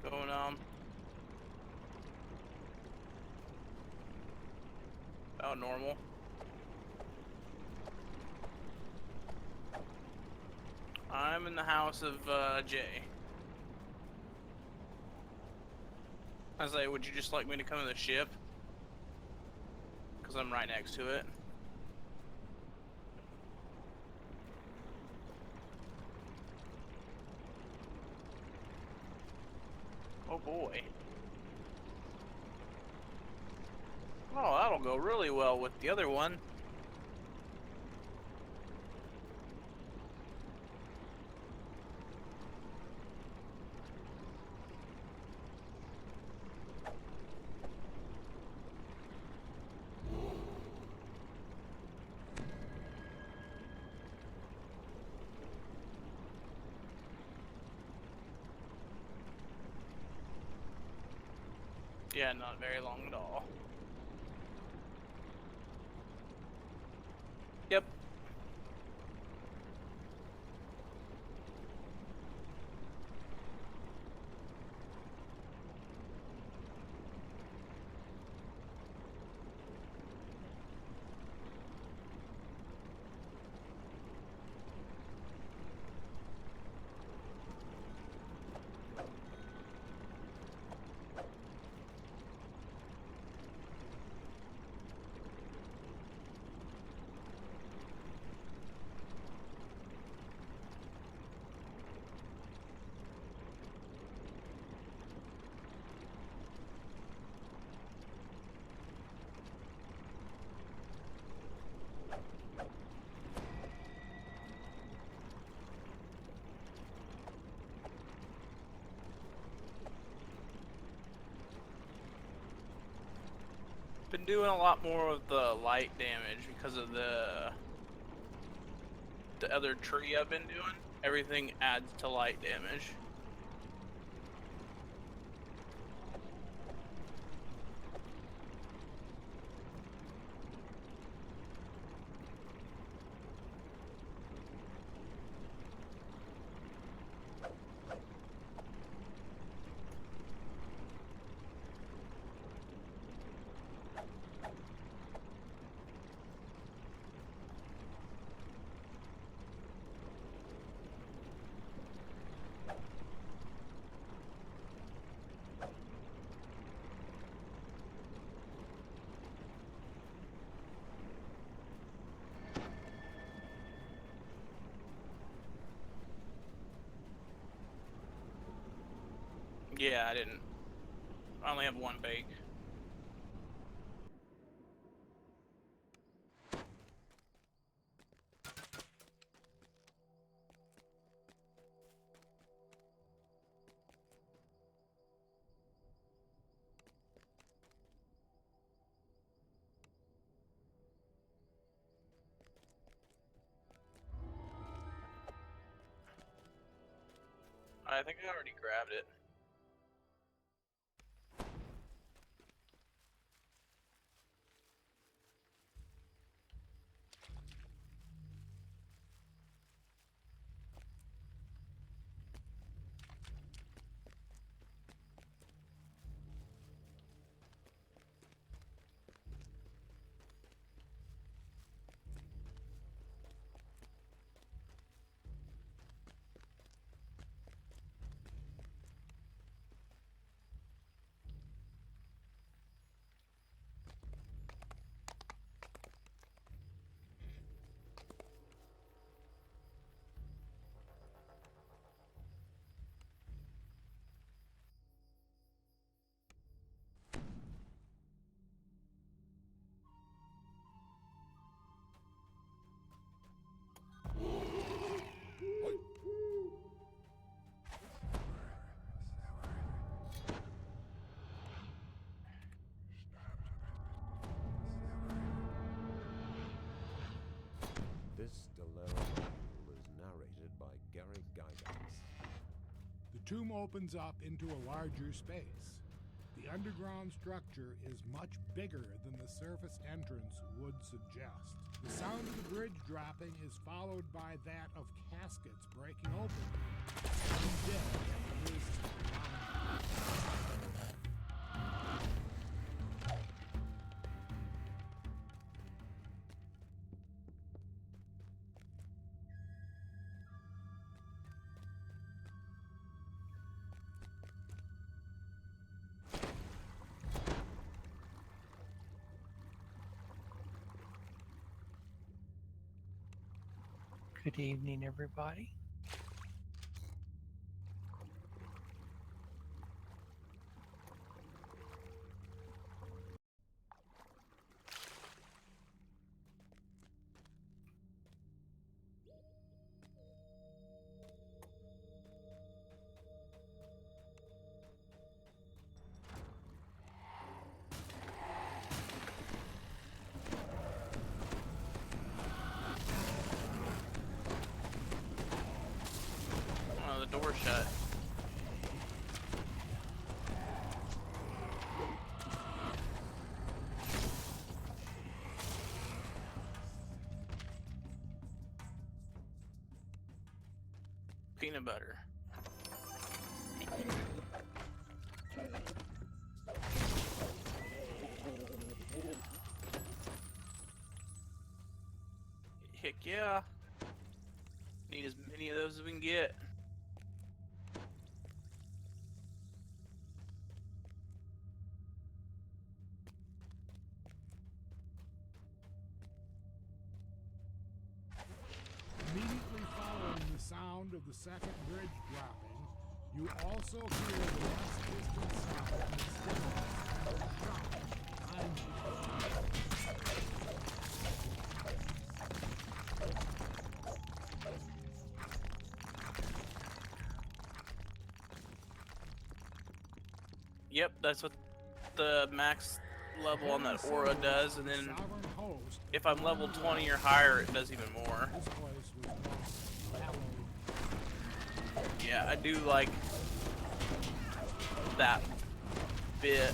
Going on. About normal. I'm in the house of Jay. I was like, would you just like me to come to the ship? Because I'm right next to it. Oh boy. Oh, that'll go really well with the other one. Yeah, not very long at all. Yep. Been doing a lot more of the light damage because of the other tree I've been doing. Everything adds to light damage. Yeah, I didn't. I only have one bake. I think I already grabbed it. This Stellara novel is narrated by Gary Gygax. The tomb opens up into a larger space. The underground structure is much bigger than the surface entrance would suggest. The sound of the bridge dropping is followed by that of caskets breaking open. Undead have risen around Good evening, everybody. Oh, the door shut. Peanut butter. Heck yeah. Need as many of those as we can get. Immediately following the sound of the second bridge dropping, you also hear the less distant sound of the stillness of a shout behind you. Yep, that's what the max level on that aura does, and then Sovereign host if I'm level 20 or higher, it does even more. this place was once hallowed. Yeah, I do like that bit.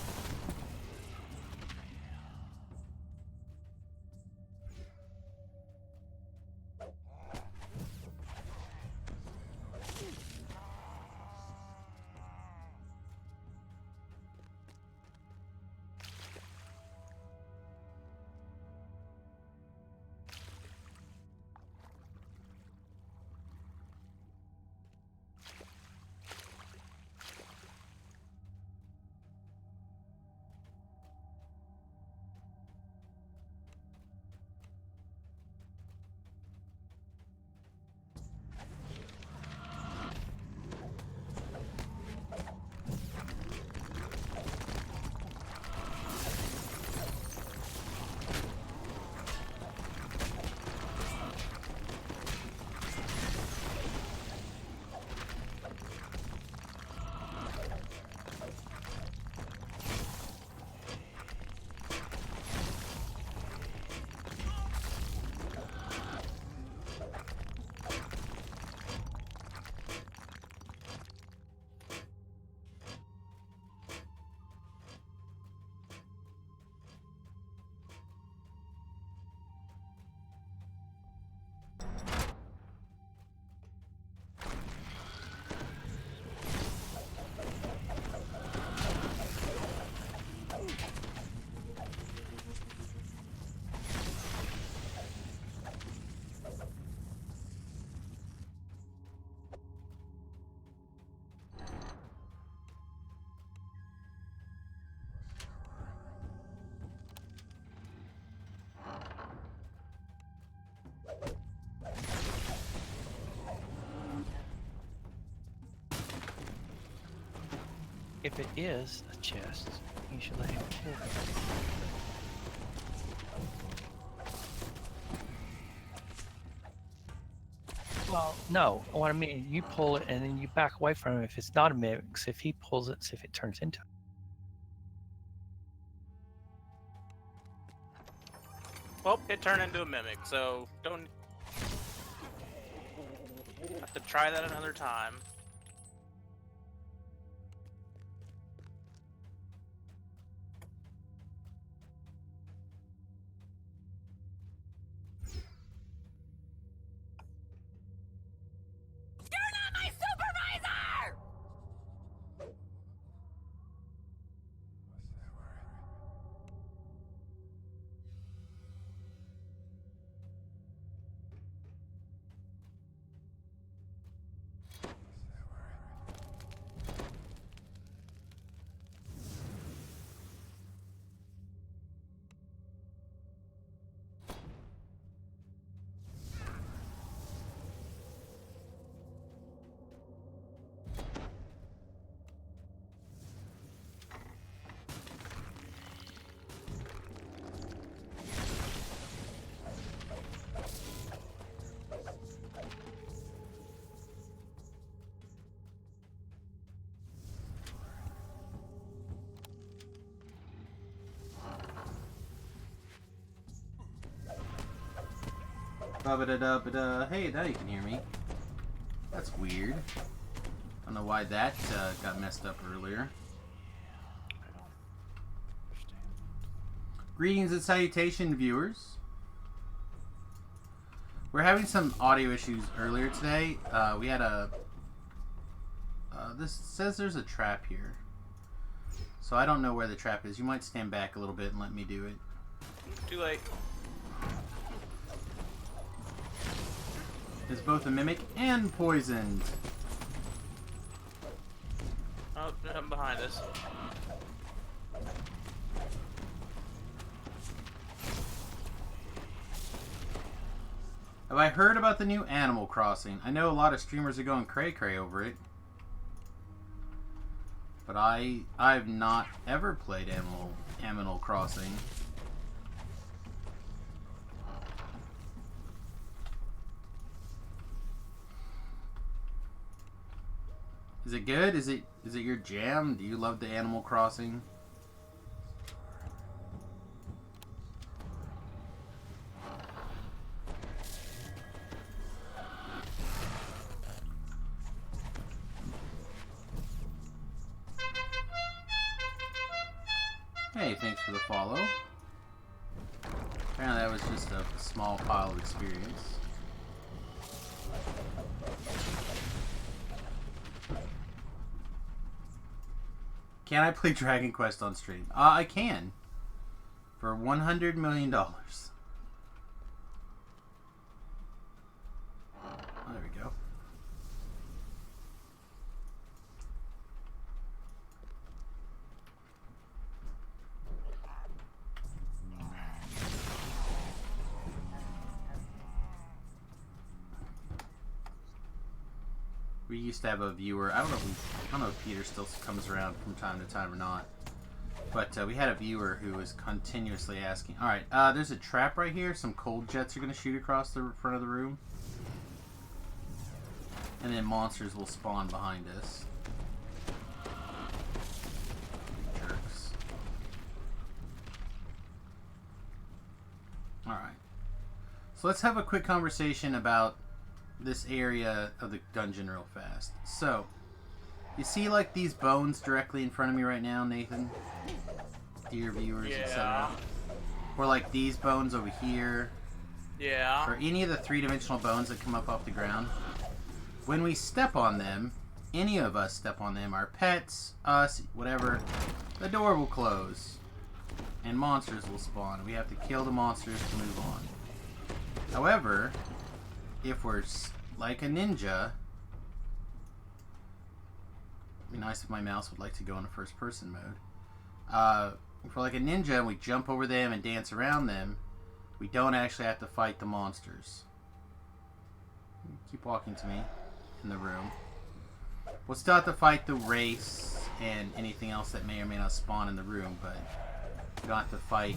If it is a chest, you should let him pull it. Well, no. What I mean, you pull it and then you back away from him. If it's not a mix, if he pulls it, see if it turns into it. Well, it turned into a mimic, so don't have to try that another time. Ba-ba-da-da-ba-da. Hey, now you can hear me. That's weird. Don't know why that got messed up earlier. Greetings and salutation, viewers. We're having some audio issues earlier today. We had a... this says there's a trap here. So I don't know where the trap is. You might stand back a little bit and let me do it. Too late. Is both a mimic and poisoned. Oh, I'm behind us. Have I heard about the new Animal Crossing? I know a lot of streamers are going cray-cray over it. But I've not ever played Animal Crossing. Is it good? Is it your jam? Do you love the Animal Crossing? Hey, thanks for the follow. Apparently that was just a small pile of experience. Can I play Dragon Quest on stream? I can. For $100 million. Oh, there we go. We used to have a viewer. I don't know if Peter still comes around from time to time or not. But we had a viewer who was continuously asking. All right, there's a trap right here. Some cold jets are going to shoot across the front of the room, and then monsters will spawn behind us. Jerks. All right. So let's have a quick conversation about this area of the dungeon real fast. So, you see like these bones directly in front of me right now, Nathan? Dear viewers, etc. Or like these bones over here. Yeah. Or any of the three-dimensional bones that come up off the ground. When we step on them, any of us step on them, our pets, us, whatever, the door will close. And monsters will spawn. We have to kill the monsters to move on. However, if we're like a ninja, it'd be nice if my mouse would like to go into first person mode. If we're like a ninja and we jump over them and dance around them, we don't actually have to fight the monsters. Keep walking to me in the room. We'll still have to fight the race and anything else that may or may not spawn in the room, but we don't have to fight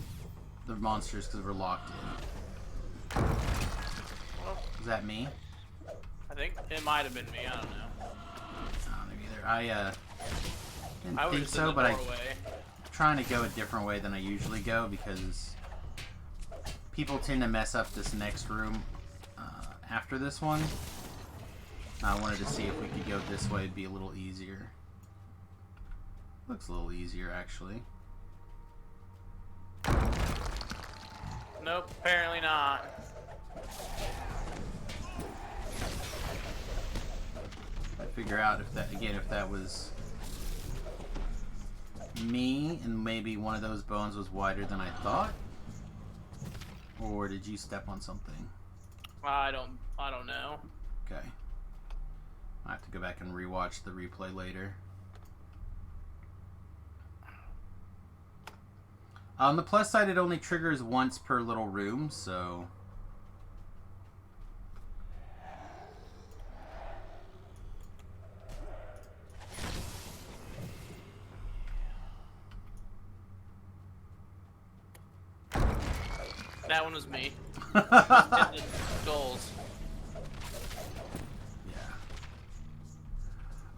the monsters because we're locked in. Is that me? I think it might have been me. I don't know. I don't know either. I didn't I was think just so, in the but I'm doorway. trying to go a different way than I usually go because people tend to mess up this next room after this one. I wanted to see if we could go this way. It'd be a little easier. Looks a little easier, actually. Nope, apparently not. I figure out if that, again, if that was me and maybe one of those bones was wider than I thought, or did you step on something? I don't know. Okay. I have to go back and rewatch the replay later. On the plus side, it only triggers once per little room, so... That one was me. Goals. Yeah.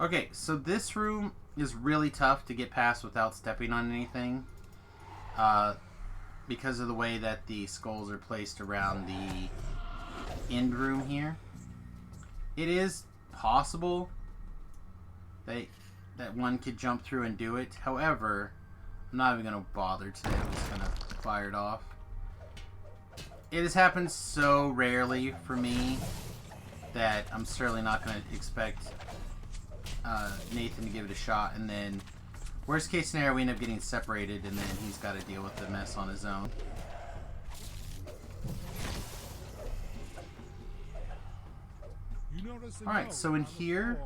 Okay, so this room is really tough to get past without stepping on anything. Because of the way that the skulls are placed around the end room here. It is possible that one could jump through and do it. However, I'm not even going to bother today. I'm just going to fire it off. It has happened so rarely for me that I'm certainly not going to expect Nathan to give it a shot. And then, worst case scenario, we end up getting separated and then he's got to deal with the mess on his own. Alright, so in here,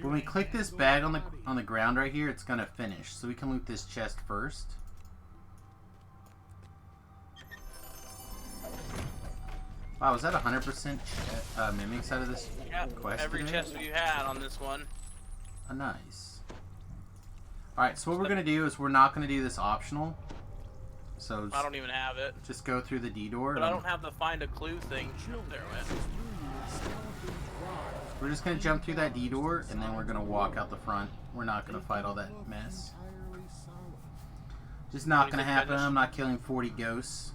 when we click this bag on the ground right here, it's gonna finish. So we can loot this chest first. Wow, was that 100% mimics out of this quest Every today? chest you had on this one. Oh, nice. Alright, so what we're gonna do is we're not gonna do this optional. So I don't even have it. just go through the D door. But I don't have the find a clue thing up there with. We're just gonna jump through that D door and then we're gonna walk out the front. We're not gonna fight all that mess. Just not gonna happen. I'm not killing 40 ghosts.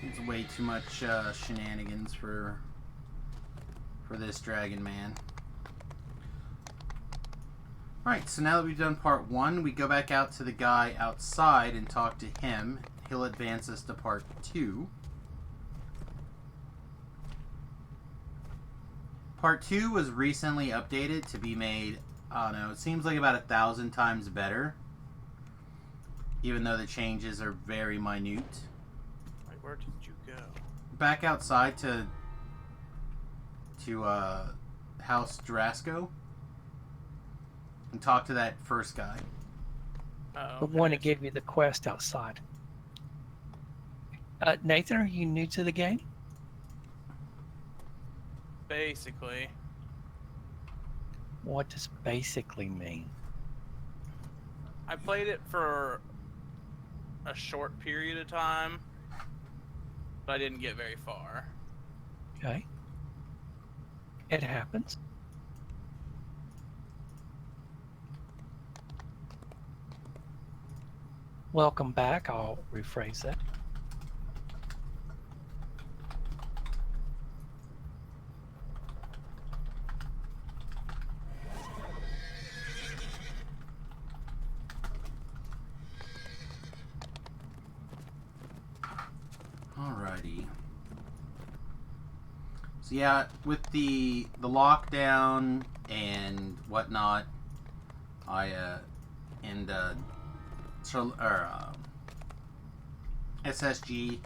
It's way too much shenanigans for this dragon man. Alright, so now that we've done part 1, we go back out to the guy outside and talk to him. He'll advance us to part 2. Part 2 was recently updated to be made, I don't know, it seems like about 1,000 times better. Even though the changes are very minute. Like, where did you go? Back outside to House Drasco. And talk to that first guy. The one that gave you the quest outside. Nathan, are you new to the game? Basically. What does basically mean? I played it for a short period of time, but I didn't get very far. Okay. It happens. Welcome back. I'll rephrase that. Alrighty. So yeah, with the lockdown and whatnot, SSG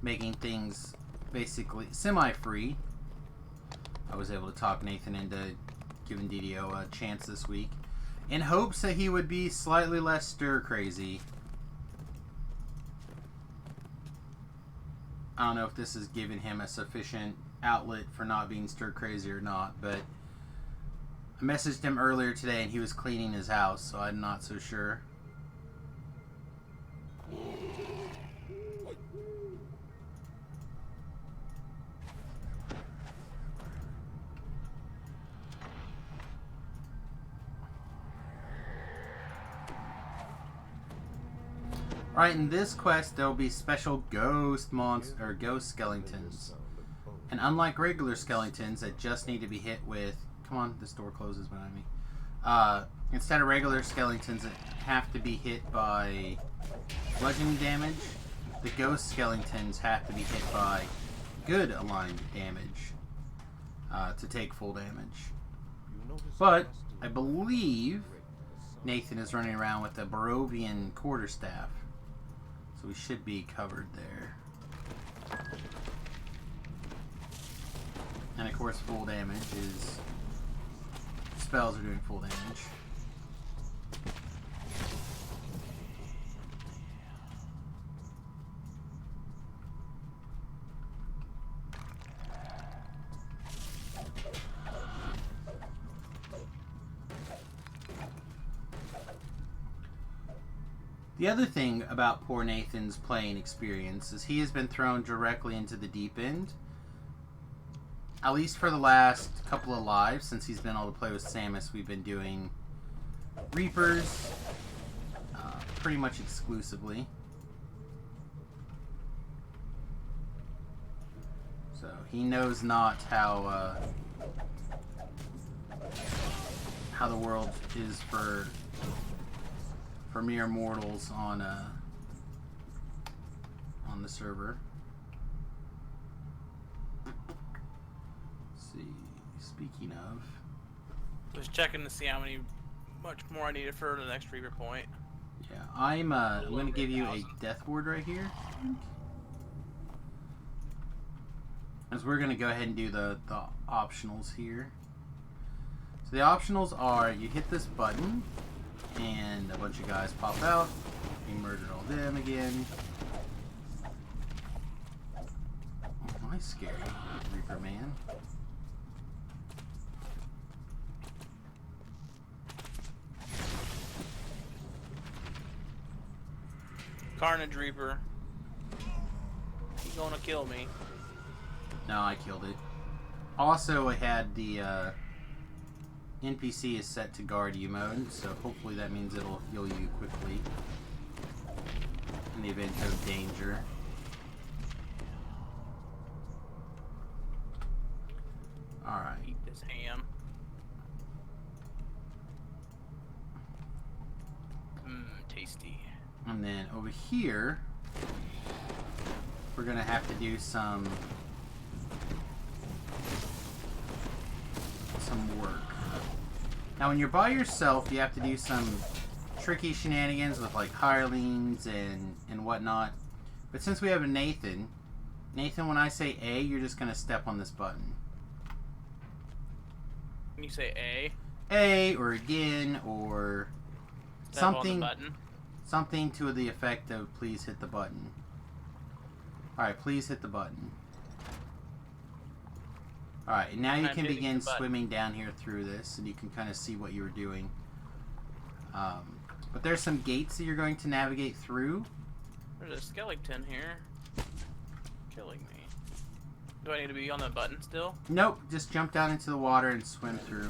making things basically semi-free. I was able to talk Nathan into giving DDO a chance this week, in hopes that he would be slightly less stir-crazy. I don't know if this is giving him a sufficient outlet for not being stir-crazy or not, but I messaged him earlier today and he was cleaning his house, so I'm not so sure. Alright, in this quest there will be special ghost skeletons. And unlike regular skeletons that just need to be hit with... Come on, this door closes behind me. Instead of regular skeletons that have to be hit by bludgeoning damage, the ghost skeletons have to be hit by good aligned damage to take full damage. But I believe Nathan is running around with a Barovian quarterstaff, so we should be covered there. And of course, full damage is... spells are doing full damage. The other thing about poor Nathan's playing experience is he has been thrown directly into the deep end. At least for the last couple of lives, since he's been able to play with Samus, we've been doing Reapers pretty much exclusively. So he knows not how the world is for mere mortals on the server. Let's see. Speaking of, Just checking to see how much more I needed for the next Reaper point. yeah, I'm going to give you a death ward right here. As we're going to go ahead and do the optionals here. So the optionals are, you hit this button, and a bunch of guys pop out. You murdered all them again. Oh, nice, scary Reaper man. Carnage Reaper. He's gonna kill me. No, I killed it. Also, I had the NPC is set to guard you mode, so hopefully that means it'll heal you quickly in the event of danger. Alright. Eat this ham. Tasty. And then over here, we're gonna have to do some work. Now, when you're by yourself, you have to do some tricky shenanigans with like hirelings and whatnot. But since we have a Nathan, when I say A, you're just gonna step on this button. When you say A, A or again or step on the something. button. Something to the effect of please hit the button. Alright, please hit the button. Alright, now you I'm can hitting begin the button. swimming down here through this, and you can kind of see what you were doing. But there's some gates that you're going to navigate through. There's a skeleton here. Killing me. Do I need to be on the button still? Nope, just jump down into the water and swim through.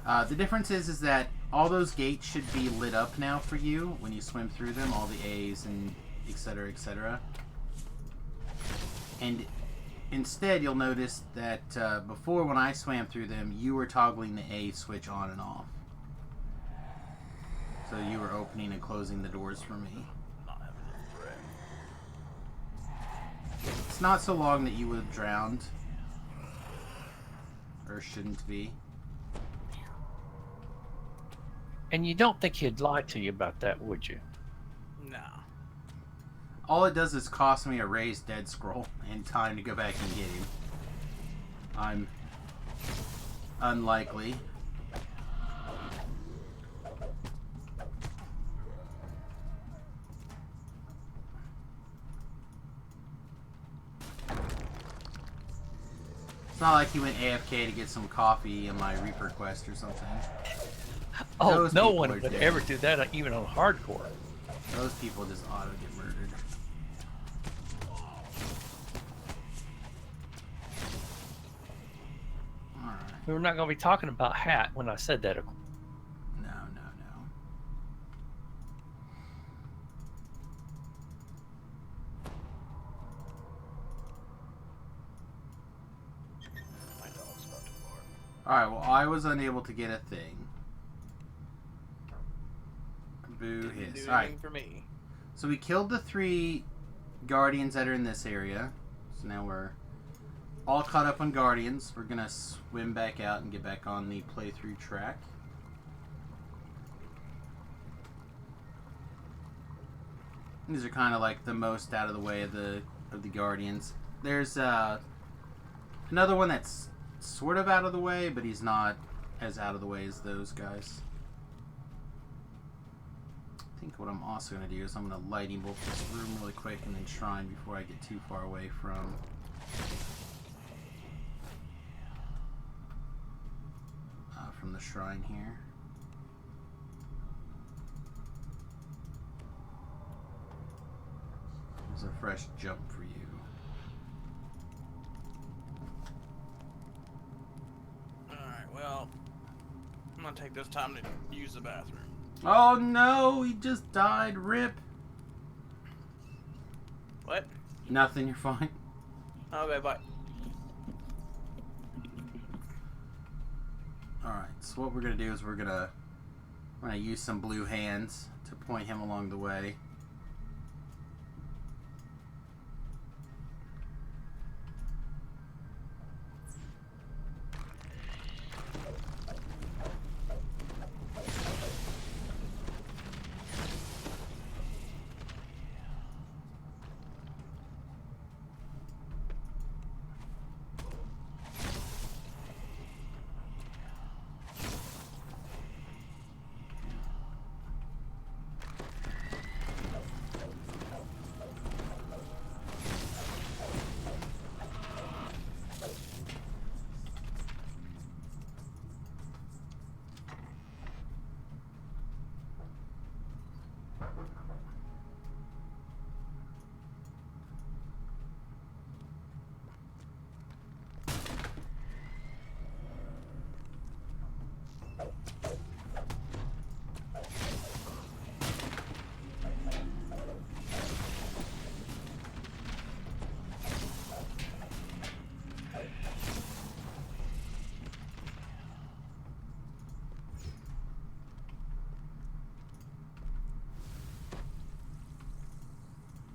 The difference is that all those gates should be lit up now for you when you swim through them, all the A's and etc, etc. And instead, you'll notice that before, when I swam through them, you were toggling the A switch on and off. So you were opening and closing the doors for me. Not having a threat. It's not so long that you would have drowned. Or shouldn't be. And you don't think he'd lie to you about that, would you? No. All it does is cost me a raised dead scroll and time to go back and get him. I'm unlikely. It's not like he went AFK to get some coffee in my Reaper quest or something. Oh, Those no people one are would dead. ever do that, even on hardcore. Those people just auto get murdered. Alright. We were not going to be talking about Hat when I said that. No. My dog's about to bark. Alright, well, I was unable to get a thing. Boo Didn't hiss. do Alright, anything for me. so we killed the 3 guardians that are in this area. So now we're all caught up on guardians. We're gonna swim back out and get back on the playthrough track. These are kind of like the most out of the way of the guardians. There's another one that's sort of out of the way, but he's not as out of the way as those guys. I think what I'm also going to do is I'm going to lightning bolt this room really quick and then shrine before I get too far away from the shrine here. There's a fresh jump for you. Alright, well, I'm gonna take this time to use the bathroom. Oh no, he just died, rip. What? Nothing, you're fine. Okay, bye. Alright, so what we're gonna do is we're gonna use some blue hands to point him along the way.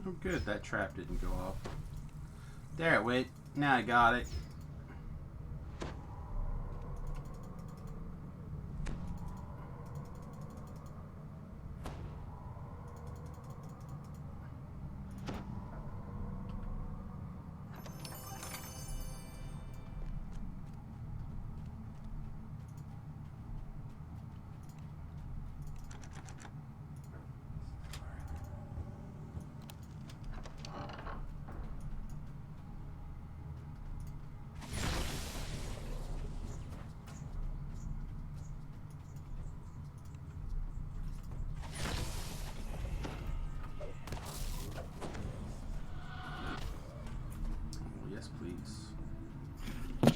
Oh good, that trap didn't go off. There it went. Now I got it. Yes, please.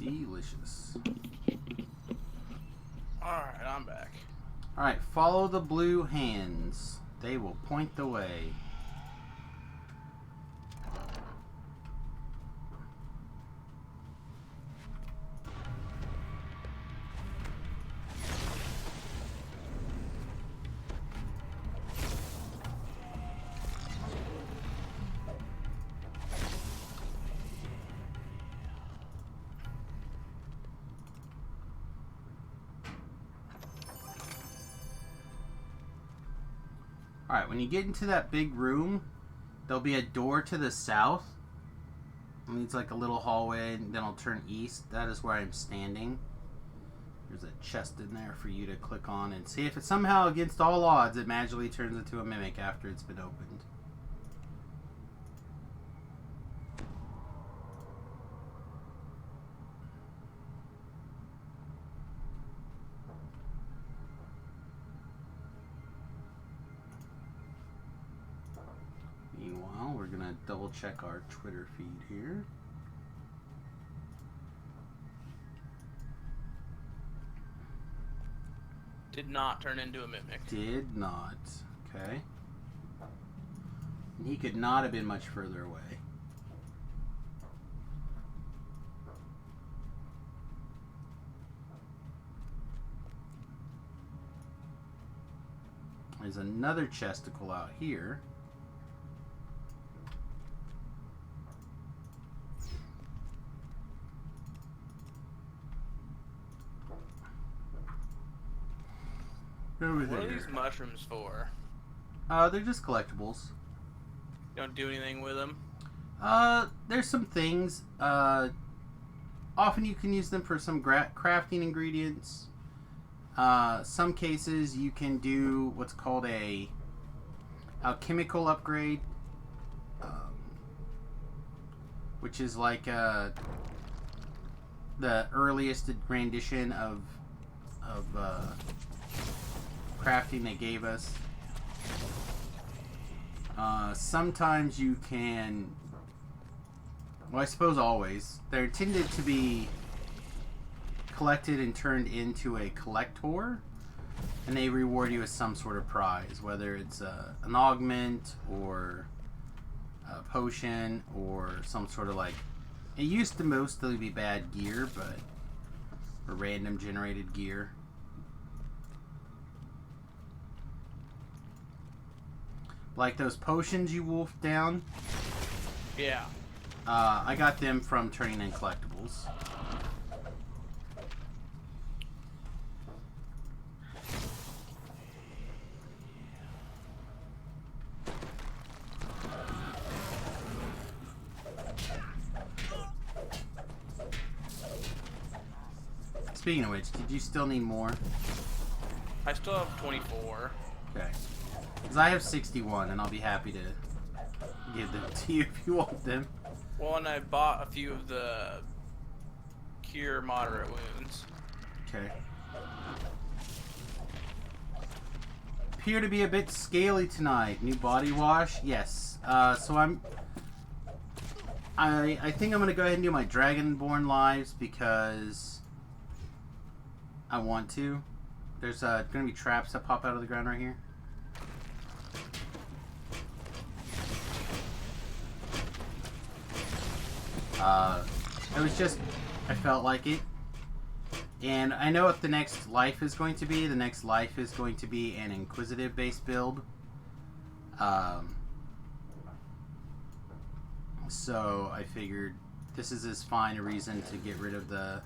Delicious. Alright, I'm back. Alright, follow the blue hands. They will point the way. Alright, when you get into that big room, there'll be a door to the south. It leads like a little hallway, and then I'll turn east. That is where I'm standing. There's a chest in there for you to click on and see if it somehow, against all odds, it magically turns into a mimic after it's been opened. Meanwhile, we're going to double check our Twitter feed here. Did not turn into a mimic. Did not. Okay. And he could not have been much further away. There's another chesticle out here. Over What are there. these mushrooms for? They're just collectibles. You don't do anything with them? There's some things. Often you can use them for some crafting ingredients. Some cases you can do what's called a alchemical upgrade, which is like the earliest rendition of crafting they gave us. Sometimes you can, well, I suppose always, they're intended to be collected and turned into a collector, and they reward you with some sort of prize, whether it's an augment or a potion or some sort of like... It used to mostly be bad gear, but... Or random generated gear. Like those potions you wolfed down. Yeah. I got them from turning in collectibles. Speaking of which, did you still need more? I still have 24. Okay. Because I have 61, and I'll be happy to give them to you if you want them. Well, and I bought a few of the cure moderate wounds. Okay. Appear to be a bit scaly tonight. New body wash? Yes. So I think I'm going to go ahead and do my Dragonborn lives because I want to. There's going to be traps that pop out of the ground right here. It was just, I felt like it. And I know what the next life is going to be. The next life is going to be an Inquisitive based build. So I figured this is as fine a reason to get rid of the...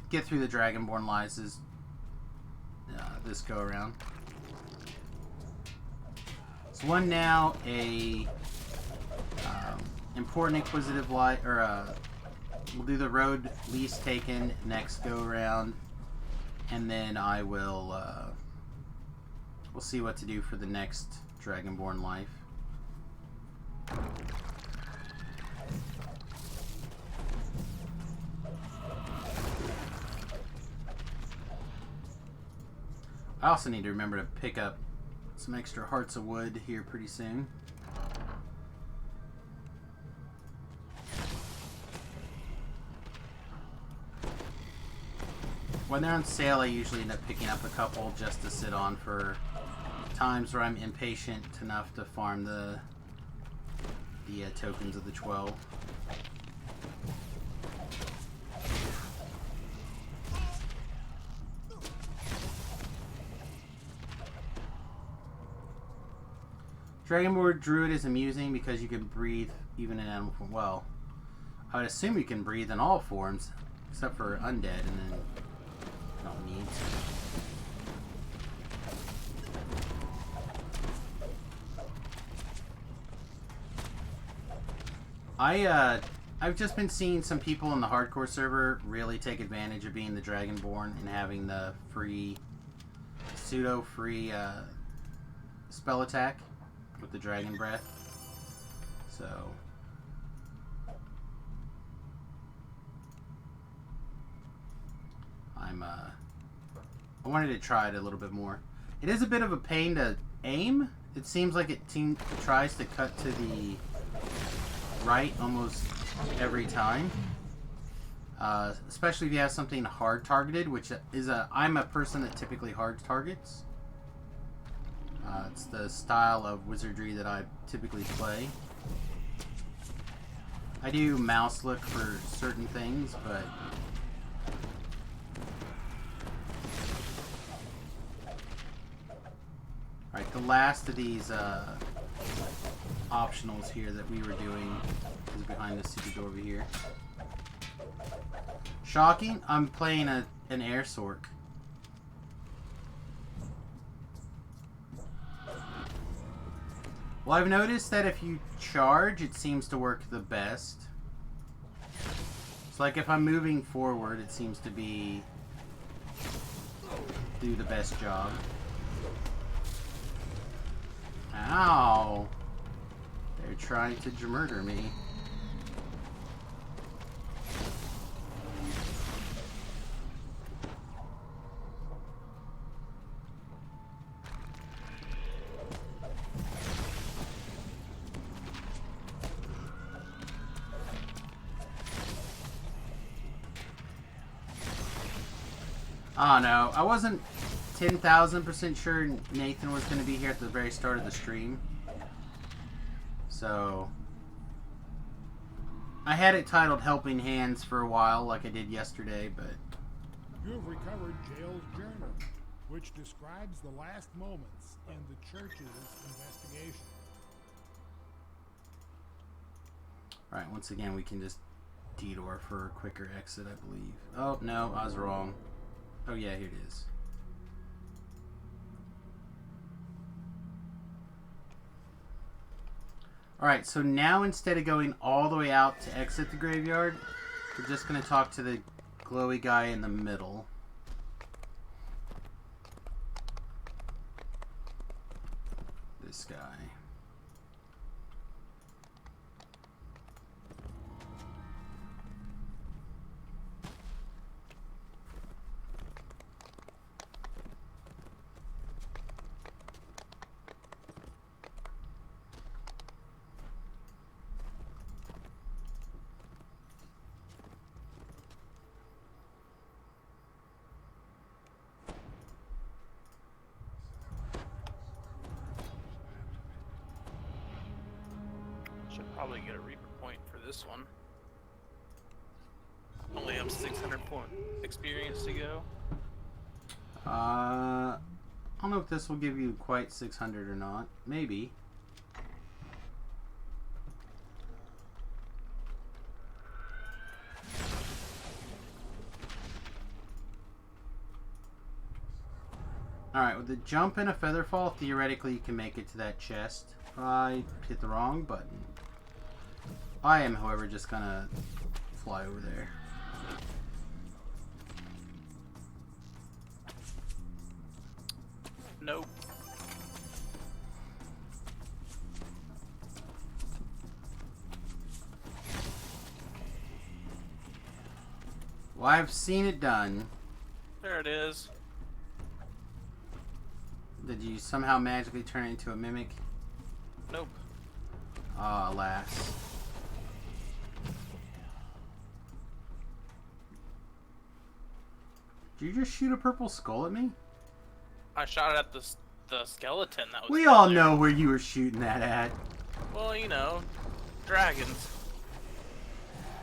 Get through the Dragonborn lives as this go around. So one now, a important Inquisitive life, or we'll do the road least taken next go around, and then I will we'll see what to do for the next Dragonborn life. I also need to remember to pick up some extra hearts of wood here pretty soon. When they're on sale, I usually end up picking up a couple just to sit on for times where I'm impatient enough to farm the tokens of the 12. Dragonborn Druid is amusing because you can breathe even in animal form. Well, I would assume you can breathe in all forms, except for undead, and then you don't need to. I've just been seeing some people in the hardcore server really take advantage of being the Dragonborn and having the free, pseudo-free spell attack with the Dragon Breath. So I wanted to try it a little bit more. It is a bit of a pain to aim. It seems like it tries to cut to the right almost every time. Especially if you have something hard targeted, which is I'm a person that typically hard targets. It's the style of wizardry that I typically play. I do mouse look for certain things, but alright, the last of these optionals here that we were doing is behind this super door over here. Shocking, I'm playing an air sork. Well, I've noticed that if you charge, it seems to work the best. It's like if I'm moving forward, it seems to do the best job. Ow! They're trying to murder me. Oh no, I wasn't 10,000% sure Nathan was going to be here at the very start of the stream. So I had it titled Helping Hands for a while, like I did yesterday, but You have recovered Jail's journal, which describes the last moments in the church's investigation. alright, once again we can just detour for a quicker exit, I believe. Oh, no, I was wrong. Oh yeah, here it is. Alright, so now instead of going all the way out to exit the graveyard, we're just going to talk to the glowy guy in the middle. This guy. Should probably get a Reaper point for this one. Only have 600 point experience to go. I don't know if this will give you quite 600 or not. Maybe. Alright, with the jump and a feather fall, theoretically you can make it to that chest. I hit the wrong button. I am, however, just gonna fly over there. Nope. Well, I've seen it done. There it is. Did you somehow magically turn it into a mimic? Nope. Ah, alas. Did you just shoot a purple skull at me? I shot it at the skeleton that was. We down all there. know where you were shooting that at. Well, you know, dragons.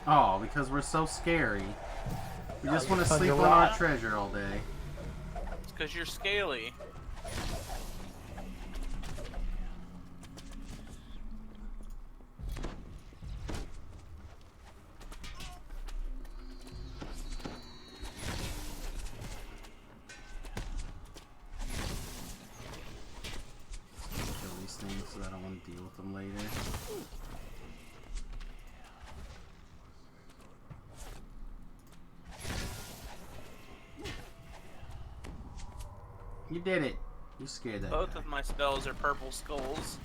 Oh, because we're so scary. We just want to fun sleep to on our watch. treasure all day. It's because you're scaly. Kill these things so that I don't want to deal with them later. You did it. You scared that Both guy. of my spells are purple skulls.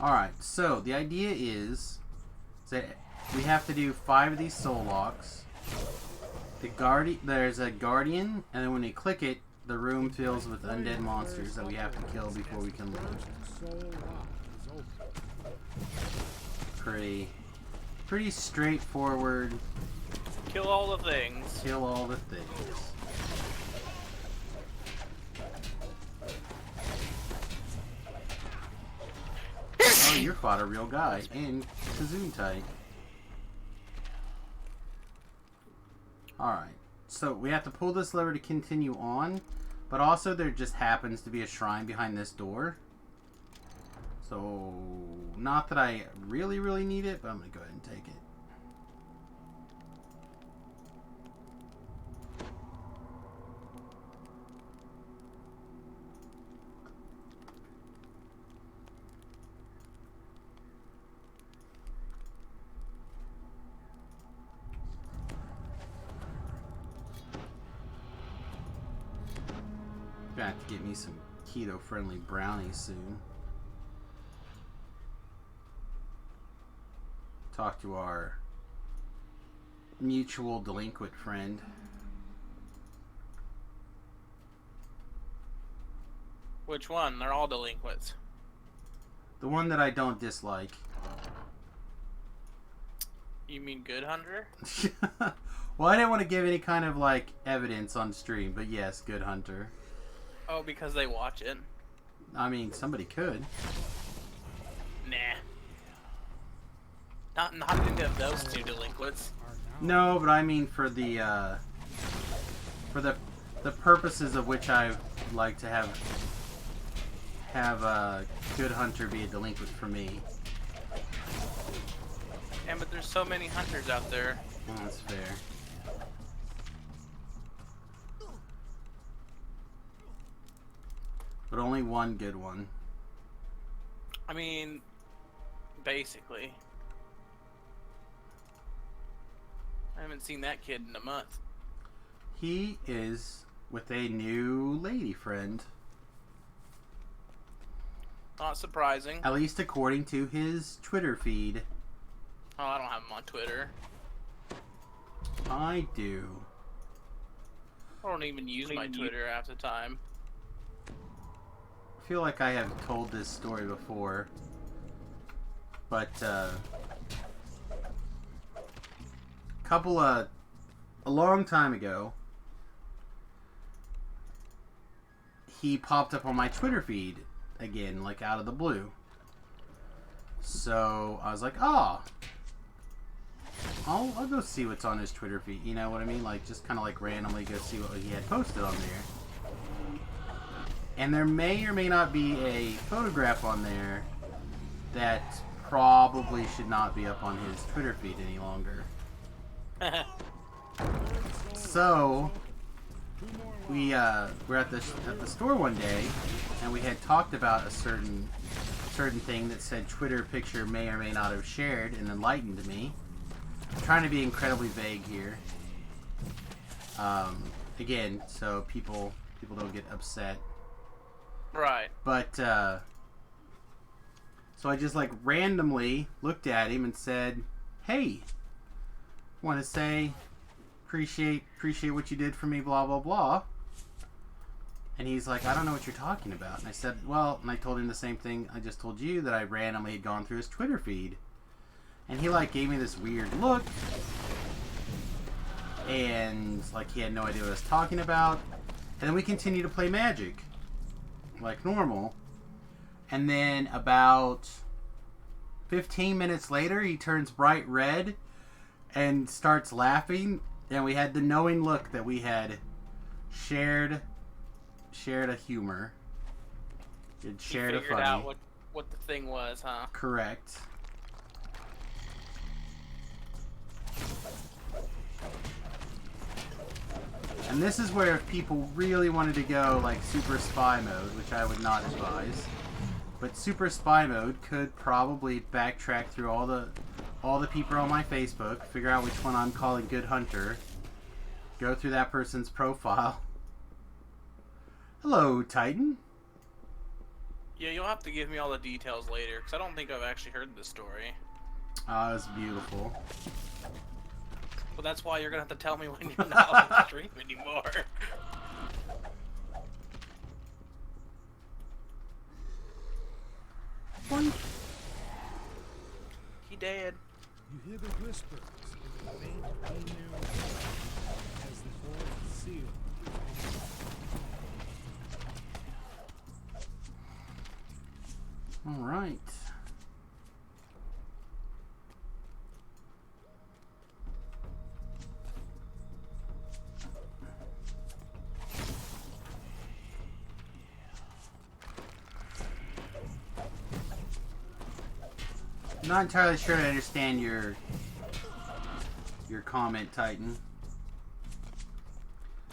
Alright, so the idea is that we have to do 5 of these soul locks. There's a guardian, and then when we click it, the room fills with undead monsters that we have to kill before we can leave. Soul lock is open. Pretty straightforward. Kill all the things. Kill all the things. Oh, you fought a real guy in Gesundheit. Alright, so we have to pull this lever to continue on, but also there just happens to be a shrine behind this door. So, not that I really need it, but I'm going to go ahead and take it. Gonna have to get me some keto-friendly brownies soon. Talk to our mutual delinquent friend. Which one? They're all delinquents. The one that I don't dislike. You mean Good Hunter? Well, I didn't want to give any kind of like evidence on stream, but yes, Good Hunter. Oh, because they watch it. I mean, somebody could. Nah. Not into those two delinquents. Are now No, but I mean for the purposes of which I like to have Good Hunter be a delinquent for me. Yeah, but there's so many hunters out there. Well, that's fair. But only one good one. I mean, basically. I haven't seen that kid in a month. He is with a new lady friend. Not surprising. At least according to his Twitter feed. Oh, I don't have him on Twitter. I do. I don't even use my Twitter half the time. I feel like I have told this story before. But, a long time ago, he popped up on my Twitter feed again, like out of the blue. So I was like, oh, I'll go see what's on his Twitter feed. You know what I mean? Like, just kind of like randomly go see what he had posted on there. And there may or may not be a photograph on there that probably should not be up on his Twitter feed any longer. So we were at the store one day, and we had talked about a certain thing that said Twitter picture may or may not have shared, and enlightened me. I'm trying to be incredibly vague here. Again, so people don't get upset. Right. But so I just like randomly looked at him and said, "Hey, want to say appreciate what you did for me, blah blah blah." And he's like, "I don't know what you're talking about." And I said, "Well," and I told him the same thing I just told you, that I randomly had gone through his Twitter feed. And he like gave me this weird look, and like he had no idea what I was talking about. And then we continued to play Magic like normal. And then about 15 minutes later, he turns bright red and starts laughing, and we had the knowing look that we had shared a humor. It shared a figured funny. out what the thing was, huh? Correct. And this is where if people really wanted to go like super spy mode, which I would not advise, but super spy mode could probably backtrack through all the people on my Facebook, figure out which one I'm calling Good Hunter, go through that person's profile. Hello, Titan. Yeah, you'll have to give me all the details later, because I don't think I've actually heard this story. Oh, it's beautiful. But that's why you're gonna have to tell me when you're not on the stream anymore. He dead. you hear the whispers of the faint female as the fourth seal. All right. I'm not entirely sure I understand your comment, Titan.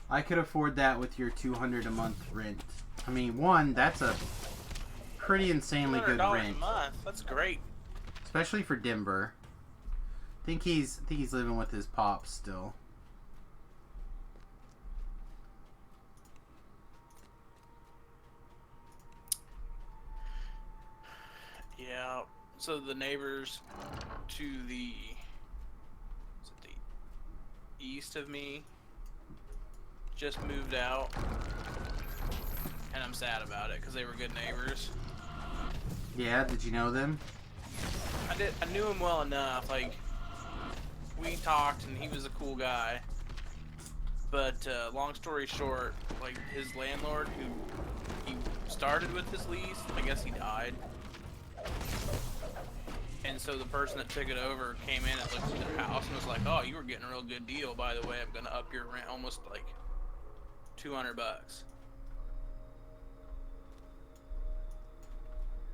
I could afford that with your $200 a month rent. I mean, one, that's a pretty insanely good $200 rent, a month. That's great. especially for Denver. I think he's living with his pops still. Yeah. So the neighbors to the, is it the east of me just moved out, and I'm sad about it because they were good neighbors. Yeah, did you know them? I knew them well enough. Like, we talked, and he was a cool guy. But long story short, like his landlord, who he started with this lease, I guess he died. And so the person that took it over came in and looked at their house and was like, "Oh, you were getting a real good deal, by the way. I'm gonna up your rent almost like $200."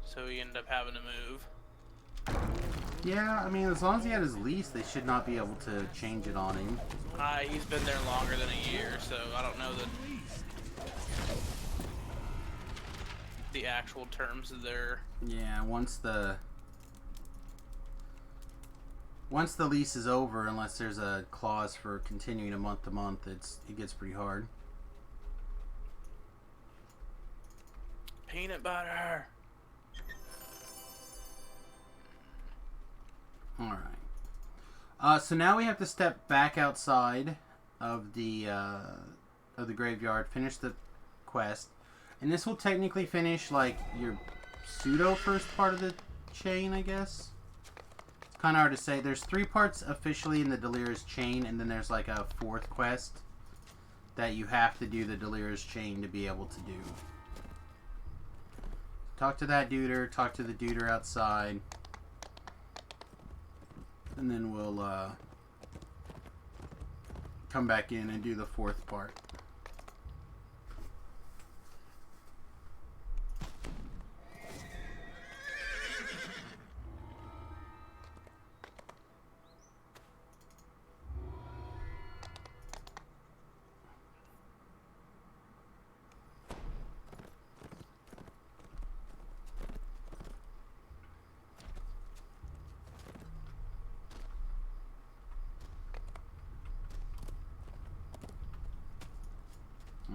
So he ended up having to move. Yeah, I mean, as long as he had his lease, they should not be able to change it on him. He's been there longer than a year, so I don't know the actual terms of their. Yeah, once the lease is over, unless there's a clause for continuing a month to month, it gets pretty hard. Peanut butter. All right. So now we have to step back outside of the graveyard, finish the quest, and this will technically finish like your pseudo first part of the chain, I guess. It's kind of hard to say. There's 3 parts officially in the Delira's chain, and then there's like a 4th quest that you have to do the Delira's chain to be able to do. Talk to that duder. Talk to the duder outside. And then we'll come back in and do the 4th part.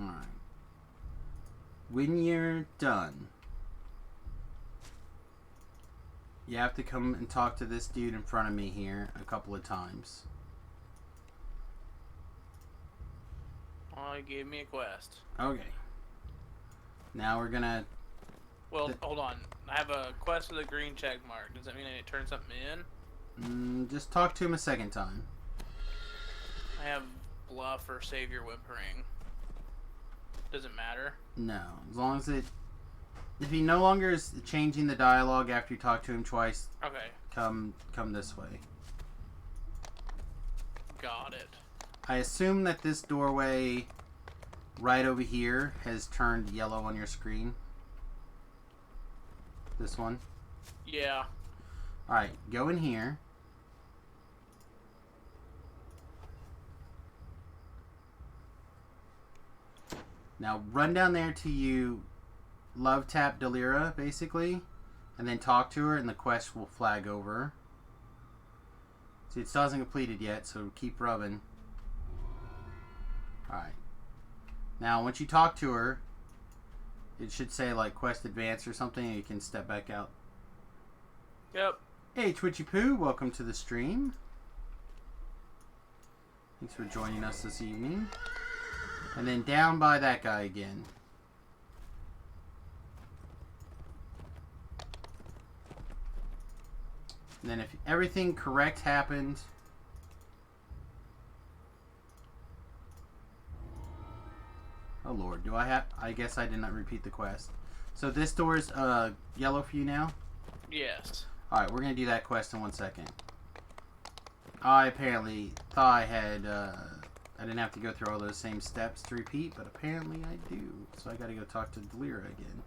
Alright. When you're done, you have to come and talk to this dude in front of me here a couple of times. Oh, he gave me a quest. Okay. Now we're gonna... Well, hold on. I have a quest with a green check mark. Does that mean I need to turn something in? just talk to him a second time. I have bluff or save your whimpering. Doesn't matter. No. As long as it... If he no longer is changing the dialogue after you talk to him twice, Okay. come this way. Got it. I assume that this doorway right over here has turned yellow on your screen. This one. Yeah. Alright, go in here. Now run down there till you love tap Delira, basically, and then talk to her and the quest will flag over. See, it still hasn't completed yet, so keep rubbing. Alright. Now, once you talk to her, it should say, like, quest advance or something, and you can step back out. Yep. Hey, Twitchy Poo, welcome to the stream. Thanks for joining us this evening. And then down by that guy again. And then if everything correct happened... Oh lord, do I have... I guess I did not repeat the quest. So this door is yellow for you now? Yes. Alright, we're going to do that quest in 1 second. I apparently thought I had... I didn't have to go through all those same steps to repeat, but apparently I do. So I gotta go talk to Delira again.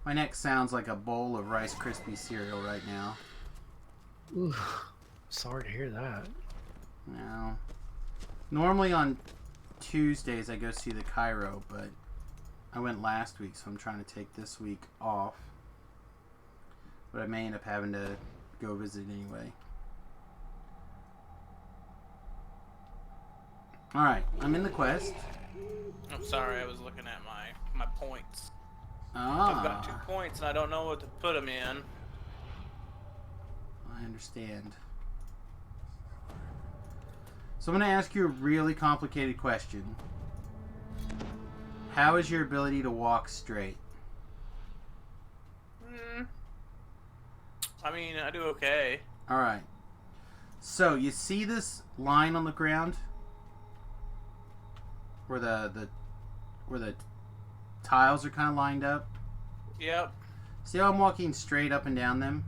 My neck sounds like a bowl of Rice Krispie cereal right now. Ooh, sorry to hear that. Now, normally on Tuesdays I go see the Cairo, but I went last week, so I'm trying to take this week off. But I may end up having to go visit anyway. Alright, I'm in the quest. I'm sorry, I was looking at my points. I've got 2 Ah, points and I don't know what to put them in. I understand. So I'm going to ask you a really complicated question. How is your ability to walk straight? I mean, I do okay. All right. So you see this line on the ground, where the tiles are kind of lined up. Yep. See how I'm walking straight up and down them?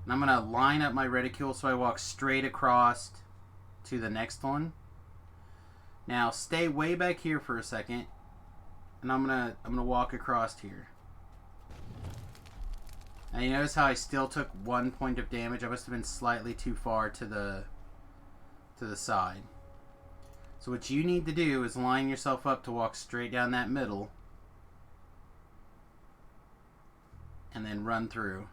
And I'm gonna line up my reticule so I walk straight across to the next one. Now stay way back here for a second, and I'm gonna walk across here. And you notice how I still took 1 point of damage? I must have been slightly too far to the side. So what you need to do is line yourself up to walk straight down that middle. And then run through.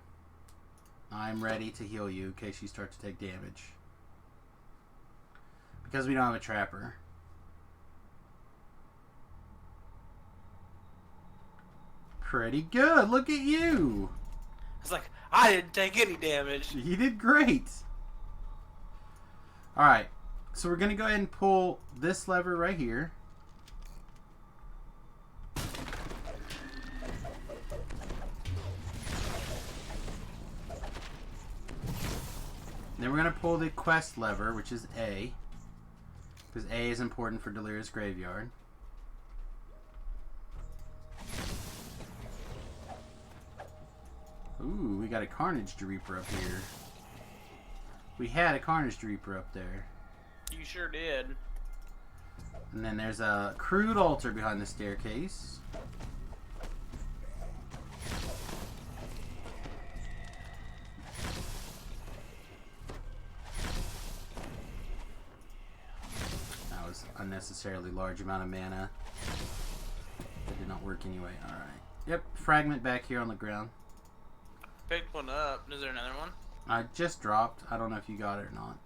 I'm ready to heal you in case you start to take damage. Because we don't have a trapper. Pretty good. Look at you. It's like, I didn't take any damage. You did great. Alright. So we're going to go ahead and pull this lever right here. Then we're going to pull the quest lever, which is A. Because A is important for Delirious Graveyard. Ooh, we got a Carnage Reaper up here. We had a Carnage Reaper up there. You sure did. And then there's a crude altar behind the staircase. That was unnecessarily large amount of mana. That did not work anyway. Alright. Yep, fragment back here on the ground. Picked one up. Is there another one? I just dropped. I don't know if you got it or not.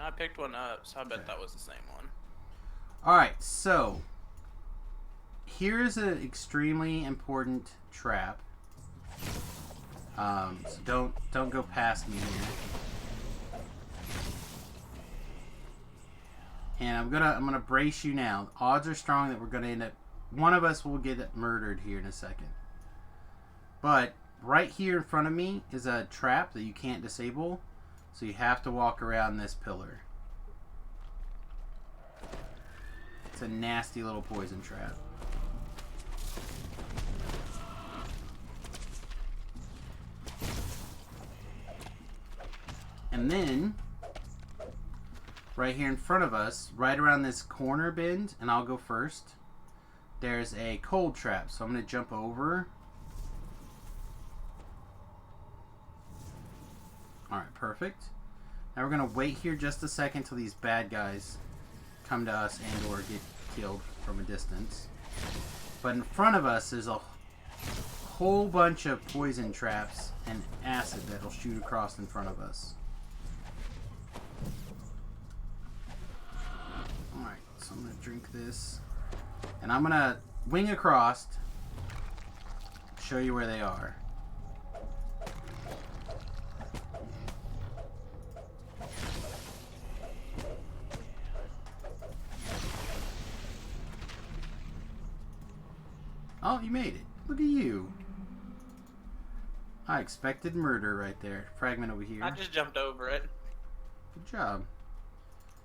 I picked one up, so I bet that was the same one. Alright, so here's an extremely important trap. So don't go past me here. And I'm gonna brace you now. Odds are strong that we're gonna end up, one of us will get murdered here in a second. But right here in front of me is a trap that you can't disable, so you have to walk around this pillar. It's a nasty little poison trap. And then, right here in front of us, right around this corner bend, and I'll go first, there's a cold trap. So I'm going to jump over. Alright, perfect. Now we're going to wait here just a second till these bad guys come to us and or get killed from a distance. But in front of us there's a whole bunch of poison traps and acid that'll shoot across in front of us. Alright, so I'm going to drink this. And I'm going to wing across, show you where they are. Oh, you made it. Look at you. I expected murder right there. Fragment over here. I just jumped over it. Good job.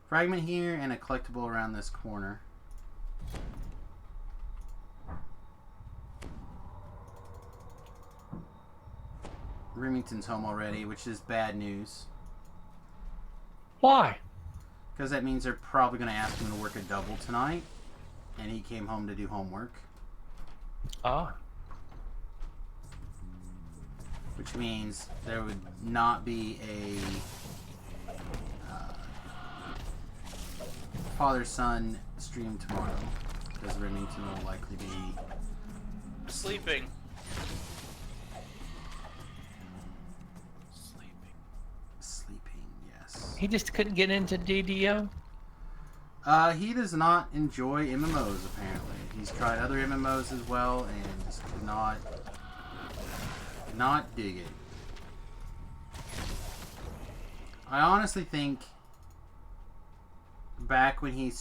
Fragment here and a collectible around this corner. Remington's home already, which is bad news. Why? Because that means they're probably going to ask him to work a double tonight. And he came home to do homework. Ah. Which means there would not be a father-son stream tomorrow. Because Remington will likely be Sleeping. sleeping, yes. He just couldn't get into DDO? He does not enjoy MMOs, apparently. He's tried other MMOs as well and just could not dig it. I honestly think back when he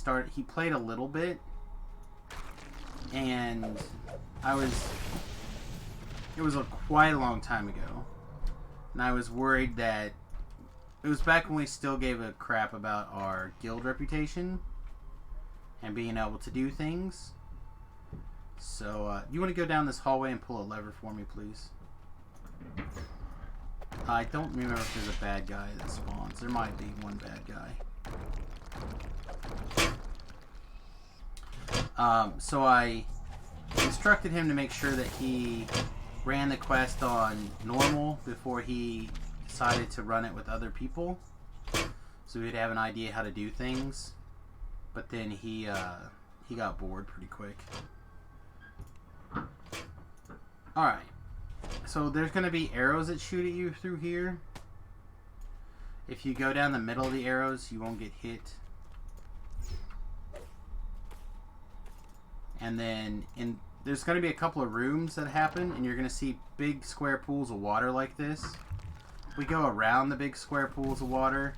played a little bit, and it was quite a long time ago, and I was worried that it was back when we still gave a crap about our guild reputation and being able to do things. So, you want to go down this hallway and pull a lever for me, please? I don't remember if there's a bad guy that spawns. There might be one bad guy. So I instructed him to make sure that he ran the quest on normal before he decided to run it with other people, so we'd have an idea how to do things. But then he got bored pretty quick. Alright, so there's going to be arrows that shoot at you through here. If you go down the middle of the arrows, you won't get hit. And then there's going to be a couple of rooms that happen, and you're going to see big square pools of water like this. If we go around the big square pools of water,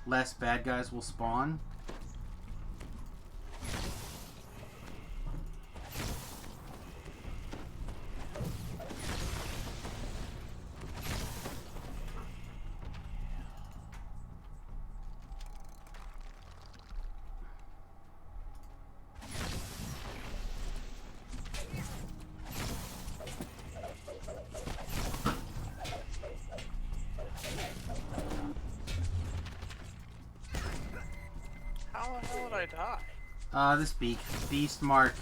less bad guys will spawn. How the hell did I die? This Beast Mark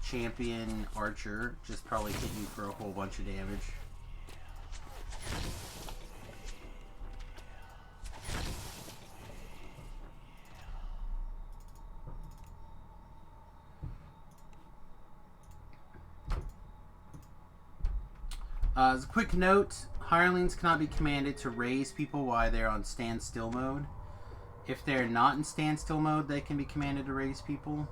champion archer just probably hit you for a whole bunch of damage. As a quick note, hirelings cannot be commanded to raise people while they're on standstill mode. If they're not in standstill mode, they can be commanded to raise people.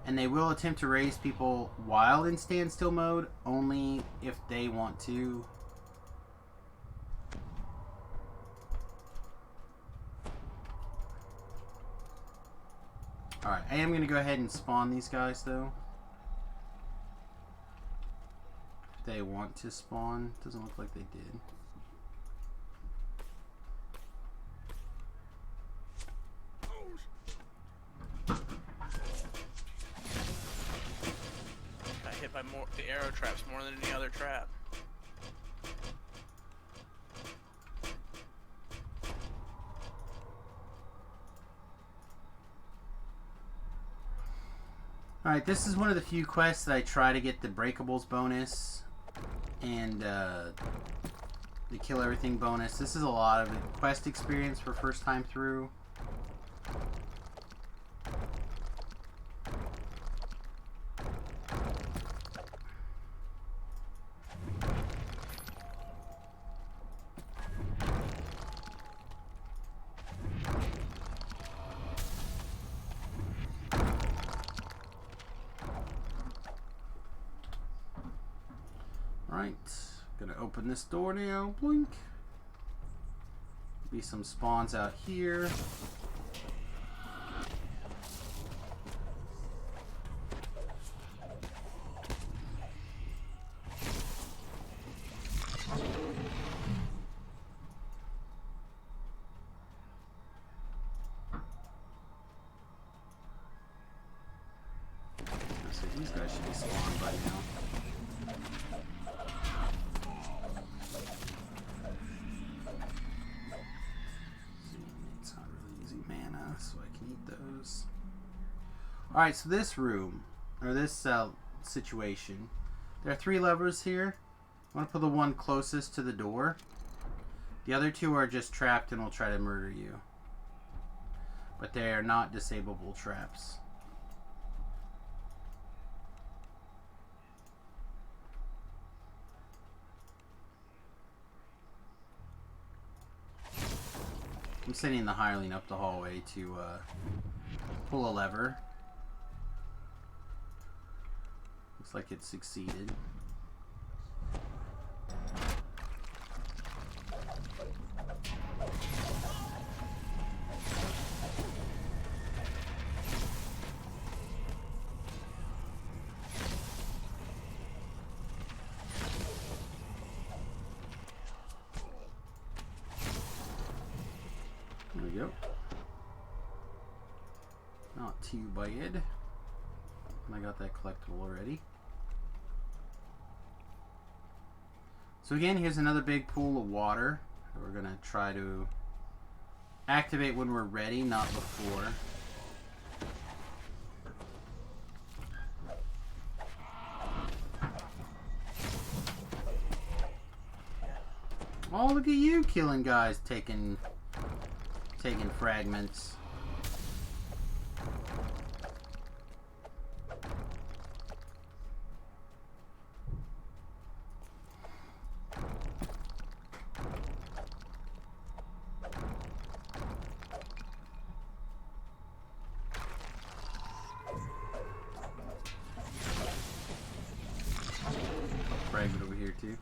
And they will attempt to raise people while in standstill mode, only if they want to. Alright, I am going to go ahead and spawn these guys, though. If they want to spawn. Doesn't look like they did. Got hit by the arrow traps more than any other trap. Alright, this is one of the few quests that I try to get the breakables bonus and the kill everything bonus. This is a lot of quest experience for first time through. Right, gonna open this door now. Blink. Be some spawns out here. So these guys should be spawned by now. It's not really using mana, so I can eat those. Alright, so this room, or this situation, there are 3 levers here. I want to put the one closest to the door. The other 2 are just trapped and will try to murder you. But they are not disableable traps. I'm sending the hireling up the hallway to pull a lever. Looks like it succeeded. There we go. Not too bad. I got that collectible already. So again, here's another big pool of water that we're gonna try to activate when we're ready, not before. Oh, look at you killing guys, taking fragments. Fragment over here too.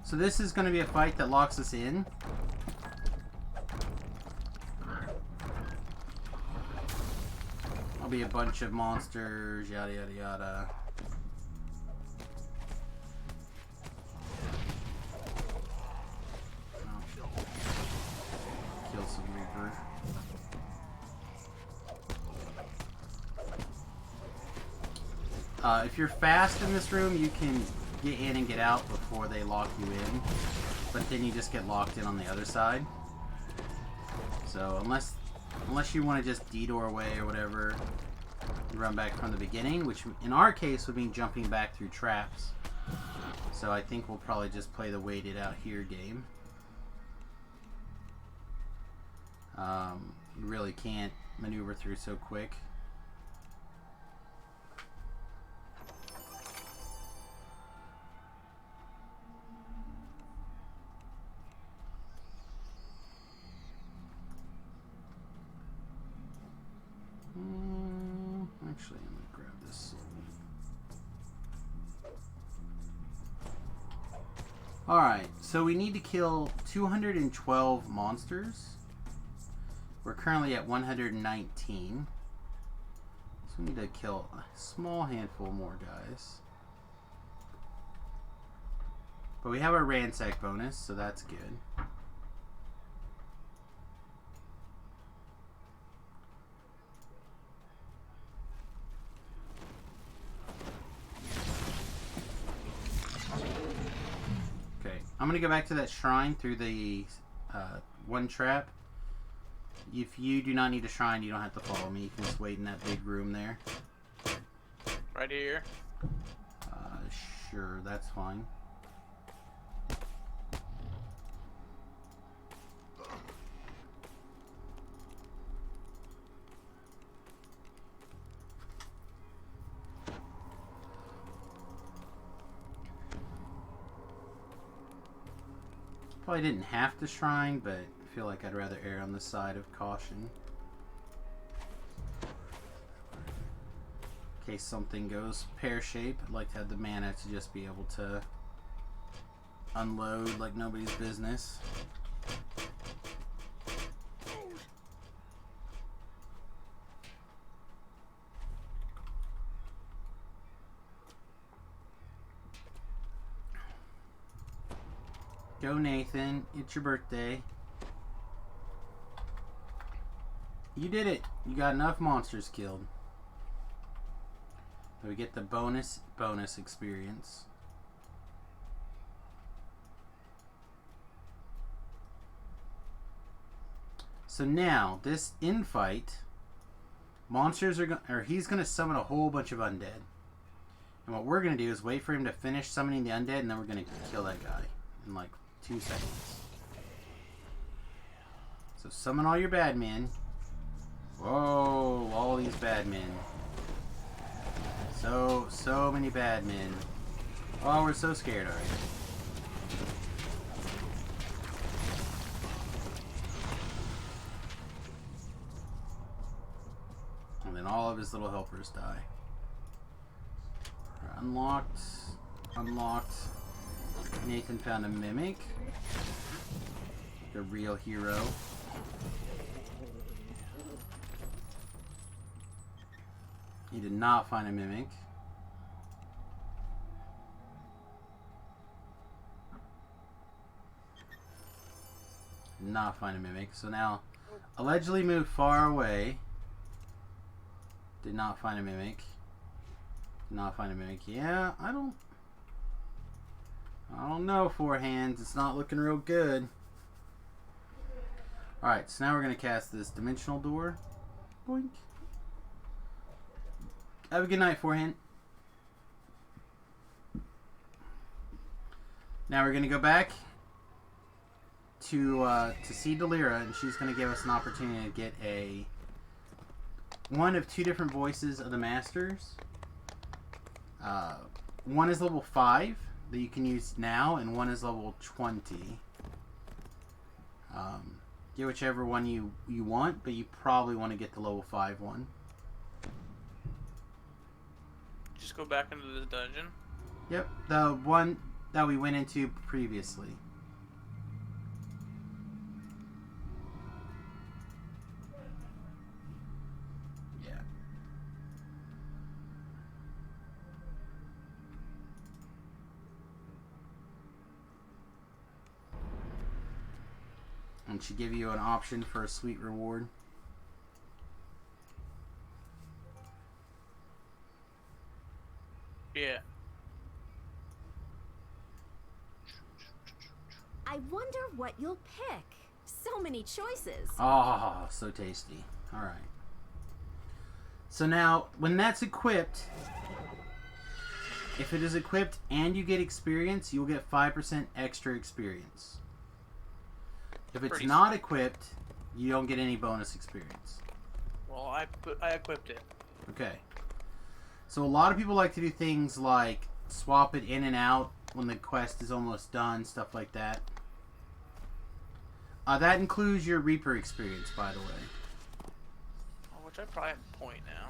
So this is going to be a fight that locks us in. There'll be a bunch of monsters, yada yada yada. Oh. Kill some Reaper. If you're fast in this room, you can get in and get out before they lock you in, but then you just get locked in on the other side. So unless you want to just detour away or whatever, you run back from the beginning, which in our case would mean jumping back through traps. So I think we'll probably just play the wait it out here game. You really can't maneuver through so quick. Actually, I'm gonna grab this soul. Alright, so we need to kill 212 monsters. We're currently at 119. So we need to kill a small handful more guys. But we have our ransack bonus, so that's good. I'm going to go back to that shrine through the one trap. If you do not need a shrine, you don't have to follow me. You can just wait in that big room there. Right here? Sure, that's fine. Probably didn't have to shrine, but I feel like I'd rather err on the side of caution. In case something goes pear-shaped, I'd like to have the mana to just be able to unload like nobody's business. Go Nathan, it's your birthday. You did it. You got enough monsters killed. So we get the bonus experience. So now, this infight, monsters are he's gonna summon a whole bunch of undead. And what we're gonna do is wait for him to finish summoning the undead, and then we're gonna kill that guy in like 2 seconds. So summon all your bad men. Whoa, all these bad men. So many bad men. Oh, we're so scared already. And then all of his little helpers die. Unlocked. Unlocked. Nathan found a mimic. The real hero. He did not find a mimic. Did not find a mimic. So now, allegedly moved far away. Did not find a mimic. Did not find a mimic. Yeah, I don't know, Four Hands. It's not looking real good. Alright, so now we're going to cast this dimensional door. Boink. Have a good night, Four Hand. Now we're going to go back to see Delira, and she's going to give us an opportunity to get one of two different voices of the Masters. One is level 5 that you can use now, and one is level 20. Get whichever one you want, but you probably want to get the level 5 one. Just go back into the dungeon. Yep, the one that we went into previously. Yeah. And she give you an option for a sweet reward. Yeah. I wonder what you'll pick. So many choices. Oh, so tasty. Alright. So now, when that's equipped, if it is equipped and you get experience, you'll get 5% extra experience. If it's Pretty not equipped, you don't get any bonus experience. Well, I equipped it. Okay. So a lot of people like to do things like swap it in and out when the quest is almost done, stuff like that. That includes your Reaper experience, by the way. Which I probably have a point now.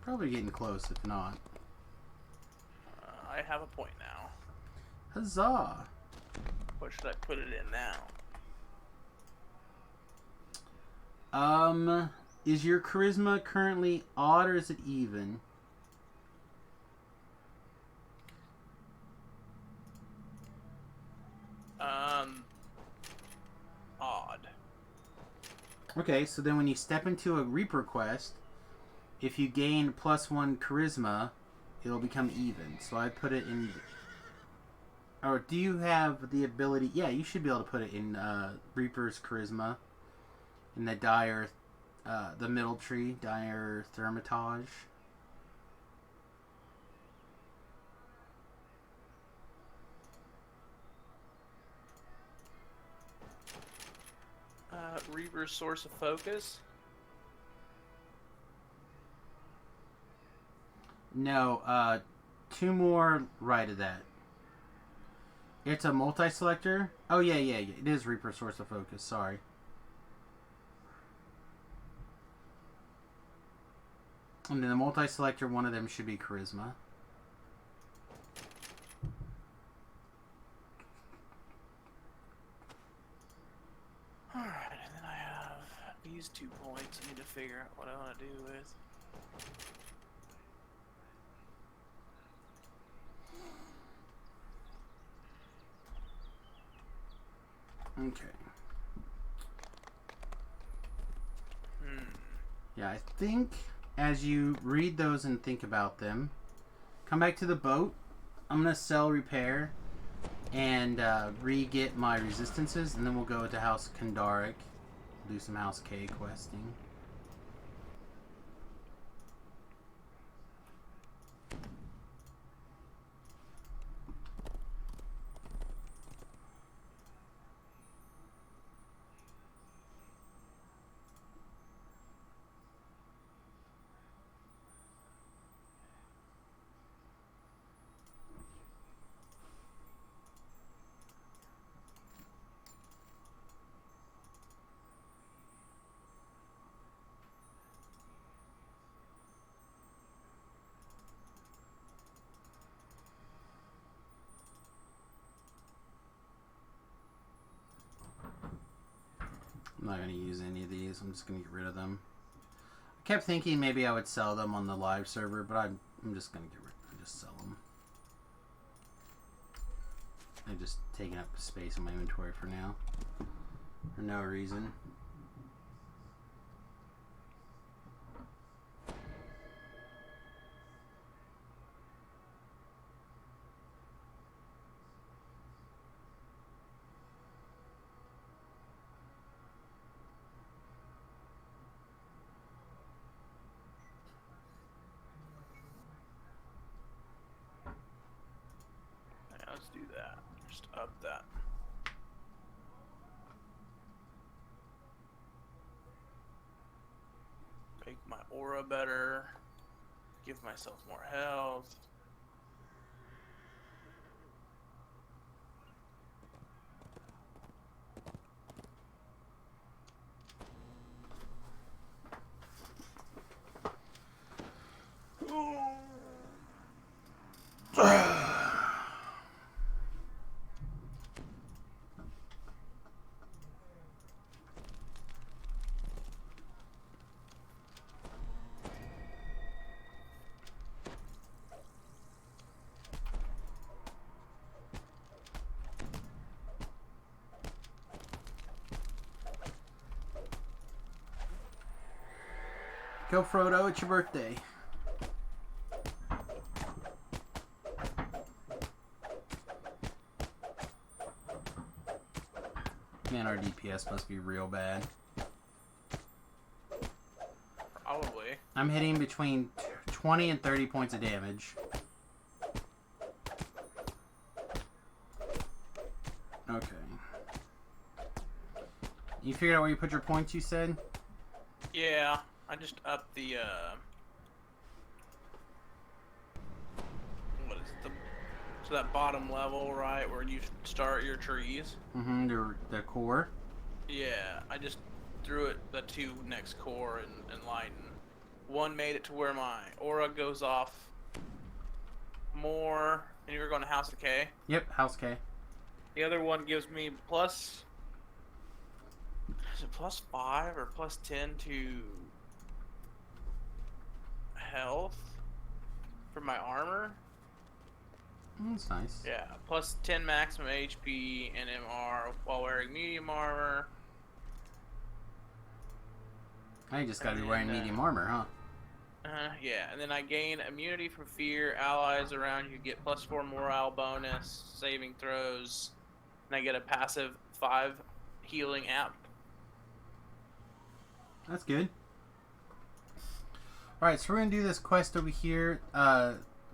Probably getting close, if not. I have a point now. Huzzah! What should I put it in now? Is your charisma currently odd or is it even? Odd. Okay, so then when you step into a Reaper quest, if you gain +1 charisma, it'll become even. So I put it in... Or do you have the ability... Yeah, you should be able to put it in Reaper's charisma. In the dire... the middle tree, dire Thermitage. Reaper's source of focus. No, 2 more right of that. It's a multi-selector. Oh, yeah. It is Reaper source of focus, sorry. And then the multi-selector, one of them should be charisma. Alright, and then I have these 2 points I need to figure out what I want to do with. Okay. Yeah, I think as you read those and think about them, come back to the boat. I'm going to sell repair and re-get my resistances, and then we'll go to House Kandaric, do some House K questing. not going to use any of these. I'm just going to get rid of them. I kept thinking maybe I would sell them on the live server, but I'm just going to get rid of them. Just sell them. They're just taking up space in my inventory for now. For no reason. Yeah, let's do that. Just up that. Make my aura better. Give myself more health. Go, Frodo, it's your birthday. Man, our DPS must be real bad. Probably. I'm hitting between 20 and 30 points of damage. Okay. You figured out where you put your points, you said? Yeah, I just upped the, what is it, so that bottom level, right, where you start your trees? Mm-hmm, the core. Yeah, I just threw it the two next core and lighten. One made it to where my aura goes off more, and you were going to House of K. Yep, House K. The other one gives me plus, is it plus 5 or plus 10 to health for my armor? That's nice. Yeah, plus 10 maximum HP and MR while wearing medium armor. I just gotta be And wearing then, medium armor, huh? Yeah, and then I gain immunity from fear. Allies around you get plus 4 morale bonus, saving throws, and I get a passive 5 healing app. That's good. Alright, so we're gonna do this quest over here,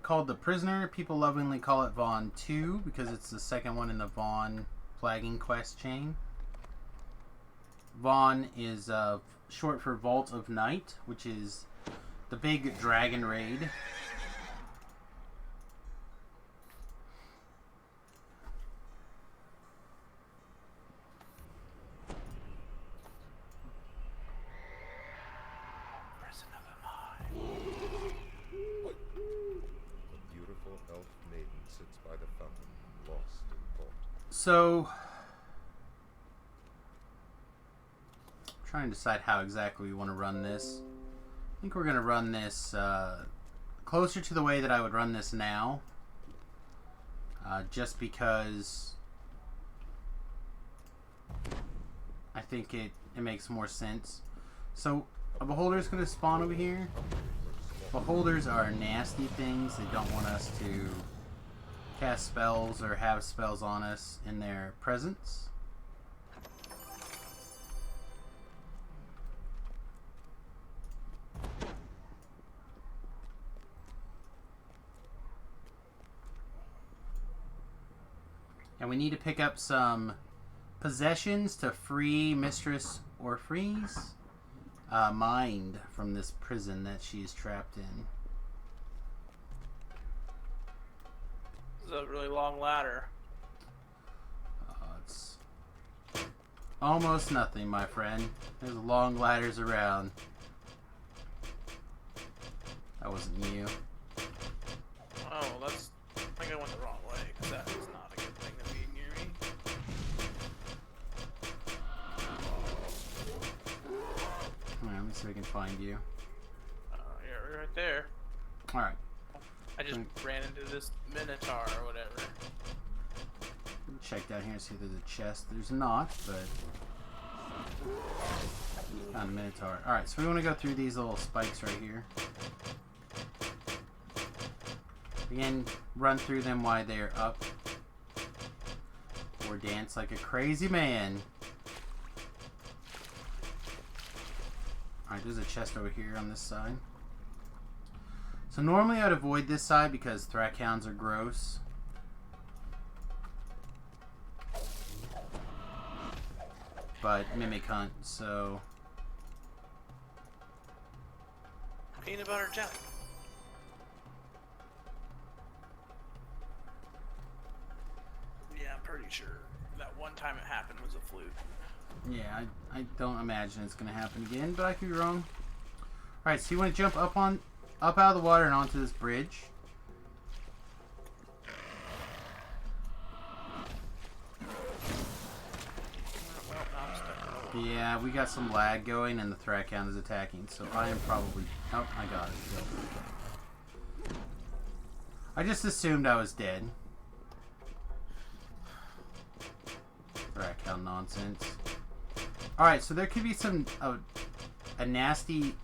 called The Prisoner. People lovingly call it Vaughn 2 because it's the second one in the Vaughn flagging quest chain. Vaughn is short for Vault of Night, which is the big dragon raid. Prison of the mind. A beautiful elf maiden sits by the fountain, lost in thought. So, trying to decide how exactly we want to run this. I think we're going to run this closer to the way that I would run this now. Just because I think it makes more sense. So, a beholder is going to spawn over here. Beholders are nasty things. They don't want us to cast spells or have spells on us in their presence. And we need to pick up some possessions to free Mistress Orpheus' mind from this prison that she is trapped in. This is a really long ladder. It's almost nothing, my friend. There's long ladders around. That wasn't you. Oh, that's, I think I went the wrong way, because that is not a good thing to be near me. find you. You're right there. Alright. I just ran into this Minotaur or whatever. Check down here and see if there's a chest. There's not, but found a Minotaur. Alright, so we want to go through these little spikes right here. Again, run through them while they're up. Or dance like a crazy man. Alright, there's a chest over here on this side. So normally I'd avoid this side because Thrackhounds are gross. But Mimic Hunt, so... Peanut butter jelly. Yeah, I'm pretty sure that one time it happened was a fluke. Yeah, I don't imagine it's going to happen again, but I could be wrong. Alright, so you want to jump up out of the water and onto this bridge. Well, now I'm stuck. Yeah, we got some lag going and the Thrackhound is attacking, so I am probably... Oh, I got it. Go. I just assumed I was dead. Thrackhound nonsense. Alright, so there could be some... a nasty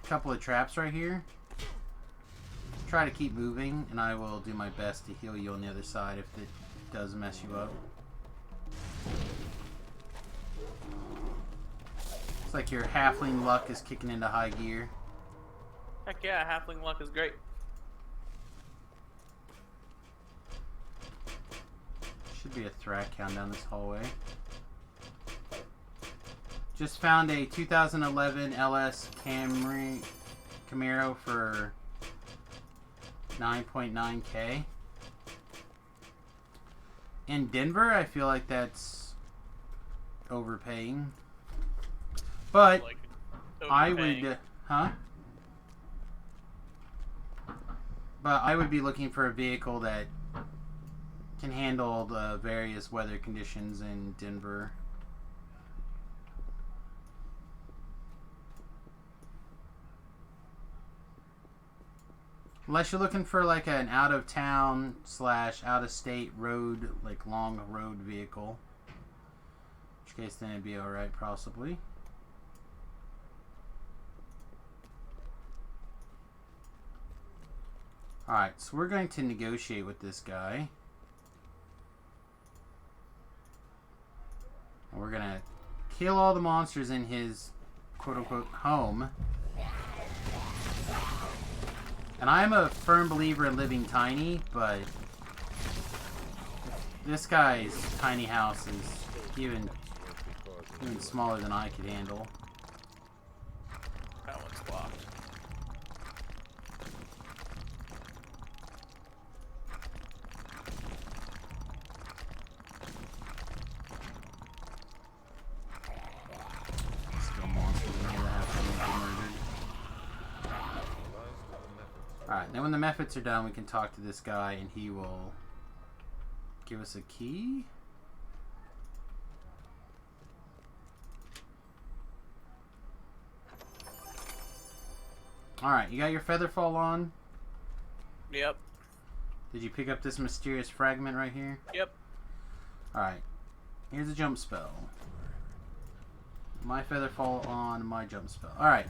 couple of traps right here. Try to keep moving, and I will do my best to heal you on the other side if it does mess you up. It's like your halfling luck is kicking into high gear. Heck yeah, halfling luck is great. Should be a Thrackhound down this hallway. Just found a 2011 LS Camaro for 9.9K. In Denver, I feel like that's overpaying. But Like, I overpaying. would, But I would be looking for a vehicle that can handle the various weather conditions in Denver. Unless you're looking for like an out-of-town / out-of-state road, like long road vehicle. In which case then it'd be alright, possibly. Alright, so we're going to negotiate with this guy. And we're going to kill all the monsters in his quote-unquote home. And I'm a firm believer in living tiny, but this guy's tiny house is even smaller than I could handle. That one's locked. Still monsters in here that have to be murdered. Alright, then when the methods are done, we can talk to this guy and he will give us a key. Alright, you got your Featherfall on? Yep. Did you pick up this mysterious fragment right here? Yep. Alright, here's a jump spell. My Featherfall on my jump spell. Alright,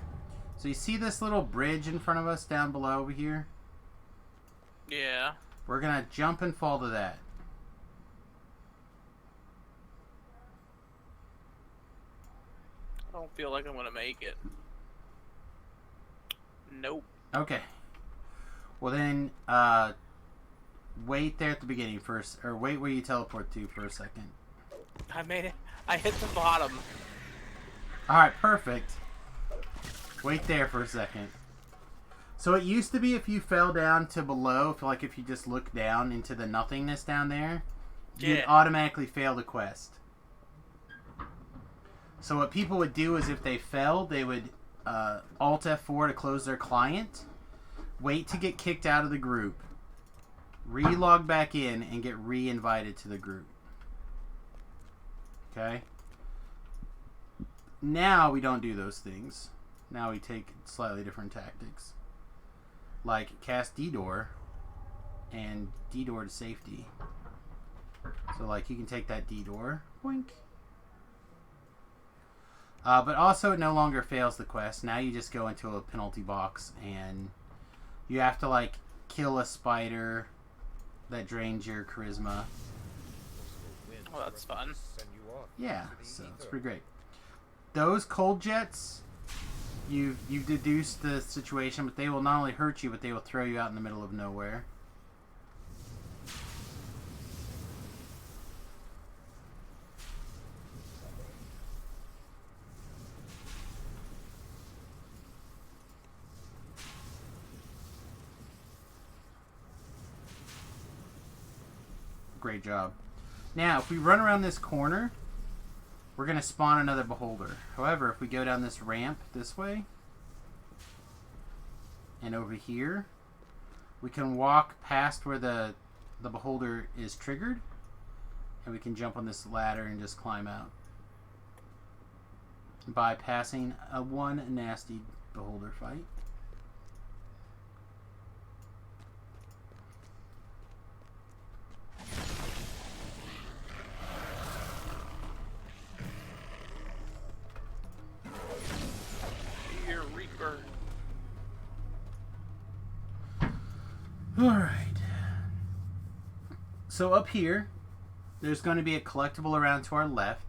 so you see this little bridge in front of us down below over here? Yeah. We're gonna jump and fall to that. I don't feel like I'm gonna make it. Nope. Okay. Well then, wait there at the beginning first, or wait where you teleport to for a second. I made it. I hit the bottom. Alright, perfect. Wait there for a second. So it used to be if you fell down to below, if you just look down into the nothingness down there, you'd Yeah. automatically fail the quest. So what people would do is if they fell, they would Alt F4 to close their client, wait to get kicked out of the group, re-log back in, and get re-invited to the group. Okay? Now we don't do those things. Now we take slightly different tactics. Like cast D-Door and D-Door to safety. So like you can take that D-Door. Boink. But also it no longer fails the quest. Now you just go into a penalty box and you have to like kill a spider that drains your charisma. Oh, that's fun. Yeah, so it's pretty great. Those cold jets, you've deduced the situation, but they will not only hurt you, but they will throw you out in the middle of nowhere. Great job. Now, if we run around this corner, we're going to spawn another beholder. However, if we go down this ramp this way, and over here, we can walk past where the beholder is triggered, and we can jump on this ladder and just climb out, bypassing a one nasty beholder fight. Here, Reaper. Alright. So up here, there's going to be a collectible around to our left.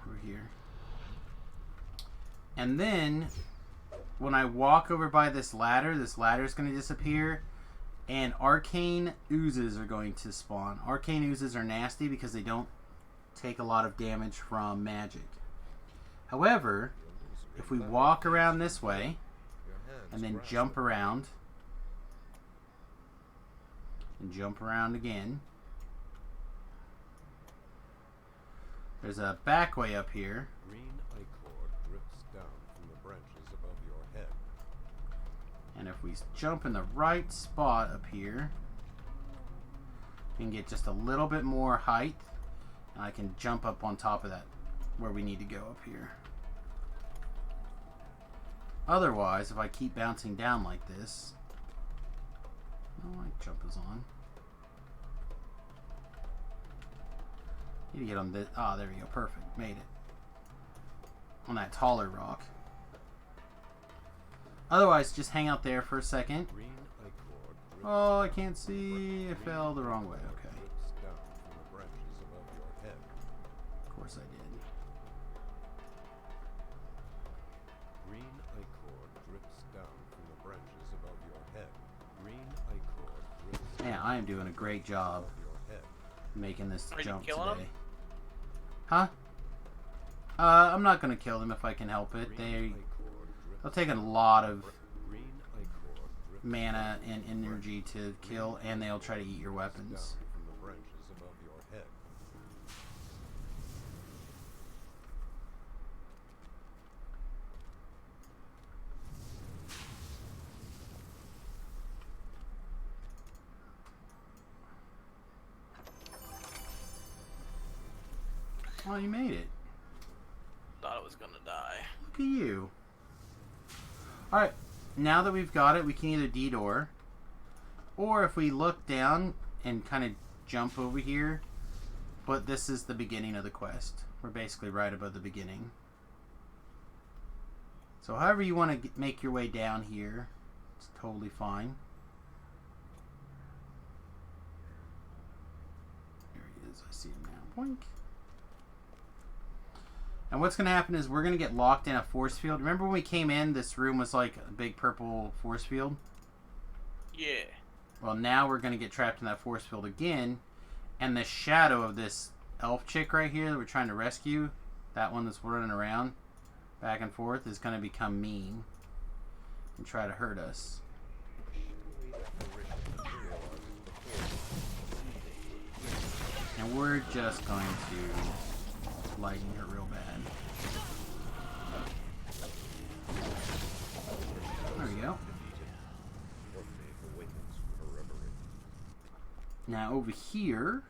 Over here. And then, when I walk over by this ladder is going to disappear. And arcane oozes are going to spawn. Arcane oozes are nasty because they don't take a lot of damage from magic. However, if we walk around this way and then jump around and jump around again, there's a back way up here. Green ichor drips down from the branches above your head. And if we jump in the right spot up here, we can get just a little bit more height. And I can jump up on top of that where we need to go up here. Otherwise, if I keep bouncing down like this... Oh, my jump is on. Need to get on this... Ah, there we go. Perfect. Made it. On that taller rock. Otherwise, just hang out there for a second. Green ichor drips Oh, I can't see. I fell the wrong way. Okay. drips down from the branches above your head. Of course I did. Green ichor drips down from the branches above your head. Green ichor drips Man, I am doing a great job above your head. making this Are you jump killing today. them? Huh? I'm not gonna kill them if I can help it. Green ichor They'll drips take a lot of Green ichor drips mana and energy to kill, and they'll try to eat your down weapons. from the branches above your head. Oh, you made it. Thought I was gonna die. Look at you. Alright, now that we've got it, we can either D-Door, or if we look down and kind of jump over here, but this is the beginning of the quest. We're basically right above the beginning. So however you want to make your way down here, it's totally fine. There he is. I see him now. Boink. And what's going to happen is we're going to get locked in a force field. Remember when we came in, this room was like a big purple force field? Yeah. Well, now we're going to get trapped in that force field again. And the shadow of this elf chick right here that we're trying to rescue, that one that's running around back and forth, is going to become mean and try to hurt us. And we're just going to lighten her real bad. There we go. Your faith awakens forever. Now over here,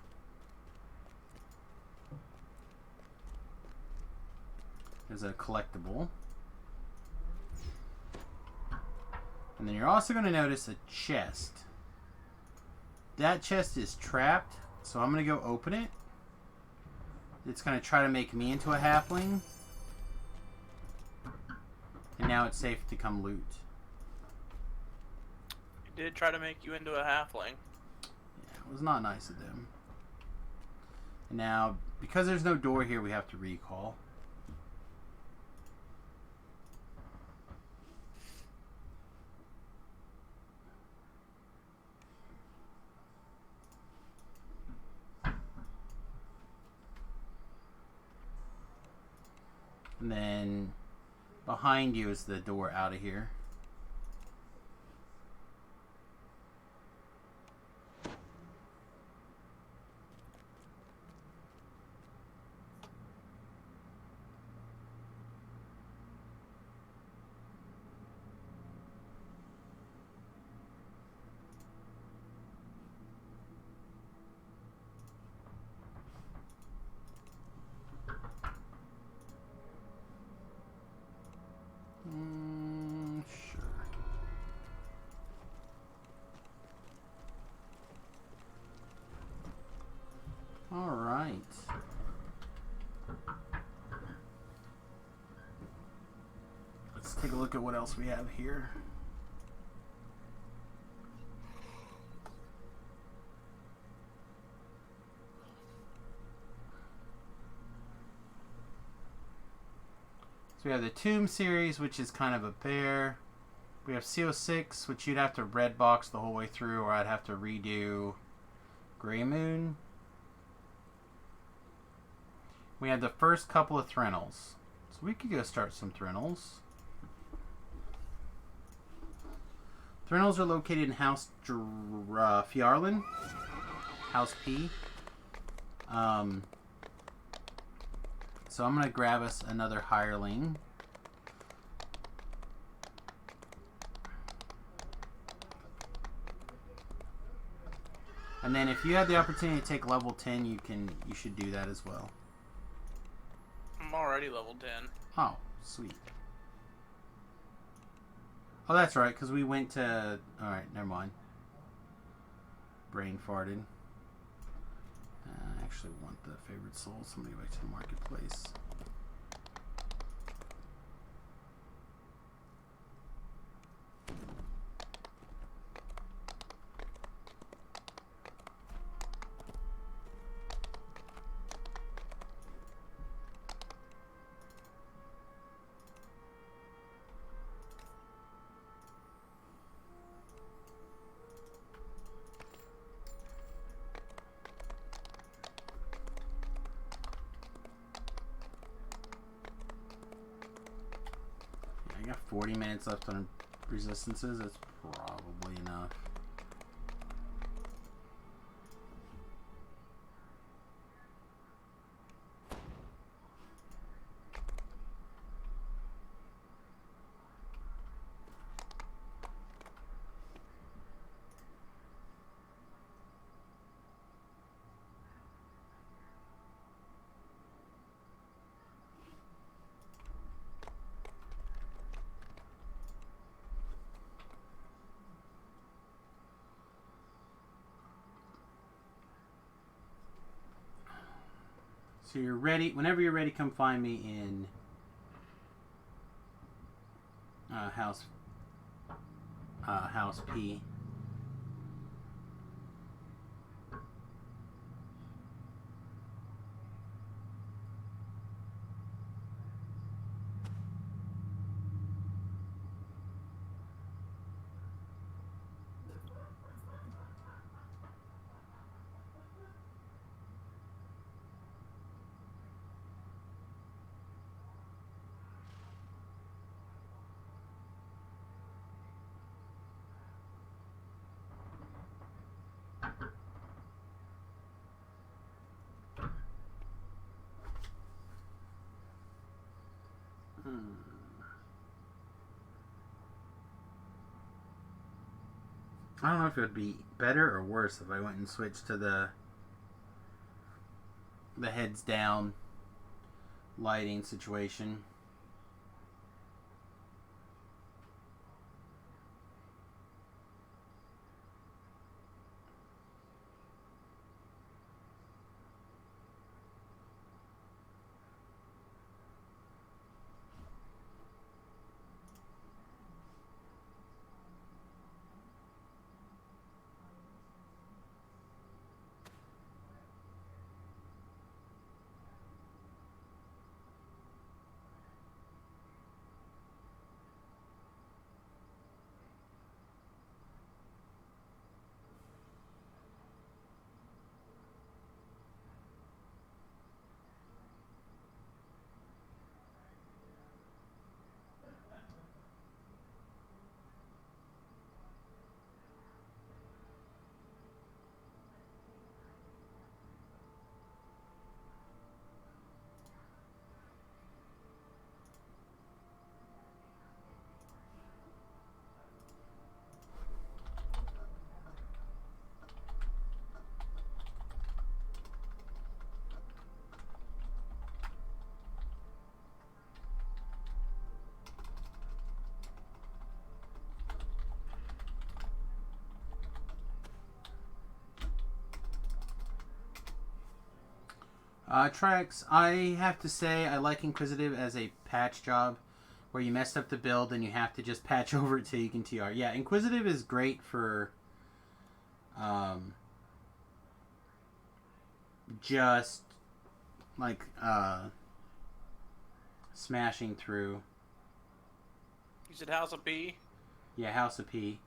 there's a collectible. And then you're also going to notice a chest. That chest is trapped, so I'm going to go open it. It's going to try to make me into a halfling. And now it's safe to come loot. It did try to make you into a halfling. Yeah, it was not nice of them. And now, because there's no door here, we have to recall. And then behind you is the door out of here. Sure. All right. Let's take a look at what else we have here. So we have the Tomb series, which is kind of a bear. We have CO6, which you'd have to red box the whole way through, or I'd have to redo Grey Moon. We have the first couple of Threnals. So we could go start some Threnals. Threnals are located in House Fjarlin. House P. So I'm going to grab us another hireling. And then if you have the opportunity to take level 10, you should do that as well. I'm already level 10. Oh, sweet. Oh, that's right, because we went to... Alright, never mind. Brain farted. I actually want the favorite soul. Somebody back to the marketplace. I got 40 minutes left on resistances. That's probably enough. So you're ready. Whenever you're ready, come find me in House P. I don't know if it would be better or worse if I went and switched to the heads down lighting situation. Trax, I have to say I like Inquisitive as a patch job where you messed up the build and you have to just patch over it till you can TR. Yeah, Inquisitive is great for just like smashing through. You said House of P? Yeah, House of P.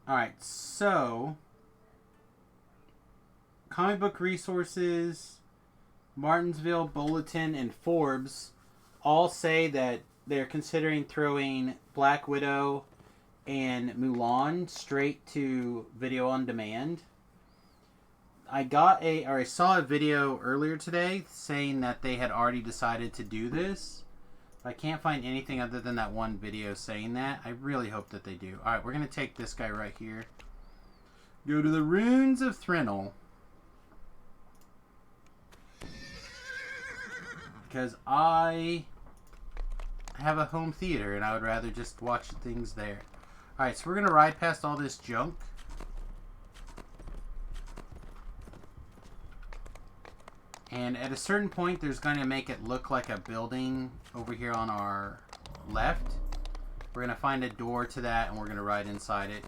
Alright, so Comic Book Resources, Martinsville Bulletin, and Forbes all say that they're considering throwing Black Widow and Mulan straight to video on demand. I saw a video earlier today saying that they had already decided to do this. I can't find anything other than that one video saying that. I really hope that they do. Alright, we're going to take this guy right here. Go to the Runes of Thrinil. Because I have a home theater and I would rather just watch things there. Alright, so we're going to ride past all this junk. And at a certain point, there's going to make it look like a building over here on our left. We're going to find a door to that, and we're going to ride inside it.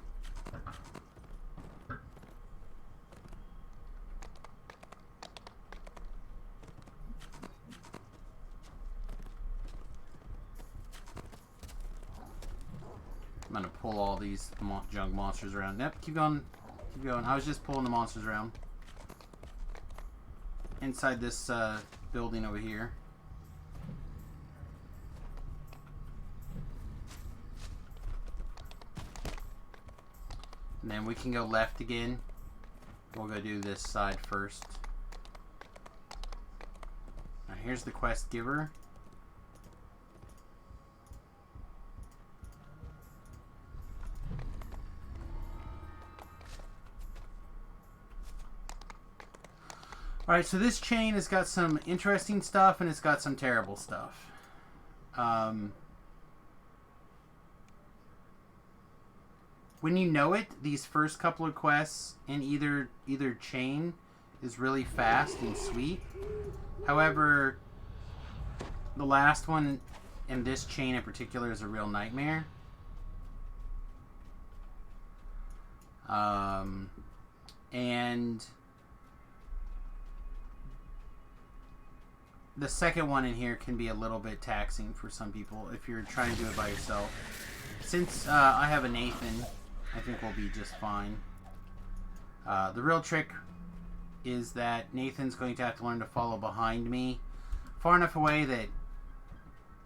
I'm going to pull all these junk monsters around. Yep, keep going. Keep going. I was just pulling the monsters around. Inside this building over here. And then we can go left again. We'll go do this side first. Now here's the quest giver. Alright, so this chain has got some interesting stuff and it's got some terrible stuff. When you know it, these first couple of quests in either chain is really fast and sweet. However, the last one in this chain in particular is a real nightmare. And the second one in here can be a little bit taxing for some people if you're trying to do it by yourself. Since I have a Nathan, I think we'll be just fine. The real trick is that Nathan's going to have to learn to follow behind me far enough away that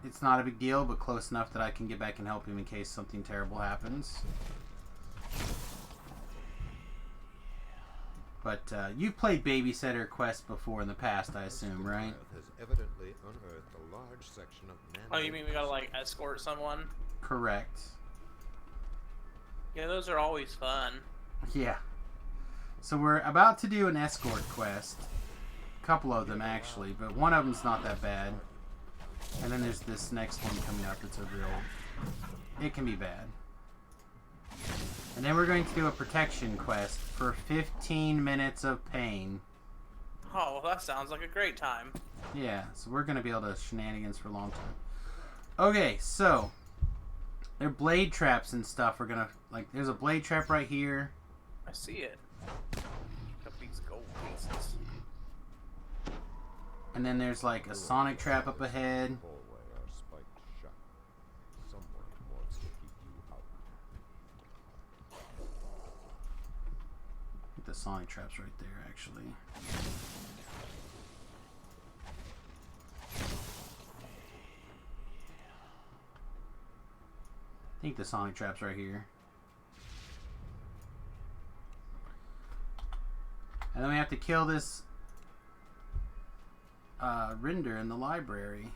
it's not a big deal, but close enough that I can get back and help him in case something terrible happens. But you've played Babysitter Quest before in the past, I assume, right? Has evidently unearthed a large section of Oh, you mean we gotta like escort someone? Correct. Yeah, those are always fun. Yeah. So we're about to do an escort quest. A couple of them, actually, but one of them's not that bad. And then there's this next one coming up that's a real... It can be bad. And then we're going to do a protection quest for 15 minutes of pain. Oh, well, that sounds like a great time. Yeah, so we're going to be able to shenanigans for a long time. Okay, so... They're blade traps and stuff. We're going to... Like, there's a blade trap right here. I see it. Pick up these gold pieces. And then there's like a sonic trap up ahead. hallway are spiked shut. Someone wants to keep you out. I think the sonic trap's right there, actually. I think the sonic trap's right here. And then we have to kill this Render in the library.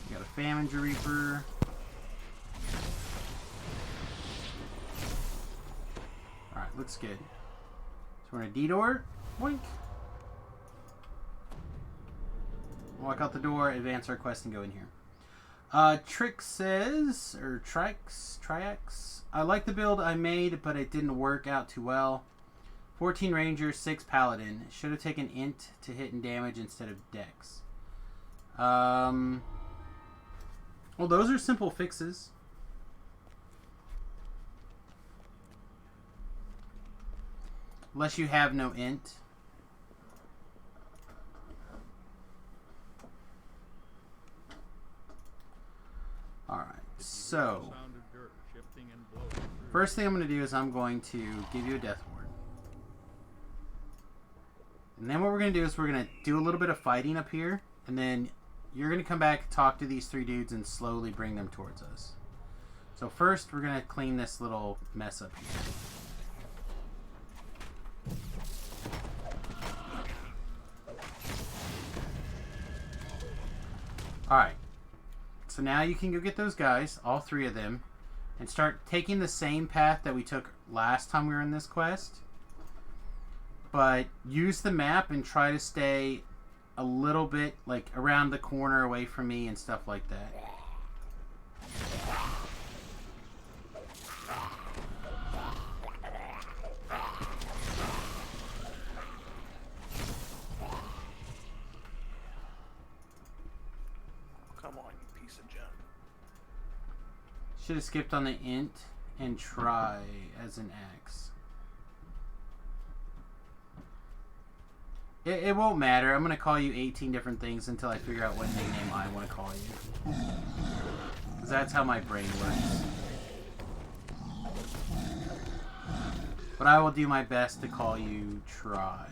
We got a Faminger Reaper. Alright, looks good. So we're in a D-door. Boink. Walk out the door, advance our quest, and go in here. Trick says, or Triax, I like the build I made, but it didn't work out too well. 14 Ranger, 6 Paladin. Should have taken Int to hit and damage instead of Dex. Well, those are simple fixes. Unless you have no Int. Alright, so first thing I'm going to do is I'm going to give you a Death Ward. And then what we're going to do is we're going to do a little bit of fighting up here, and then you're going to come back, talk to these 3 dudes, and slowly bring them towards us. So first, we're going to clean this little mess up here. Alright. So now you can go get those guys, all 3 of them, and start taking the same path that we took last time we were in this quest. But use the map and try to stay a little bit like around the corner away from me and stuff like that. Come on, you piece of junk. Should have skipped on the int and try as an axe. It won't matter. I'm going to call you 18 different things until I figure out what nickname I want to call you. Because that's how my brain works. But I will do my best to call you Try.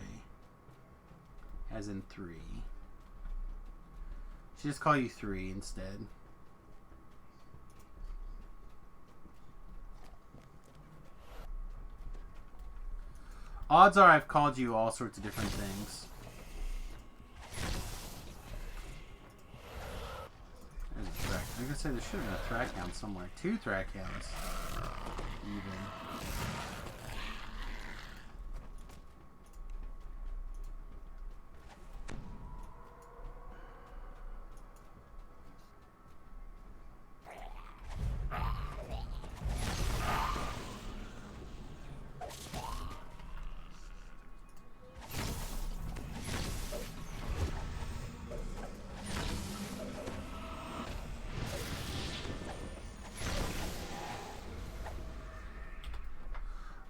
As in 3. Should just call you 3 instead. Odds are I've called you all sorts of different things. There's a track. I was gonna say there should have been a track hound somewhere. 2 track hounds. Even.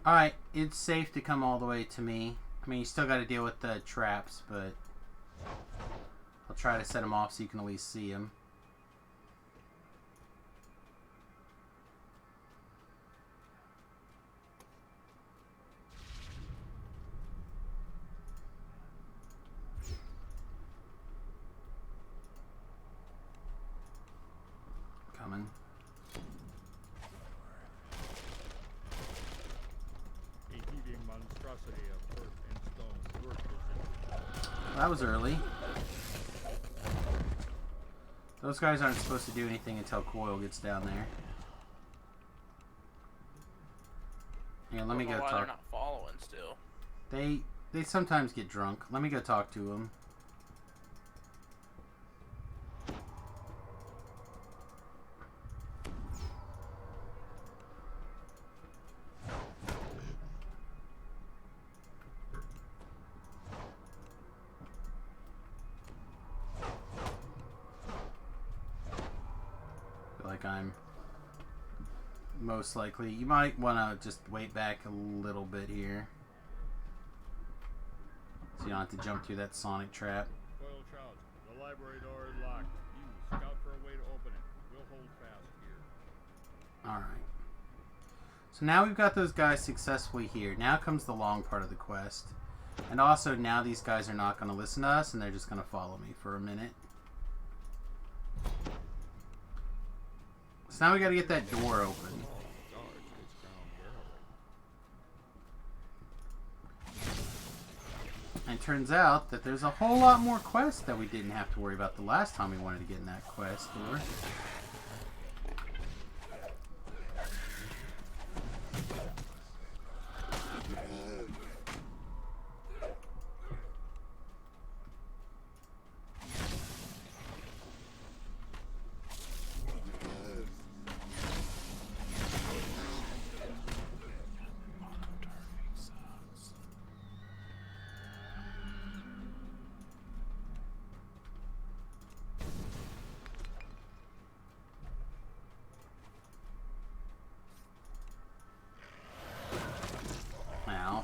Alright, it's safe to come all the way to me. I mean, you still got to deal with the traps, but I'll try to set them off so you can at least see them. Coming. That was early. Those guys aren't supposed to do anything until Coil gets down there. Yeah, let me go Why they're talk. not following still. They sometimes get drunk. Let me go talk to them. Like I'm most likely. You might want to just wait back a little bit here, so you don't have to jump through that sonic trap. Coil Trout, the library door is locked. You scout for a way to open it. We'll hold fast here. Alright. So now we've got those guys successfully here. Now comes the long part of the quest. And also now these guys are not going to listen to us and they're just going to follow me for a minute. So now we got to get that door open. And it turns out that there's a whole lot more quests that we didn't have to worry about the last time we wanted to get in that quest door.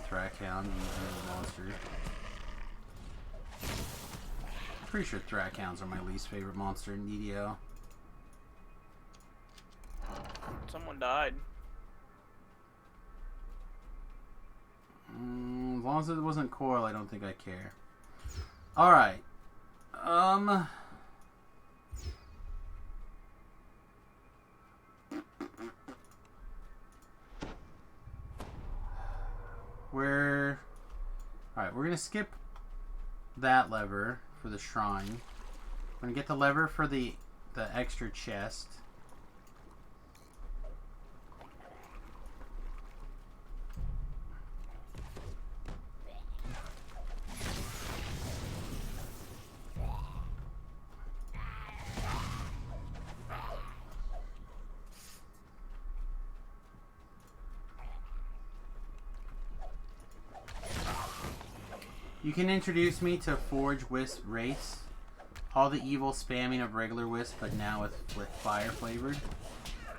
Thrackhound using the monster. I'm pretty sure Thrackhounds are my least favorite monster in DDO. Someone died. As long as it wasn't Coil, I don't think I care. Alright. Alright, we're gonna skip that lever for the shrine. We're gonna get the lever for the extra chest. You can introduce me to Forge Wisp Race. All the evil spamming of regular Wisp, but now with fire flavored.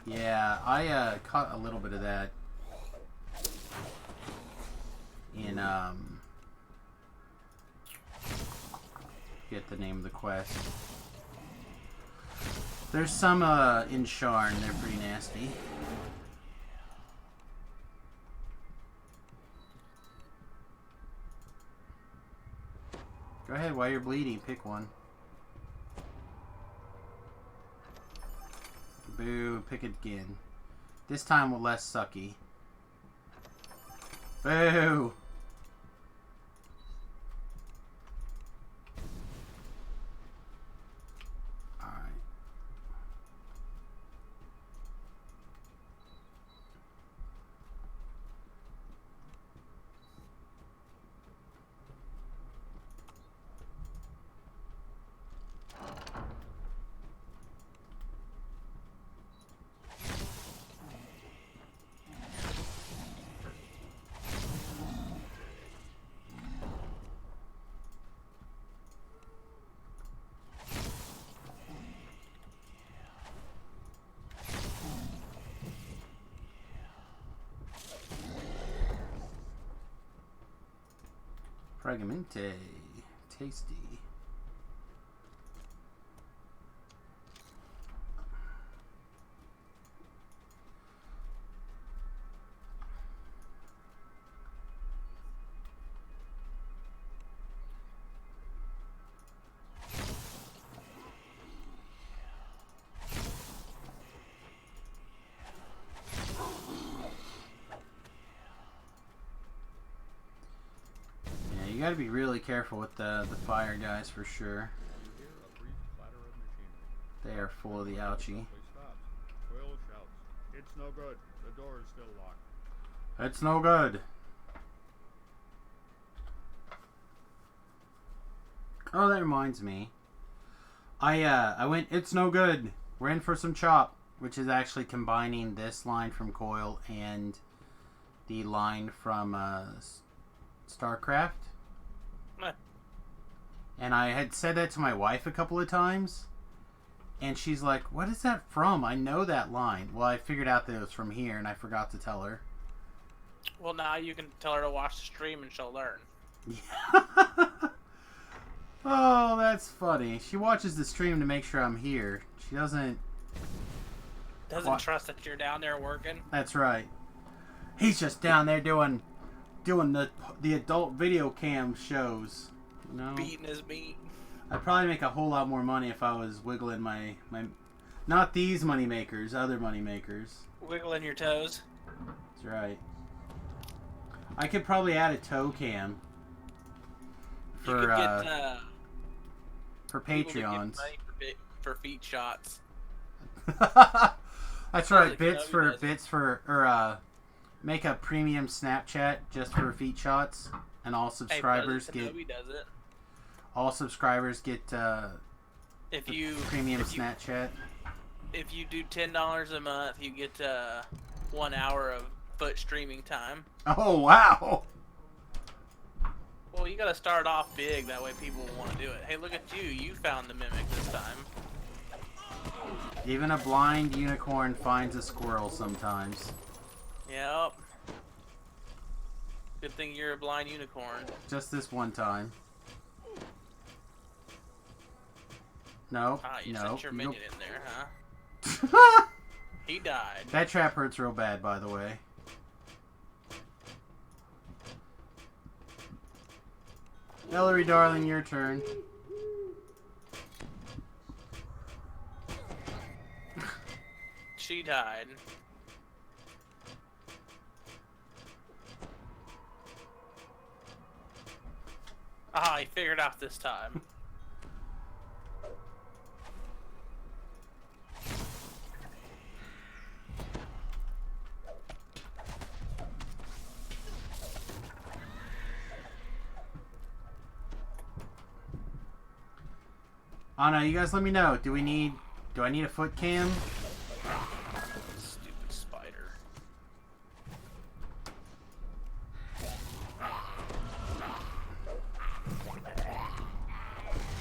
Yeah, I caught a little bit of that in get the name of the quest. There's some in Sharn, they're pretty nasty. Go ahead, while you're bleeding, pick one. Boo, pick it again. This time with less sucky. Boo! Alright. Fragmente. Tasty. You gotta be really careful with the fire guys for sure. You hear a brief clatter of machinery. They are full of the ouchie. He stops. Coyle shouts. It's no good. The door is still locked. It's no good. Oh, that reminds me. I went, it's no good. We're in for some chop, which is actually combining this line from Coyle and the line from StarCraft. Meh. And I had said that to my wife a couple of times, and she's like, what is that from? I know that line. Well, I figured out that it was from here, and I forgot to tell her. Well, now you can tell her to watch the stream and she'll learn. Oh, that's funny. She watches the stream to make sure I'm here. She doesn't... Doesn't trust that you're down there working. That's right. He's just down there doing the adult video cam shows. You know? Beating his meat. I'd probably make a whole lot more money if I was wiggling my not these money makers, other money makers. Wiggling your toes. That's right. I could probably add a toe cam You could for get for people to give Patreons. money for feet shots. That's right. Like Bits Kenobi does. Make a premium Snapchat just for feet shots, and all subscribers Hey, get Kenobi does it. all subscribers get If you premium if you, Snapchat. if you do $10 a month, you get 1 hour of foot streaming time. Oh wow! Well, you gotta start off big, that way people will want to do it. Hey, look at you! You found the mimic this time. Even a blind unicorn finds a squirrel sometimes. Yep. Good thing you're a blind unicorn. Just this one time. No, Ah, you no. sent your you minion in there, huh? don't- He died. That trap hurts real bad, by the way. Ellery, darling, your turn. She died. Ah, he figured out this time. Oh no, you guys let me know. Do I need a foot cam? Stupid spider.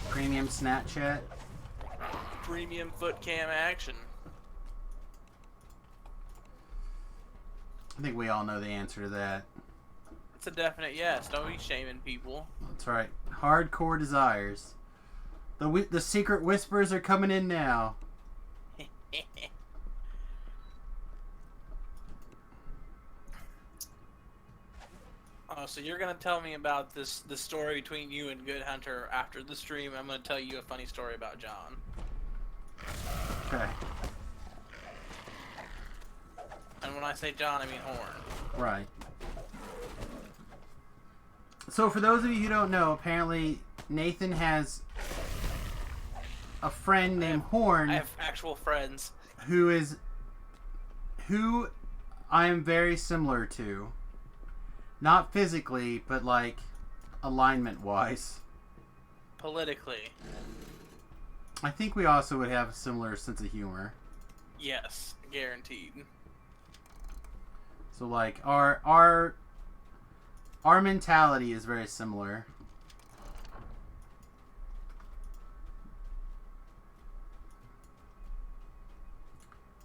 Premium Snapchat? Premium foot cam action. I think we all know the answer to that. It's a definite yes. Don't be shaming people. That's right. Hardcore desires. The secret whispers are coming in now. Oh, so you're gonna tell me about the story between you and Good Hunter after the stream. I'm gonna tell you a funny story about John. Okay. And when I say John, I mean Horn. Right. So for those of you who don't know, apparently Nathan has a friend named Horn I have actual friends. who I am very similar to. Not physically, but like alignment wise. Politically, I think we also would have a similar sense of humor. yes, guaranteed. So like our mentality is very similar.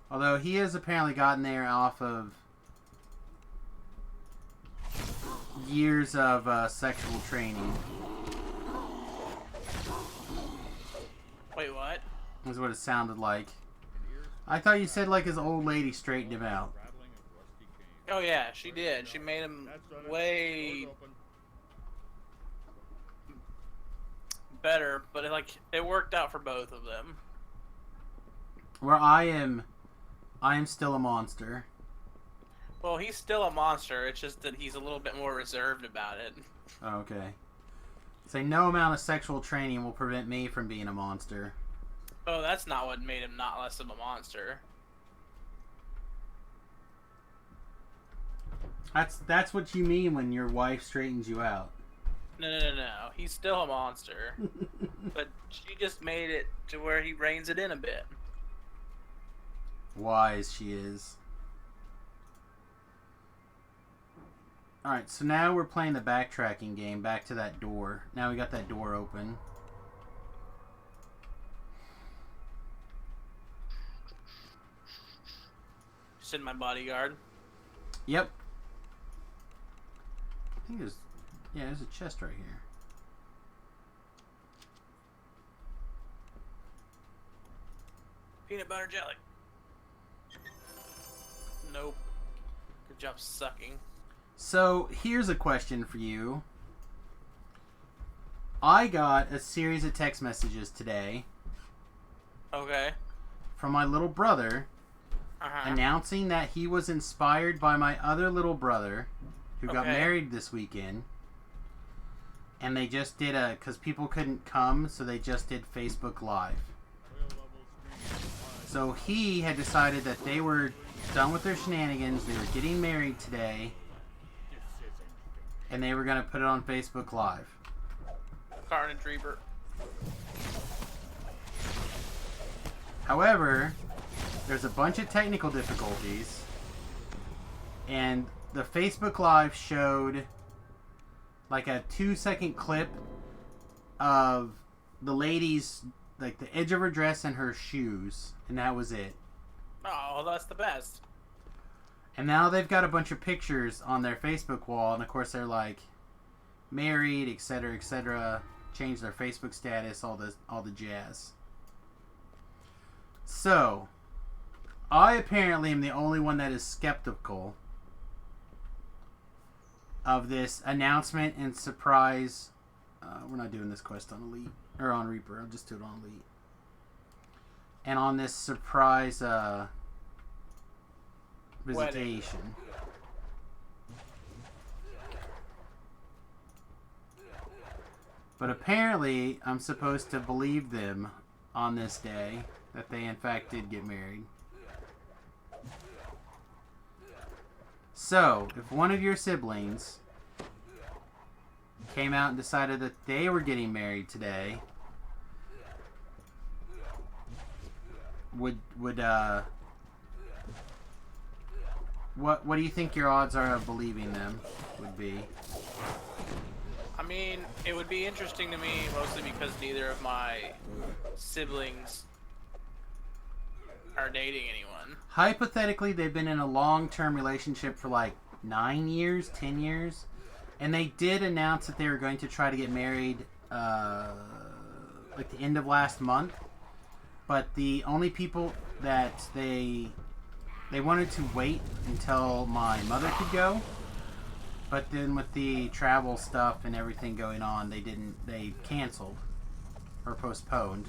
Although he has apparently gotten there off of years of sexual training, Wait, what? is what it sounded like. And ears I thought you said like his old lady straightened him out. rattling of rusty chains. Oh yeah, she did. She made him That's done it. way Door's open. better, but it worked out for both of them. Where I am still a monster. Well, he's still a monster. It's just that he's a little bit more reserved about it. Okay. Say no amount of sexual training will prevent me from being a monster. Oh, that's not what made him not less of a monster. That's what you mean when your wife straightens you out. No. He's still a monster. But she just made it to where he reins it in a bit. Wise she is. Alright, so now we're playing the backtracking game back to that door. Now we got that door open. Send my bodyguard. Yep. I think there's... Yeah, there's a chest right here. Peanut butter jelly. Nope. Good job sucking. So, here's a question for you. I got a series of text messages today Okay. from my little brother Uh-huh. announcing that he was inspired by my other little brother who got Okay. married this weekend. And they just did because people couldn't come, so they just did Facebook Live. Oil levels screening high. So he had decided that they were done with their shenanigans, they were getting married today, and they were going to put it on Facebook Live. Carnage Reaper. However, there's a bunch of technical difficulties, and the Facebook Live showed like a 2-second clip of the lady's, like the edge of her dress and her shoes, and that was it. Oh, that's the best. And now they've got a bunch of pictures on their Facebook wall, and of course they're like married, etc., etc. Change their Facebook status, all the jazz. So, I apparently am the only one that is skeptical of this announcement and surprise. We're not doing this quest on Elite or on Reaper. I'll just do it on Elite. And on this surprise visitation. But apparently, I'm supposed to believe them on this day that they in fact did get married. So, if one of your siblings came out and decided that they were getting married today, what do you think your odds are of believing them would be? I mean, it would be interesting to me mostly because neither of my siblings are dating anyone. Hypothetically, they've been in a long-term relationship for like 9 years, 10 years, and they did announce that they were going to try to get married like the end of last month. But the only people that they wanted to wait until my mother could go. But then with the travel stuff and everything going on, they canceled or postponed.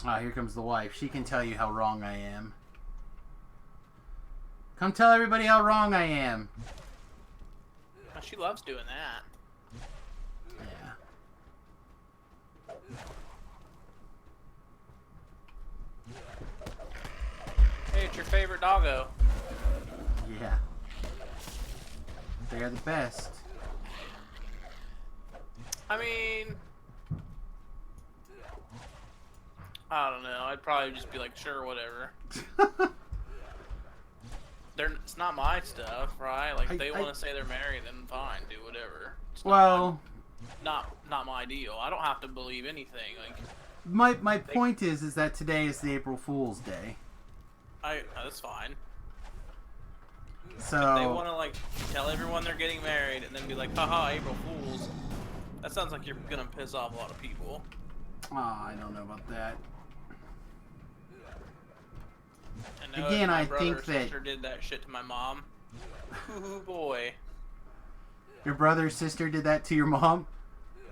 Ah, here comes the wife. She can tell you how wrong I am. Come tell everybody how wrong I am. Oh, she loves doing that. Yeah. Hey, it's your favorite doggo. Yeah. They're the best. I mean, I don't know. I'd probably just be like, sure, whatever. It's not my stuff, right? Like, if they want to say they're married, then fine, do whatever. It's Well, not my deal. I don't have to believe anything. Like, my point is that today is the April Fool's Day. that's fine. So They want to like tell everyone they're getting married and then be like, haha, April Fools. That sounds like you're gonna piss off a lot of people. I don't know about that. And now Again, if my I brother think or that- sister did that shit to my mom. Ooh boy. Your brother or sister did that to your mom?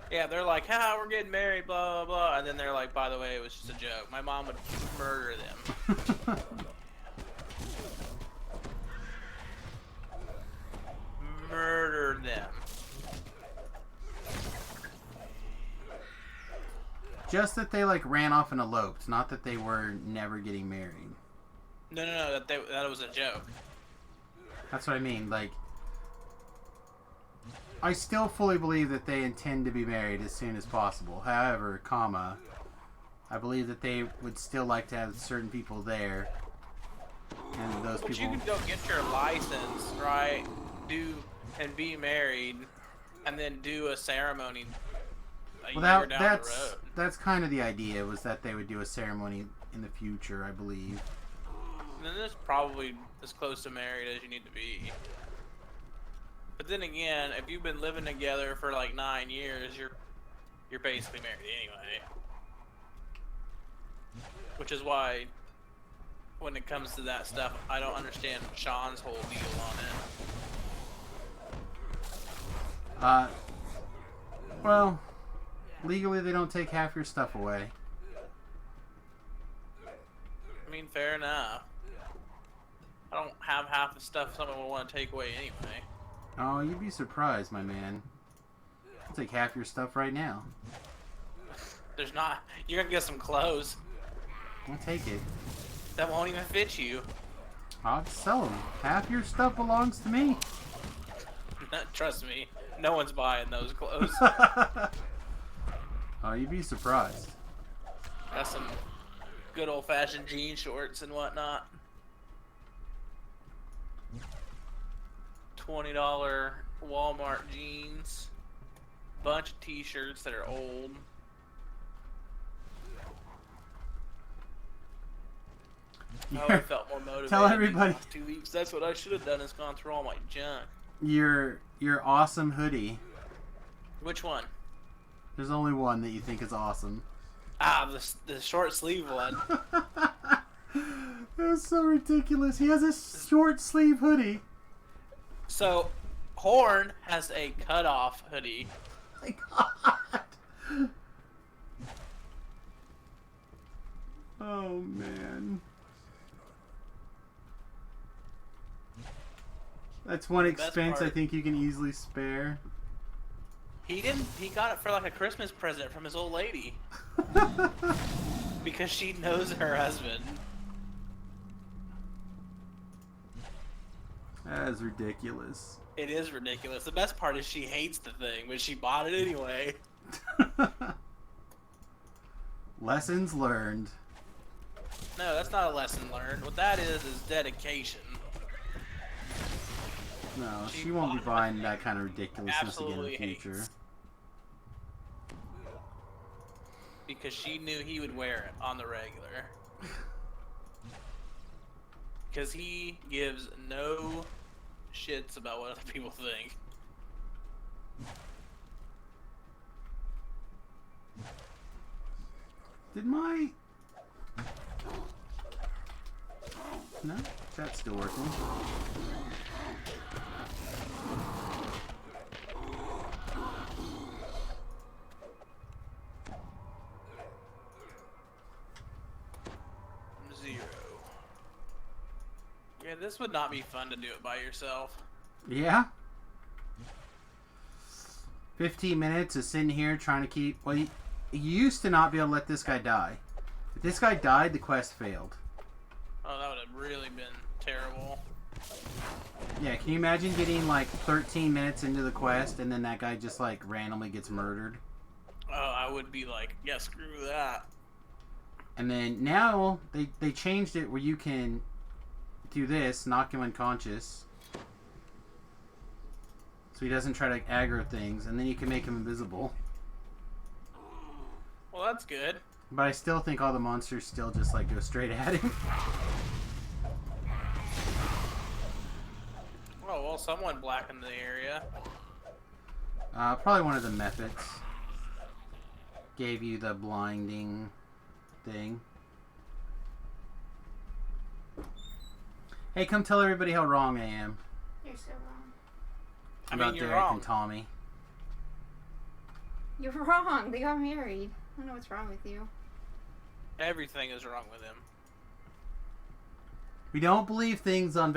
Yeah, they're like, haha, we're getting married, blah, blah, blah. And then they're like, by the way, it was just a joke. My mom would murder them. murder them. Just that they like ran off and eloped, not that they were never getting married. No, that was a joke. That's what I mean. Like, I still fully believe that they intend to be married as soon as possible. However, I believe that they would still like to have certain people there, and those But people. you can go get your license, right? And be married, and then do a ceremony a year down the road. That's kind of the idea, was that they would do a ceremony in the future, I believe. And then it's probably as close to married as you need to be. But then again, if you've been living together for like 9 years, you're basically married anyway. Which is why, when it comes to that stuff, I don't understand Sean's whole deal on it. Well, legally they don't take half your stuff away. I mean, fair enough. I don't have half the stuff someone would want to take away anyway. Oh, you'd be surprised, my man. I'll take half your stuff right now. There's not. You're gonna get some clothes I'll take it. that won't even fit you. I'll sell them. Half your stuff belongs to me. Trust me, no one's buying those clothes. Oh, you'd be surprised. Got some good old-fashioned jean shorts and whatnot. $20 Walmart jeans. Bunch of t-shirts that are old. I Your, felt more motivated. Tell these everybody- last 2 weeks. That's what I should have done, is gone through all my junk. your awesome hoodie. Which one? There's only one that you think is awesome. Ah, the short sleeve one. That's so ridiculous. He has a short sleeve hoodie. So, Horn has a cutoff hoodie. My God. Oh man. That's one best expense I part- think you can easily spare. He got it for like a Christmas present from his old lady. Because she knows her husband. That is ridiculous. It is ridiculous. The best part is she hates the thing, but she bought it anyway. Lessons learned. No, that's not a lesson learned. What that is dedication. No, She she won't be bought it. buying that kind of ridiculousness Absolutely again in the future. hates. Because she knew he would wear it on the regular. Because he gives no shits about what other people think. Did my... No? Chat's still working. Zero. Yeah, this would not be fun to do it by yourself. Yeah? 15 minutes of sitting here trying to keep... Well, you used to not be able to let this guy die. If this guy died, the quest failed. Oh, that would have really been terrible. Yeah, can you imagine getting like 13 minutes into the quest and then that guy just like randomly gets murdered? Oh, I would be like, yeah, screw that. And then now they changed it where you can do this, knock him unconscious. So he doesn't try to aggro things, and then you can make him invisible. Well, that's good. But I still think all the monsters still just like go straight at him. Oh, well, someone blackened the area. Probably one of the methods gave you the blinding thing. Hey, come tell everybody how wrong I am You're so wrong. I about mean, you're Derek wrong. and Tommy. You're wrong. They got married. I don't know what's wrong with you. Everything is wrong with him. We don't believe things on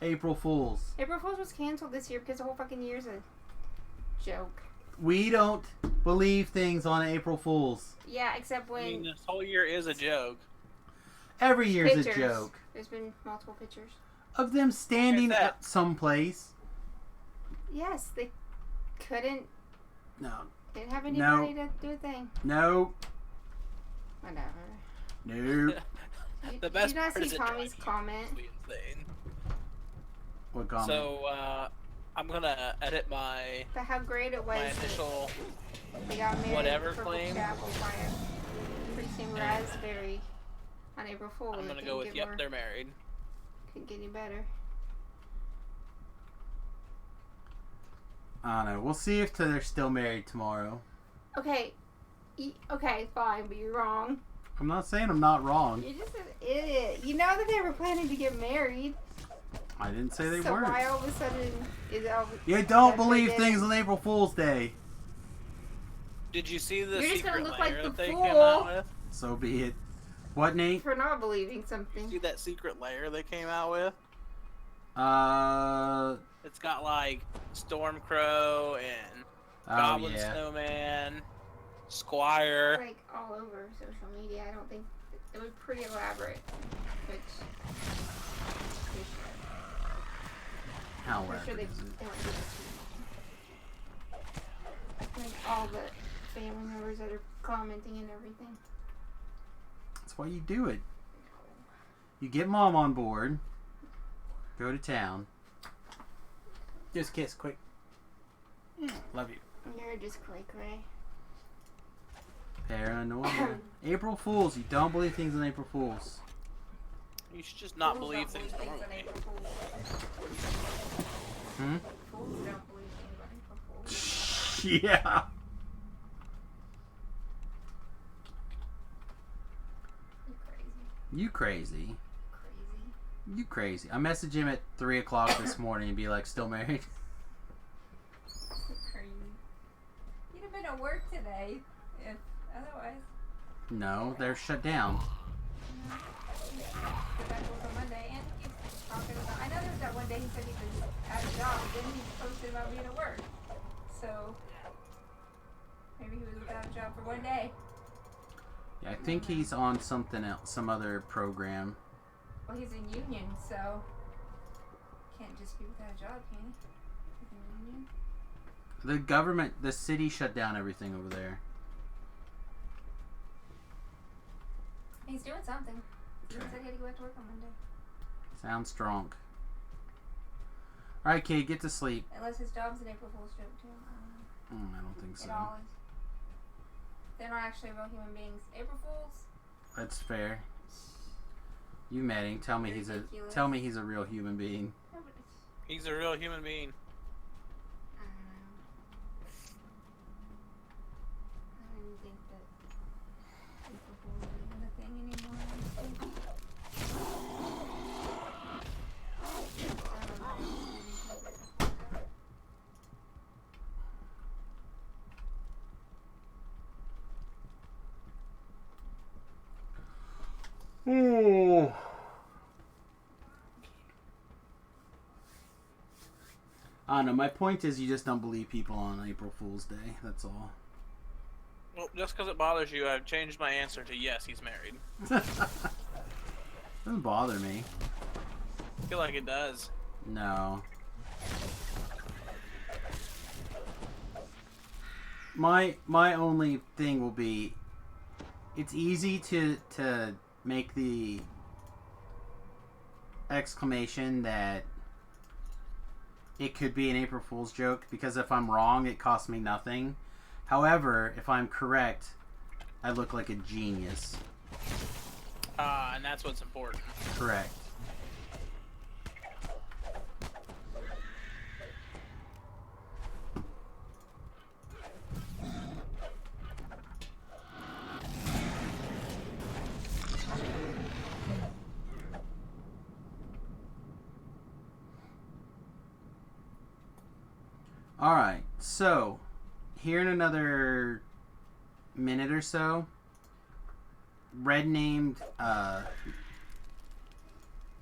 April Fools. April Fool's was canceled this year because the whole fucking year's a joke. We don't believe things on April Fools. Yeah, except I when mean, this whole year is a joke. Every year's pictures. a joke. There's been multiple pictures. Of them standing that? at someplace. Yes, they couldn't. No. Didn't have No. anybody to do a thing. No. Whatever. No. You, The best did you not part see is it Tommy's drives comment? me insane. What comment? So, I'm gonna edit my But how great it was. my that initial. They got married whatever in Purple claim. Chapel by a freaking raspberry on April Fool's. I'm It gonna couldn't go with get yep, more- they're married. Couldn't get any better. I don't know. We'll see if they're still married tomorrow. Okay. Okay, fine, but you're wrong. I'm not saying I'm not wrong. You're just an idiot. You know that they were planning to get married. I didn't say they so weren't. why all of a sudden is it all? You don't that they believe did things it? on April Fool's Day. Did you see the You're just gonna secret look like layer the that they came fool. out with? So be it. What, Nate? For not believing See something. that secret layer they came out with? It's got like Stormcrow and Goblin yeah. Snowman, Squire. Like all over social media. I don't think it was pretty elaborate. Which they should. How I'm sure elaborate they is it? don't do it. Like all the family members that are commenting and everything. That's why you do it. You get mom on board. Go to town. Just kiss, quick. Love you. You're just cray cray. Paranoia. April Fools. You don't believe things on April Fools. You should just not Fools believe don't things on normally. April Fools. Hmm? Fools don't believe things on April Fools. Yeah. You're crazy. You crazy. Crazy. You crazy. I messaged him at 3 o'clock this morning and be like, still married? You're crazy. You'd have been at work today if otherwise. No, they're shut down. Go back to work on Monday and he keeps talking about. I know there was that one day he said he was at a job, but then he posted about being at work. So maybe he was without a job for one day. Yeah, I think he's on something else, some other program. Well, he's in union, so can't just be without a job, can he? He's in union. The government, the city shut down everything over there. He's doing something. He Okay. said he had to go back to work on Monday. Sounds strong. Alright, kid, get to sleep. Unless his job's an April Fool's joke too. I don't know. I don't think so. It all is. They're not actually real human beings. April Fools. That's fair. You met him. Tell me he's Ridiculous. a real human being. No, but it's, He's a real human being. I don't know. I don't even think that April Fools is even a thing anymore. Honestly. I don't know. Oh. I don't know. My point is, you just don't believe people on April Fool's Day. That's all. Well, just because it bothers you, I've changed my answer to yes, he's married. Doesn't bother me. I feel like it does. No. My only thing will be, it's easy to make the exclamation that it could be an April Fool's joke, because if I'm wrong, it costs me nothing. However, if I'm correct, I look like a genius. And that's what's important. Correct. Alright, so here in another minute or so, Red named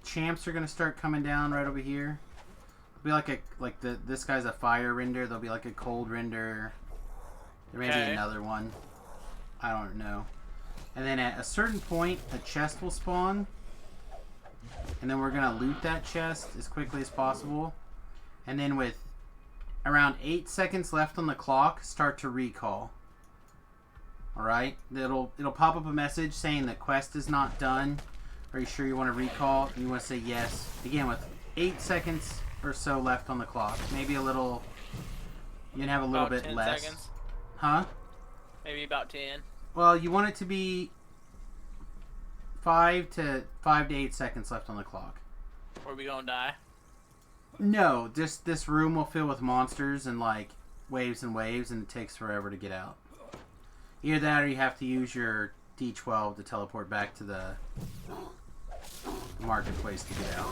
champs are gonna start coming down right over here. There'll be this guy's a fire render. There'll be like a cold render. There may be Okay. another one. I don't know. And then at a certain point, a chest will spawn. And then we're gonna loot that chest as quickly as possible. And then with around 8 seconds left on the clock, start to recall. Alright? It'll pop up a message saying the quest is not done. Are you sure you want to recall? And you want to say yes. Again, with 8 seconds or so left on the clock. Maybe a little... You can have a little About bit 10 less. seconds. Huh? Maybe about 10. Well, you want it to be 5 to 8 seconds left on the clock. Or we gonna die? No, this room will fill with monsters and like waves and waves, and it takes forever to get out. Either that, or you have to use your D12 to teleport back to the marketplace to get out.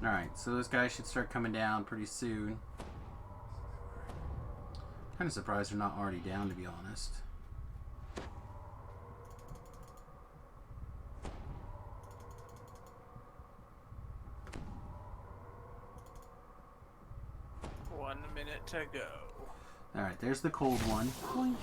Alright, so those guys should start coming down pretty soon. Kind of surprised they're not already down, to be honest. One minute to go. Alright, there's the cold one. Boink.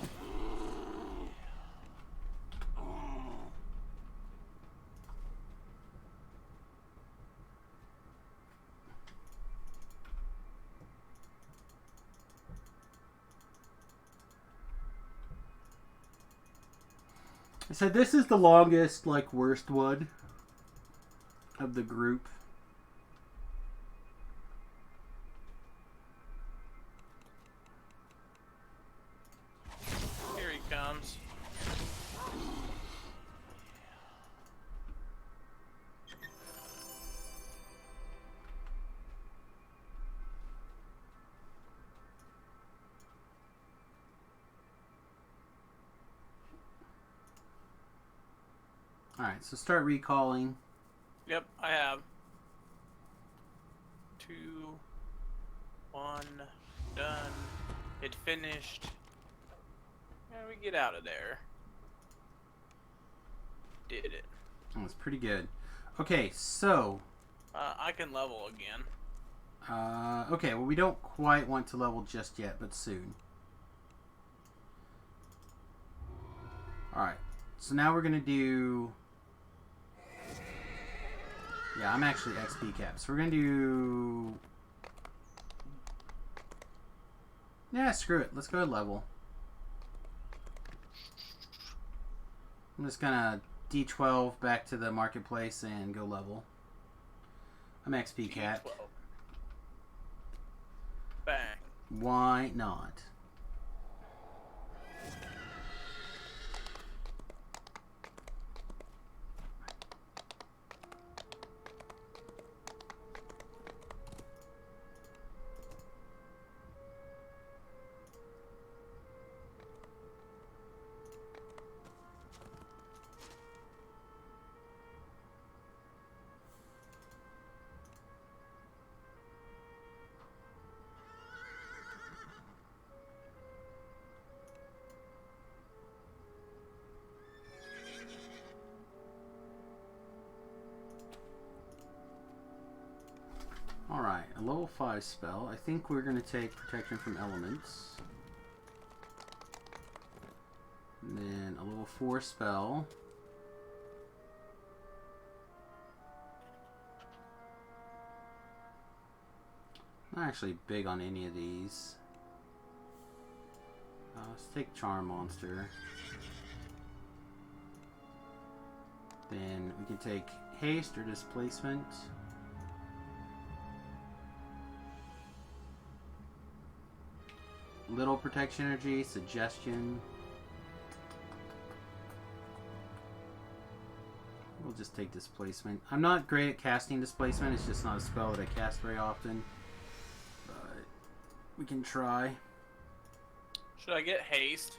So this is the longest, like, worst one of the group. Here he comes. Alright, so start recalling. Yep, I have. 2, 1, done. It finished. And we get out of there. Did it. That was pretty good. Okay, so... I can level again. okay, well, we don't quite want to level just yet, but soon. Alright, so now we're going to do... Yeah, I'm actually XP cap. So we're going to do... Yeah, screw it. Let's go to level. I'm just going to D12 back to the marketplace and go level. I'm XP cap. D12. Bang. Why not? Alright, a level 5 spell. I think we're going to take Protection from Elements. And then a level 4 spell. Not actually big on any of these. Let's take Charm Monster. Then we can take Haste or Displacement. Little Protection Energy, Suggestion. We'll just take Displacement. I'm not great at casting Displacement, it's just not a spell that I cast very often. But we can try. Should I get haste?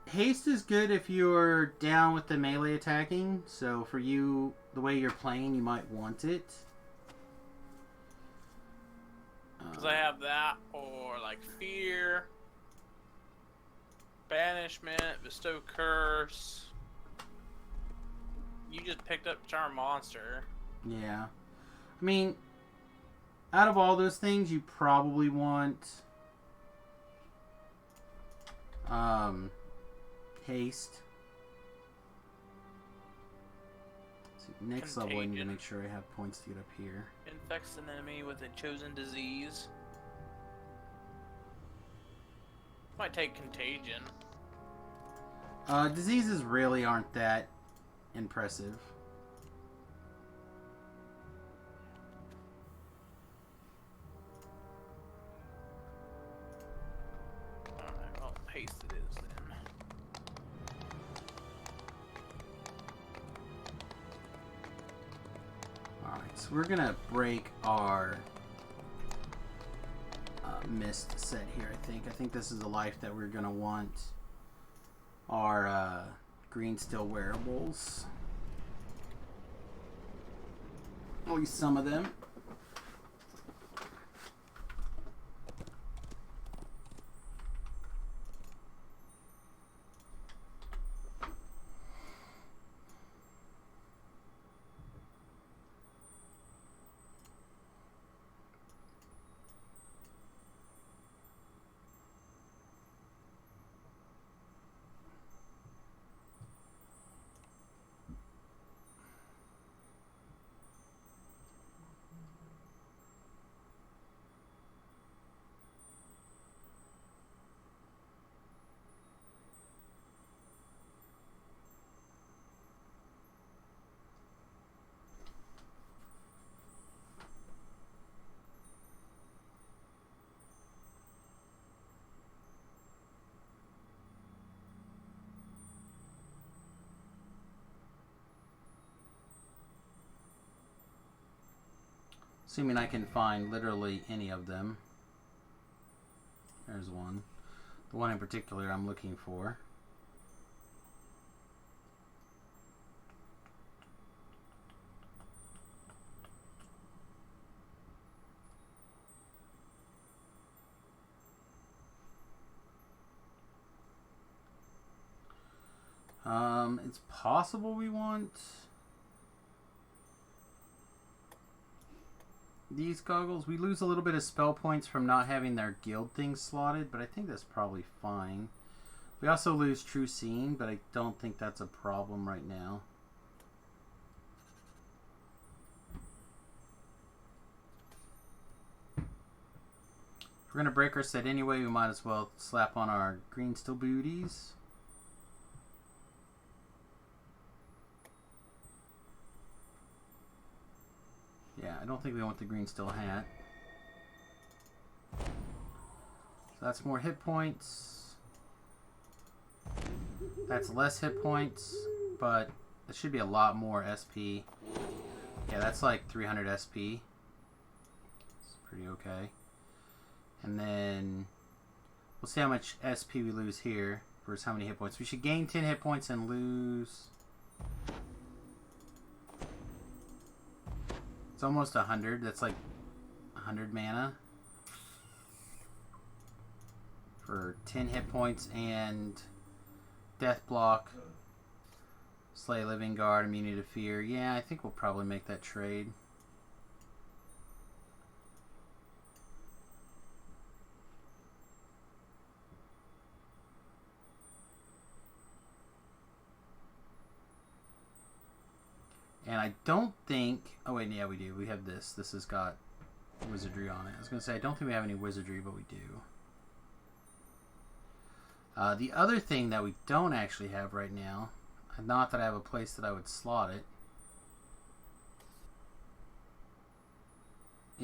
Haste is good if you're down with the melee attacking. So for you, the way you're playing, you might want it. Because I have that, or like fear, Banishment, bestow curse. You just picked up charm monster. Yeah. I mean, out of all those things, you probably want haste. So next level, I need to Contagion. make sure I have points to get up here. Infects an enemy with a chosen disease. Might take contagion. Diseases really aren't that impressive. Alright, well, haste it is then. Alright, so we're gonna break our mist set here, I think. I think this is the life that we're gonna want our green steel wearables. At least some of them. Assuming I can find literally any of them. There's one. The one in particular I'm looking for. It's possible we want these goggles. We lose a little bit of spell points from not having their guild things slotted, but I think that's probably fine. We also lose True Seeing, but I don't think that's a problem right now. If we're going to break our set anyway, we might as well slap on our green steel booties. Yeah, I don't think we want the green steel hat. So that's more hit points. That's less hit points, but it should be a lot more SP. Yeah, that's like 300 SP. It's pretty okay. And then we'll see how much SP we lose here versus how many hit points. We should gain 10 hit points and lose... It's almost 100. That's like 100 mana for 10 hit points and death block, slay living guard, immunity to fear. Yeah, I think we'll probably make that trade. And I don't think... Oh, wait, yeah, we do. We have this. This has got wizardry on it. I was going to say, I don't think we have any wizardry, but we do. The other thing that we don't actually have right now, not that I have a place that I would slot it,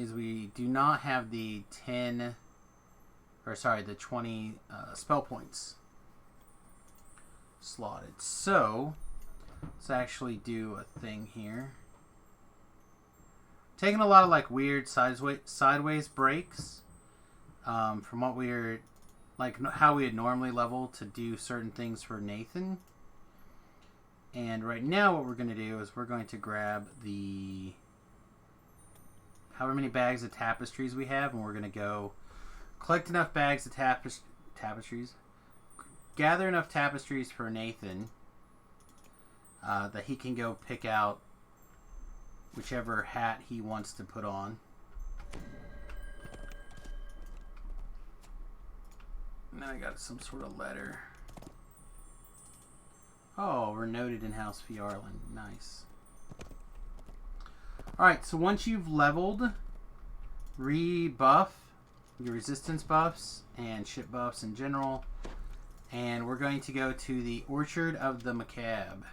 is we do not have the 10... Or, sorry, the 20 spell points slotted. So... let's actually do a thing here. Taking a lot of like weird sideways breaks from what we're like how we would normally level to do certain things for Nathan. And right now what we're going to do is we're going to grab the however many bags of tapestries we have, and we're going to go collect enough bags of tapestries, gather enough tapestries for Nathan that he can go pick out whichever hat he wants to put on. And then I got some sort of letter. Oh, we're noted in House Fjarland. Nice. Alright, so once you've leveled, rebuff your resistance buffs and ship buffs in general. And we're going to go to the Orchard of the Macabre.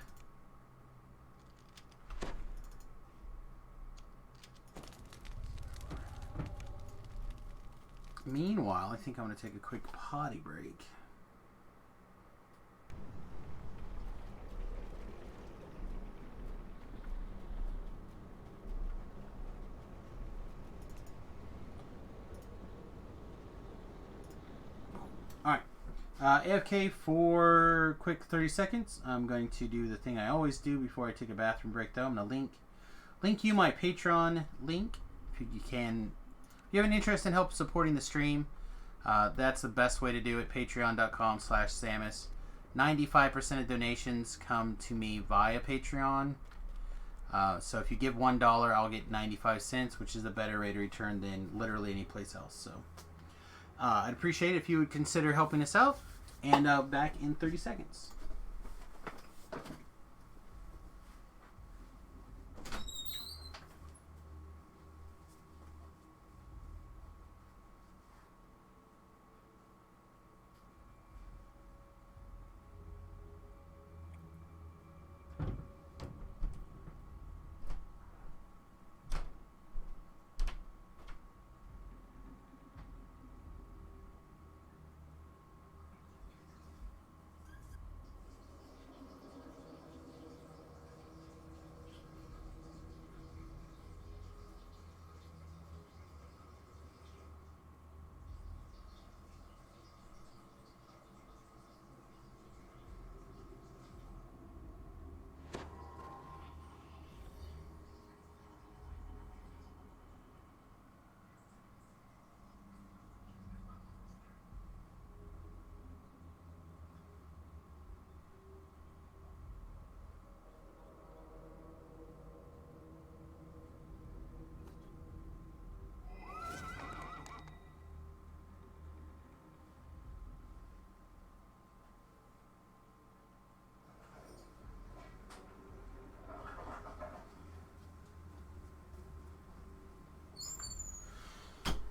Meanwhile, I think I'm going to take a quick potty break. Alright. AFK for quick 30 seconds. I'm going to do the thing I always do before I take a bathroom break, though. I'm going to link you my Patreon link. If you can... If you have an interest in help supporting the stream, that's the best way to do it. Patreon.com/Samus. 95% of donations come to me via Patreon. So if you give $1, I'll get 95 cents, which is a better rate of return than literally any place else. So I'd appreciate it if you would consider helping us out. And back in 30 seconds.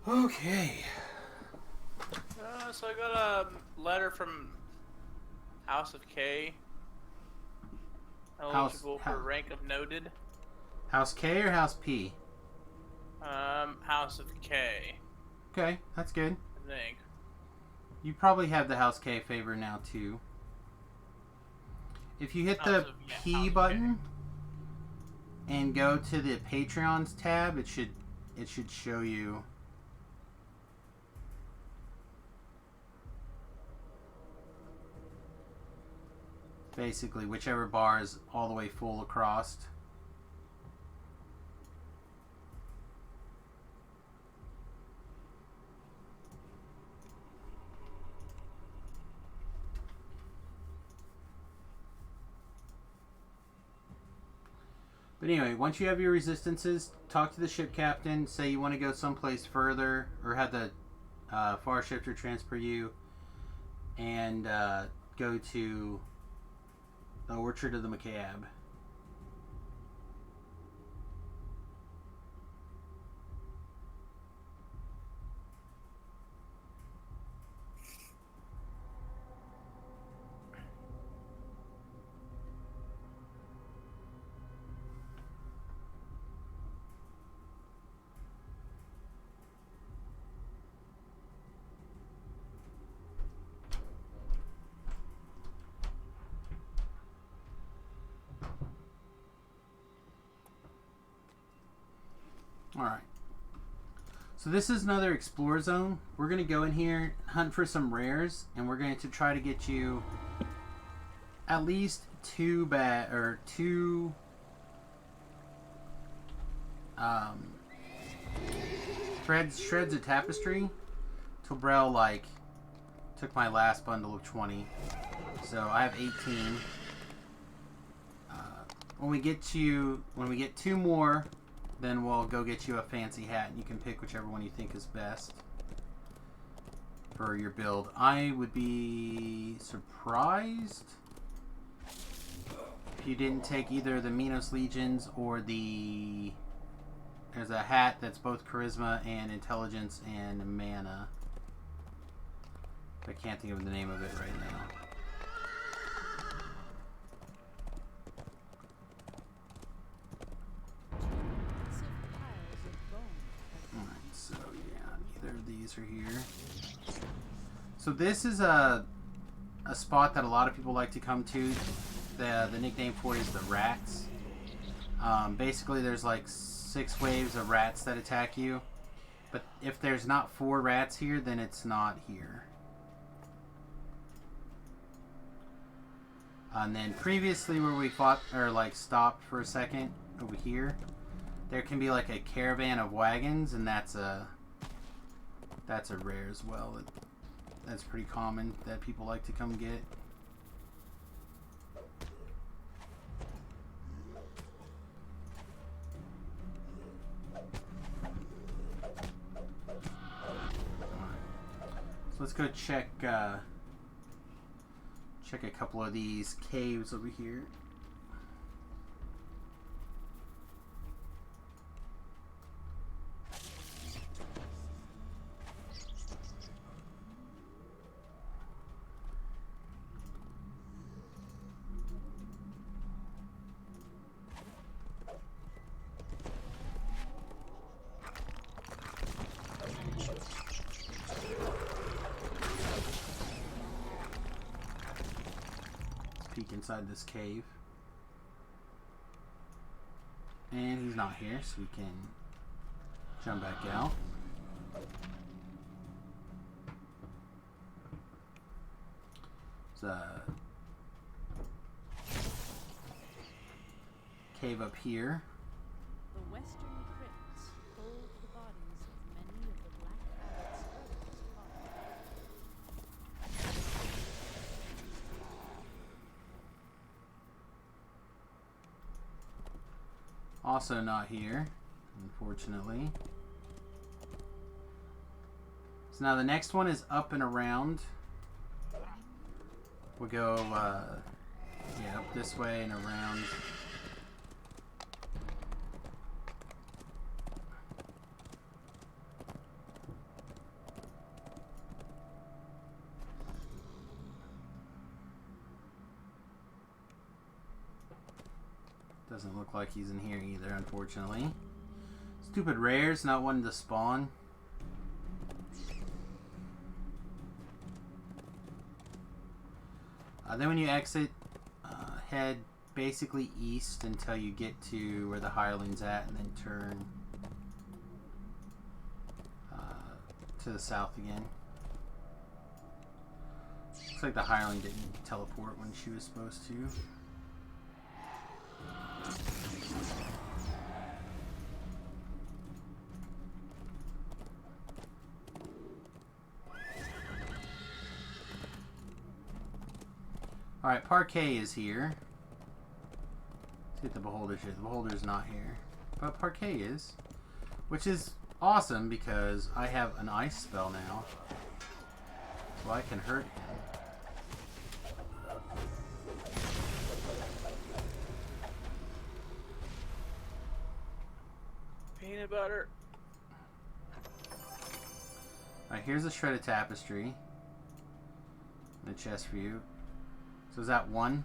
Okay. So I got a letter from House of K. Eligible for rank of noted. House K or House P? House of K. Okay, that's good. I think. You probably have the House K favor now too. If you hit the P button and go to the Patreons tab, it should show you. Basically, whichever bar is all the way full across. But anyway, once you have your resistances, talk to the ship captain, say you want to go someplace further, or have the far shifter transfer you, and go to the Orchard of the Macabre. Alright. So this is another explore zone. We're going to go in here, hunt for some rares, and we're going to try to get you at least two shreds of tapestry to braille like Took my last bundle of 20. So I have 18. When we get 2 more, then we'll go get you a fancy hat, and you can pick whichever one you think is best for your build. I would be surprised if you didn't take either the Minos Legions or the... There's a hat that's both charisma and intelligence and mana. I can't think of the name of it right now. Alright, so yeah, neither of these are here. So this is a spot that a lot of people like to come to. The nickname for it is the Rats. Basically there's like 6 waves of rats that attack you. But if there's not 4 rats here, then it's not here. And then previously where we fought, or like stopped for a second over here, there can be like a caravan of wagons, and that's a rare as well. That's pretty common that people like to come get. So let's go check a couple of these caves over here. Peek inside this cave. And he's not here, so we can jump back out. There's a cave up here. The western crypts hold the bodies of many of the Black Rat's earliest followers. Also not here, unfortunately. So now the next one is up and around. We'll go yeah, up this way and around. Doesn't look like he's in here either, unfortunately. Stupid rares not wanting to spawn. Then when you exit, head basically east until you get to where the hireling's at, and then turn to the south again. Looks like the hireling didn't teleport when she was supposed to. Alright, Parquet is here. Let's get the Beholder shit. The Beholder's not here. But Parquet is. Which is awesome because I have an ice spell now. So I can hurt him. Peanut butter. Alright, here's a shredded tapestry. And a chest for you. So is that 1?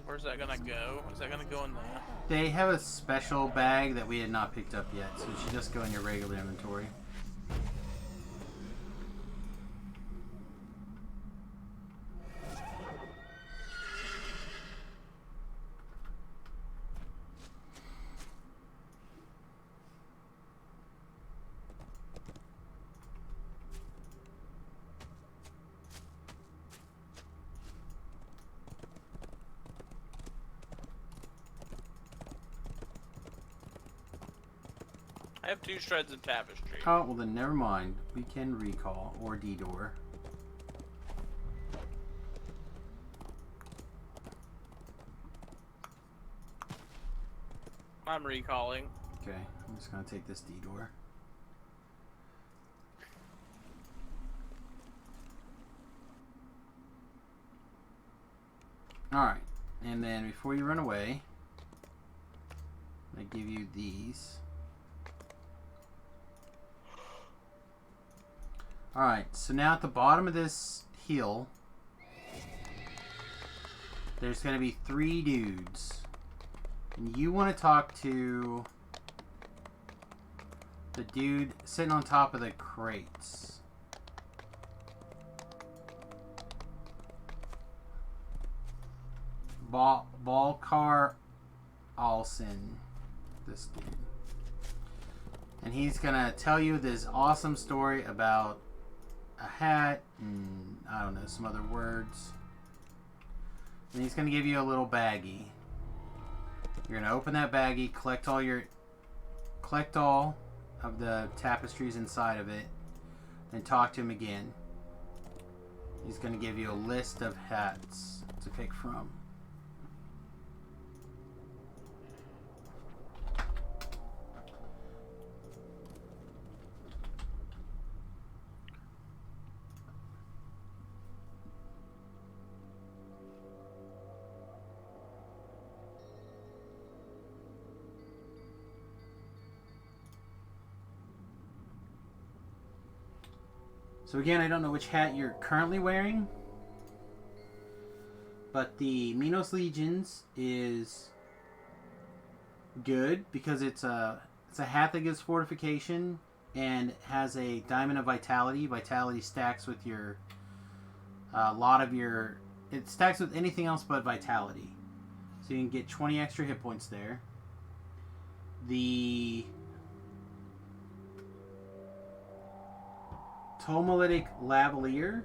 Where's that gonna go? Is that gonna go in there? They have a special bag that we had not picked up yet, so it should just go in your regular inventory. I have 2 shreds of tapestry. Oh, well then never mind. We can recall or D-door. I'm recalling. Okay, I'm just gonna take this D-door. Alright, and then before you run away, I give you these. Alright, so now at the bottom of this hill, there's going to be 3 dudes. And you want to talk to the dude sitting on top of the crates. Balkar Alson. This dude. And he's going to tell you this awesome story about a hat and I don't know, some other words. And he's going to give you a little baggie. You're going to open that baggie, collect all of the tapestries inside of it, then talk to him again. He's going to give you a list of hats to pick from. So again, I don't know which hat you're currently wearing, but the Minos Legions is good because it's a hat that gives fortification and has a diamond of vitality. Vitality stacks with your it stacks with anything else but vitality. So you can get 20 extra hit points there. The Tomolytic Lavalier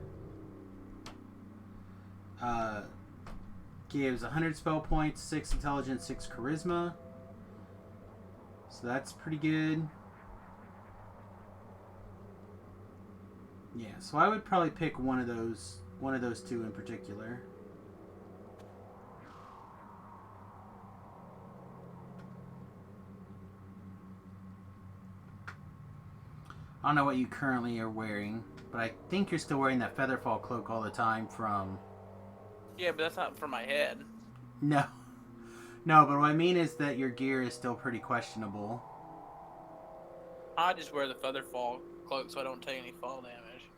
gives 100 spell points, 6 intelligence, 6 charisma. So that's pretty good. Yeah, so I would probably pick one of those 2 in particular. I don't know what you currently are wearing, but I think you're still wearing that Featherfall cloak all the time from... Yeah, but that's not for my head. No. No, but what I mean is that your gear is still pretty questionable. I just wear the Featherfall cloak so I don't take any fall damage.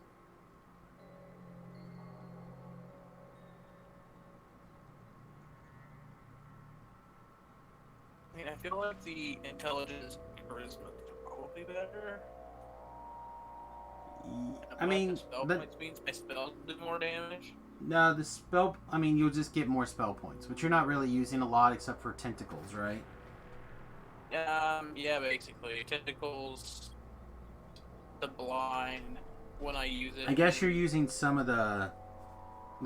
I mean, I feel like the intelligence charisma is probably better. I mean, spell points means my spells do more damage. No, the spell... I mean, you'll just get more spell points, which you're not really using a lot except for tentacles, right? Yeah, basically. Tentacles, the blind, when I use it. I guess you're using some of the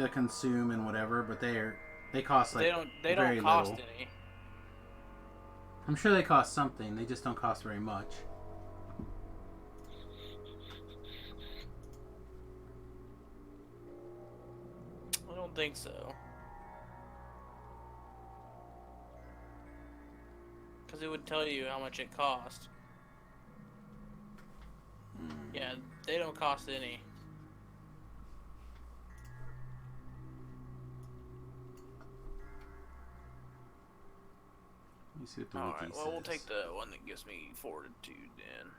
consume and whatever, but they cost like they very don't cost little. any. I'm sure they cost something, they just don't cost very much. I don't think so. Because it would tell you how much it cost. Yeah, they don't cost any. Let me see what the Alright, wiki well, we'll says. take the one that gives me fortitude then.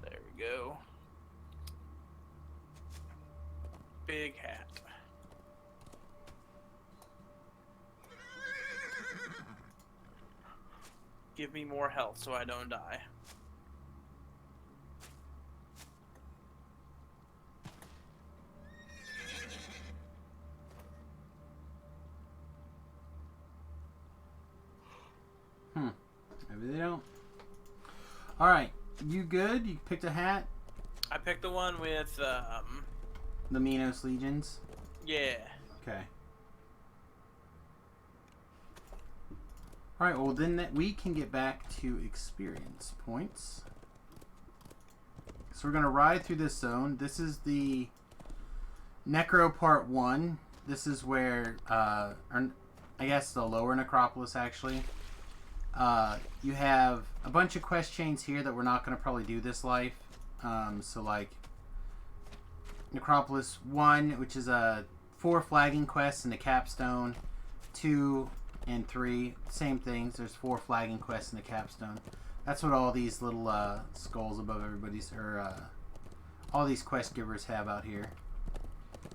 There we go. Big hat. Give me more health so I don't die. Maybe they don't. Alright, you good? You picked a hat? I picked the one with, The Minos Legions? yeah. Okay. Alright, well then we can get back to experience points. So we're going to ride through this zone. This is the Necro Part 1. This is where, or I guess the lower Necropolis actually. You have a bunch of quest chains here that we're not going to probably do this life. So like Necropolis 1, which is 4 flagging quests in the capstone. 2 and 3, same things. There's 4 flagging quests in the capstone. That's what all these little skulls above everybody's, or all these quest givers have out here.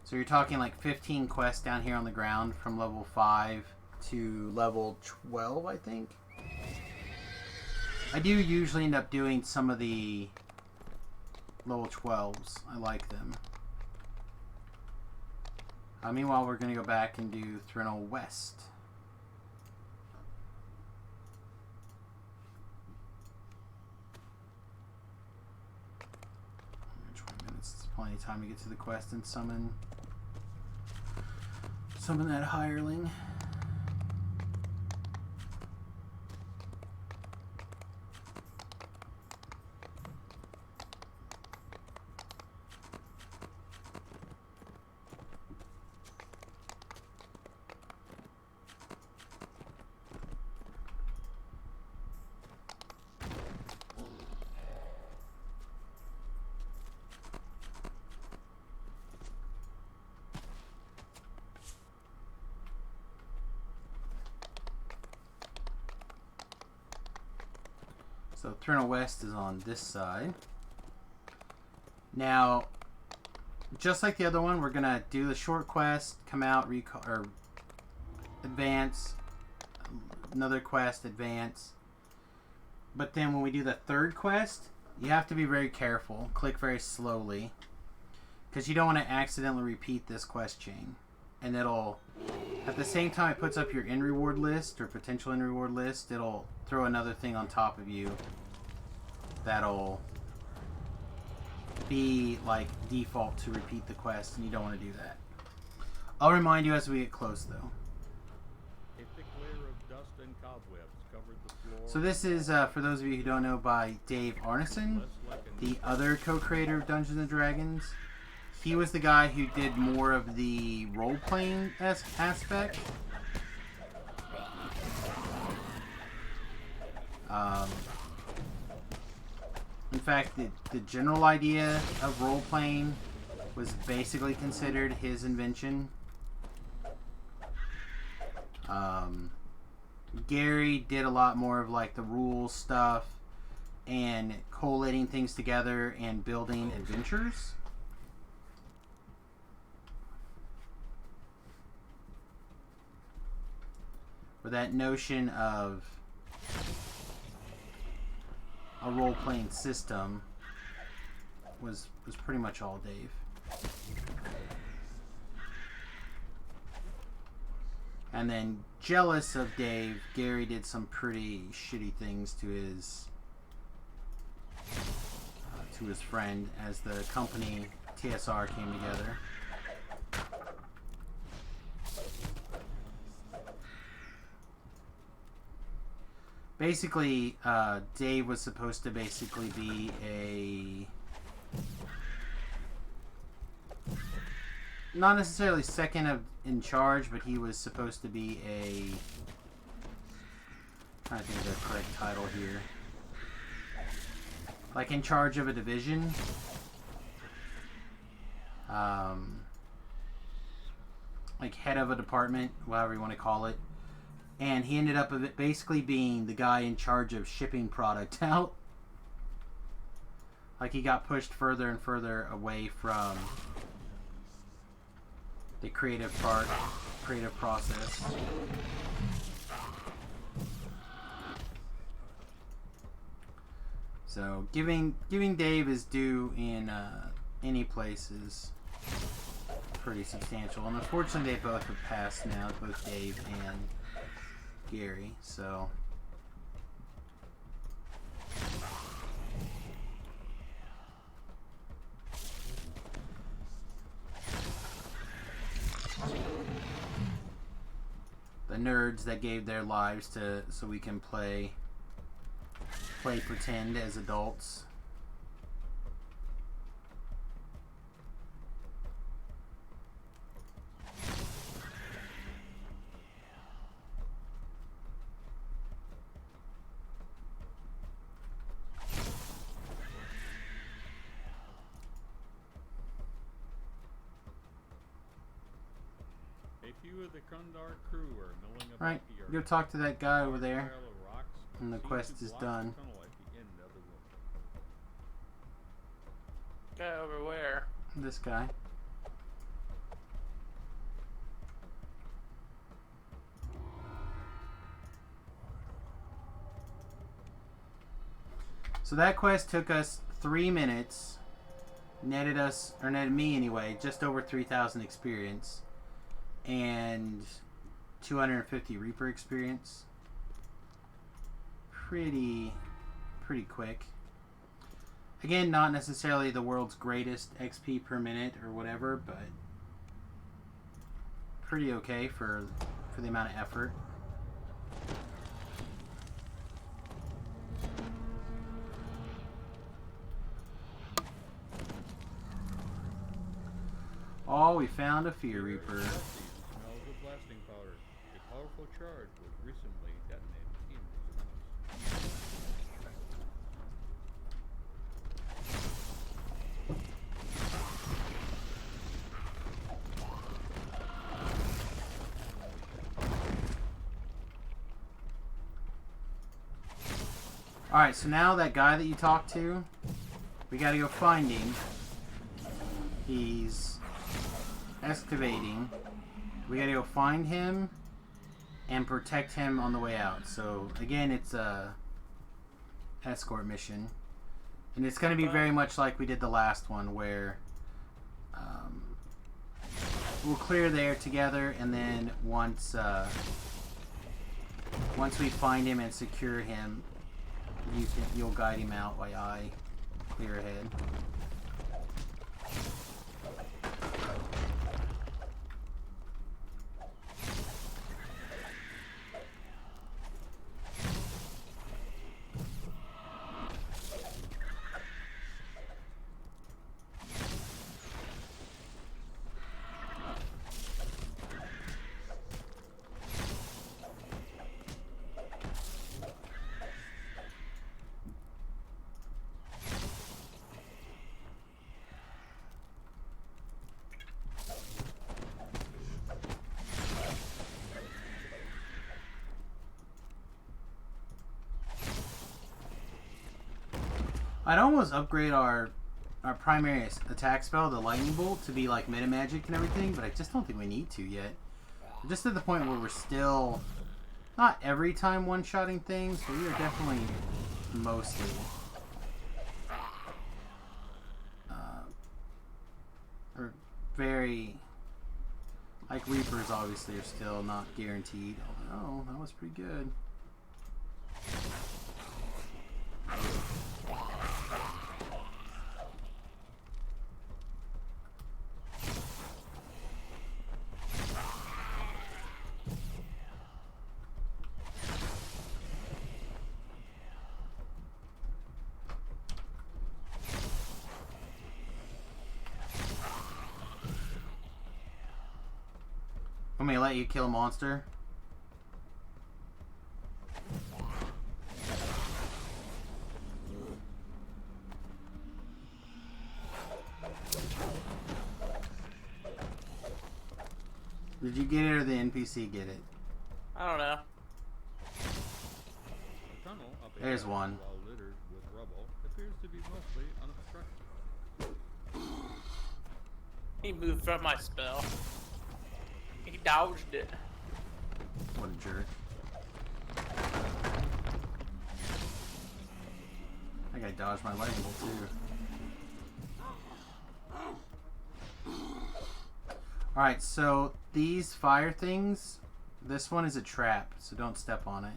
So you're talking like 15 quests down here on the ground from level 5 to level 12, I think. I do usually end up doing some of the level 12s. I like them. Meanwhile, we're going to go back and do Thrinol West. 20 minutes is plenty of time to get to the quest and summon that hireling. So Thrinol West is on this side. Now, just like the other one, we're gonna do the short quest, come out, or advance, another quest, advance. But then when we do the third quest, you have to be very careful. Click very slowly, because you don't want to accidentally repeat this quest chain. And it'll, at the same time it puts up your in reward list or potential in reward list, it'll throw another thing on top of you that'll be like default to repeat the quest, and you don't want to do that. I'll remind you as we get close though. A thick layer of dust and cobwebs covered the floor. So this is, for those of you who don't know, by Dave Arneson, the other co-creator of Dungeons & Dragons. He was the guy who did more of the role-playing aspect. In fact, the general idea of role-playing was basically considered his invention. Gary did a lot more of like the rules stuff and collating things together and building adventures. But that notion of a role-playing system was pretty much all Dave. And then, jealous of Dave, Gary did some pretty shitty things to his friend as the company TSR came together. Basically, Dave was supposed to basically be not necessarily second in charge, but he was supposed to be trying to think of the correct title here. Like in charge of a division. Like head of a department, whatever you want to call it. And he ended up basically being the guy in charge of shipping product out. Like he got pushed further and further away from the creative process. So giving Dave his due in any place is pretty substantial. And unfortunately they both have passed now, both Dave and Gary, so the nerds that gave their lives to so we can play pretend as adults. A few of the Kundar crew are milling about Right, the earth. go talk to that guy over there, Pile of rocks and the seems quest to is block the done. tunnel at the end of the room. Guy over where? This guy. So that quest took us 3 minutes, netted us, or netted me anyway, just over 3,000 experience, and 250 Reaper experience. Pretty quick. Again, not necessarily the world's greatest XP per minute or whatever, but pretty okay for the amount of effort. Oh, we found a Fear Reaper. Smells of blasting powder. A powerful charge was recently detonated in these tunnels. Alright, so now that guy that you talked to, we gotta go find him. He's excavating. We gotta go find him and protect him on the way out. So again, it's a escort mission, and it's gonna be very much like we did the last one, where we'll clear there together, and then once we find him and secure him, you'll guide him out while I clear ahead. I'd almost upgrade our primary attack spell, the Lightning Bolt, to be like Meta Magic and everything, but I just don't think we need to yet. We're just at the point where we're still not every time one-shotting things, but we are definitely mostly. Or very, like Reapers obviously are still not guaranteed. Oh, that was pretty good. Want me to let you kill a monster? Did you get it or the NPC get it? I don't know. The tunnel up There's ahead, one. while littered with rubble, appears to be mostly unobstructed. He moved from my spell. He dodged it. What a jerk. That guy dodged my lightning bolt too. Alright, so these fire things, this one is a trap, so don't step on it.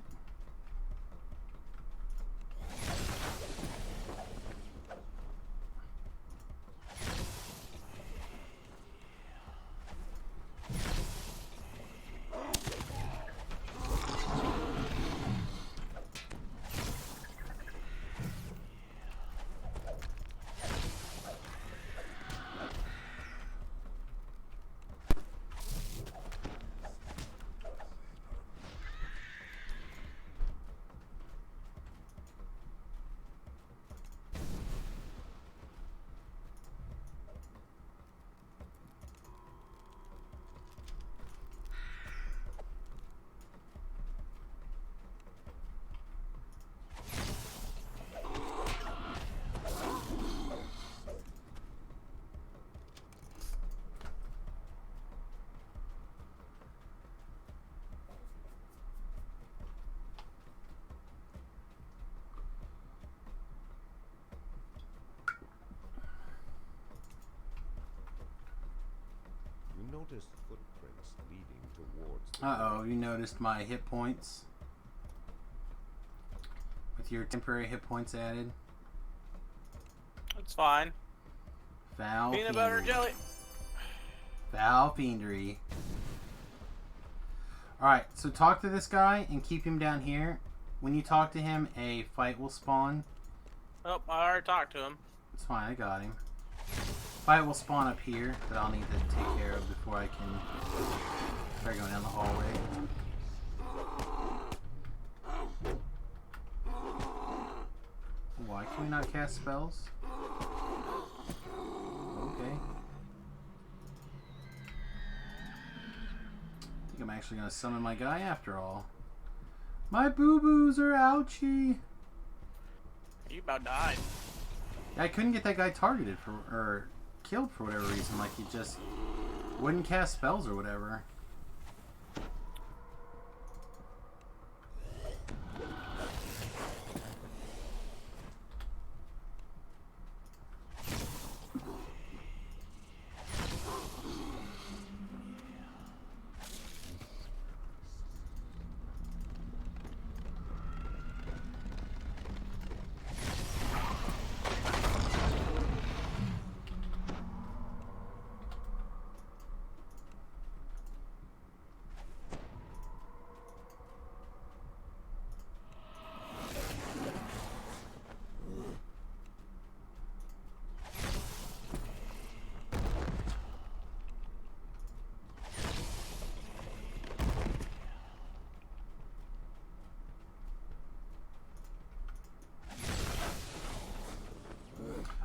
noticed footprints leading towards the Uh-oh, you noticed my hit points? With your temporary hit points added? It's fine. Foul Peanut butter fiendry. jelly. Foul fiendry. Alright, so talk to this guy and keep him down here. When you talk to him, a fight will spawn. Oh, I already talked to him. It's fine, I got him. Fight will spawn up here that I'll need to take care of before I can start going down the hallway. Why can we not cast spells? Okay. I think I'm actually going to summon my guy after all. My boo-boos are ouchie! You about died. I couldn't get that guy targeted for, or killed for whatever reason. Like, he just wouldn't cast spells or whatever.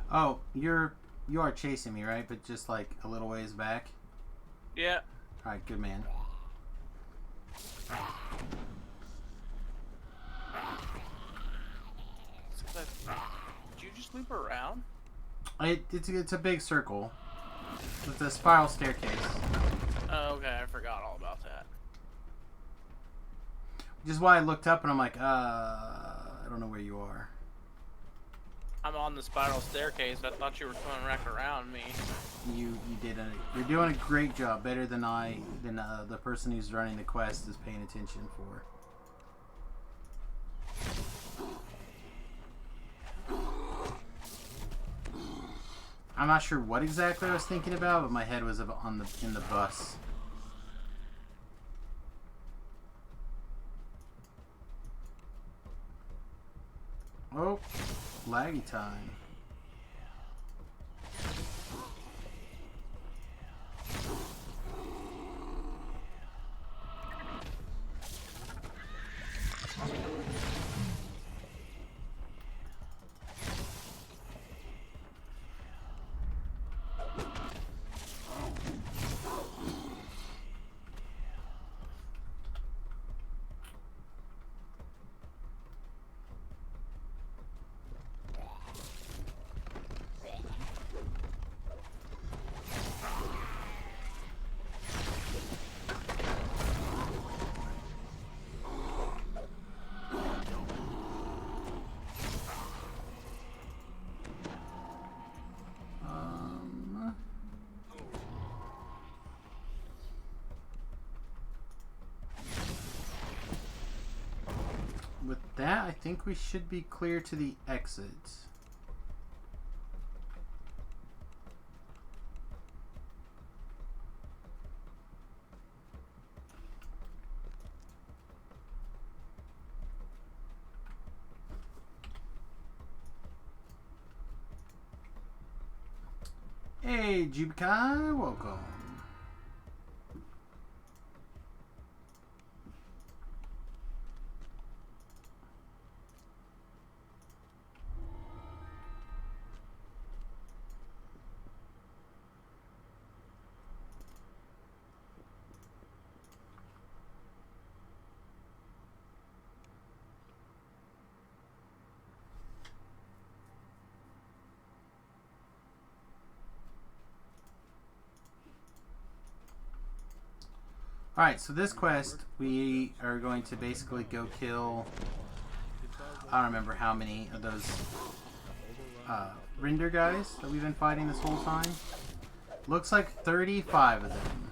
Oh, you are chasing me, right? But just like a little ways back. Yeah. All right, good man. Did you just loop around? It's a big circle with a spiral staircase. Oh, okay, I forgot all about that. Which is why I looked up and I'm like, I don't know where you are. I'm on the spiral staircase. I thought you were coming right around me. You're doing a great job, better than the person who's running the quest is paying attention for. I'm not sure what exactly I was thinking about, but my head was in the bus. Oh, laggy time. With that, I think we should be clear to the exit. Hey, Jubikai, welcome. Alright, so this quest, we are going to basically go kill, I don't remember how many of those render guys that we've been fighting this whole time. Looks like 35 of them.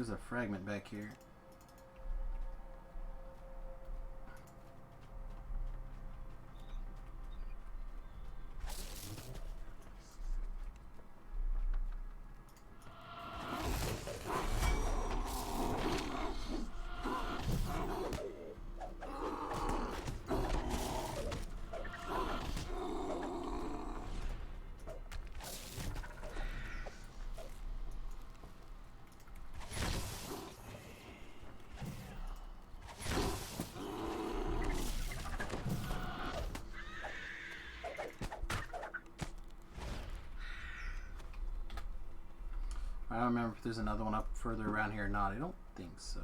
there's a fragment back here. I don't remember if there's another one up further around here or not. I don't think so.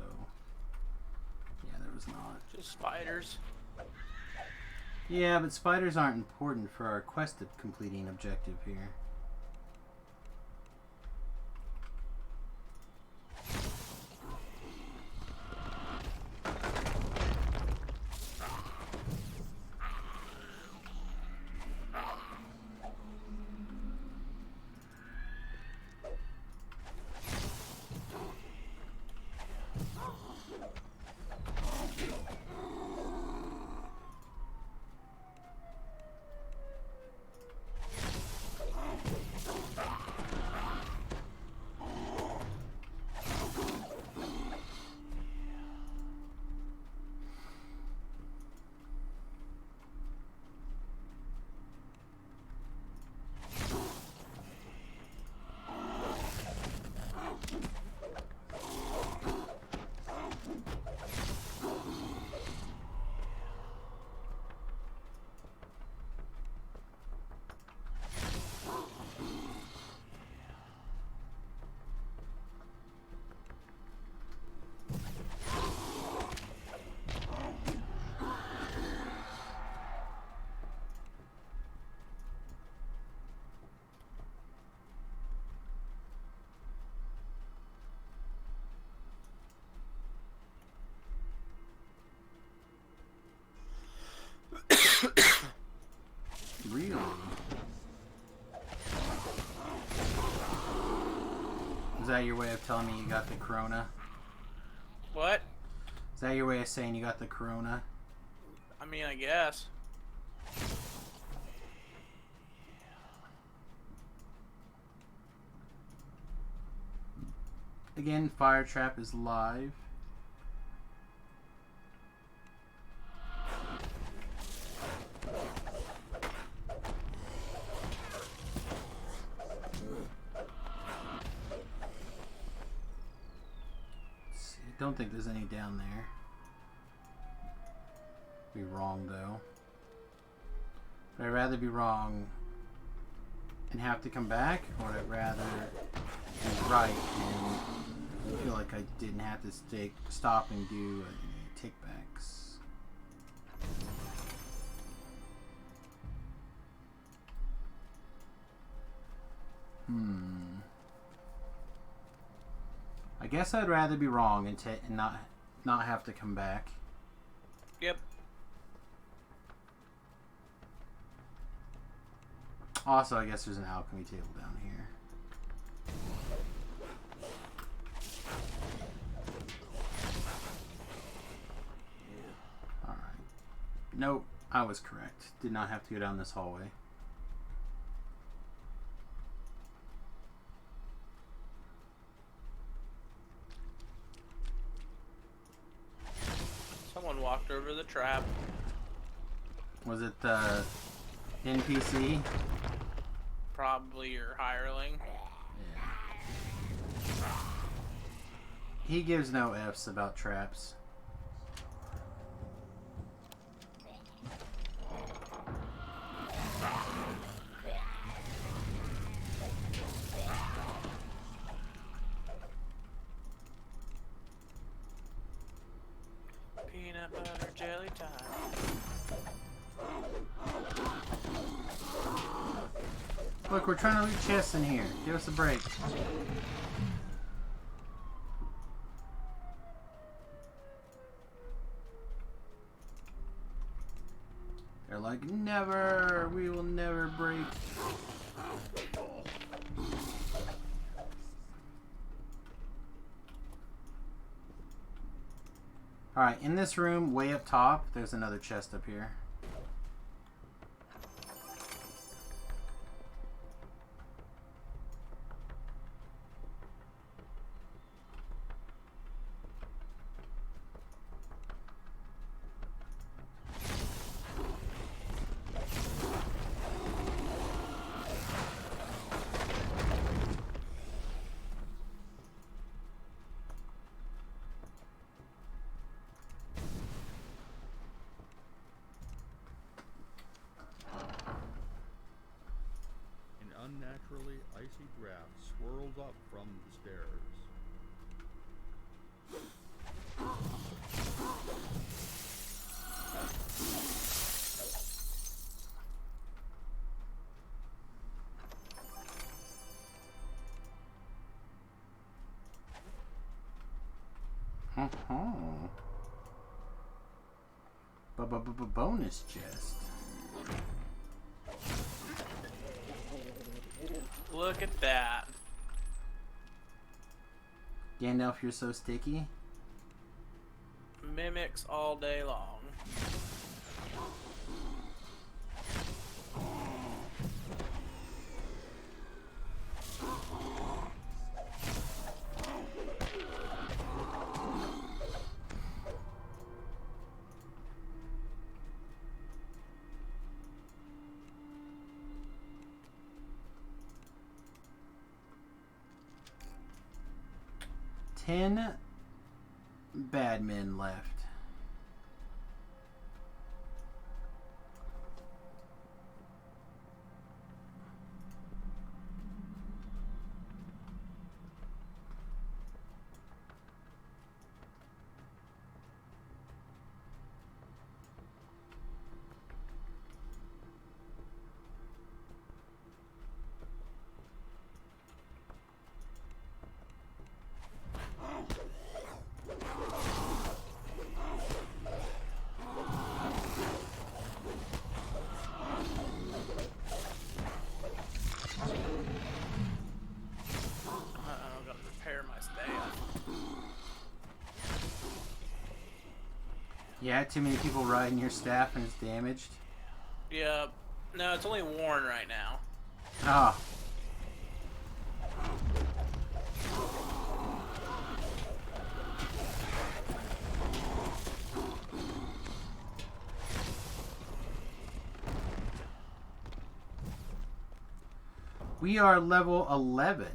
Yeah, there was not. Just spiders. Yeah, but spiders aren't important for our quest of completing objective here. Really? Is that your way of telling me you got the corona? What? Is that your way of saying you got the corona? I mean, I guess. Again, Fire Trap is live. Don't think there's any down there. Be wrong though. But I'd rather be wrong and have to come back, or I'd rather be right and feel like I didn't have to stop and do any takebacks. I guess I'd rather be wrong and not have to come back. Yep. Also, I guess there's an alchemy table down here. Alright. Nope, I was correct. Did not have to go down this hallway. Someone walked over the trap. Was it the NPC? Probably your hireling. Yeah. He gives no F's about traps. Peanut butter jelly time. Look, we're trying to loot chests in here. Give us a break. They're like, never! We will never break. Alright, in this room, way up top, there's another chest up here. Unnaturally icy draft swirls up from the stairs. Bonus chest. Look at that. Gandalf, you're so sticky. Mimics all day long. Ten bad men left. Yeah, too many people riding your staff and it's damaged. Yeah. No, it's only worn right now. Ah. We are level 11.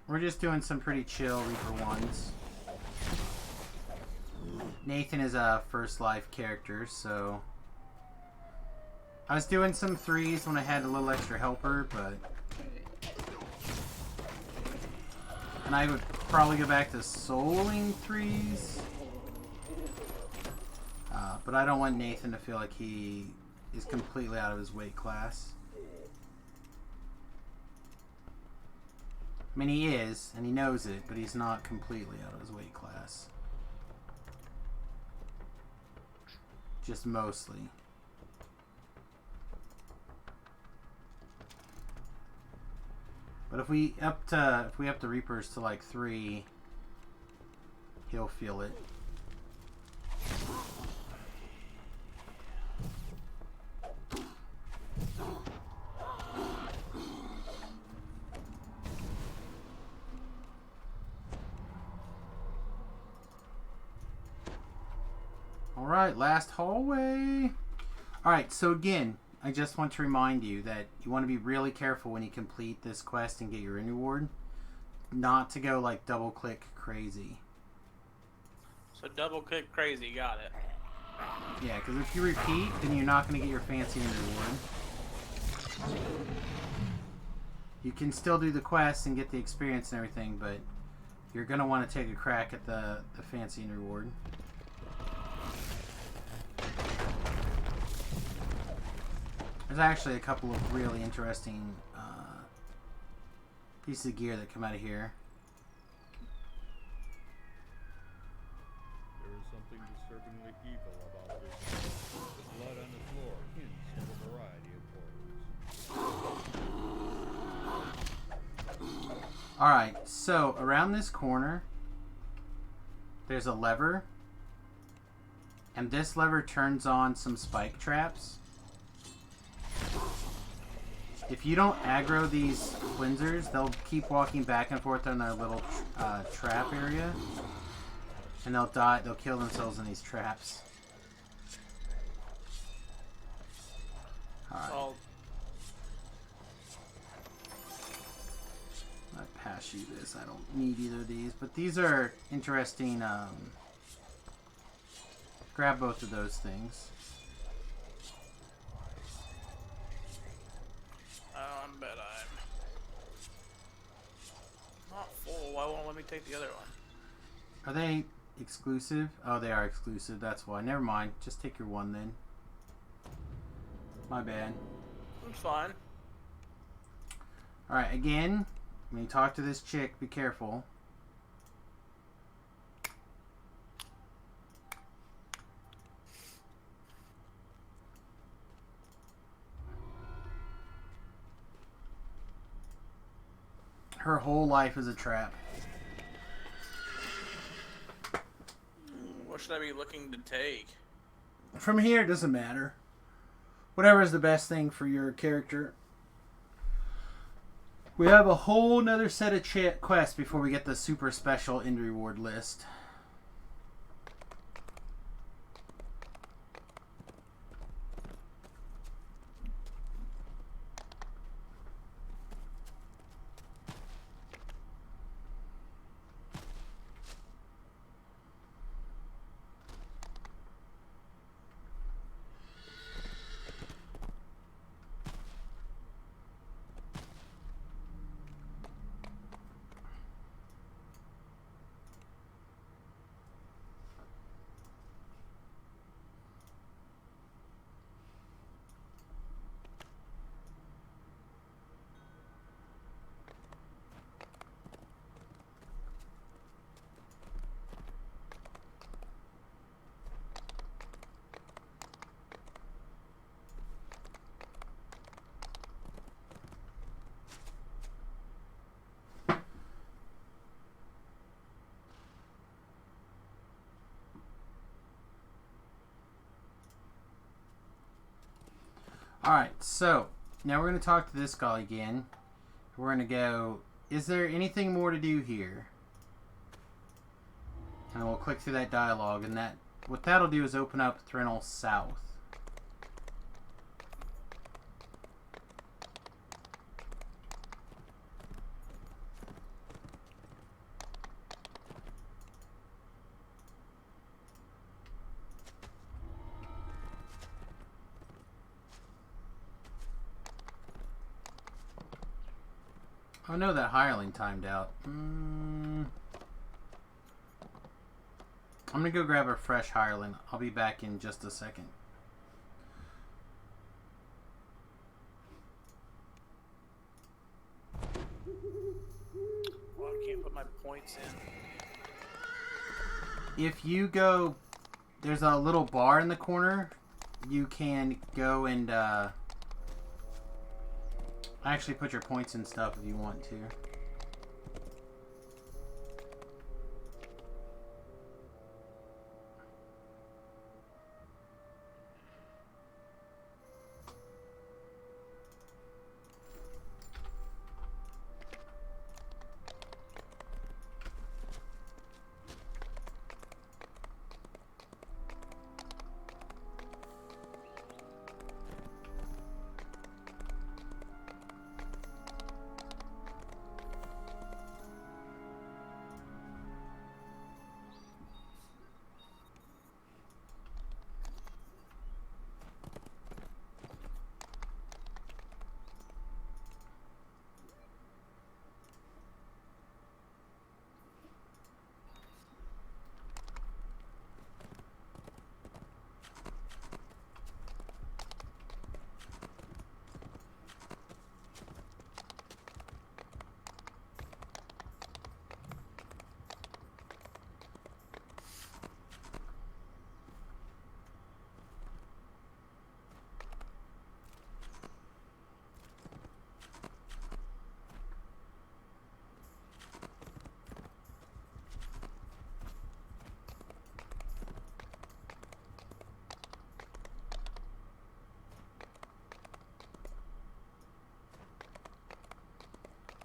We're just doing some pretty chill Reaper ones. Nathan is a first life character, so I was doing some 3s when I had a little extra helper, but and I would probably go back to soloing 3s, but I don't want Nathan to feel like he is completely out of his weight class. I mean, he is, and he knows it, but he's not completely out of his weight class. Just mostly. But if we up the Reapers to like 3, he'll feel it. Alright, last hallway. Alright, so again, I just want to remind you that you want to be really careful when you complete this quest and get your end reward. Not to go like double click crazy. So double click crazy, got it. Yeah, because if you repeat, then you're not going to get your fancy end reward. You can still do the quest and get the experience and everything, but you're going to want to take a crack at the fancy end reward. There's actually a couple of really interesting pieces of gear that come out of here. There is something disturbingly evil about this. The blood on the floor hints of a variety of horrors. Alright, so around this corner, there's a lever. And this lever turns on some spike traps. If you don't aggro these cleansers, they'll keep walking back and forth in their little trap area. And they'll die, they'll kill themselves in these traps. Alright. Well, I pass you this. I don't need either of these. But these are interesting. Grab both of those things. I bet I'm not full. Why won't let me take the other one? Are they exclusive? Oh, they are exclusive. That's why. Never mind. Just take your one then. My bad. It's fine. Alright, again, when you talk to this chick, be careful. Her whole life is a trap. What should I be looking to take? From here, it doesn't matter. Whatever is the best thing for your character. We have a whole nother set of quests before we get the super special end reward list. Alright, so now we're going to talk to this guy again. We're going to go, is there anything more to do here? And we'll click through that dialogue, and that what that'll do is open up Threnel South. Oh no, that hireling timed out. I'm gonna go grab a fresh hireling. I'll be back in just a second. Well, I can't put my points in. If you go, there's a little bar in the corner. You can go and actually put your points and stuff if you want to.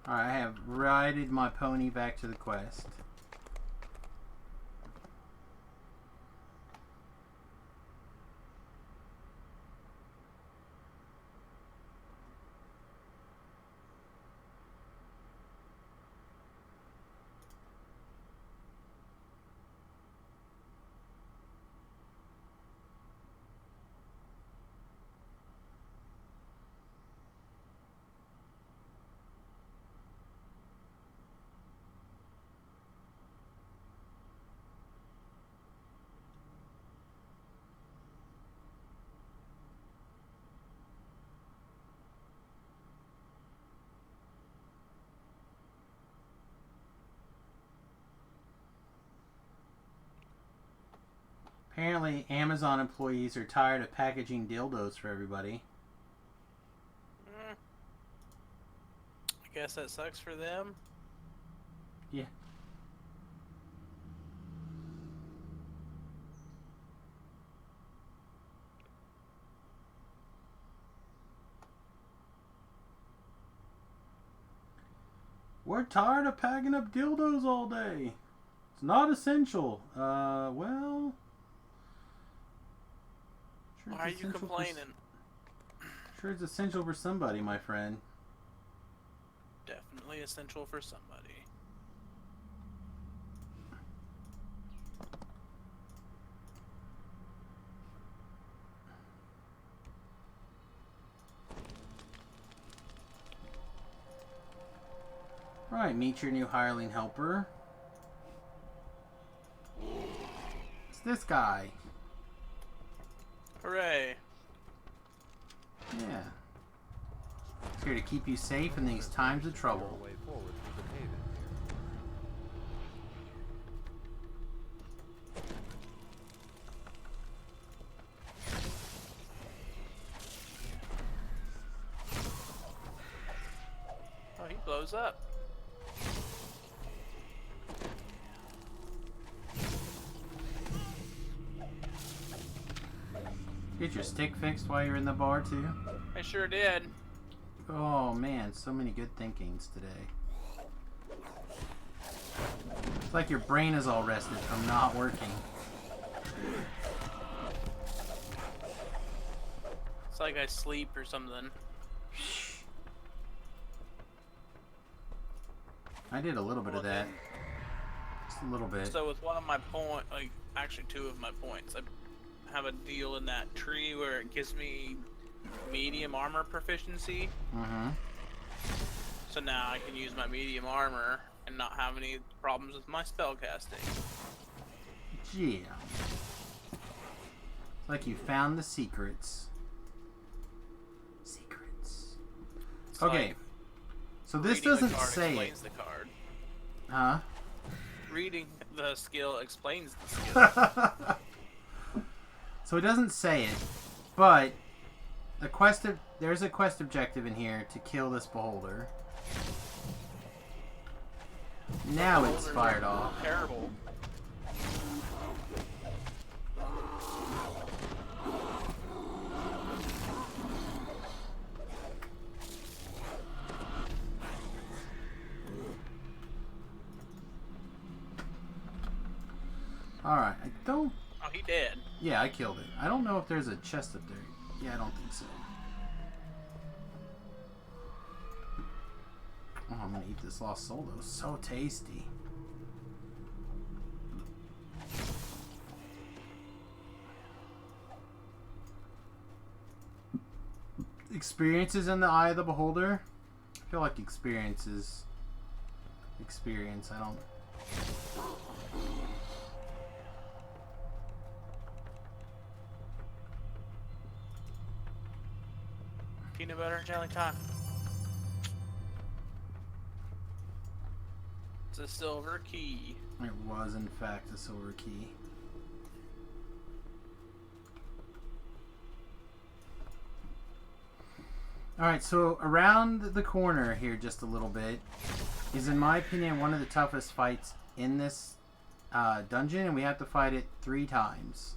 Alright, I have rided my pony back to the quest. Apparently, Amazon employees are tired of packaging dildos for everybody. I guess that sucks for them. Yeah. We're tired of packing up dildos all day. It's not essential. Well... Sure Why are you complaining? Sure it's essential for somebody, my friend. Definitely essential for somebody. Right, meet your new hireling helper. It's this guy. Hooray. Yeah. It's here to keep you safe in these times of trouble. Way forward through the haven Oh, he blows up. Get your stick fixed while you're in the bar, too? I sure did. Oh, man, so many good thinkings today. It's like your brain is all rested from not working. It's like I sleep or something. I did a little bit of that. Just a little bit. So with one of my actually two of my points, I have a deal in that tree where it gives me medium armor proficiency. Mm-hmm. So now I can use my medium armor and not have any problems with my spell casting. Yeah. It's like you found the secrets. Secrets. It's Okay. like So this reading the doesn't card say it. explains the card. Huh? Reading the skill explains the skill. So it doesn't say it, but there's a quest objective in here to kill this beholder. Now it's fired off. Terrible. Alright, I don't... Oh, he dead. Yeah, I killed it. I don't know if there's a chest up there. Yeah, I don't think so. Oh, I'm gonna eat this lost soul though. So tasty. Experiences in the eye of the beholder? I feel like experience is... experience. I don't... Peanut butter and jelly time. It's a silver key. It was, in fact, a silver key. Alright, so around the corner here just a little bit is, in my opinion, one of the toughest fights in this dungeon, and we have to fight it 3 times.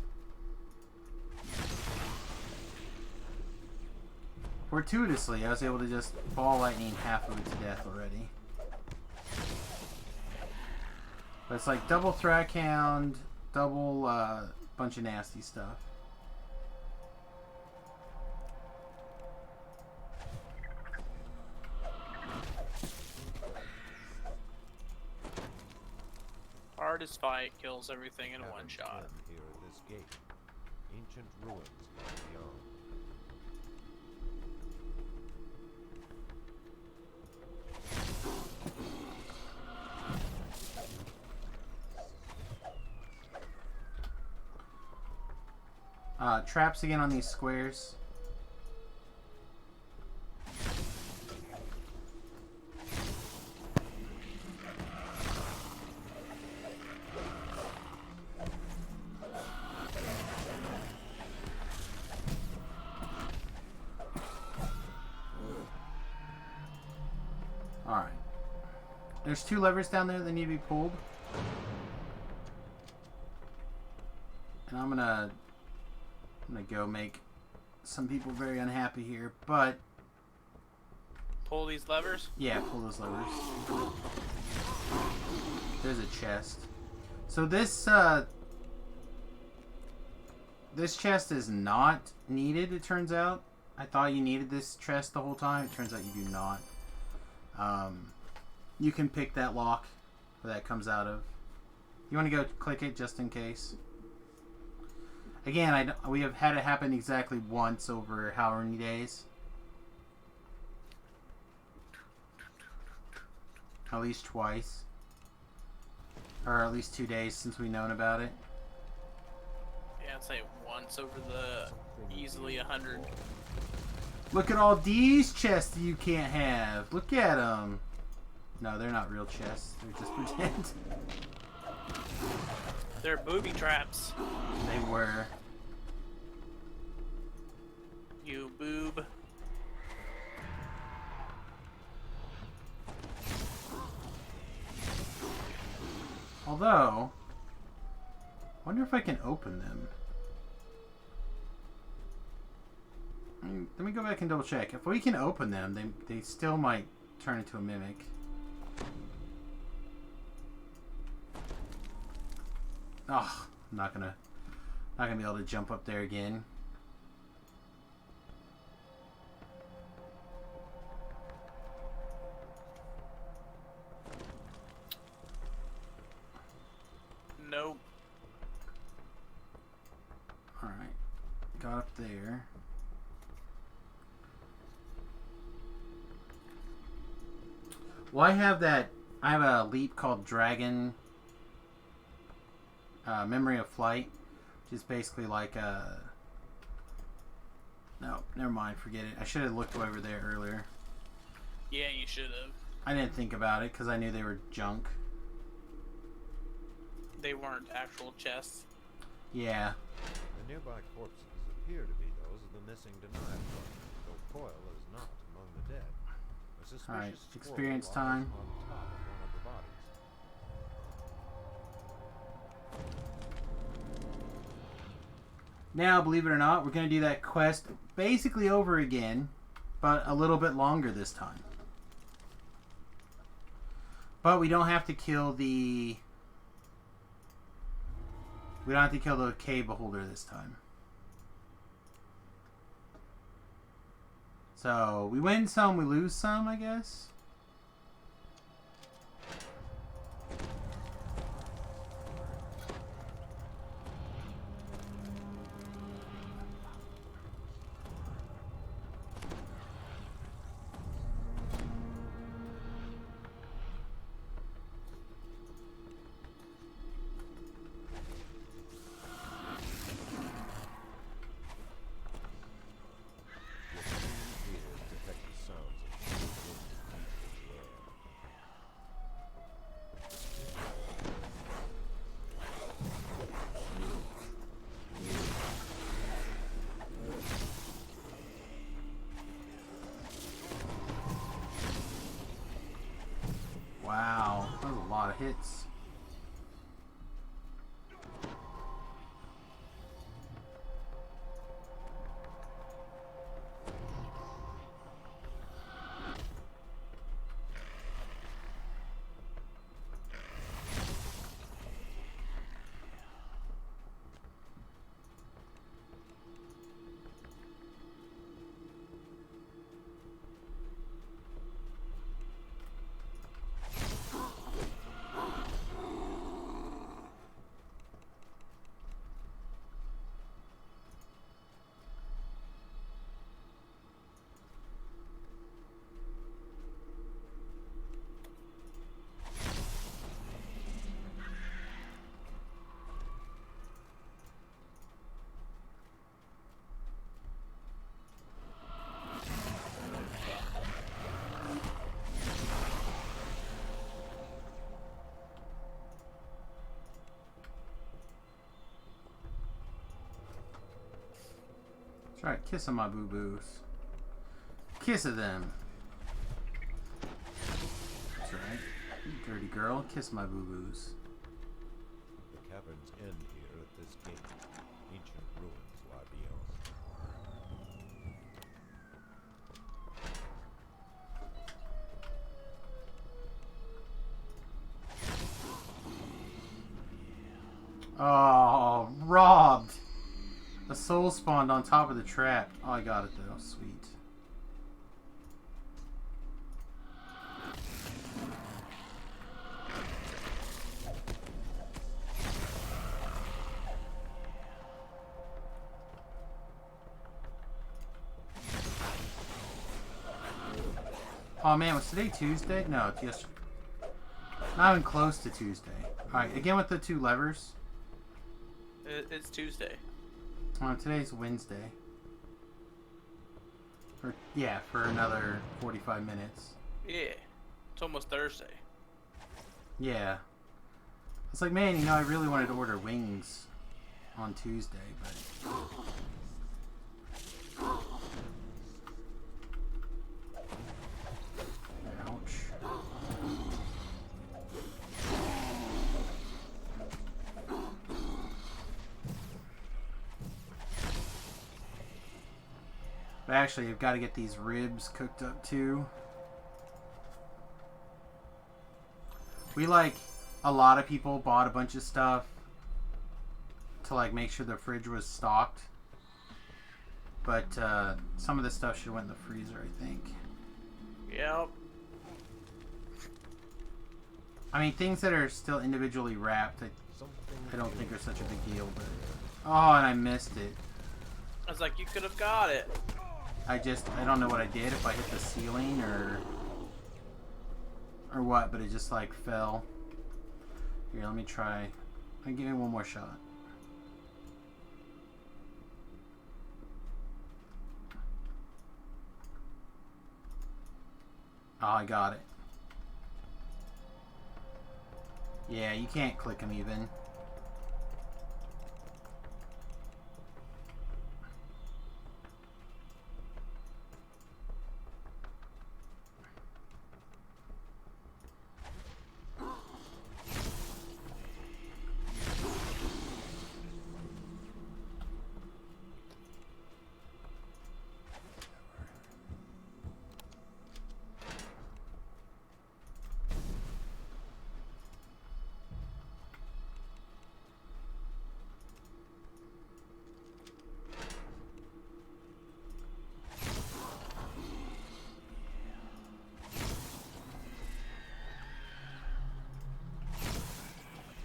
Fortuitously, I was able to just ball lightning half of it to death already. But it's like double Thrackhound, double bunch of nasty stuff. Hardest fight kills everything in one Cabin shot. 10 here at this gate. Ancient ruins lie beyond. Traps again on these squares. Alright. There's 2 levers down there that need to be pulled. And I'm gonna go make some people very unhappy here, but Pull these levers. yeah, pull those levers. There's a chest. So this this chest is not needed, it turns out. I thought you needed this chest the whole time. It turns out you do not. You can pick that lock where that comes out of. You want to go click it just in case. Again, we have had it happen exactly once over however many days. At least twice. Or at least 2 days since we've known about it. Yeah, I'd say once over the easily 100. Look at all these chests that you can't have. Look at them. No, they're not real chests. They're just pretend. They're booby traps. They were. You boob. Although, I wonder if I can open them. Let me go back and double check. If we can open them, they still might turn into a mimic. Oh, I'm not gonna be able to jump up there again. Nope. Alright. Got up there. Well, I have a leap called Dragon Memory of Flight, which is basically like a... No, never mind, forget it. I should have looked over there earlier. Yeah, you should have. I didn't think about it because I knew they were junk. They weren't actual chests. Yeah. The nearby corpses appear to be those of the missing denied one, though Coil is not among the dead. A suspicious Alright, scroll experience lies time. on top of one of the bodies. Now, believe it or not, we're going to do that quest basically over again, but a little bit longer this time. But we don't have to kill the... We don't have to kill the cave beholder this time. So, we win some, we lose some, I guess. Wow, that was a lot of hits. That's right, kiss of my boo-boos. Kiss of them. That's right. You dirty girl, kiss my boo-boos. The caverns end here at this gate. Ancient ruins lie beyond. Oh, robbed! A soul spawned on top of the trap. Oh, I got it though. Sweet. Oh man, was today Tuesday? No, it's yesterday. Not even close to Tuesday. Alright, again with the 2 levers. It's Tuesday. Today's Wednesday. Yeah, for another 45 minutes. Yeah. It's almost Thursday. Yeah. It's like, man, you know, I really wanted to order wings on Tuesday, but... Ouch. But actually, I've got to get these ribs cooked up too. A lot of people bought a bunch of stuff to like make sure the fridge was stocked. But some of this stuff should went in the freezer, I think. Yep. I mean, things that are still individually wrapped, I don't think are such a big deal, but... Oh, and I missed it. I was like, you could have got it. I don't know what I did, if I hit the ceiling or what, but it just like fell. Here, let me try. Give me one more shot. Oh, I got it. Yeah, you can't click them even.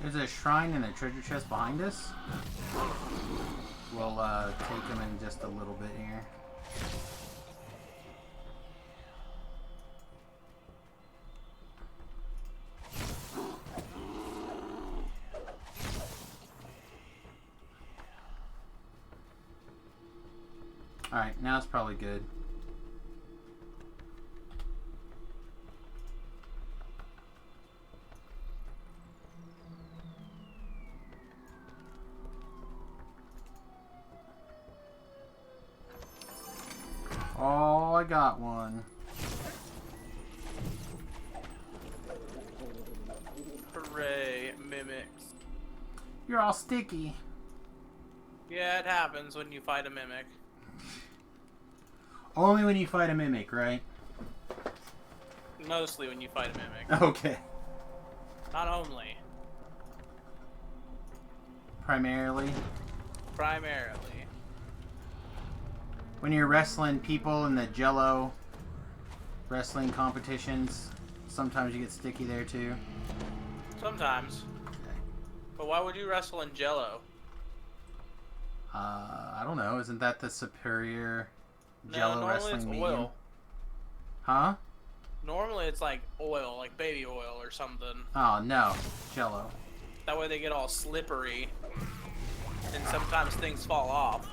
There's a shrine and a treasure chest behind us. We'll take them in just a little bit here. Alright, now it's probably good. Oh, I got one. Hooray, mimics. You're all sticky. Yeah, it happens when you fight a mimic. Only when you fight a mimic, right? Mostly when you fight a mimic. Okay. Not only. Primarily. Primarily. When you're wrestling people in the Jello wrestling competitions, sometimes you get sticky there too. Sometimes. Okay. But why would you wrestle in Jello? I don't know. Isn't that the superior No, Jello normally wrestling it's medium? oil. Huh? Normally it's like oil, like baby oil or something. Oh no, Jello. That way they get all slippery. And sometimes things fall off.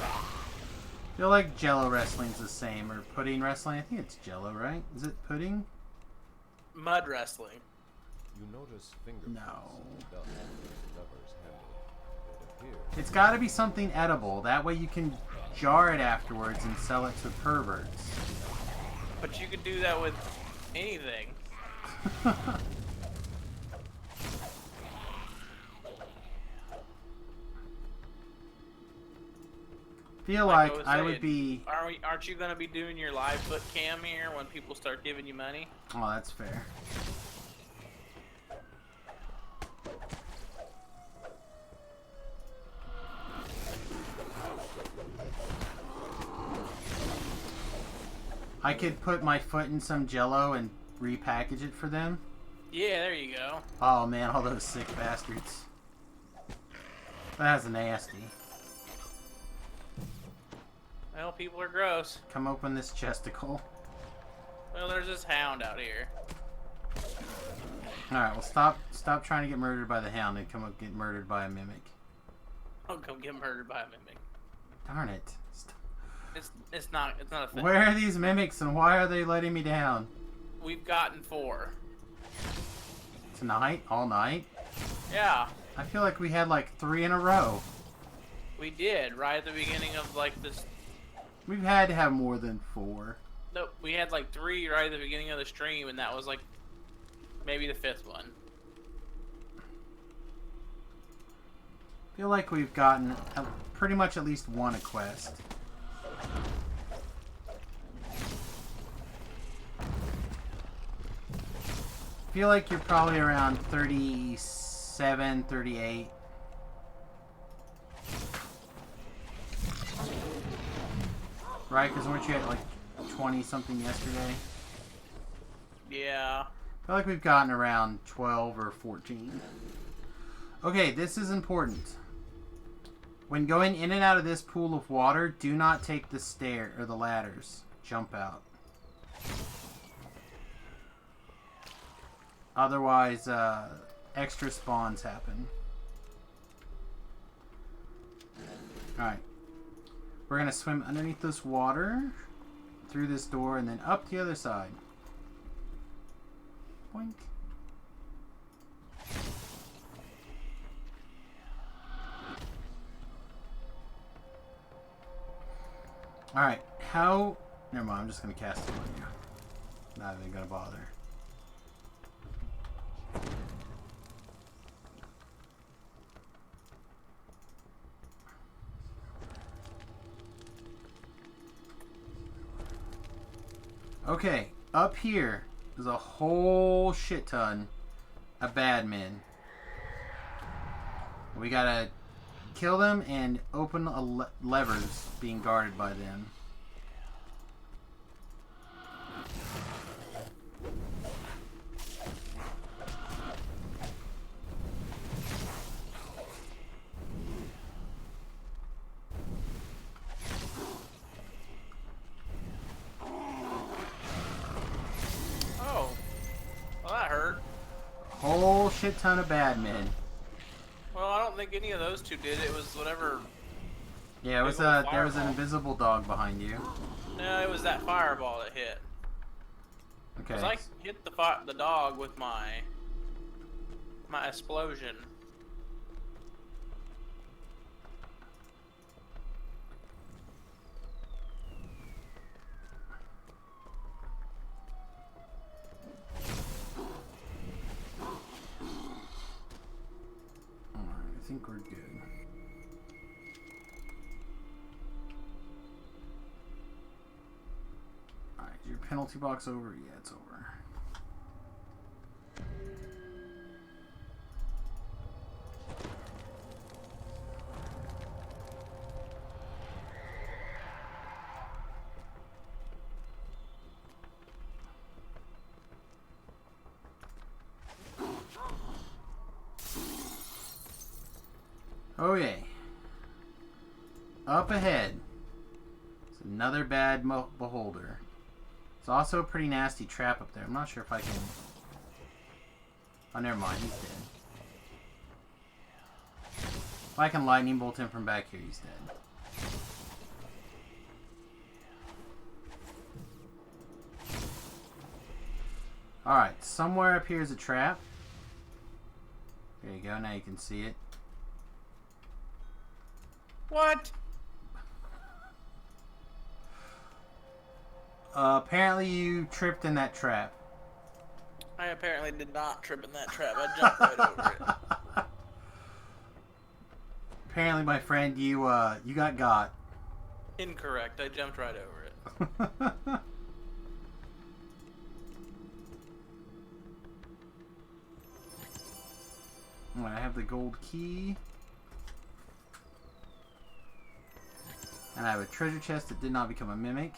I feel like Jello wrestling's the same, or pudding wrestling. I think it's Jello, right? Is it pudding? Mud wrestling. You notice fingerprints No. in the dust with the lever's handle. It appears It's got to be something edible. That way you can jar it afterwards and sell it to perverts. But you could do that with anything. Feel Like like was I would saying, be. Aren't you gonna be doing your live foot cam here when people start giving you money? Oh, that's fair. I could put my foot in some jello and repackage it for them. Yeah, there you go. Oh man, all those sick bastards. That's nasty. Well, people are gross. Come open this chesticle. Well, there's this hound out here. Alright, well stop trying to get murdered by the hound and come up get murdered by a mimic. I'll come get murdered by a mimic. Darn it. It's not a thing. Where are these mimics and why are they letting me down? We've gotten 4. Tonight? All night? Yeah, I feel like we had like 3 in a row. we did right at the beginning of like this. We've had to have more than 4. Nope, we had like 3 right at the beginning of the stream, and that was like maybe the 5th one. I feel like we've gotten pretty much at least one a quest. I feel like you're probably around 37, 38. Right? Because weren't you at like 20 something yesterday? Yeah. I feel like we've gotten around 12 or 14. Okay, this is important. When going in and out of this pool of water, do not take the stair or the ladders. Jump out. Otherwise, extra spawns happen. Alright. We're going to swim underneath this water, through this door, and then up the other side. Boink. Alright, how... Never mind, I'm just going to cast it on you. Not even going to bother. Okay, up here is a whole shit ton of bad men. We gotta kill them and open levers being guarded by them. Oh. Well, that hurt. Whole shit ton of bad men. Well, I don't think any of those two did. It was whatever. Yeah, it was Big old there was an fireball. invisible dog behind you. No, it was that fireball that hit. Okay. Cause I hit the dog with my explosion. Alright, I think we're good. Alright, is your penalty box over? Yeah, it's over. Oh yeah. Up ahead is another bad beholder. It's also a pretty nasty trap up there. I'm not sure if I can... Oh, never mind. He's dead. If I can lightning bolt him from back here, he's dead. Alright, somewhere up here is a trap. There you go, now you can see it. What? Apparently you tripped in that trap. I apparently did not trip in that trap. I jumped right over it. Apparently, my friend, you got. Incorrect. I jumped right over it. I have the gold key. And I have a treasure chest that did not become a mimic.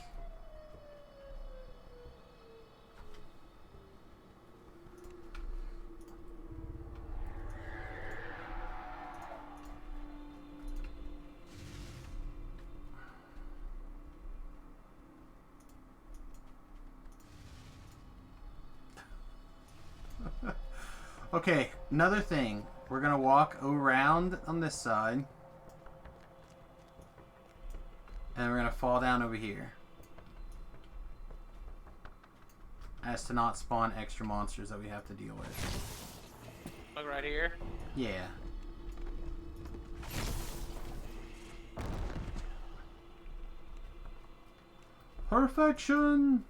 Okay, another thing. We're gonna walk around on this side. And we're gonna fall down over here. As to not spawn extra monsters that we have to deal with. Look right here. Yeah. Perfection!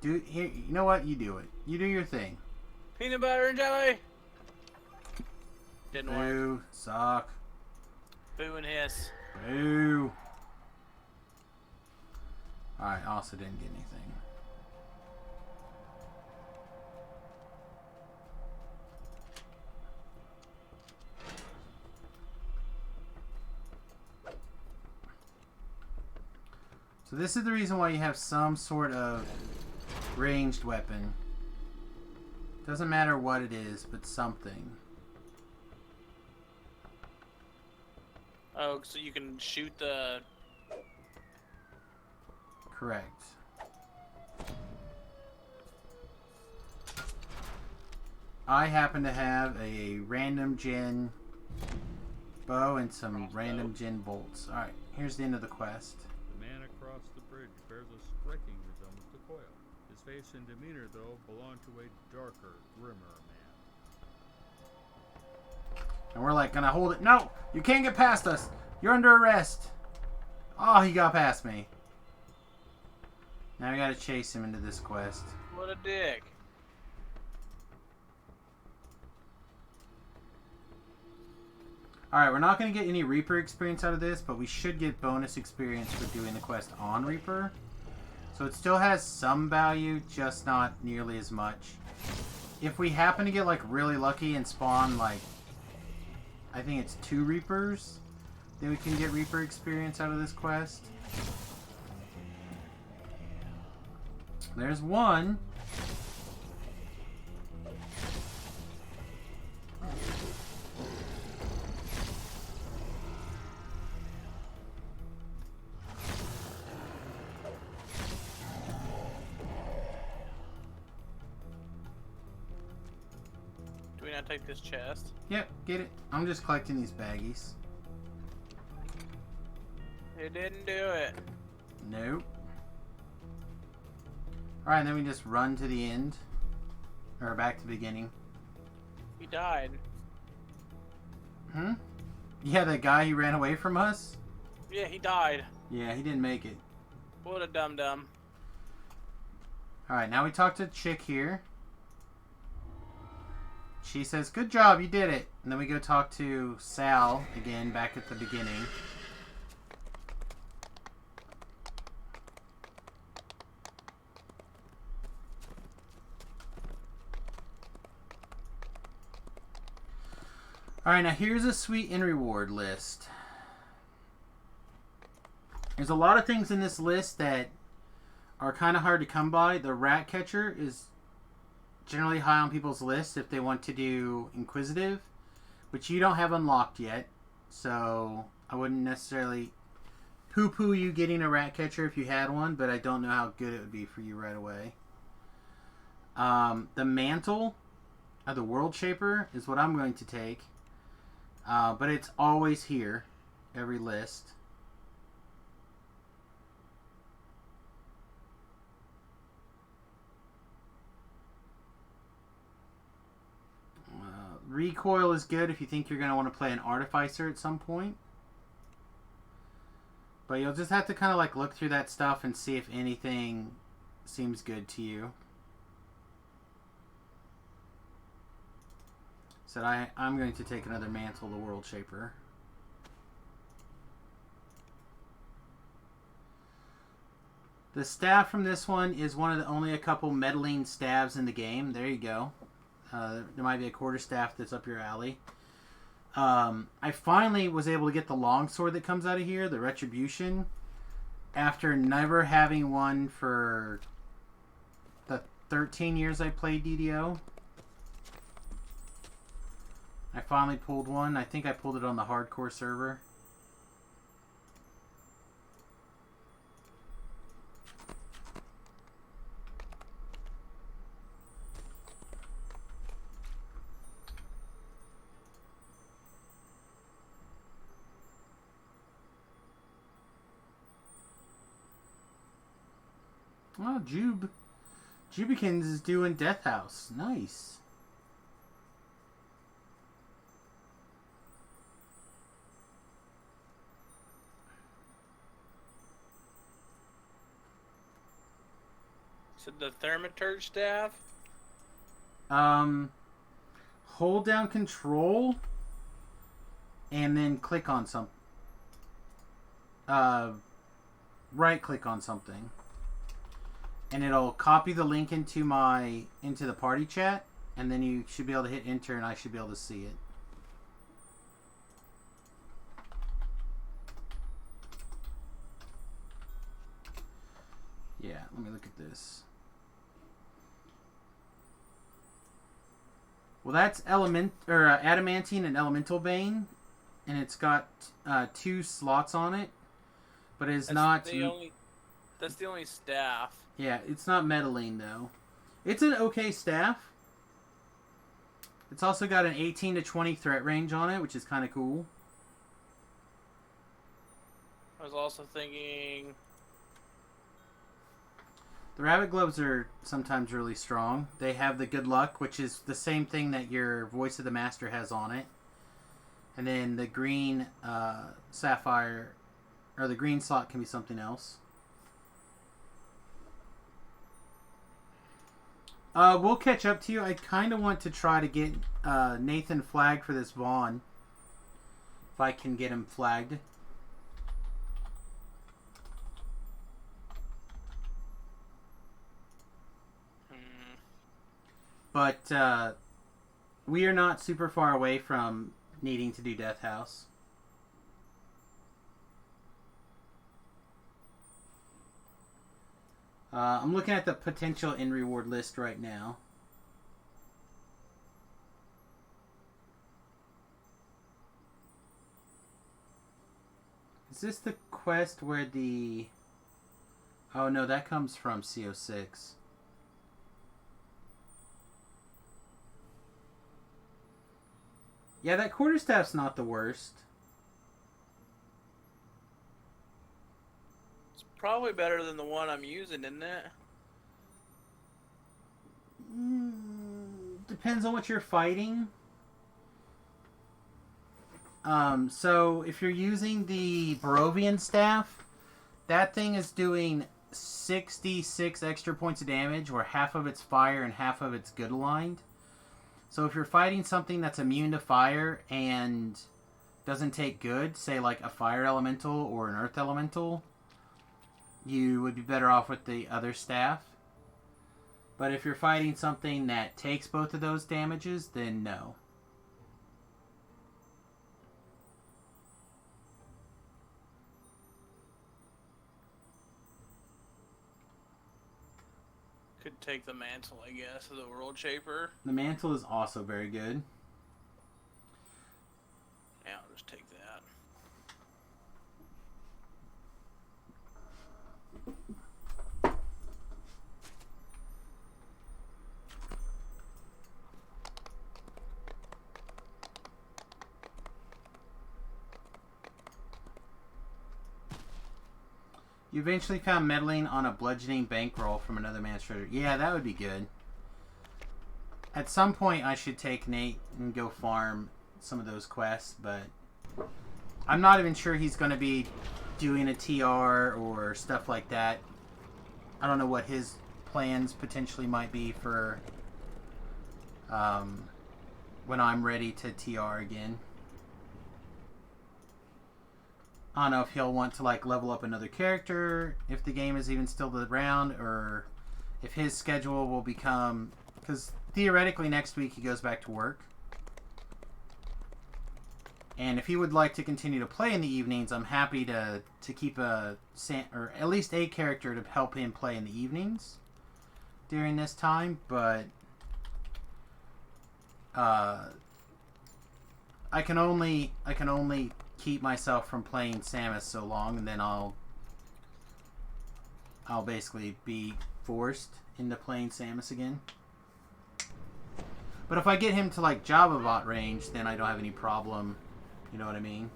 Dude, here, you know what? You do it. You do your thing. Peanut butter and jelly. Didn't work. Boo. Suck. Boo and hiss. Boo. Alright, also didn't get anything. So this is the reason why you have some sort of ranged weapon. Doesn't matter what it is, but something. Oh, so you can shoot the... Correct. I happen to have a random gen bow and some random gen bolts. Alright, here's the end of the quest. The man across the bridge bears a striking resemblance to Coil. His face and demeanor, though, belong to a darker, grimmer man. And we're like, gonna hold it. No! You can't get past us! You're under arrest! Oh, he got past me. Now we gotta chase him into this quest. What a dick. Alright, we're not gonna get any Reaper experience out of this, but we should get bonus experience for doing the quest on Reaper. So it still has some value, just not nearly as much. If we happen to get, like, really lucky and spawn, like, I think it's 2 Reapers, then we can get Reaper experience out of this quest. There's one. Do we not take this chest? Yep, get it. I'm just collecting these baggies. It didn't do it. Nope. Alright, then we just run to the end. Or back to the beginning. He died. Hmm? Yeah, that guy who ran away from us? Yeah, he died. Yeah, he didn't make it. What a dum-dum. Alright, now we talk to Chick here. She says, good job, you did it. And then we go talk to Sal again back at the beginning. Alright, now here's a sweet in reward list. There's a lot of things in this list that are kind of hard to come by. The rat catcher is generally high on people's lists if they want to do Inquisitive, which you don't have unlocked yet. So I wouldn't necessarily poo-poo you getting a rat catcher if you had one, but I don't know how good it would be for you right away. The mantle of the World Shaper is what I'm going to take. But it's always here, every list. Recoil is good if you think you're going to want to play an Artificer at some point. But you'll just have to kind of like look through that stuff and see if anything seems good to you. So I'm going to take another Mantle, the World Shaper. The staff from this one is one of the only a couple meddling staves in the game. There you go. There might be a quarterstaff that's up your alley. I finally was able to get the longsword that comes out of here, the Retribution, after never having one for the 13 years I played DDO. I finally pulled one. I think I pulled it on the hardcore server. Oh, Jubikins is doing Death House. Nice. So the Thaumaturge staff? Hold down Control and then click on some. Right click on something. And it'll copy the link into the party chat, and then you should be able to hit enter, and I should be able to see it. Yeah, let me look at this. Well, that's Adamantine and Elemental Bane, and it's got 2 slots on it, but it's not. That's the only staff. Yeah, it's not meddling though. It's an okay staff. It's also got an 18 to 20 threat range on it, which is kind of cool. I was also thinking the Rabbit Gloves are sometimes really strong. They have the Good Luck, which is the same thing that your Voice of the Master has on it. And then the green Sapphire, or the green slot can be something else. We'll catch up to you. I kind of want to try to get Nathan flagged for this Vaughn. If I can get him flagged. But we are not super far away from needing to do Death House. I'm looking at the potential in reward list right now. Is this the quest where the... Oh no, that comes from CO6. Yeah, that quarterstaff's not the worst. probably better than the one I'm using, isn't it? Depends on what you're fighting. So if you're using the Barovian staff, that thing is doing 66 extra points of damage, where half of it's fire and half of it's good aligned. So if you're fighting something that's immune to fire and doesn't take good, say like a fire elemental or an earth elemental, you would be better off with the other staff. But if you're fighting something that takes both of those damages, then no. Could take the mantle, I guess, of the World Shaper. The mantle is also very good. Yeah, I'll just take that. You eventually found meddling on a bludgeoning bankroll from another man's treasure. Yeah, that would be good. At some point, I should take Nate and go farm some of those quests, but I'm not even sure he's going to be doing a TR or stuff like that. I don't know what his plans potentially might be for when I'm ready to TR again. I don't know if he'll want to like level up another character, if the game is even still around, or if his schedule will become... Because theoretically next week he goes back to work. And if he would like to continue to play in the evenings, I'm happy to keep or at least a character to help him play in the evenings during this time. But I can only keep myself from playing Samus so long, and then I'll basically be forced into playing Samus again. But if I get him to like Java bot range, then I don't have any problem. You know what I mean?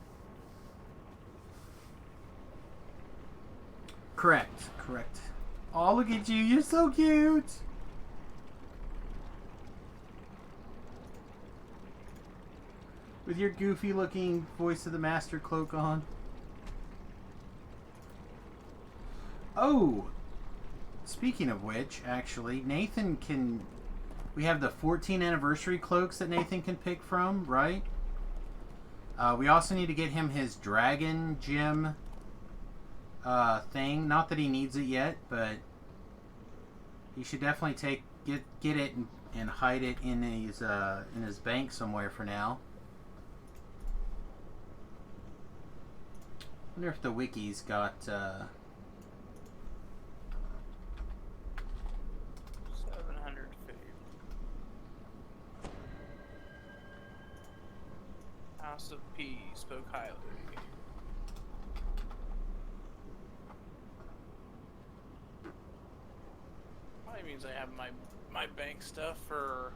Correct. Oh, look at you. You're so cute. With your goofy looking Voice of the Master cloak on. Oh! Speaking of which, actually, Nathan can... We have the 14th anniversary cloaks that Nathan can pick from, right? We also need to get him his Dragon Gem thing. Not that he needs it yet, but he should definitely get it and hide it in his bank somewhere for now. I wonder if the wiki's got 750. House of P spoke highly. Probably means I have my bank stuff for...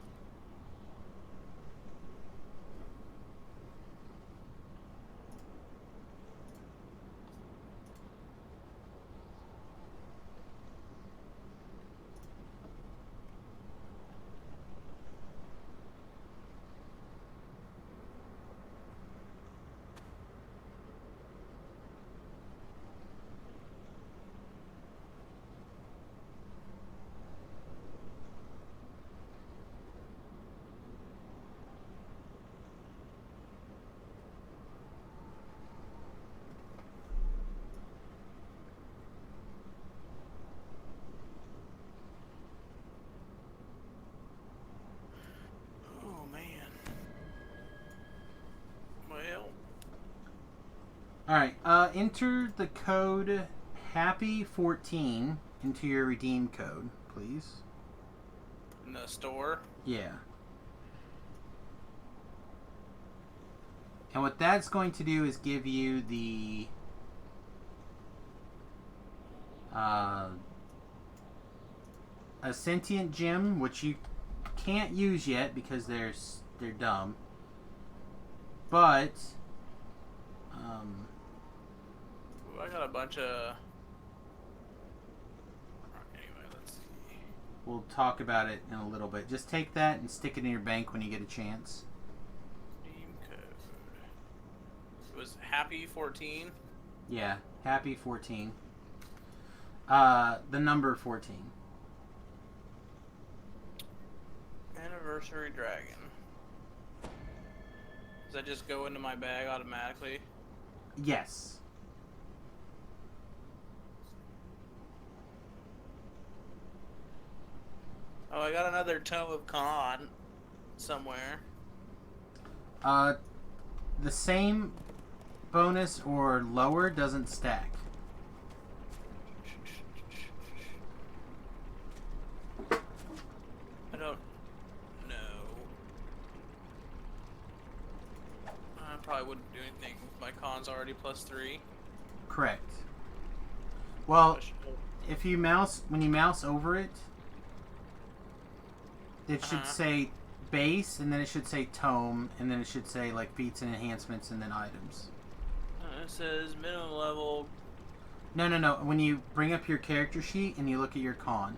Alright, enter the code HAPPY14 into your redeem code, please. In the store? Yeah. And what that's going to do is give you the a sentient gem, which you can't use yet because they're dumb. But I got a bunch of... Anyway, let's see. We'll talk about it in a little bit. Just take that and stick it in your bank when you get a chance. Redeem code. It was Happy 14? Yeah, Happy 14. The number 14. Anniversary Dragon. Does that just go into my bag automatically? Yes. Oh, I got another Tome of Khan somewhere. The same bonus or lower doesn't stack. I don't know. I probably wouldn't do anything. My Khan's already +3. Correct. Well, if you when you mouse over it, it should say base, and then it should say tome, and then it should say like feats and enhancements, and then items. It says minimum level. No. When you bring up your character sheet and you look at your con.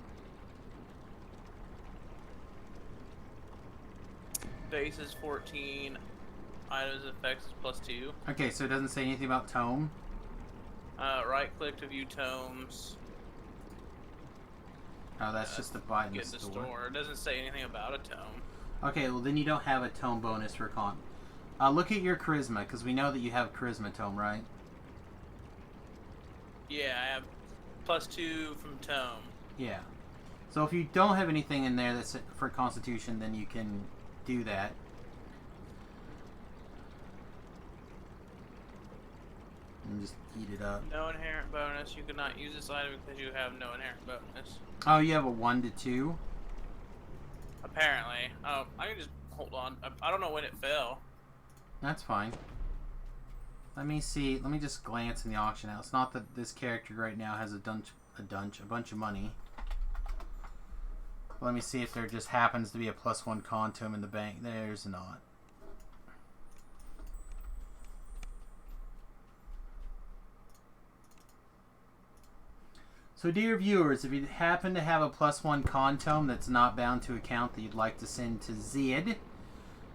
Base is 14. Items effects is +2. Okay, so it doesn't say anything about tome. Right click to view tomes. Oh, that's just to buy in the Get the store. store. It doesn't say anything about a tome. Okay, well then you don't have a tome bonus for con. Look at your charisma, because we know that you have charisma tome, right? Yeah, I have +2 from tome. Yeah. So if you don't have anything in there that's for constitution, then you can do that. And just eat it up. No inherent bonus. You cannot use this item because you have no inherent bonus. Oh, you have a 1 to 2? Apparently. Oh, I can just hold on. I don't know when it fell. That's fine. Let me see. Let me just glance in the auction house. It's not that this character right now has a bunch of money. Let me see if there just happens to be a +1 con to him in the bank. There's not. So dear viewers, if you happen to have a +1 con tome that's not bound to account that you'd like to send to Zyd,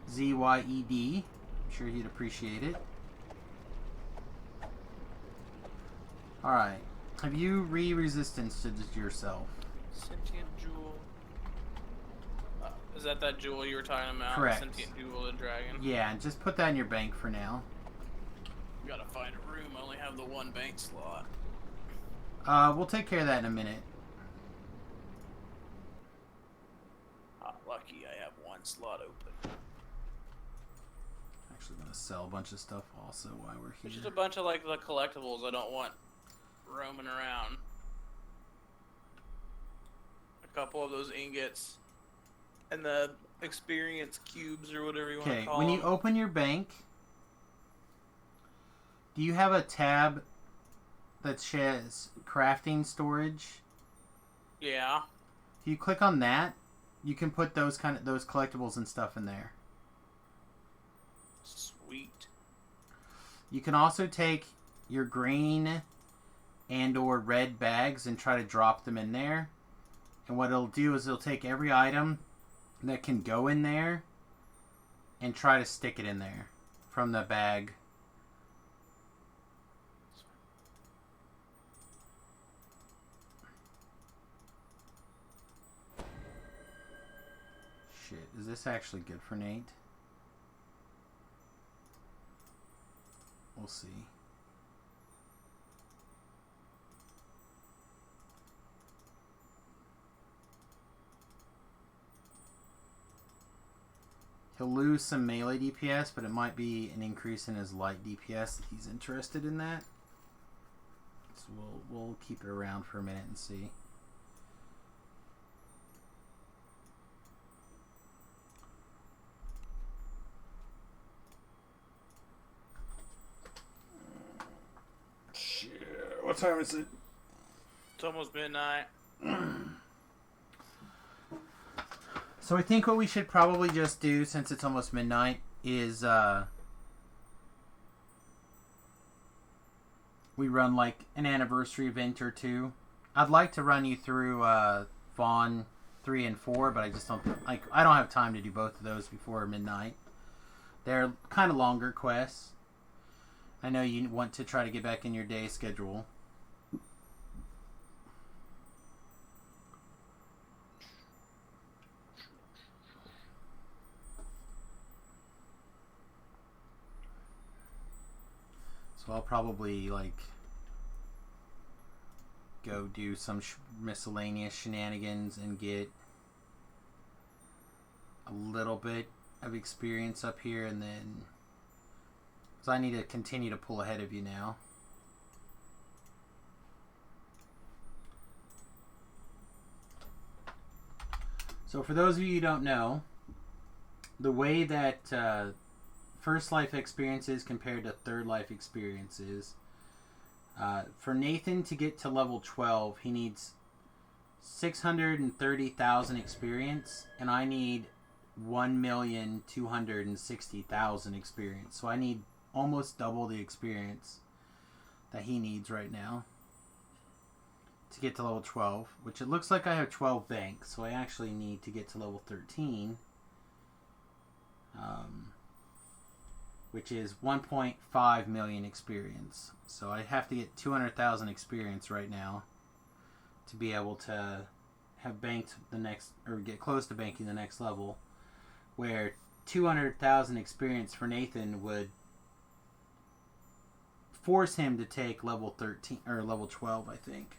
Z-Y-E-D, I'm sure he'd appreciate it. Alright. Have you re-resistance to yourself? Sentient jewel. Is that jewel you were talking about? Correct. Sentient jewel of the dragon? Yeah, just put that in your bank for now. Gotta find a room. I only have the 1 bank slot. We'll take care of that in a minute. Lucky I have 1 slot open. Actually gonna sell a bunch of stuff also while we're It's just here. a bunch of the collectibles I don't want roaming around. A couple of those ingots and the experience cubes or whatever you want Okay, to call when them. you open your bank, do you have a tab that says crafting storage? Yeah. If you click on that, you can put those collectibles and stuff in there. Sweet. You can also take your green and or red bags and try to drop them in there. And what it'll do is it'll take every item that can go in there and try to stick it in there from the bag. Shit, is this actually good for Nate? We'll see. He'll lose some melee DPS, but it might be an increase in his light DPS if he's interested in that. So we'll keep it around for a minute and see. Shit, what time is it? It's almost midnight. So I think what we should probably just do, since it's almost midnight, is we run like an anniversary event or two. I'd like to run you through Vaughn 3 and 4, but I just don't I don't have time to do both of those before midnight. They're kind of longer quests. I know you want to try to get back in your day schedule. So I'll probably go do some miscellaneous shenanigans and get a little bit of experience up here, and then because I need to continue to pull ahead of you now. So for those of you who don't know, the way that First Life experiences compared to Third Life experiences, for Nathan to get to level 12, he needs 630,000 experience, and I need 1,260,000 experience. So I need almost double the experience that he needs right now to get to level 12, which it looks like I have 12 banks, so I actually need to get to level 13. which is 1.5 million experience. So I have to get 200,000 experience right now to be able to have banked the next, or get close to banking the next level, where 200,000 experience for Nathan would force him to take level 13 or level 12, I think.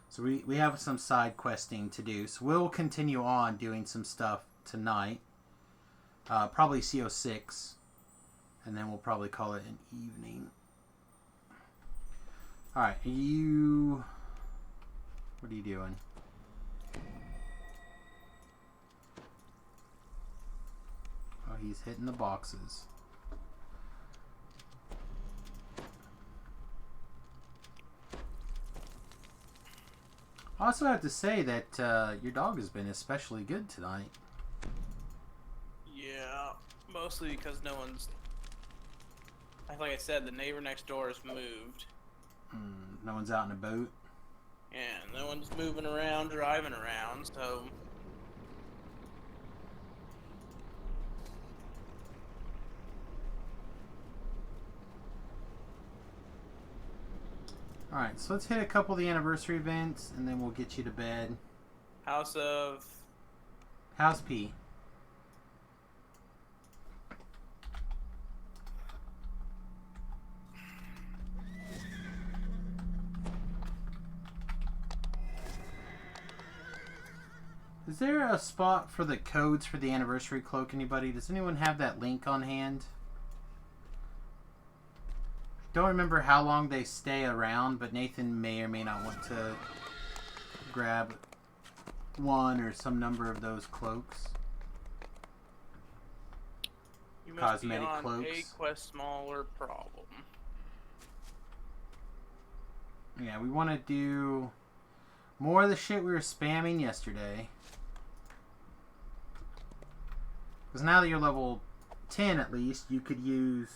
So we have some side questing to do. So we'll continue on doing some stuff tonight. Probably CO6. And then we'll probably call it an evening. Alright, you... What are you doing? Oh, he's hitting the boxes. I also have to say that your dog has been especially good tonight. Yeah, mostly because no one's... Like I said, the neighbor next door has moved. No one's out in a boat. Yeah, no one's moving around, driving around, so... Alright, so let's hit a couple of the anniversary events, and then we'll get you to bed. House of... House P. Is there a spot for the codes for the anniversary cloak, anybody? Does anyone have that link on hand? Don't remember how long they stay around, but Nathan may or may not want to grab one or some number of those cloaks. You must Cosmetic be on cloaks. a quest smaller problem. Yeah, we want to do more of the shit we were spamming yesterday. Because now that you're level 10 at least, you could use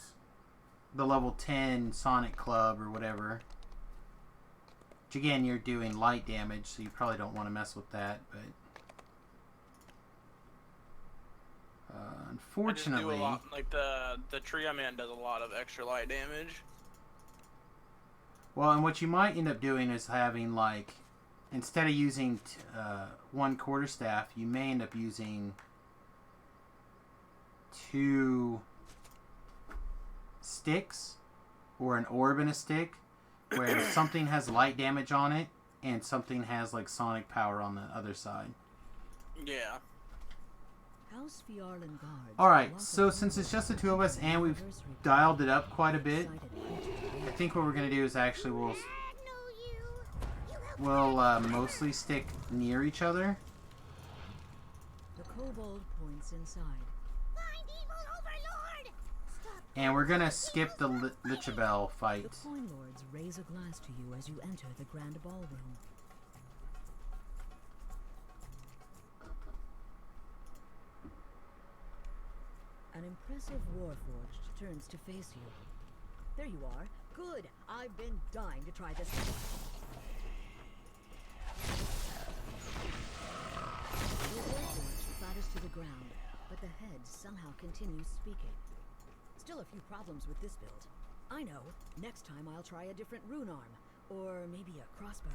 the level 10 Sonic Club or whatever. Which again, you're doing light damage, so you probably don't want to mess with that, but... unfortunately... I just do a lot, like the tree I'm in does a lot of extra light damage. Well, and what you might end up doing is having, like, instead of using one quarterstaff, you may end up using 2 sticks or an orb and a stick, where something has light damage on it and something has, like, sonic power on the other side. Yeah. Alright, so since it's just the two of us and we've dialed it up quite a bit, I think what we're going to do is actually we'll mostly stick near each other. The kobold points inside. Find evil overlord! Stop. And we're going to skip the Lichabelle fight. The coin lords raise a glass to you as you enter the grand ballroom. An impressive warforged turns to face you. There you are. Good. I've been dying to try this. The warforged clatters to the ground, but the head somehow continues speaking. Still a few problems with this build. I know. Next time I'll try a different rune arm, or maybe a crossbow.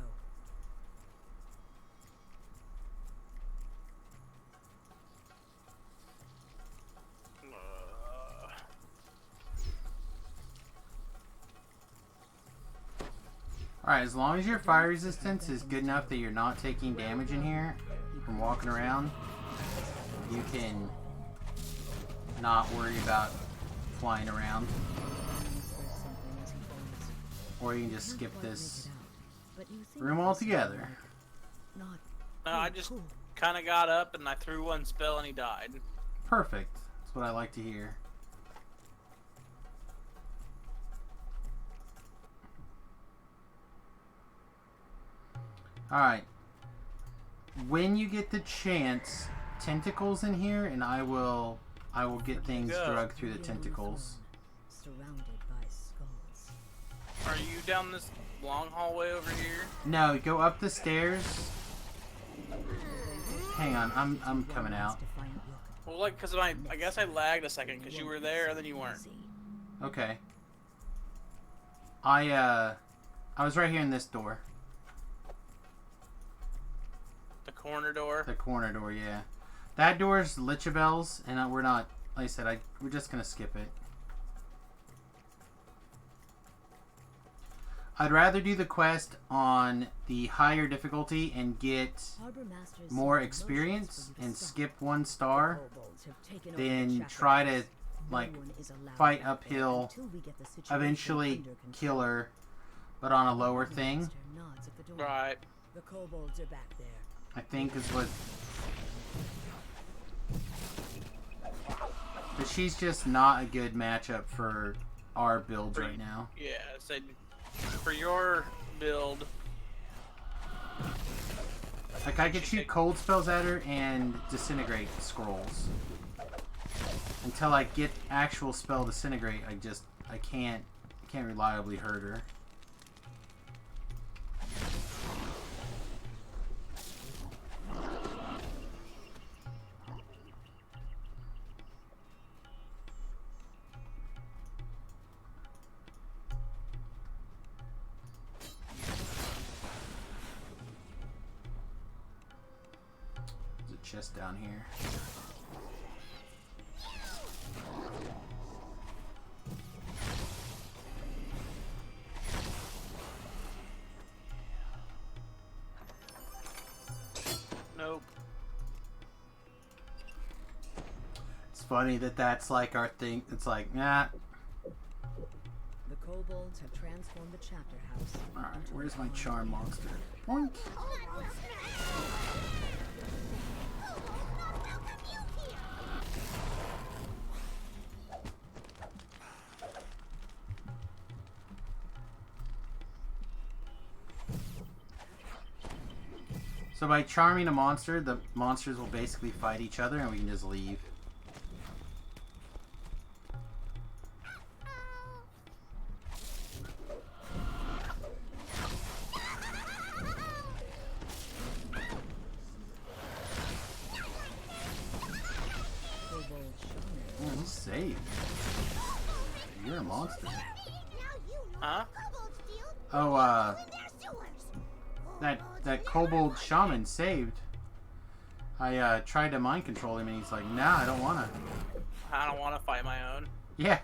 Alright, as long as your fire resistance is good enough that you're not taking damage in here from walking around, you can not worry about flying around. Or you can just skip this room altogether. No, I just kind of got up and I threw one spell and he died. Perfect. That's what I like to hear. Alright. When you get the chance, tentacles in here, and I will get things drugged through the tentacles. Surrounded by skulls. Are you down this long hallway over here? No, go up the stairs. Hang on, I'm coming out. Well, like, cause I guess I lagged a second because you were there and then you weren't. Okay. I was right here in this door. The corner door. The corner door, yeah. That door's Lichabel's, and we're not. Like I said, we're just gonna skip it. I'd rather do the quest on the higher difficulty and get more experience and skip 1 star than try to like fight uphill, eventually kill her, but on a lower thing. Right. The kobolds are back there. I think is what. But she's just not a good matchup for our builds right now. Yeah, so for your build. Like I could shoot cold spells at her and disintegrate scrolls. Until I get actual spell disintegrate, I can't reliably hurt her. There's a chest down here. Nope. It's funny that that's like our thing. It's like, nah. The kobolds have transformed the chapter house. Alright, where's my charm monster? Boink. So by charming a monster, the monsters will basically fight each other and we can just leave. Oh, he's saved. You're a monster. Huh? Oh, that kobold shaman saved. I tried to mind control him and he's like, nah, I don't wanna. I don't want to fight my own. Yeah.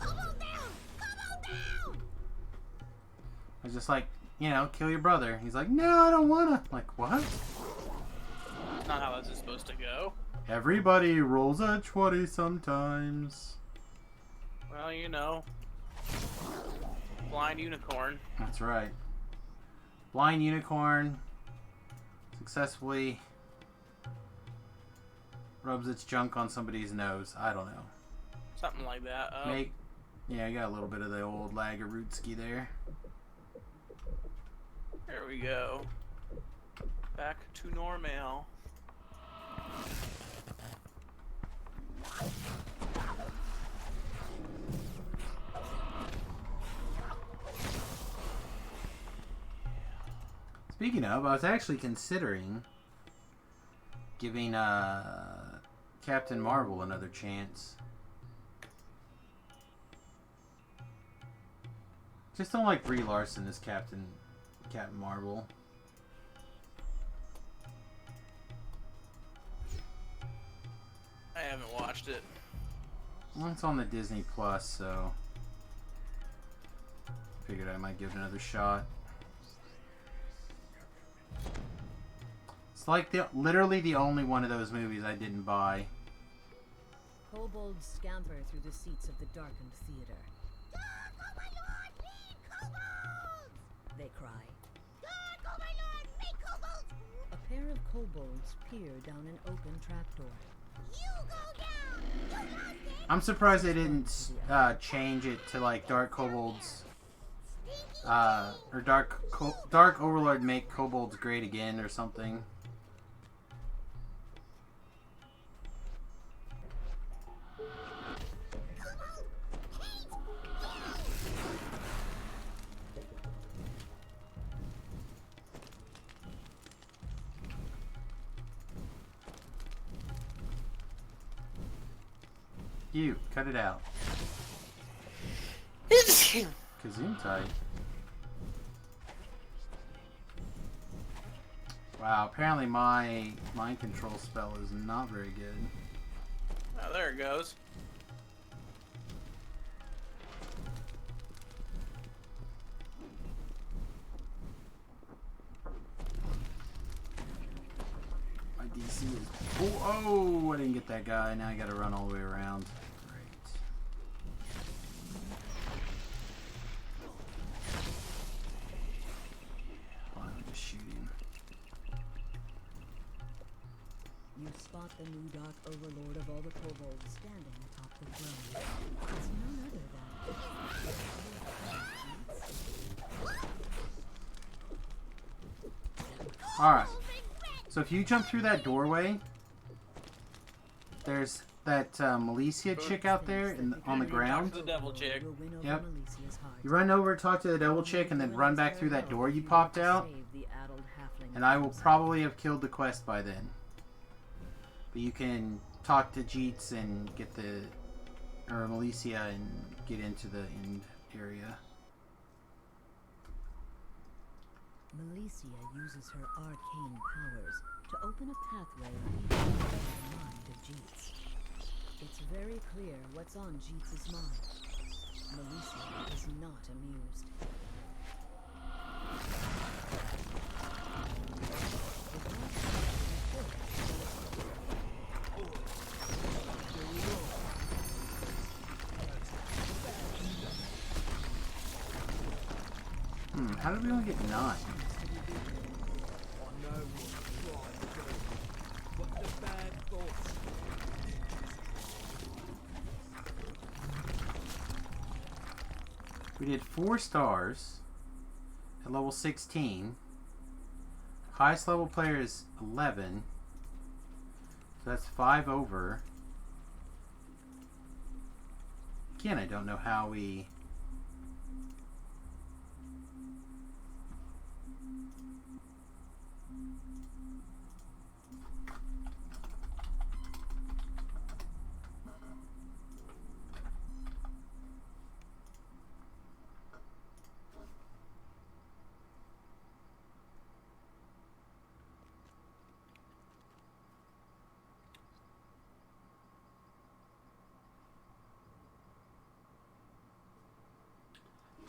I was just like, you know, kill your brother. He's like, no, I don't wanna. Like, what? That's not how this is supposed to go. Everybody rolls a 20 sometimes. Well, you know. Blind unicorn. That's right. Blind unicorn successfully rubs its junk on somebody's nose. I don't know. Something like that. Oh. Yeah, you got a little bit of the old Laggarootsky there. There we go. Back to normal. Speaking of, I was actually considering giving Captain Marvel another chance. Just don't like Brie Larson as Captain Marvel. I haven't watched it. Well, it's on the Disney Plus, so figured I might give it another shot. It's like literally the only one of those movies I didn't buy. Kobolds scamper through the seats of the darkened theater. Oh my lord, big kobolds! They cry. Oh my lord, big kobolds! A pair of kobolds peer down an open trapdoor. You go down! You lost it! I'm surprised they didn't change it to like Dark Kobolds, or Dark Overlord make kobolds great again or something. You, cut it out. Gesundheit. Wow, apparently my mind control spell is not very good. Oh, there it goes. My DC is... Oh, I didn't get that guy. Now I gotta run all the way around. Great. Why am I just shooting? You spot the new Dark Overlord of all the kobolds standing atop the throne. It's none other than... Alright. So if you jump through that doorway, there's that Milicia chick out there on the ground. The devil chick. Yep. You run over, talk to the devil chick, and then run back through that door you popped out. And I will probably have killed the quest by then. But you can talk to Jeets and get the... or Milicia and get into the end area. Milicia uses her arcane powers to open a pathway leading to the mind of Jeets. It's very clear what's on Jeets' mind. Milicia is not amused. How did we only get 9? We did 4 stars at level 16. Highest level player is 11. So that's 5 over. Again, I don't know how we...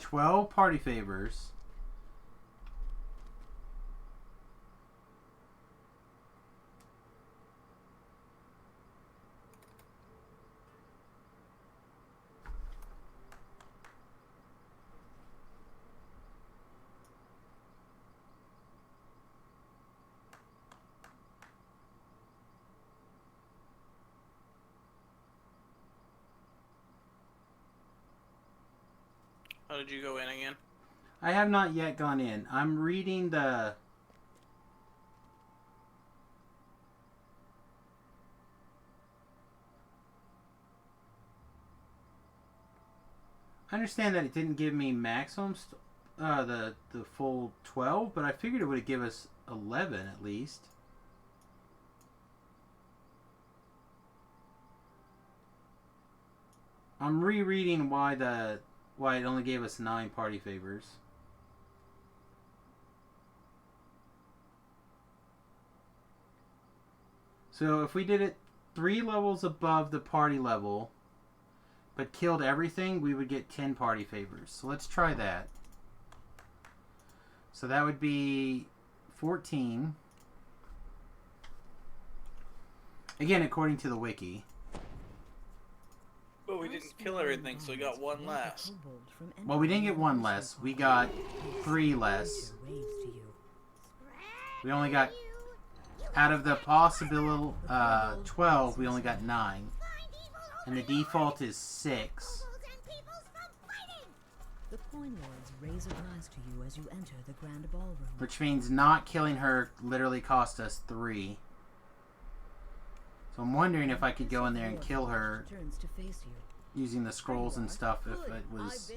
$12 party favors. How did you go in again? I have not yet gone in. I'm reading the... I understand that it didn't give me maximum, the full 12, but I figured it would give us 11 at least. I'm rereading why it only gave us 9 party favors. So if we did it 3 levels above the party level, but killed everything, we would get 10 party favors. So let's try that. So that would be 14. Again, according to the wiki. But we didn't kill everything, so we got 1 less. Well, we didn't get 1 less. We got 3 less. We only got... Out of the possible 12, we only got 9. And the default is 6. The Coin Lords raise a glass to you as you enter the Grand Ballroom. Which means not killing her literally cost us 3. So I'm wondering if I could go in there and kill her using the scrolls and stuff if it was...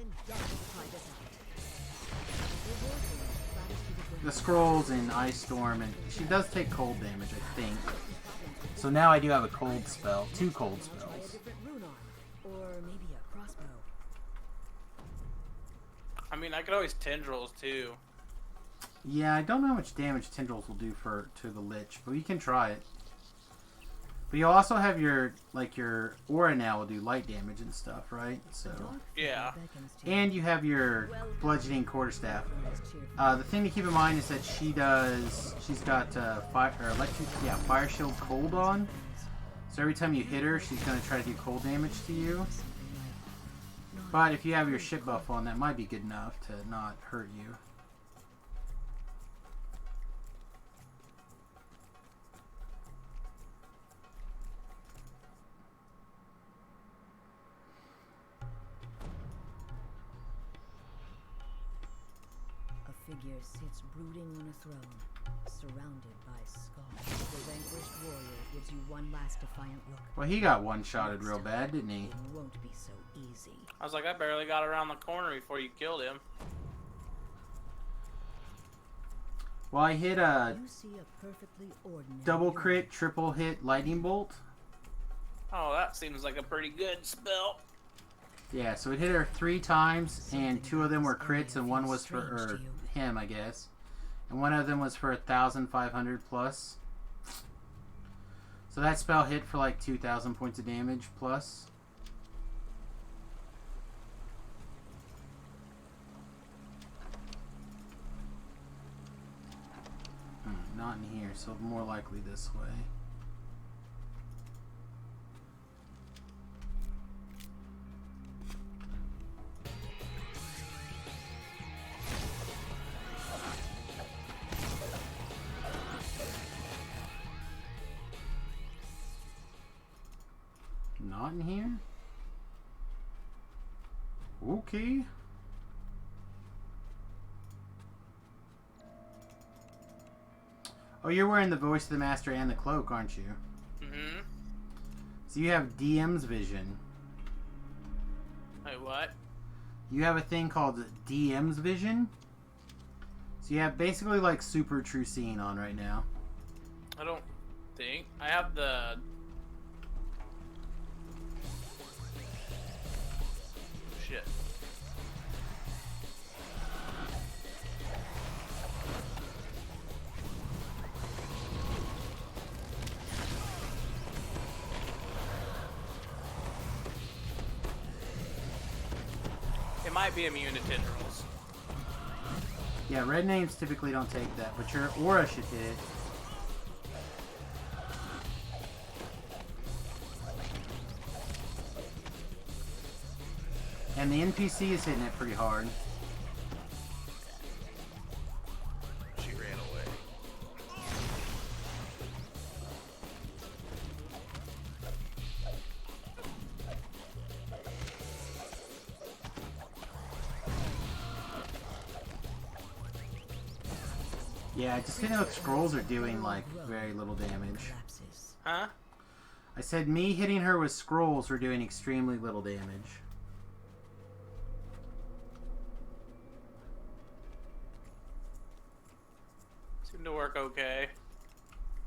The scrolls in Ice Storm, and she does take cold damage, I think. So now I do have a cold spell, 2 cold spells. I could always tendrils too. Yeah, I don't know how much damage tendrils will do to the Lich, but we can try it. But you also have your aura now will do light damage and stuff, right? So Yeah. and you have your bludgeoning quarterstaff. The thing to keep in mind is that she's got fire shield cold on. So every time you hit her, she's gonna try to do cold damage to you. But if you have your ship buff on, that might be good enough to not hurt you. A figure sits brooding on a throne, surrounded by scars. The vanquished warrior gives you one last defiant look. Well, he got one-shotted real bad, didn't he? It won't be so easy. I was like, I barely got around the corner before you killed him. Well, I hit a You see a perfectly ordinary double hero. crit, triple hit lightning bolt. Oh, that seems like a pretty good spell. Yeah, so it hit her 3 times, and 2 of them were crits, and one was for him, I guess. And one of them was for 1,500 plus. So that spell hit for like 2,000 points of damage plus. Not in here, so more likely this way. Not in here? Okay. Oh, you're wearing the voice of the master and the cloak, aren't you? Mm-hmm. So you have DM's vision. Wait, what? You have a thing called DM's vision. So you have basically like super true seeing on right now. I don't think. I have the... Shit. It might be immune to tendrils. Yeah, red names typically don't take that, but your aura should hit it. And the NPC is hitting it pretty hard. She ran away. Yeah, it just didn't look scrolls are doing like very little damage. Huh? I said me hitting her with scrolls were doing extremely little damage. Seemed to work okay.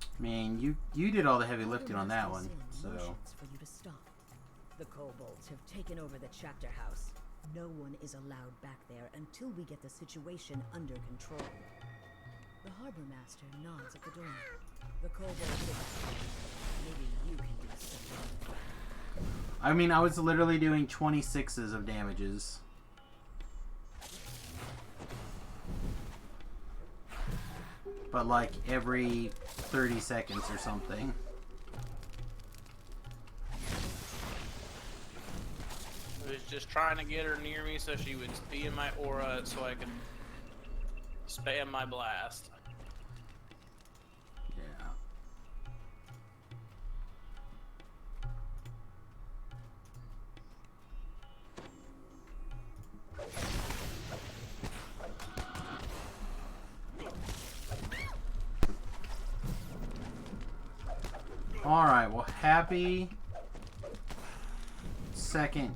I mean, you did all the heavy lifting on that one, so. For you to stop. The kobolds have taken over the chapter house. No one is allowed back there until we get the situation under control. The harbor master nods at the door. The kobolds have... Maybe you can do something. I mean, I was literally doing 26s of damages. But like every 30 seconds or something. I was just trying to get her near me so she would be in my aura so I could spam my blast. Yeah. Alright, well, happy second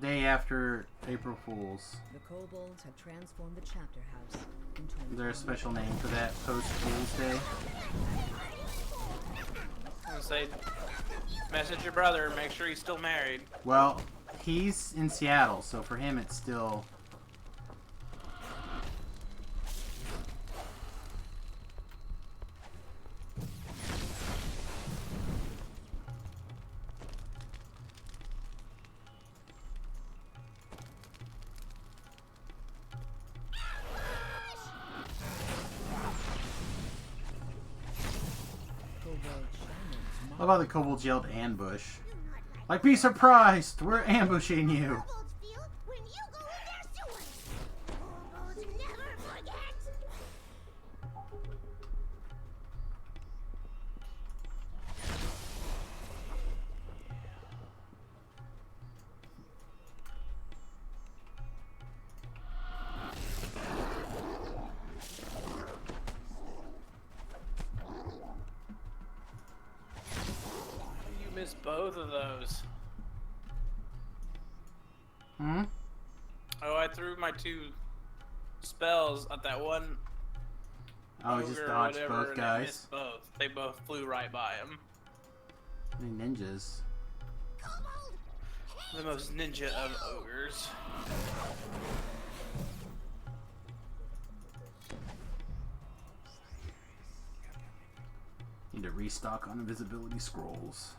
day after April Fool's. The kobolds have transformed the chapter house into Is there a special name for that post-Fool's Day? I was gonna say, message your brother, make sure he's still married. Well, He's in Seattle, so for him it's still... How about the kobolds yelled ambush? Like, be surprised! We're ambushing you! Kobolds feel when you go in their sewers. Kobolds never forget. You missed both of those. Hmm? Oh, I threw my 2 spells at that one. Oh, he just ogre or dodged whatever, both and I guys. missed both. They both flew right by him. Any ninjas? The most ninja of ogres. Need to restock on invisibility scrolls.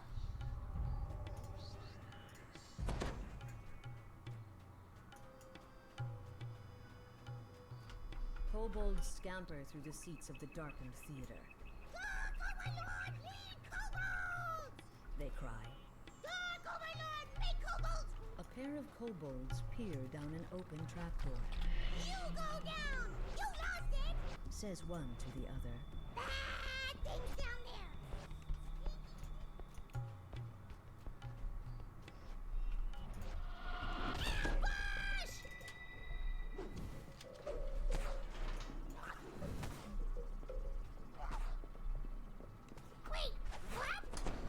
Kobolds scamper through the seats of the darkened theater. They cry. A pair of kobolds peer down an open trapdoor. You go down. You lost it. Says one to the other. Bad things down there.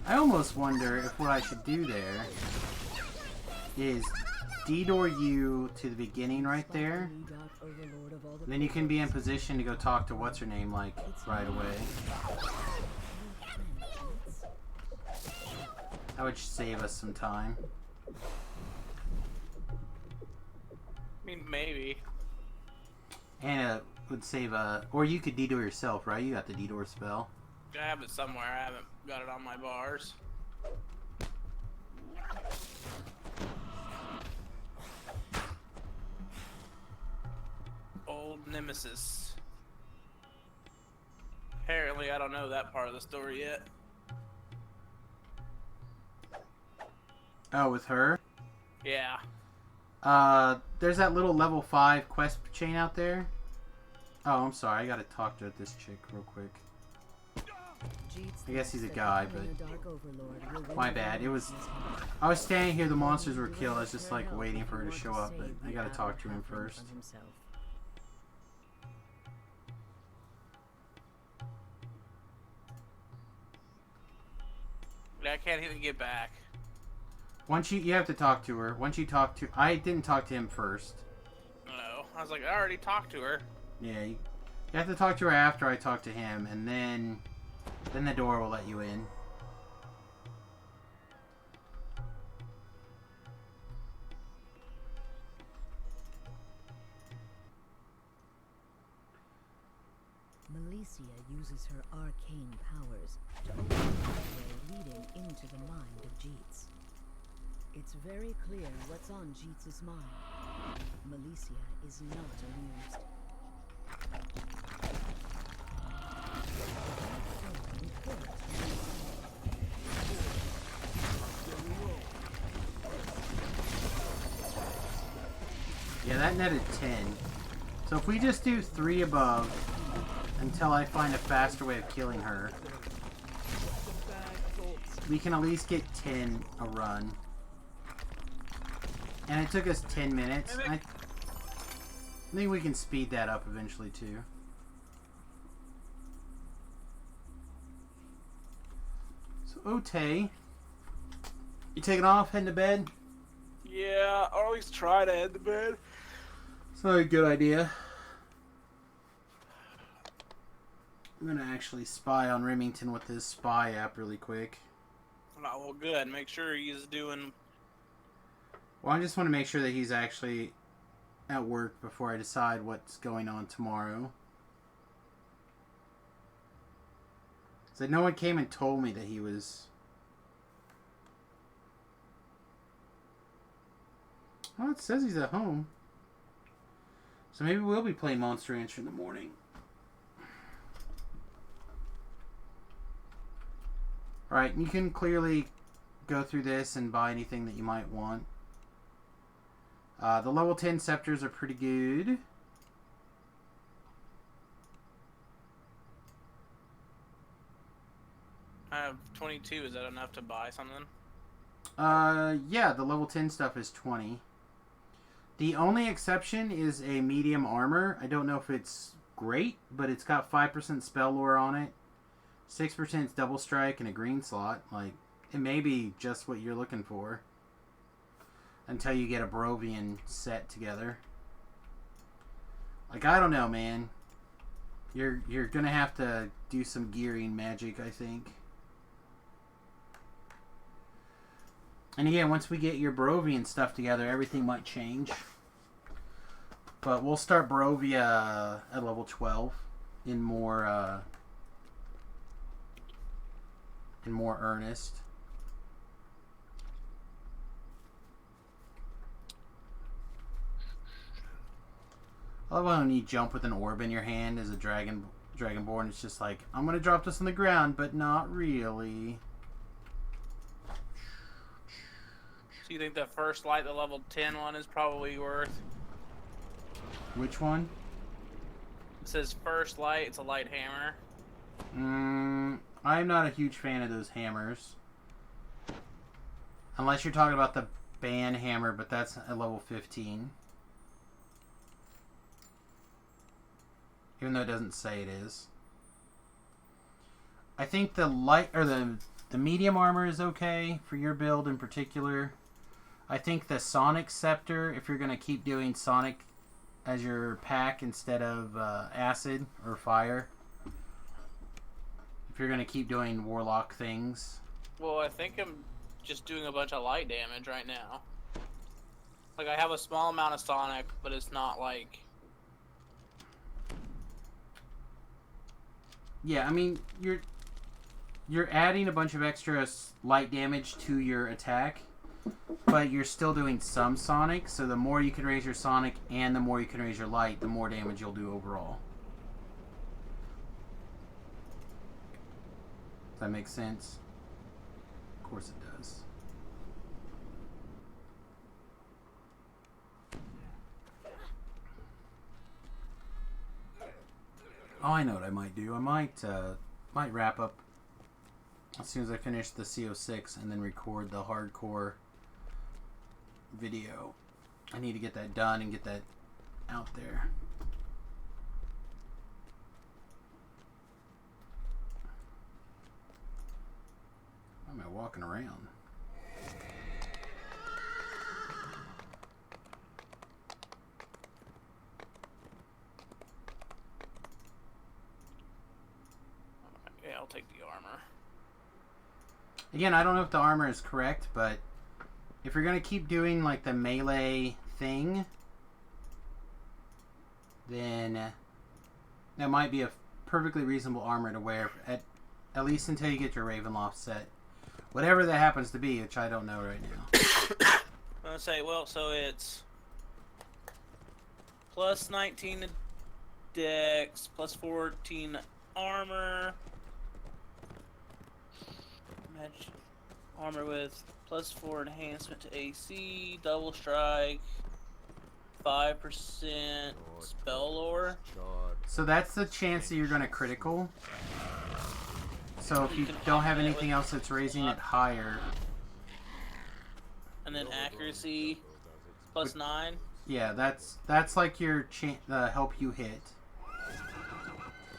I almost wonder if what I should do there is detour you to the beginning right there. Then you can be in position to go talk to what's her name like right away. That would save us some time. I mean, maybe. And it would save or you could detour yourself, right? You got the detour spell. I have it somewhere. I haven't got it on my bars. Old Nemesis. Apparently, I don't know that part of the story yet. Oh, with her? Yeah. There's that little level 5 quest chain out there. Oh, I'm sorry. I gotta talk to this chick real quick. I guess he's a guy, but my bad. I was standing here, the monsters were killed. I was just like waiting for her to show up, but I gotta talk to him first. I can't even get back. Once you have to talk to her. Once you talk to, I didn't talk to him first. No, I was like, I already talked to her. Yeah, you have to talk to her after I talk to him, and then the door will let you in. Malicia uses her arcane powers to open the pathway leading into the mind of Jeets. It's very clear what's on Jeets' mind. Malicia is not amused. Yeah, that netted 10. So if we just do 3 above until I find a faster way of killing her, we can at least get 10 a run. And it took us 10 minutes. I think we can speed that up eventually too. So Otay, you taking off, heading to bed? Yeah, or at least try to head to bed. It's not a good idea. I'm gonna actually spy on Remington with this spy app really quick. Oh, well, good. Make sure he's doing Well, I just want to make sure that he's actually at work before I decide what's going on tomorrow. So no one came and told me that he was... Oh, it says he's at home. So maybe we'll be playing Monster Rancher in the morning. Alright, you can clearly go through this and buy anything that you might want. The level 10 scepters are pretty good. I have 22. Is that enough to buy something? Yeah, the level 10 stuff is 20. The only exception is a medium armor. I don't know if it's great, but it's got 5% spell lore on it, 6% double strike, and a green slot. Like, it may be just what you're looking for until you get a Barovian set together. Like, I don't know, man. You're gonna have to do some gearing magic, I think. And again, once we get your Barovian stuff together, everything might change. But we'll start Barovia at level 12 in more earnest. I love when you jump with an orb in your hand as a Dragonborn. It's just like, I'm gonna drop this on the ground, but not really. So you think the first light, the level 10 one, is probably worth? Which one? It says first light. It's a light hammer. I'm not a huge fan of those hammers. Unless you're talking about the band hammer, but that's at level 15. Even though it doesn't say it is. I think the light or the medium armor is okay for your build in particular. I think the Sonic Scepter, if you're going to keep doing Sonic as your pack instead of Acid or Fire. If you're going to keep doing Warlock things. Well, I think I'm just doing a bunch of light damage right now. Like, I have a small amount of Sonic, but it's not like... Yeah, I mean, you're adding a bunch of extra light damage to your attack, but you're still doing some Sonic, so the more you can raise your Sonic and the more you can raise your light, the more damage you'll do overall. Does that make sense? Of course it does. Oh, I know what I might do. I might wrap up as soon as I finish the CO6 and then record the hardcore video. I need to get that done and get that out there. Why am I walking around? Yeah, I'll take the armor. Again, I don't know if the armor is correct, but if you're going to keep doing like the melee thing, then that might be a perfectly reasonable armor to wear at least until you get your Ravenloft set. Whatever that happens to be, which I don't know right now. I'm gonna say, well, so it's plus 19 to Dex, plus 14 armor. Match armor with plus 4 enhancement to AC, double strike, 5% spell lore. So that's the chance that you're going to critical. So if you don't have anything else that's raising it higher. And then accuracy, plus 9. Yeah, that's like your help you hit.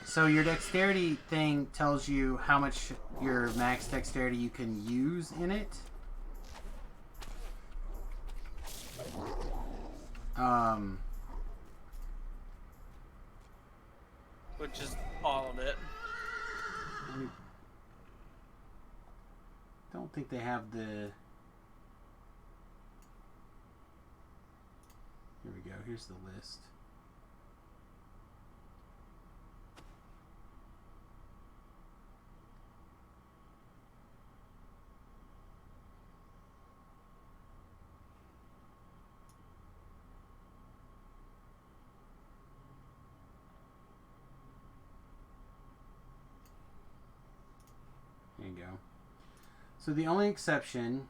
So your dexterity thing tells you how much your max dexterity you can use in it. Which is all of it. I don't think they have the... Here we go. Here's the list. There you go. So the only exception,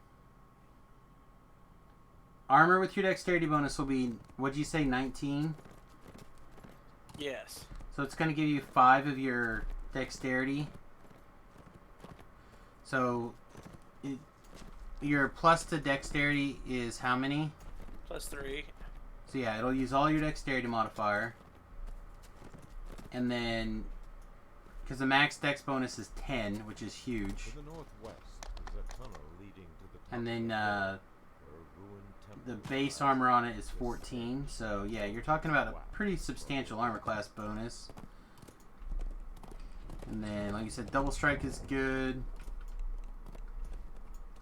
armor with your dexterity bonus will be, what'd you say, 19? Yes. So it's going to give you 5 of your dexterity. So your plus to dexterity is how many? +3. So yeah, it'll use all your dexterity modifier. And then, because the max dex bonus is 10, which is huge. To the northwest is a tunnel leading to the top And then of the where a ruined temple base armor on it is 14. So yeah, you're talking about a pretty substantial armor class bonus. And then, like you said, double strike is good.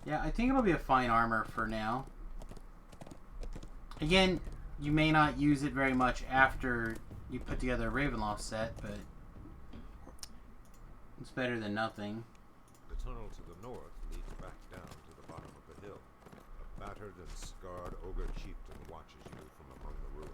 Yeah, I think it'll be a fine armor for now. Again, you may not use it very much after you put together a Ravenloft set, but it's better than nothing. The tunnel to the north leads back down to the bottom of the hill. A battered and scarred ogre chieftain watches you from among the ruins.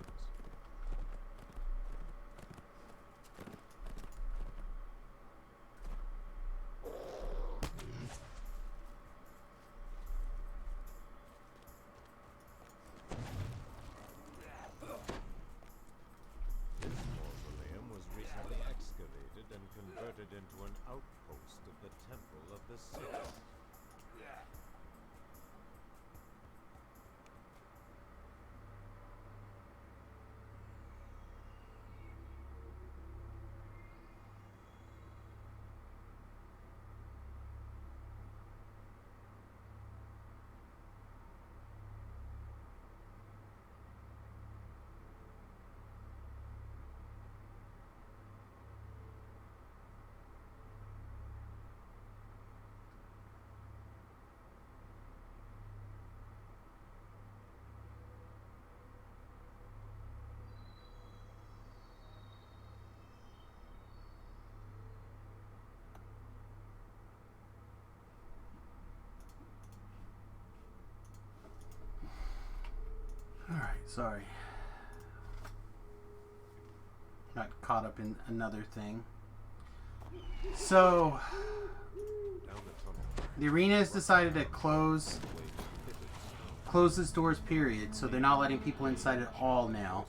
This mausoleum was recently excavated and converted into an outpost of the Temple of the Six. Alright, sorry. Got caught up in another thing. So, the arena has decided to close its doors, period. So they're not letting people inside at all now.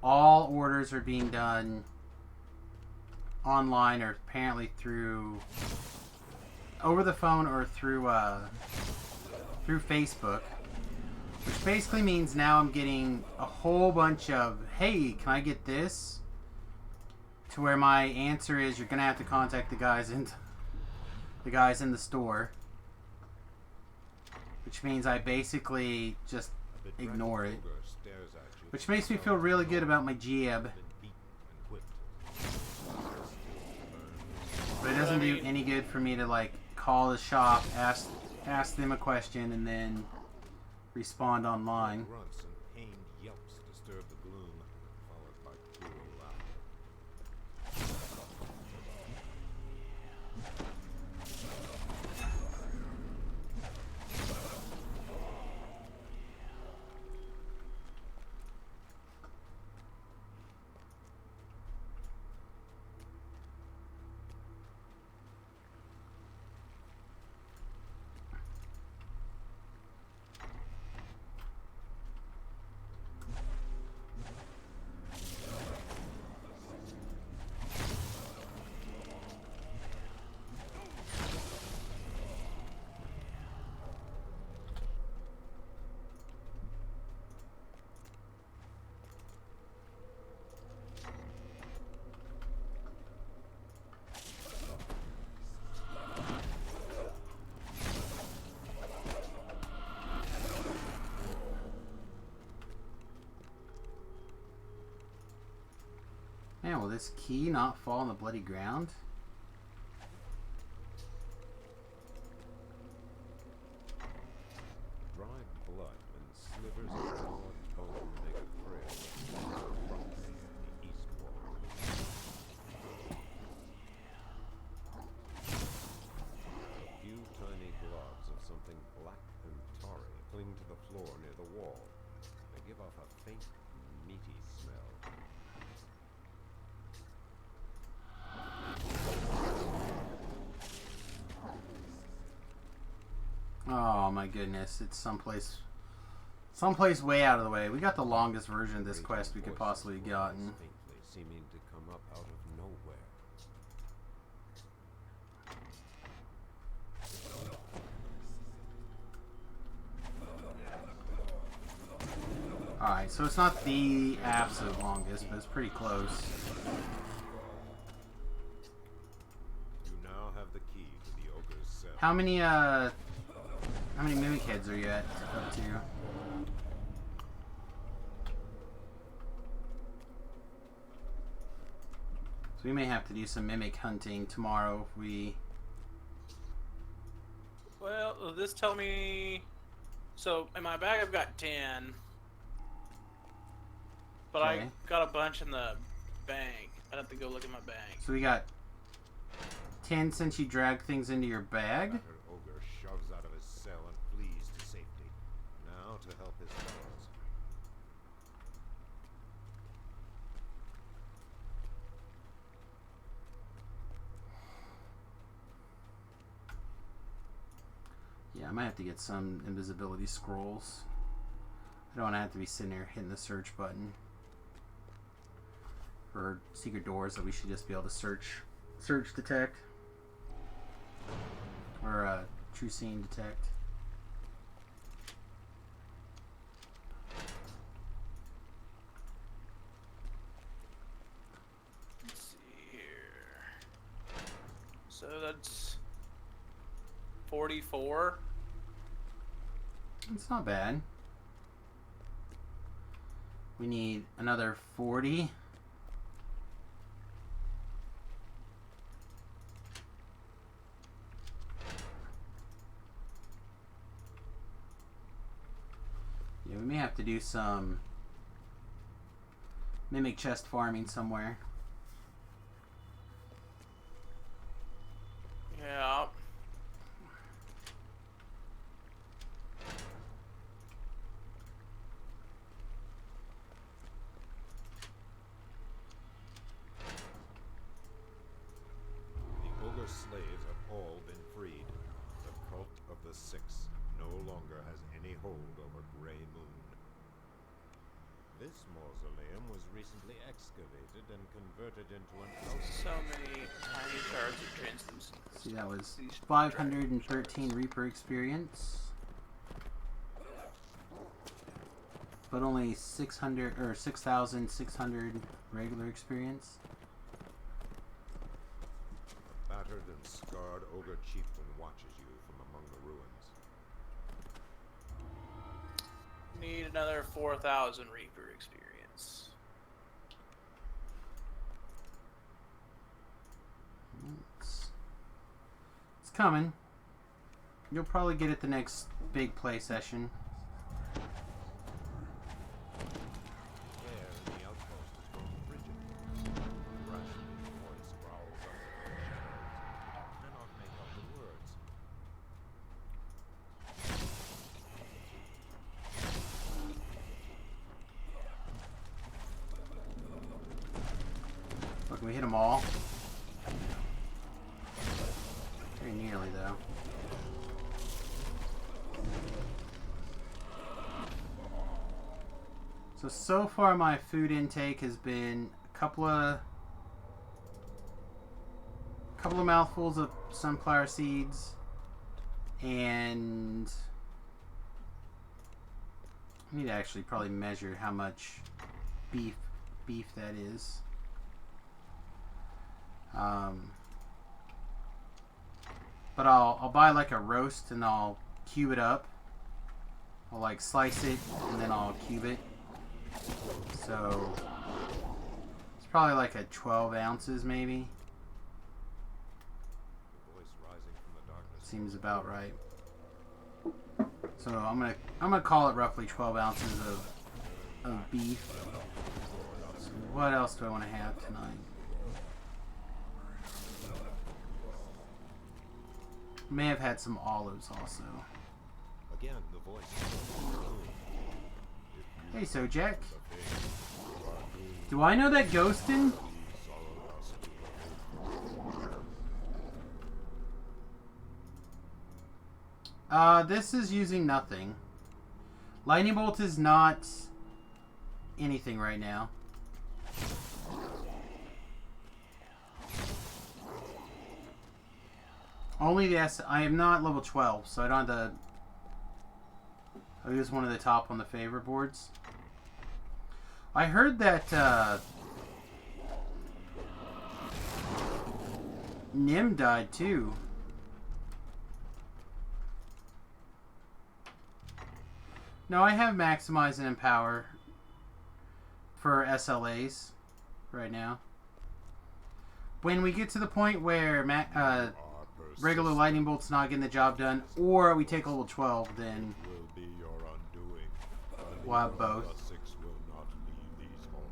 All orders are being done online, or apparently through over the phone or through Facebook. Which basically means now I'm getting a whole bunch of, hey, can I get this? To where my answer is, you're gonna have to contact the guys in the store. Which means I basically just ignore it. Which makes me feel really good about my GM. But it doesn't do any good for me to like call the shop, ask them a question, and then respond online. Grunts and pained yelps disturb the gloom, followed by cruel laughter. Man, will this key not fall on the bloody ground? Dried blood and slivers of raw my goodness. It's someplace way out of the way. We got the longest version of this quest we could possibly have gotten. Faintly, seeming to come up out of nowhere. Alright, so it's not the absolute longest, but it's pretty close. You now have the key to the ogre's cell. How many mimic heads are you up to? So we may have to do some mimic hunting tomorrow if we... Well, will this tell me... So, in my bag I've got 10. But Okay. I got a bunch in the bank. I'd have to go look at my bank. So we got 10 since you drag things into your bag. Battered ogre shoves out of his cell and flees to safety. Now to help his fellows. Yeah, I might have to get some invisibility scrolls. I don't want to have to be sitting there hitting the search button. For secret doors that we should just be able to search detect. Or true scene detect. Let's see here. So that's 44. It's not bad. We need another 40. Yeah, we may have to do some mimic chest farming somewhere. Yeah. The ogre slaves have all been freed. The cult of the Six no longer has any hold over Grey Moon. This mausoleum was recently excavated and converted into an So many tiny shards of translucence. See, that was 513 Reaper experience. But only 600 or 6,600 regular experience. A battered and scarred ogre chieftain watches you from among the ruins. Need another 4,000 Reaper experience. It's coming. You'll probably get it the next big play session. The air in the outpost is grown frigid. Rashly's voice growls under the shadows. Cannot make out the words. Look, we hit them all. Very nearly, though. So far my food intake has been a couple of mouthfuls of sunflower seeds and I need to actually probably measure how much beef that is. But I'll buy like a roast and I'll cube it up. I'll like slice it and then I'll cube it. So it's probably like a 12 ounces maybe. The voice rising from the darkness. Seems about right. So I'm gonna call it roughly 12 ounces of beef. So what else do I want to have tonight? May have had some olives also. Again, the voice is Hey, so Jack. Do I know that Ghostin? This is using nothing. Lightning Bolt is not anything right now. Only the S. I am not level 12, so I don't have the. I'll use one of the top on the favor boards. I heard that Nim died too. No, I have Maximize and Empower for SLAs right now. When we get to the point where regular Lightning Bolt's not getting the job done, or we take level 12, then Will be your undoing. we'll have both. The six will not leave these halls.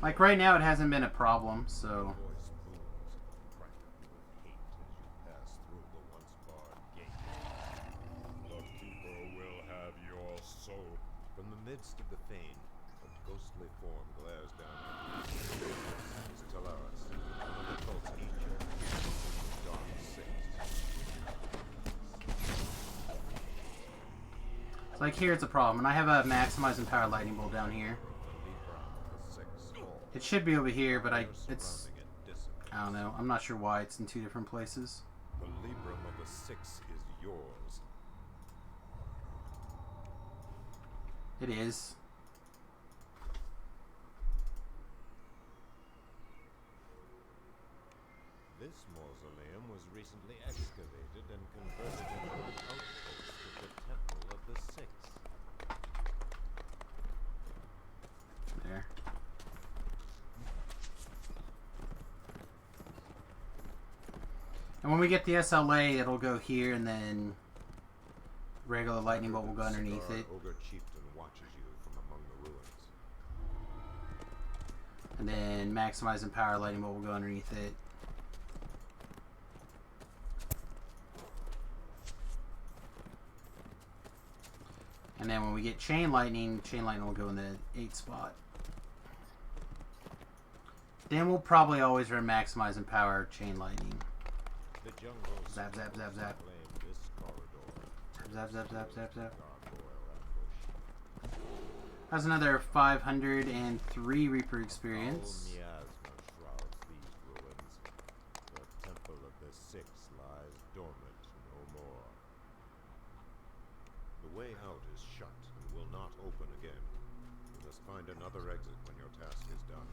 Like right now, it hasn't been a problem, so. Voice booms, crackling with hate as you pass through the once barred gate. The people will have your soul. From the midst of the fane, a ghostly form glares down at you. It's Talaris, one of the cult's ancient, the Dark Six. It's like here it's a problem, and I have a Maximize and Power Lightning Bolt down here. It should be over here, but it's I don't know. I'm not sure why it's in two different places. The Libram of the Six is yours. It is. This mausoleum was recently excavated and converted into an outpost of the Temple of the Six. There. And when we get the SLA, it'll go here, and then regular Lightning Bolt will go underneath Scar it. Ogre Chieftain watches you from among the ruins. And then Maximize and Power Lightning Bolt will go underneath it. And then when we get Chain Lightning will go in the 8th spot. Then we'll probably always run Maximize and Power Chain Lightning. The jungles Zap, zap, zap, zap. claim this corridor. Zap, zap, zap, zap, zap. Gargoyle ambush. That's another 503 Reaper experience. Foul miasma shrouds these ruins. The Temple of the Six lies dormant no more. The way out is shut and will not open again. You must find another exit when your task is done.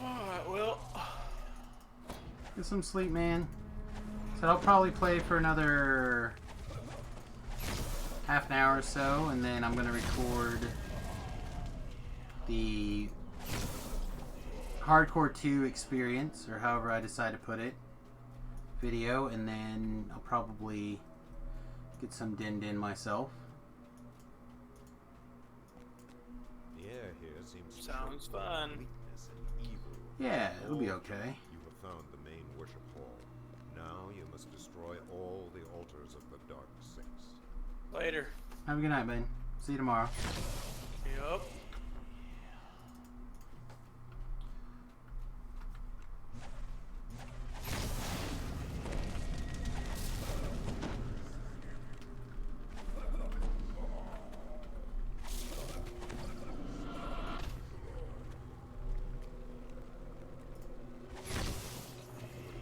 Alright, well. Get some sleep, man. So I'll probably play for another half an hour or so, and then I'm going to record the Hardcore 2 experience, or however I decide to put it, video, and then I'll probably get some Din Din myself. The air here seems Sounds full of fun. weakness and evil. Yeah, it'll be All okay. You have found the main worship hall. Now you must destroy all the altars of the Dark Six. Later. Have a good night, Ben. See you tomorrow. Yup.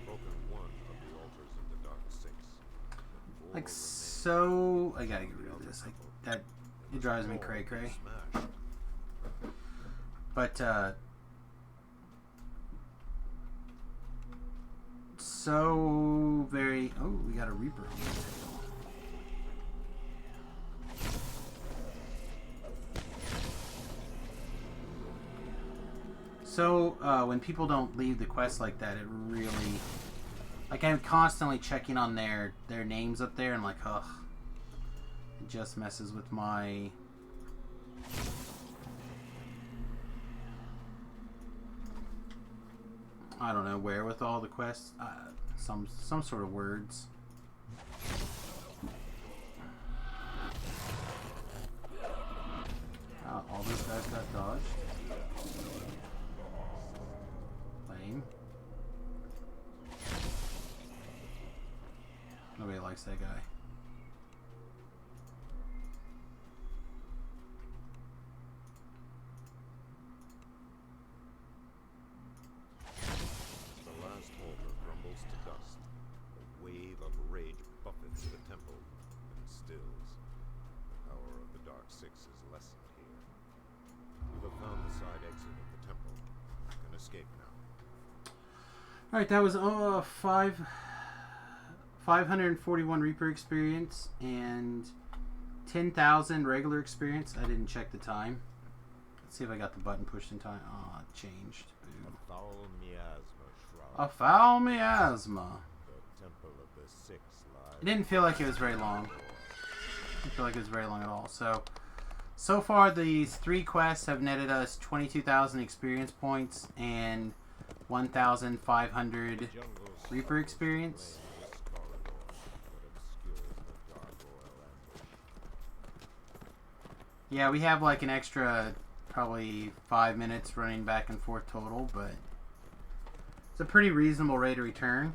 Broken one of the altars of the Dark Six. Four Like remain. so, I gotta get rid of this. That it drives me cray cray. Smash. But so very. Oh, we got a Reaper on the tail. So when people don't leave the quest like that, it really, like, I'm constantly checking on their names up there, and like, ugh, it just messes with my. I don't know, wherewithal the quest, some sort of words. attacks that guy. The last altar crumbles to dust. A wave of rage buffets the temple and stills. The power of the Dark Six is lessened here. You have found the side exit of the temple. You can escape now. Alright, that was 541 Reaper experience and 10,000 regular experience. I didn't check the time. Let's see if I got the button pushed in time. Oh, it changed. Boo. A foul miasma shroud. A foul miasma. The temple of the Six lies. It didn't feel like it was very long. Didn't feel like it was very long at all. So far these 3 quests have netted us 22,000 experience points and 1,500 Reaper experience. Yeah, we have like an extra probably 5 minutes running back and forth total, but it's a pretty reasonable rate of return.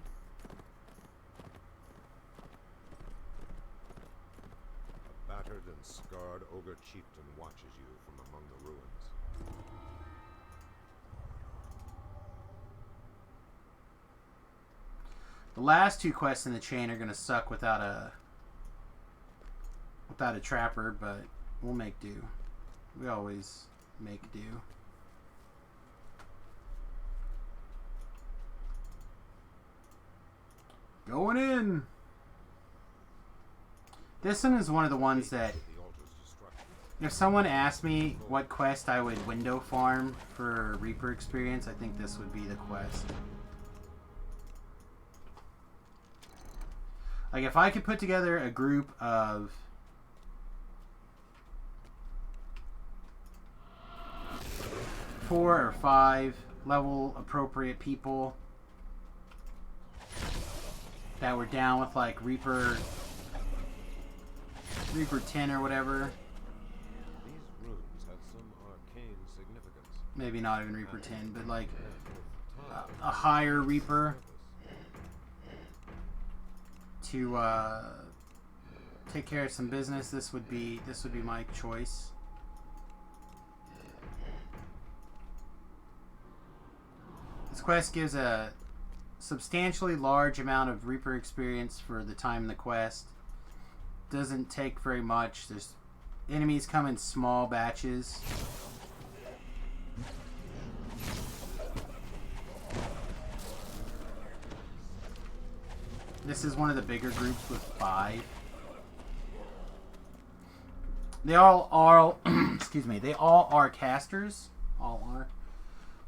A battered and scarred ogre chieftain watches you from among the ruins. The last 2 quests in the chain are gonna suck without a trapper, but we'll make do. We always make do. Going in. This one is one of the ones that if someone asked me what quest I would window farm for Reaper experience, I think this would be the quest. Like if I could put together a group of 4 or 5 level appropriate people that were down with like Reaper 10 or whatever. These runes have some arcane significance. Maybe not even Reaper 10, but like a higher Reaper to take care of some business. This would be my choice. This quest gives a substantially large amount of Reaper experience for the time in the quest. Doesn't take very much. There's enemies come in small batches. This is one of the bigger groups with 5. They all are excuse me, they all are casters. All are.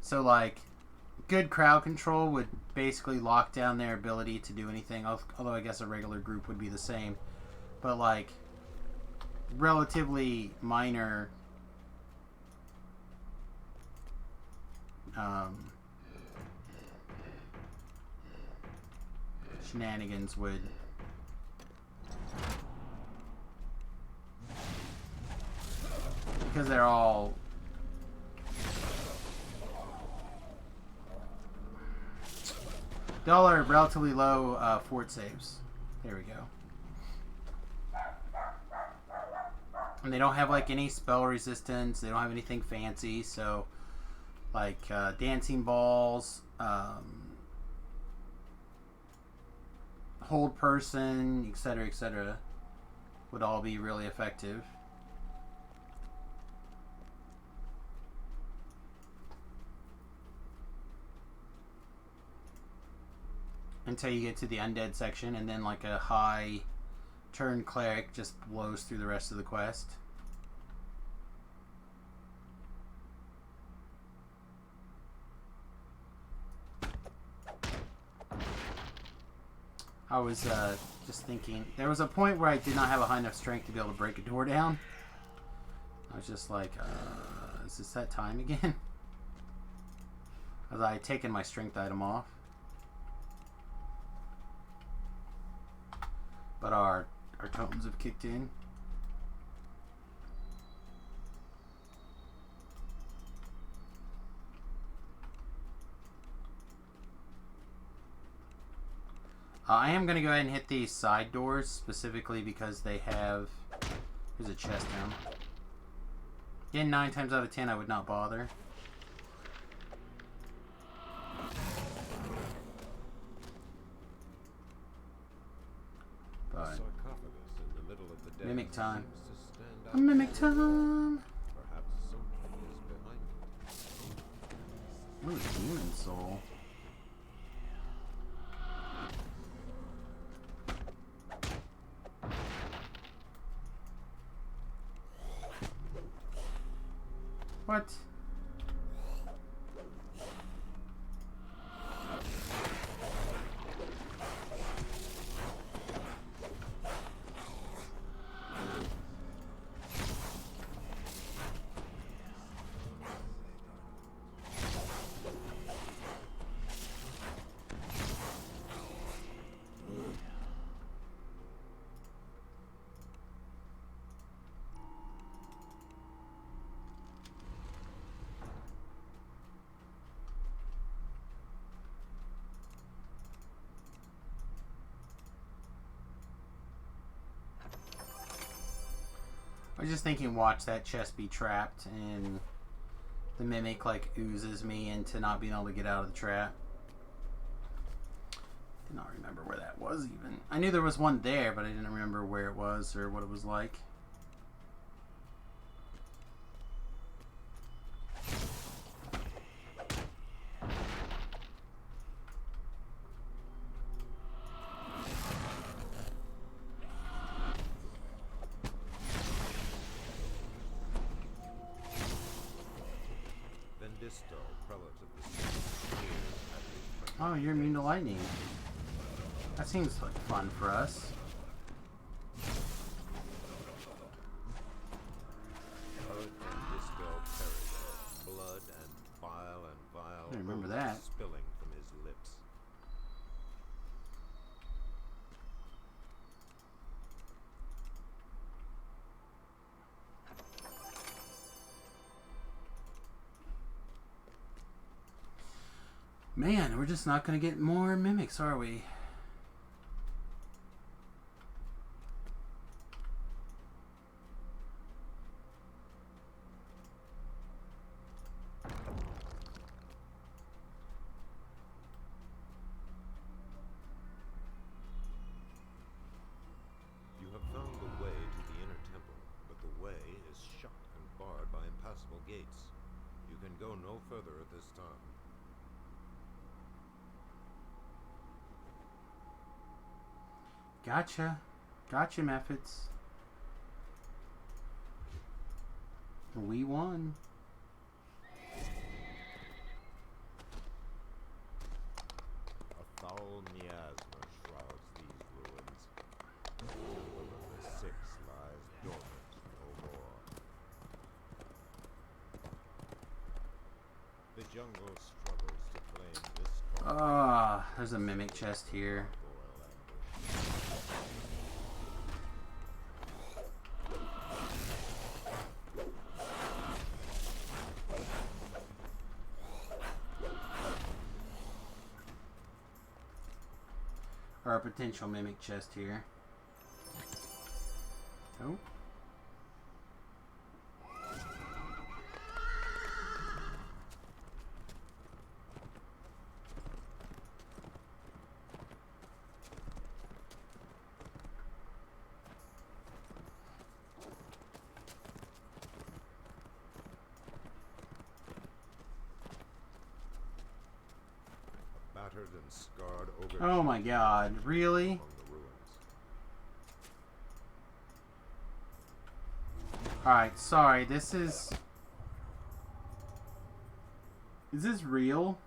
So like good crowd control would basically lock down their ability to do anything, although I guess a regular group would be the same. But like relatively minor shenanigans would because they're all are relatively low fort saves. There we go. And they don't have like any spell resistance. They don't have anything fancy. So like dancing balls, hold person, etc., would all be really effective. Until you get to the undead section, and then like a high turn cleric just blows through the rest of the quest. I was just thinking, there was a point where I did not have a high enough strength to be able to break a door down. I was just like, is this that time again? As I had taken my strength item off. But our totems have kicked in. I am going to go ahead and hit these side doors, specifically because they have... There's a chest down. Again, 9 times out of 10, I would not bother. The But... sarcophagus in the middle of the den Mimic time. seems to stand out. Mimic time! Perhaps something is behind it. Ooh, demon soul. What? I was just thinking, watch that chest be trapped, and the mimic like oozes me into not being able to get out of the trap. Did not remember where that was even. I knew there was one there, but I didn't remember where it was or what it was like. Vendisto, prelate of the Six, appears at his Oh, you're immune to lightning. That seems like fun for us. Prelate Vendisto perished, blood and vile I remember ooze that. spilling from his lips. Man, we're just not going to get more mimics, are we? You have found the way to the inner temple, but the way is shut and barred by impassable gates. You can go no further at this time. Gotcha. Gotcha, methods. We won. A foul miasma shrouds these ruins. The temple of the Six lies dormant no more. The jungle struggles to claim this Ah, there's a mimic chest here. Or a potential mimic chest here. Oh. battered and scarred ogre Oh my god, really? among the ruins. Alright, sorry, this is... Is this real?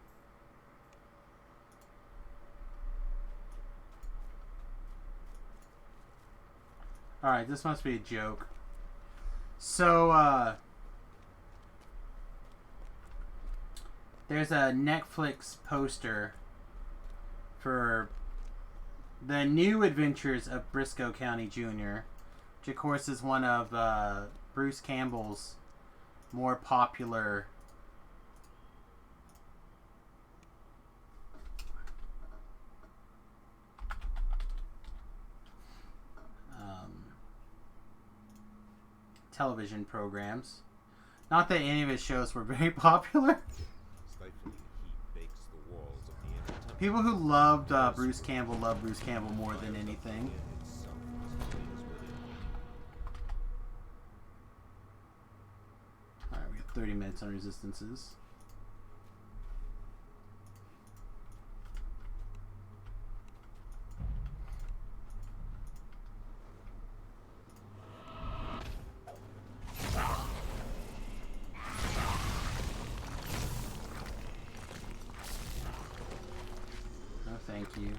Alright, this must be a joke. So, there's a Netflix poster for the new adventures of Briscoe County Jr., which of course is one of Bruce Campbell's more popular television programs. Not that any of his shows were very popular. Stifling heat bakes the walls of the inner temple. People who loved Bruce Campbell loved Bruce Campbell more than anything. Itself was blaze within. Alright, we got 30 minutes on resistances. No, thank you.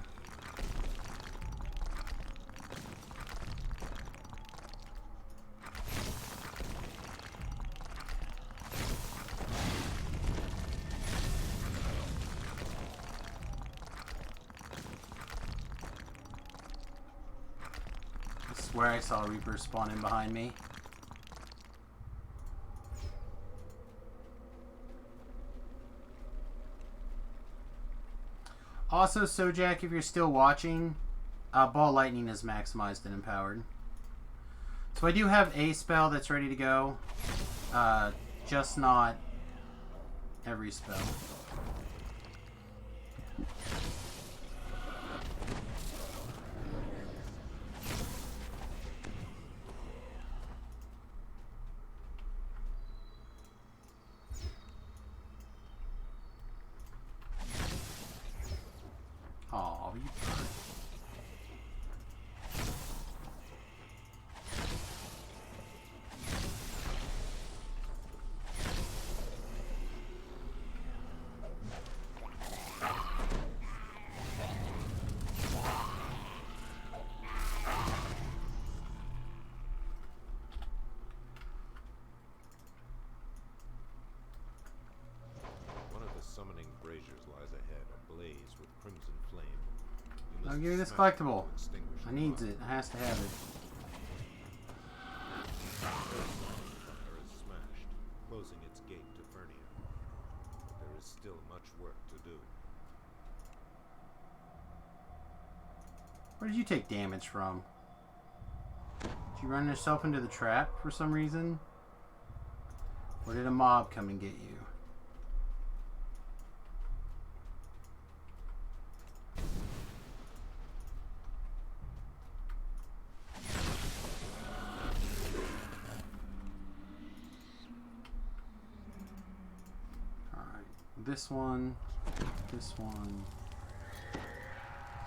I swear I saw Reaper spawning behind me. Also, Sojak, if you're still watching, Ball Lightning is maximized and empowered. So I do have a spell that's ready to go, just not every spell. Oh, you burnt. One of the summoning braziers lies ahead, ablaze with crimson flame. You I'll must give you this smash it collectible. to extinguish I the needs fire. it. It has to have it. Fire is smashed, closing its gate to Fernia. But there is still much work to do. Where did you take damage from? Did you run yourself into the trap for some reason? Or did a mob come and get you? Alright, this one, this one,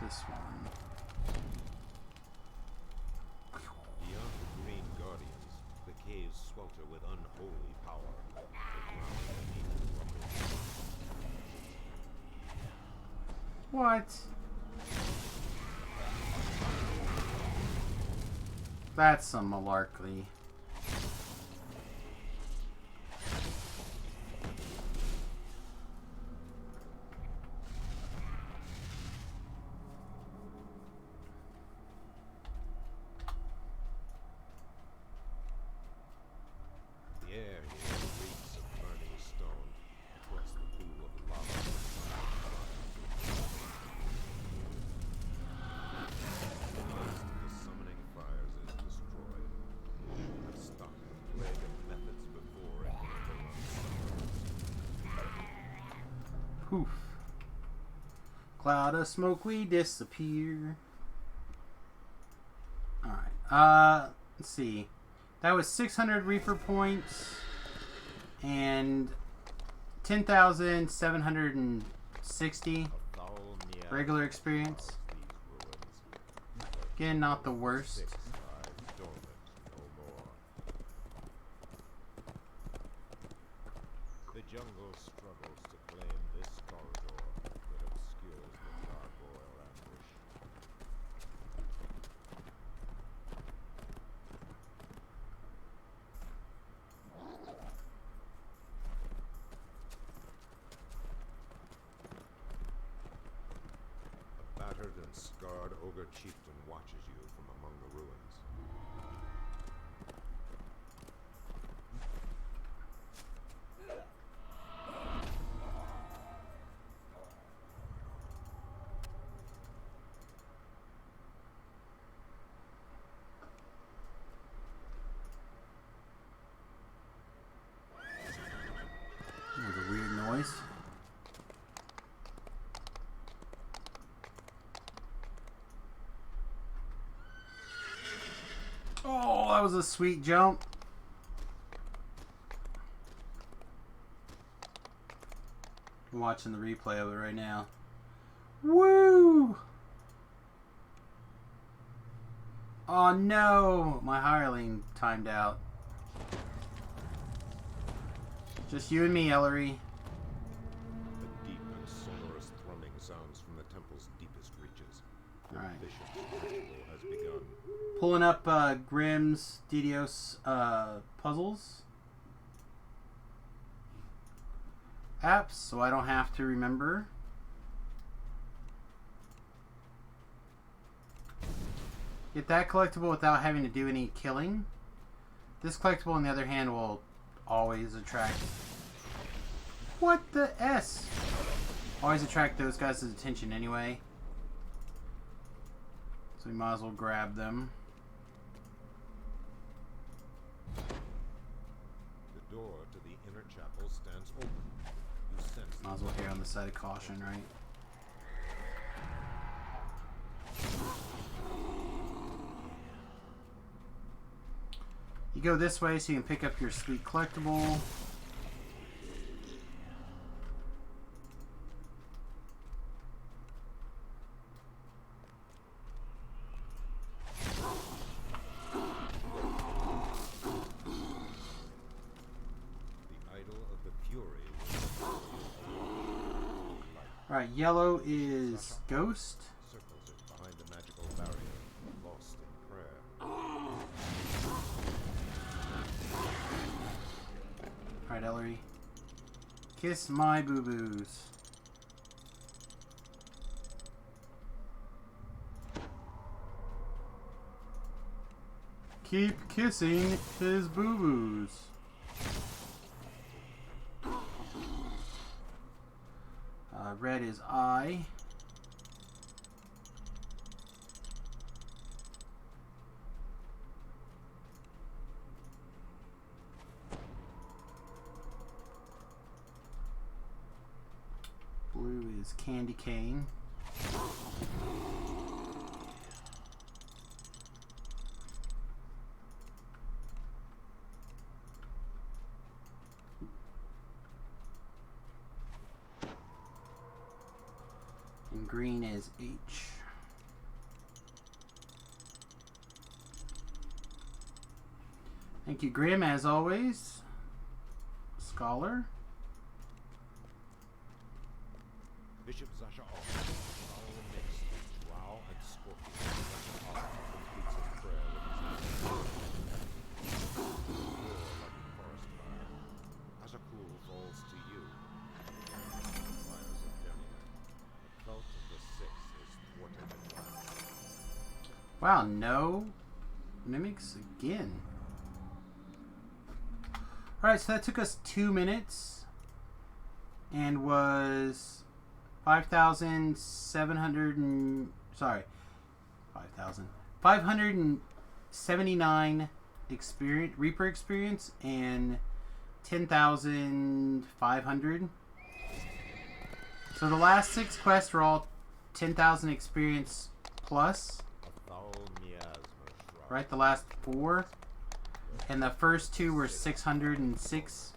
this one. Beyond the Green Guardians, the caves swelter with unholy power. The ground beneath rumbles. What? That's some malarkey. The air here reeks of burning stone. Across the pool of lava. The last of the summoning fires is destroyed. I've stopped the plague of methods before it can overrun. Poof. Cloud of smoke, we disappear. Alright, let's see. That was 600 Reaper points and 10,760 Foul meow regular experience. these ruins. Again, not the worst. Six lie dormant no more. The jungle struggles to claim this corridor that obscures the gargoyle ambush. A battered and scarred ogre chieftain watches you from among the ruins. Oh, that was a sweet jump. I'm watching the replay of it right now. Woo! Oh no! My hireling timed out. Just you and me, Ellery. The deep and sonorous thrumming sounds from the temple's deepest reaches. The Alright. bishop's ritual has begun. Pulling up Grimm's Didios puzzles apps, so I don't have to remember. Get that collectible without having to do any killing. This collectible, on the other hand, will always attract... What the S? Always attract those guys' attention anyway. So we might as well grab them. The door to the inner chapel stands open. You sense Might as well err on the side of caution, right? You go this way so you can pick up your sweet collectible. the idol of the Fury. Alright, yellow is Ghost. Circles it behind the magical barrier, lost in prayer. Alright, Ellery. Kiss my boo-boos. Keep kissing his boo-boos. Red is I. Blue is Candy Cane. And green is H. Thank you, Grim, as always. Scholar. Bishop Zasha Off, foul mix, Drow and Scorpion. Zasha Off completes his prayer with his roar like a forest fire. Azakul falls to you. Fires of Demian. The cult of the Six is thwarted at last. Wow, no mimics again. Alright, so that took us 2 minutes and was 579 experience, Reaper experience, and 10,500. So the last 6 quests were all 10,000 experience plus. A foul miasma shroud. Right, the last 4. And the first 2 were 606.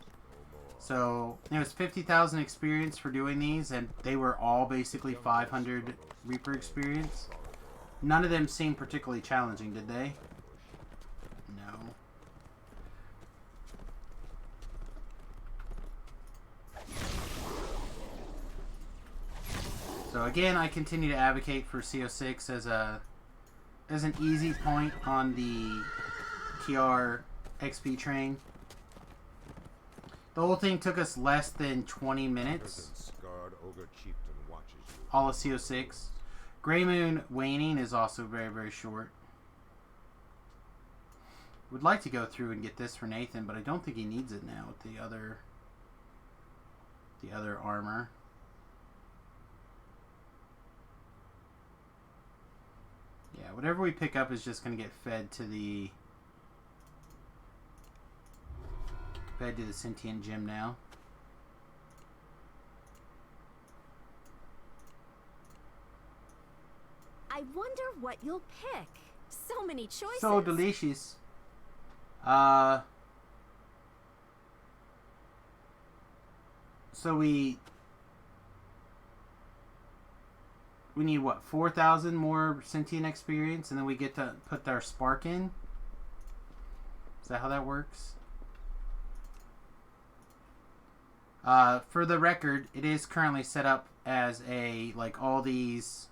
So it was 50,000 experience for doing these, and they were all basically 500 Reaper experience. None of them seemed particularly challenging, did they? No. So again, I continue to advocate for CO6 as an easy point on the TR XP train. The whole thing took us less than 20 minutes. Scarred ogre chieftain watches you. All of CO6. Grey Moon Waning is also very, very short. Would like to go through and get this for Nathan, but I don't think he needs it now with the other armor. Yeah, whatever we pick up is just going to get fed to the sentient gem now. I wonder what you'll pick. So many choices. So delicious. So we need what, 4,000 more sentient experience, and then we get to put our spark in. Is that how that works? For the record, it is currently set up as a, like, all these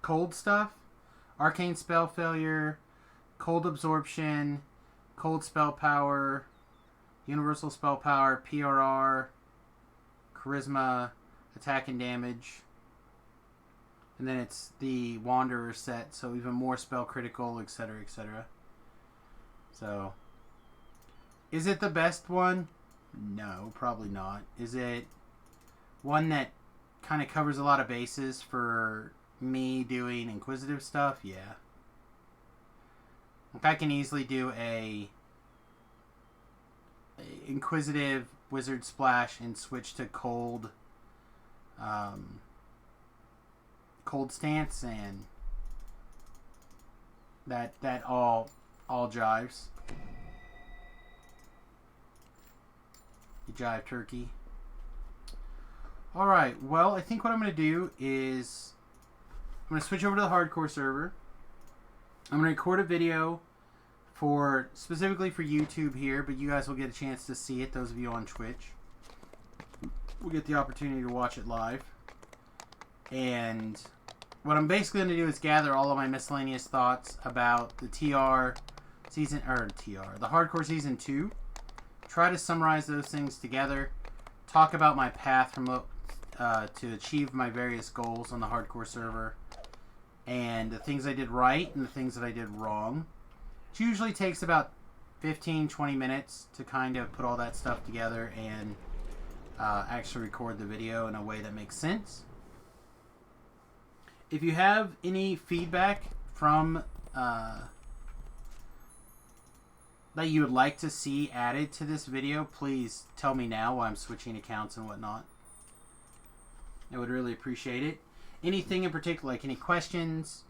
cold stuff. Arcane spell failure, cold absorption, cold spell power, universal spell power, PRR, charisma, attack and damage. And then it's the Wanderer set, so even more spell critical, etc., etc. So, is it the best one? No, probably not. Is it one that kind of covers a lot of bases for me doing inquisitive stuff? Yeah. Like, I can easily do a inquisitive wizard splash and switch to cold cold stance, and that all jives. You jive, turkey. Alright, well, I think what I'm going to do is I'm going to switch over to the hardcore server. I'm going to record a video specifically for YouTube here, but you guys will get a chance to see it, those of you on Twitch. We'll get the opportunity to watch it live. And what I'm basically going to do is gather all of my miscellaneous thoughts about the the Hardcore Season 2. Try to summarize those things together. Talk about my path from to achieve my various goals on the Hardcore server. And the things I did right and the things that I did wrong. It usually takes about 15-20 minutes to kind of put all that stuff together and actually record the video in a way that makes sense. If you have any feedback from that you would like to see added to this video, please tell me now while I'm switching accounts and whatnot. I would really appreciate it. Anything in particular, like any questions,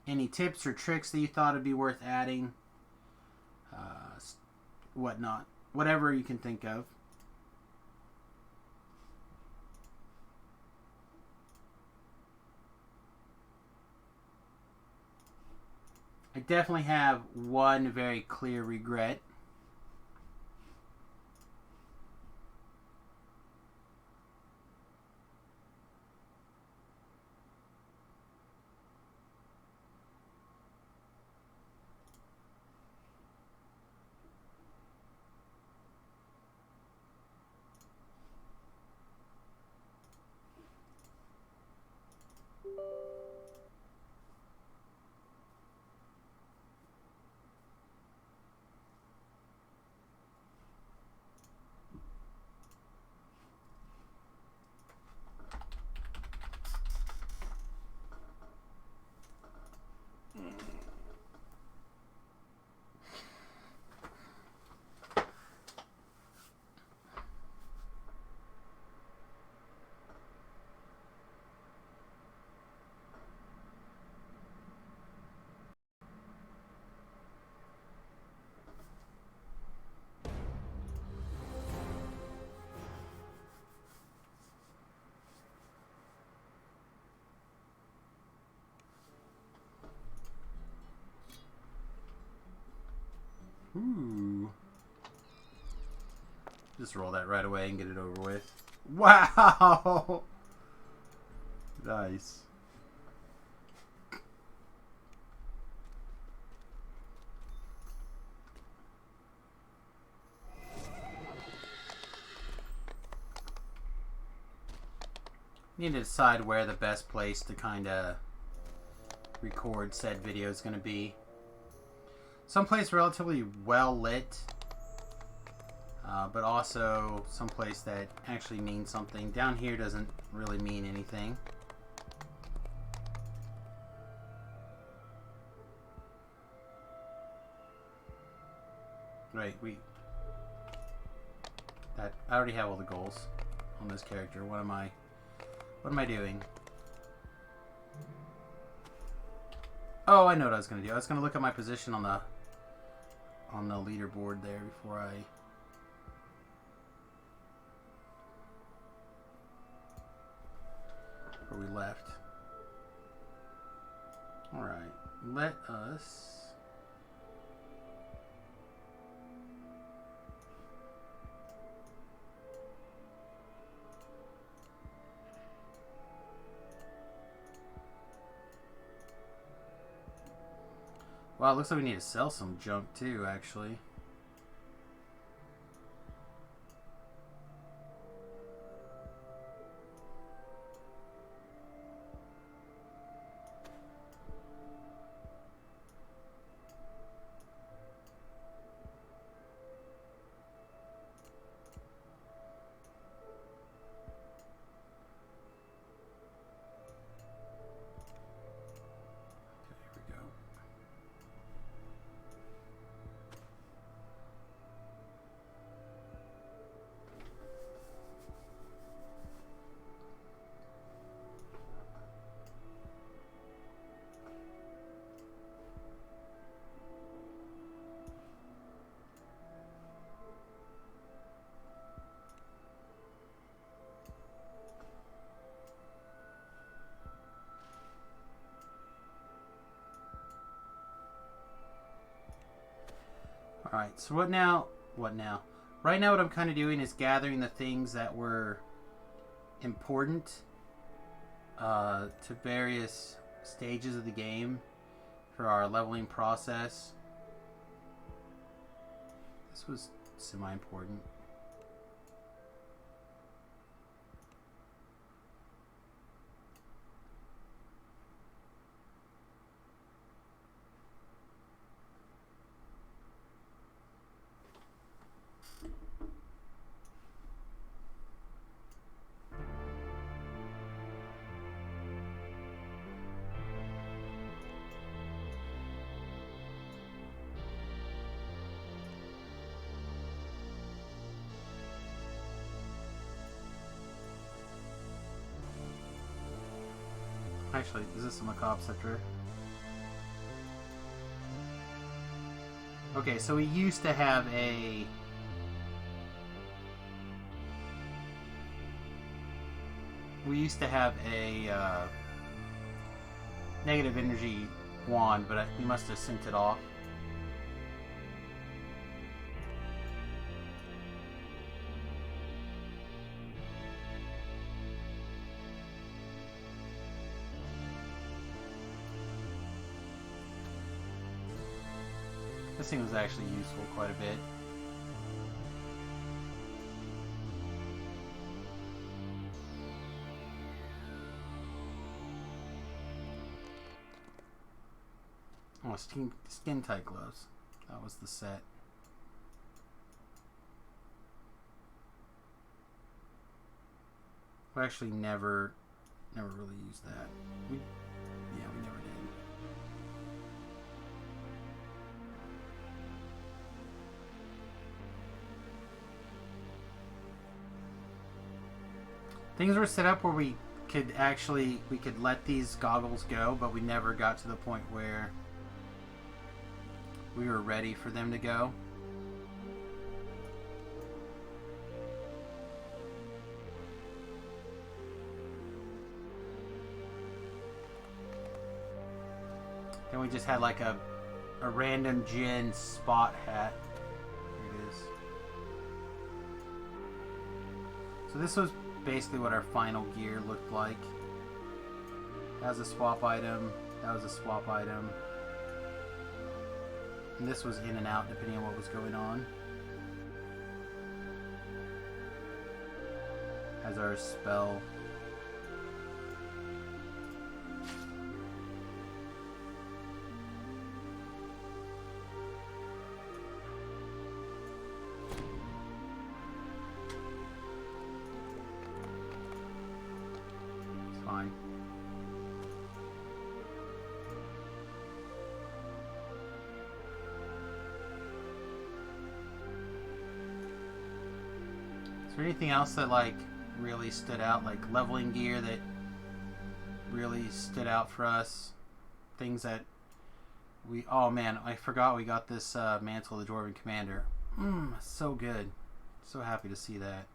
any tips or tricks that you thought would be worth adding, whatnot. Whatever you can think of. I definitely have one very clear regret. Ooh. Just roll that right away and get it over with. Wow! Nice. Need to decide where the best place to kind of record said video is going to be. Someplace relatively well lit, but also someplace that actually means something. Down here doesn't really mean anything. Right, I already have all the goals on this character. What am I doing? Oh, I know what I was gonna do. I was gonna look at my position on the leaderboard there before we left. All right, let us. Wow, it looks like we need to sell some junk too, actually. Alright, so what now? Right now what I'm kind of doing is gathering the things that were important to various stages of the game for our leveling process. This was semi-important. Actually, is this a macabre sector? Okay, so we used to have a... negative energy wand, but we must have sent it off. This thing was actually useful quite a bit. Oh, skin tight gloves. That was the set. We actually never really used that. We never did. Things were set up where we could let these goggles go, but we never got to the point where we were ready for them to go. Then we just had like a random Jin spot hat. Here it is. So this was basically what our final gear looked like. That was a swap item. That was a swap item. And this was in and out depending on what was going on. As our spell. It's fine. Is there anything else that like really stood out, like leveling gear that really stood out for us? Things that Oh man, I forgot we got this Mantle of the Dwarven Commander. So good. So happy to see that.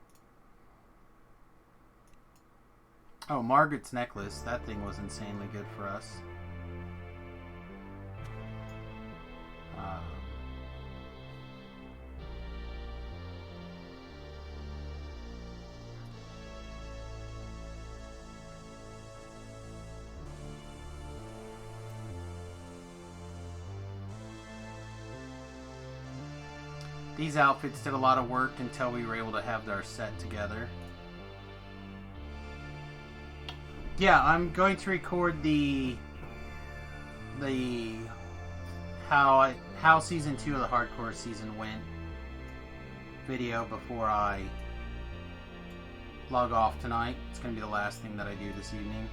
Oh, Margaret's necklace. That thing was insanely good for us. These outfits did a lot of work until we were able to have our set together. Yeah, I'm going to record the how season 2 of the Hardcore season went video before I log off tonight. It's going to be the last thing that I do this evening.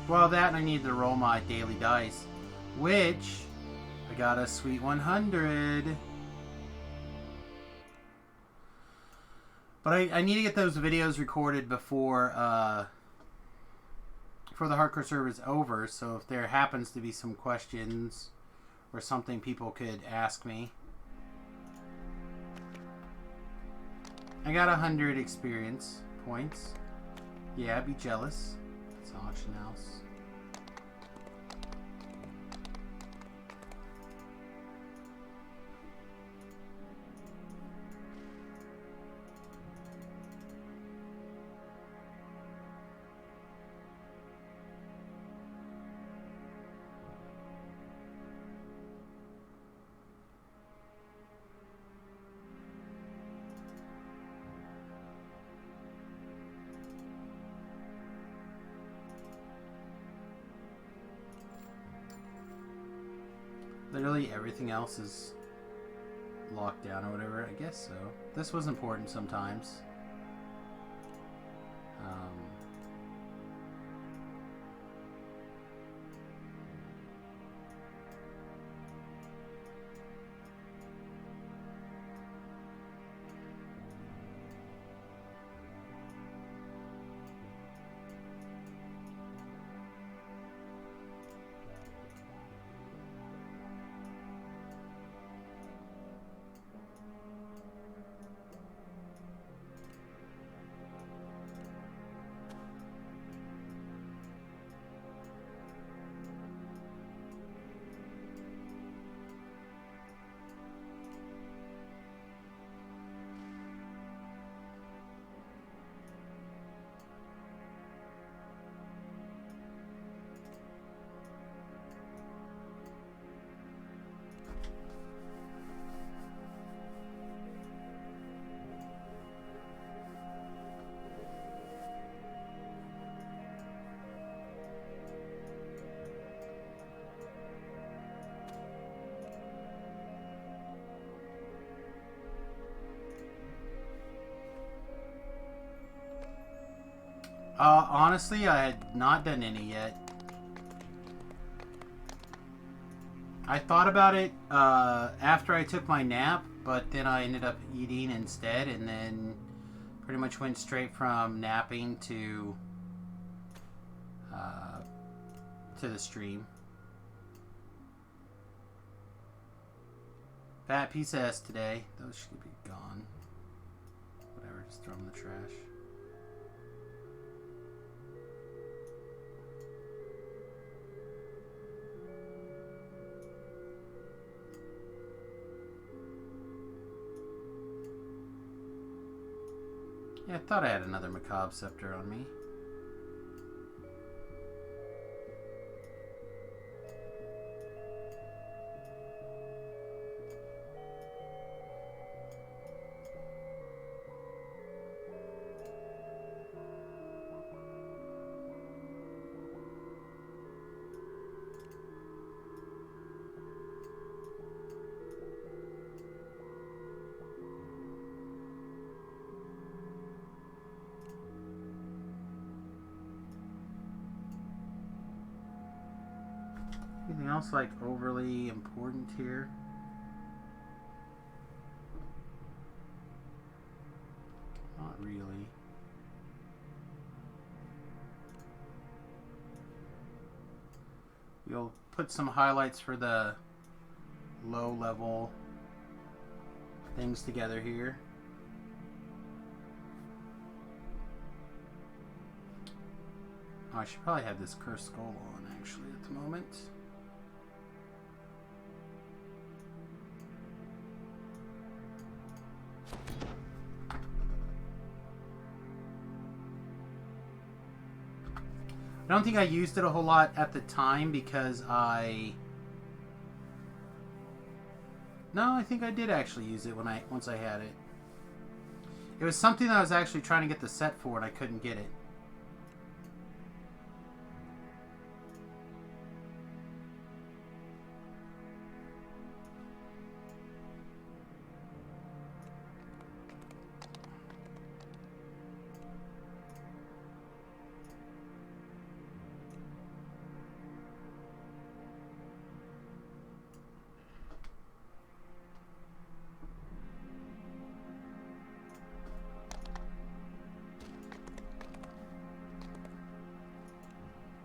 Well, that and I need to roll my daily dice, which I got a sweet 100. But I need to get those videos recorded before the Hardcore server is over, so if there happens to be some questions or something people could ask me. I got 100 experience points. Yeah, I'd be jealous. It's auction house. Literally everything else is locked down or whatever. I guess so. This was important sometimes. Honestly, I had not done any yet. I thought about it after I took my nap, but then I ended up eating instead, and then pretty much went straight from napping to the stream. Fat piece of S today. Those should be gone. Whatever, just throw them in the trash. Yeah, I thought I had another Macabre Scepter on me. Anything else like overly important here? really. We'll put some highlights for the low level things together here. Oh, I should probably have this cursed skull on actually at the moment. I don't think I used it a whole lot at the time because No, I think I did actually use it once I had it. It was something that I was actually trying to get the set for and I couldn't get it.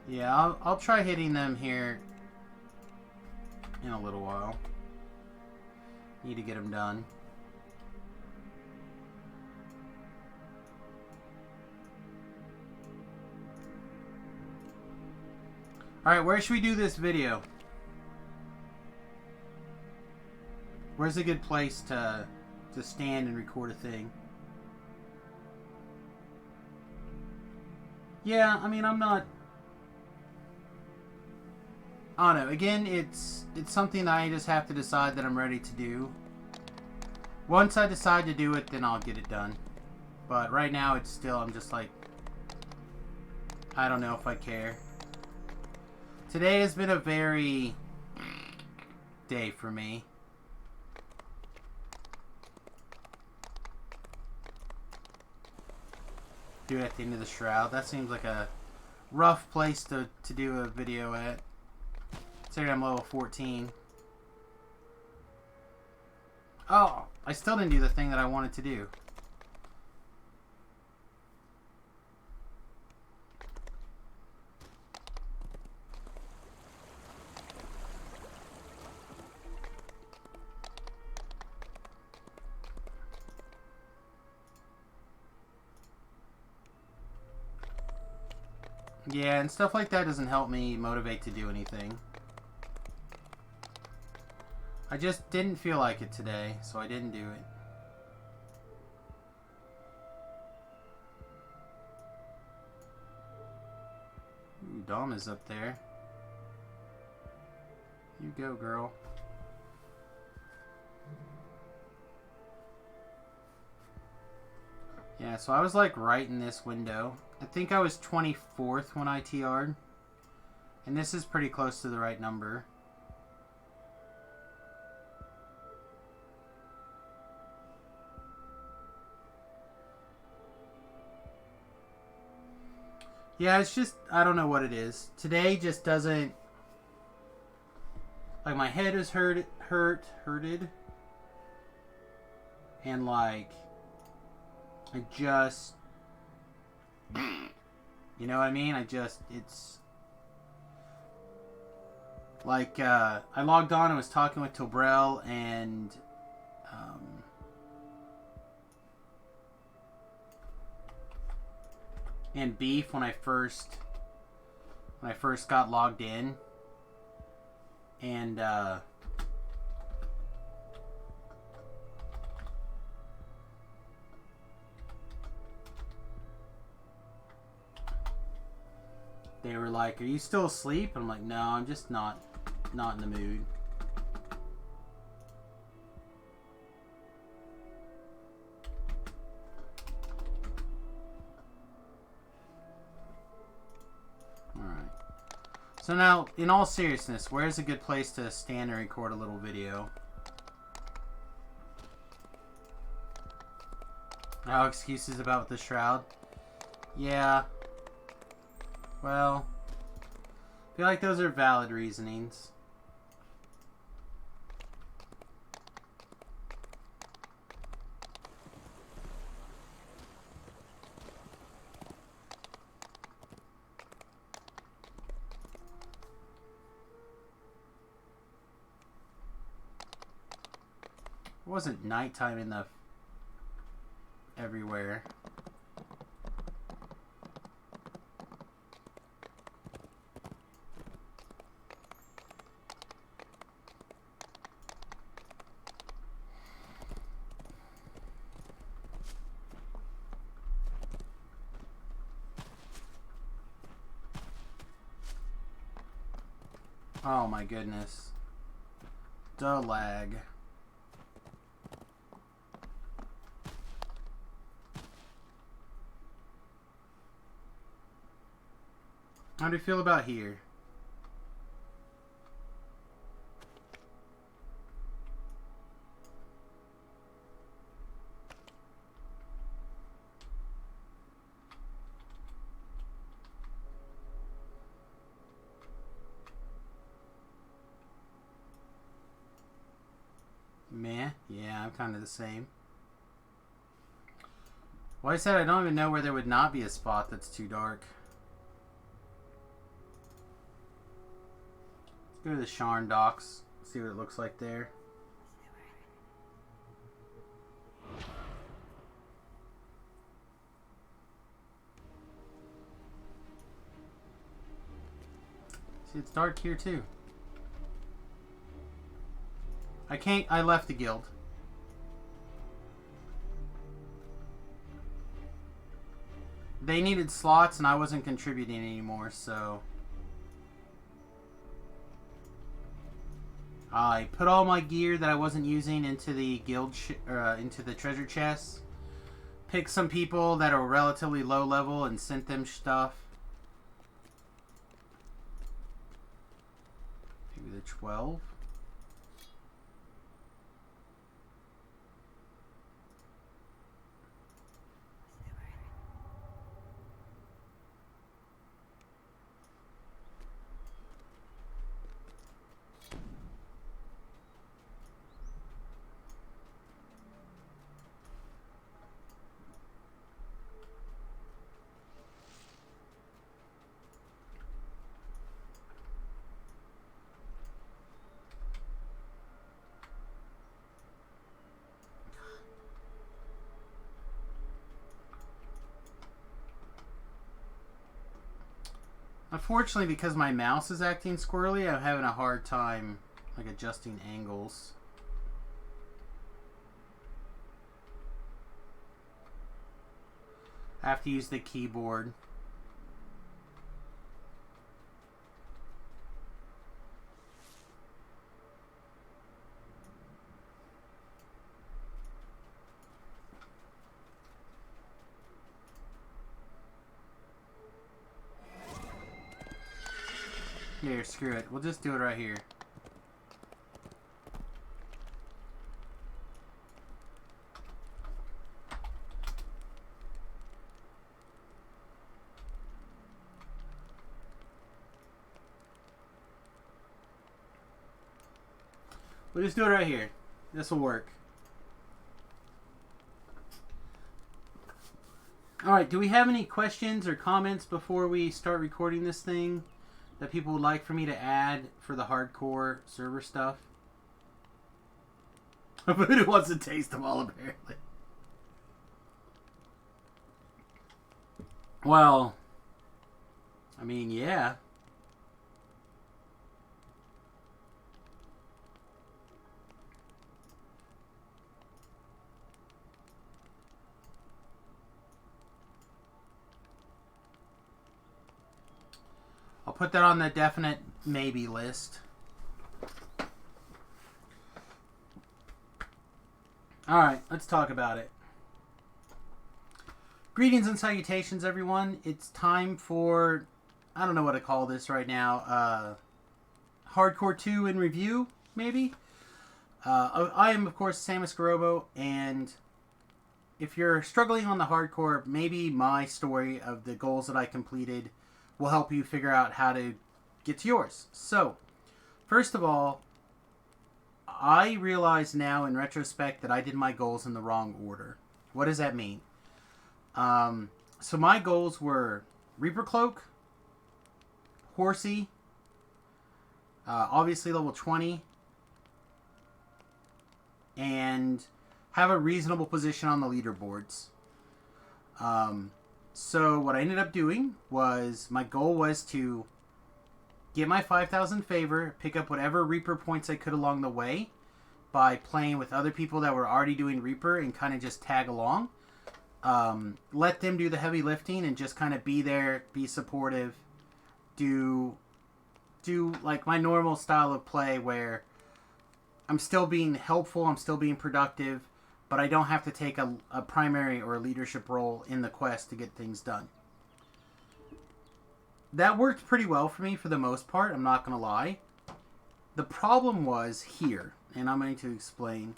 Yeah, I'll try hitting them here in a little while. Need to get them done. Alright, where should we do this video? Where's a good place to stand and record a thing? Yeah, I mean, I'm not... I don't know. Again, it's something that I just have to decide that I'm ready to do. Once I decide to do it, then I'll get it done. But right now, it's still, I'm just like, I don't know if I care. Today has been a very day for me. Do it at the end of the shroud. That seems like a rough place to do a video at. Considering I'm level 14. Oh, I still didn't do the thing that I wanted to do. Yeah, and stuff like that doesn't help me motivate to do anything. I just didn't feel like it today, so I didn't do it. Ooh, Dom is up there. You go, girl. Yeah, so I was like right in this window. I think I was 24th when I TR'd. And this is pretty close to the right number. Yeah, it's just, I don't know what it is. Today just doesn't, like my head is hurted. And like, I just, you know what I mean? It's, like, I logged on and was talking with Tobrel and, Beef when I first got logged in, and they were like, "Are you still asleep?" And I'm like, "No, I'm just not in the mood." So now, in all seriousness, where's a good place to stand and record a little video? No excuses about the shroud? Yeah. Well, I feel like those are valid reasonings. It wasn't nighttime in the everywhere. Oh my goodness. The lag. How do you feel about here? Meh. Yeah, I'm kind of the same. Well, I said I don't even know where there would not be a spot that's too dark. Let's go to the Sharn docks. See what it looks like there. See, it's dark here too. I left the guild. They needed slots and I wasn't contributing anymore, so I put all my gear that I wasn't using into the guild into the treasure chest. Picked some people that are relatively low level and sent them stuff. Maybe the 12. Unfortunately, because my mouse is acting squirrely, I'm having a hard time like adjusting angles. I have to use the keyboard. Here, screw it. We'll just do it right here. We'll just do it right here. This will work. Alright, do we have any questions or comments before we start recording this thing that people would like for me to add for the hardcore server stuff? Voodoo wants to taste them all, apparently. Well, I mean, yeah. I'll put that on the definite maybe list. Alright, let's talk about it. Greetings and salutations, everyone. It's time for, I don't know what to call this right now, Hardcore 2 in review, maybe? I am, of course, Samus Garobo, and if you're struggling on the hardcore, maybe my story of the goals that I completed will help you figure out how to get to yours. So, first of all, I realize now in retrospect that I did my goals in the wrong order. What does that mean? So my goals were Reaper Cloak, Horsey, obviously level 20, and have a reasonable position on the leaderboards. So what I ended up doing was, my goal was to get my 5,000 favor, pick up whatever Reaper points I could along the way by playing with other people that were already doing Reaper and kind of just tag along. Let them do the heavy lifting and just kind of be there, be supportive, do like my normal style of play where I'm still being helpful, I'm still being productive, but I don't have to take a primary or a leadership role in the quest to get things done. That worked pretty well for me for the most part, I'm not going to lie. The problem was here, and I'm going to explain.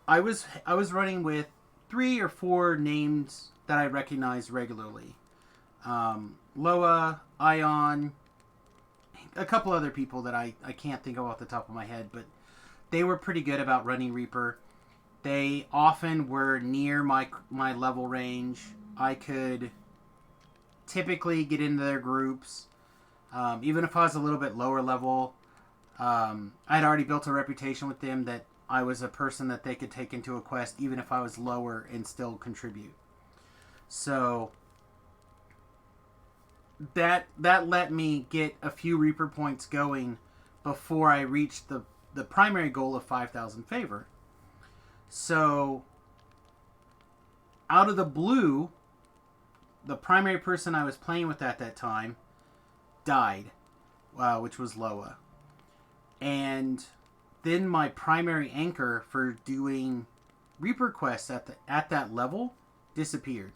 I was running with 3 or 4 names that I recognized regularly. Loa, Ion, a couple other people that I can't think of off the top of my head, but they were pretty good about running Reaper. They often were near my level range. I could typically get into their groups. Even if I was a little bit lower level, I'd already built a reputation with them that I was a person that they could take into a quest even if I was lower and still contribute. So that let me get a few Reaper points going before I reached the primary goal of 5,000 favor. So out of the blue, the primary person I was playing with at that time died, which was Loa. And then my primary anchor for doing Reaper quests at that level disappeared.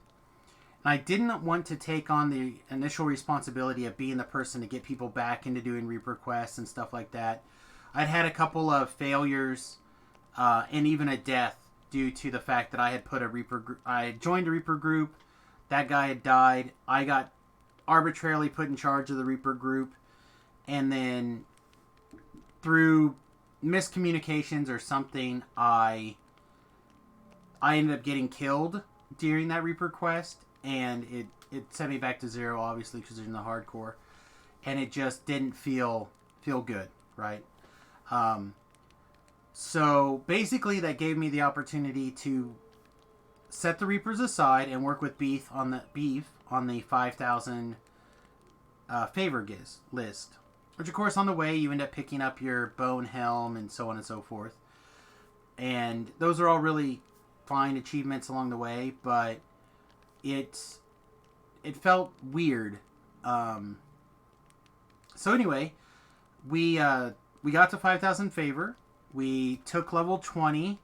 And I didn't want to take on the initial responsibility of being the person to get people back into doing Reaper quests and stuff like that. I'd had a couple of failures and even a death due to the fact that I had put I had joined a Reaper group. That guy had died. I got arbitrarily put in charge of the Reaper group, and then through miscommunications or something, I ended up getting killed during that Reaper quest, and it sent me back to 0, obviously, because they're in the hardcore, and it just didn't feel good, right? So basically that gave me the opportunity to set the Reapers aside and work with Beef on the 5,000 favor list. Which, of course, on the way, you end up picking up your Bone Helm and so on and so forth. And those are all really fine achievements along the way, but it felt weird. So anyway, we got to 5,000 favor. We took level 20,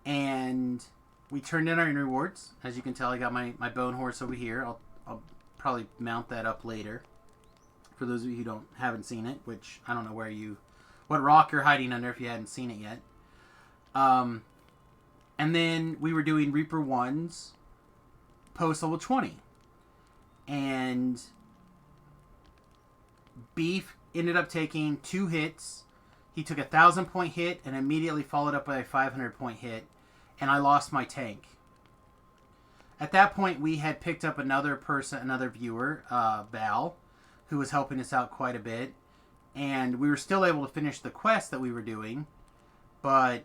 and we turned in our rewards. As you can tell, I got my Bone Horse over here. I'll probably mount that up later. For those of you who haven't seen it, which I don't know what rock you're hiding under if you hadn't seen it yet. And then we were doing Reaper 1s post level 20. And Beef ended up taking 2 hits. He took a 1,000-point hit and immediately followed up by a 500-point hit. And I lost my tank. At that point, we had picked up another viewer, Val, who was helping us out quite a bit. And we were still able to finish the quest that we were doing. But,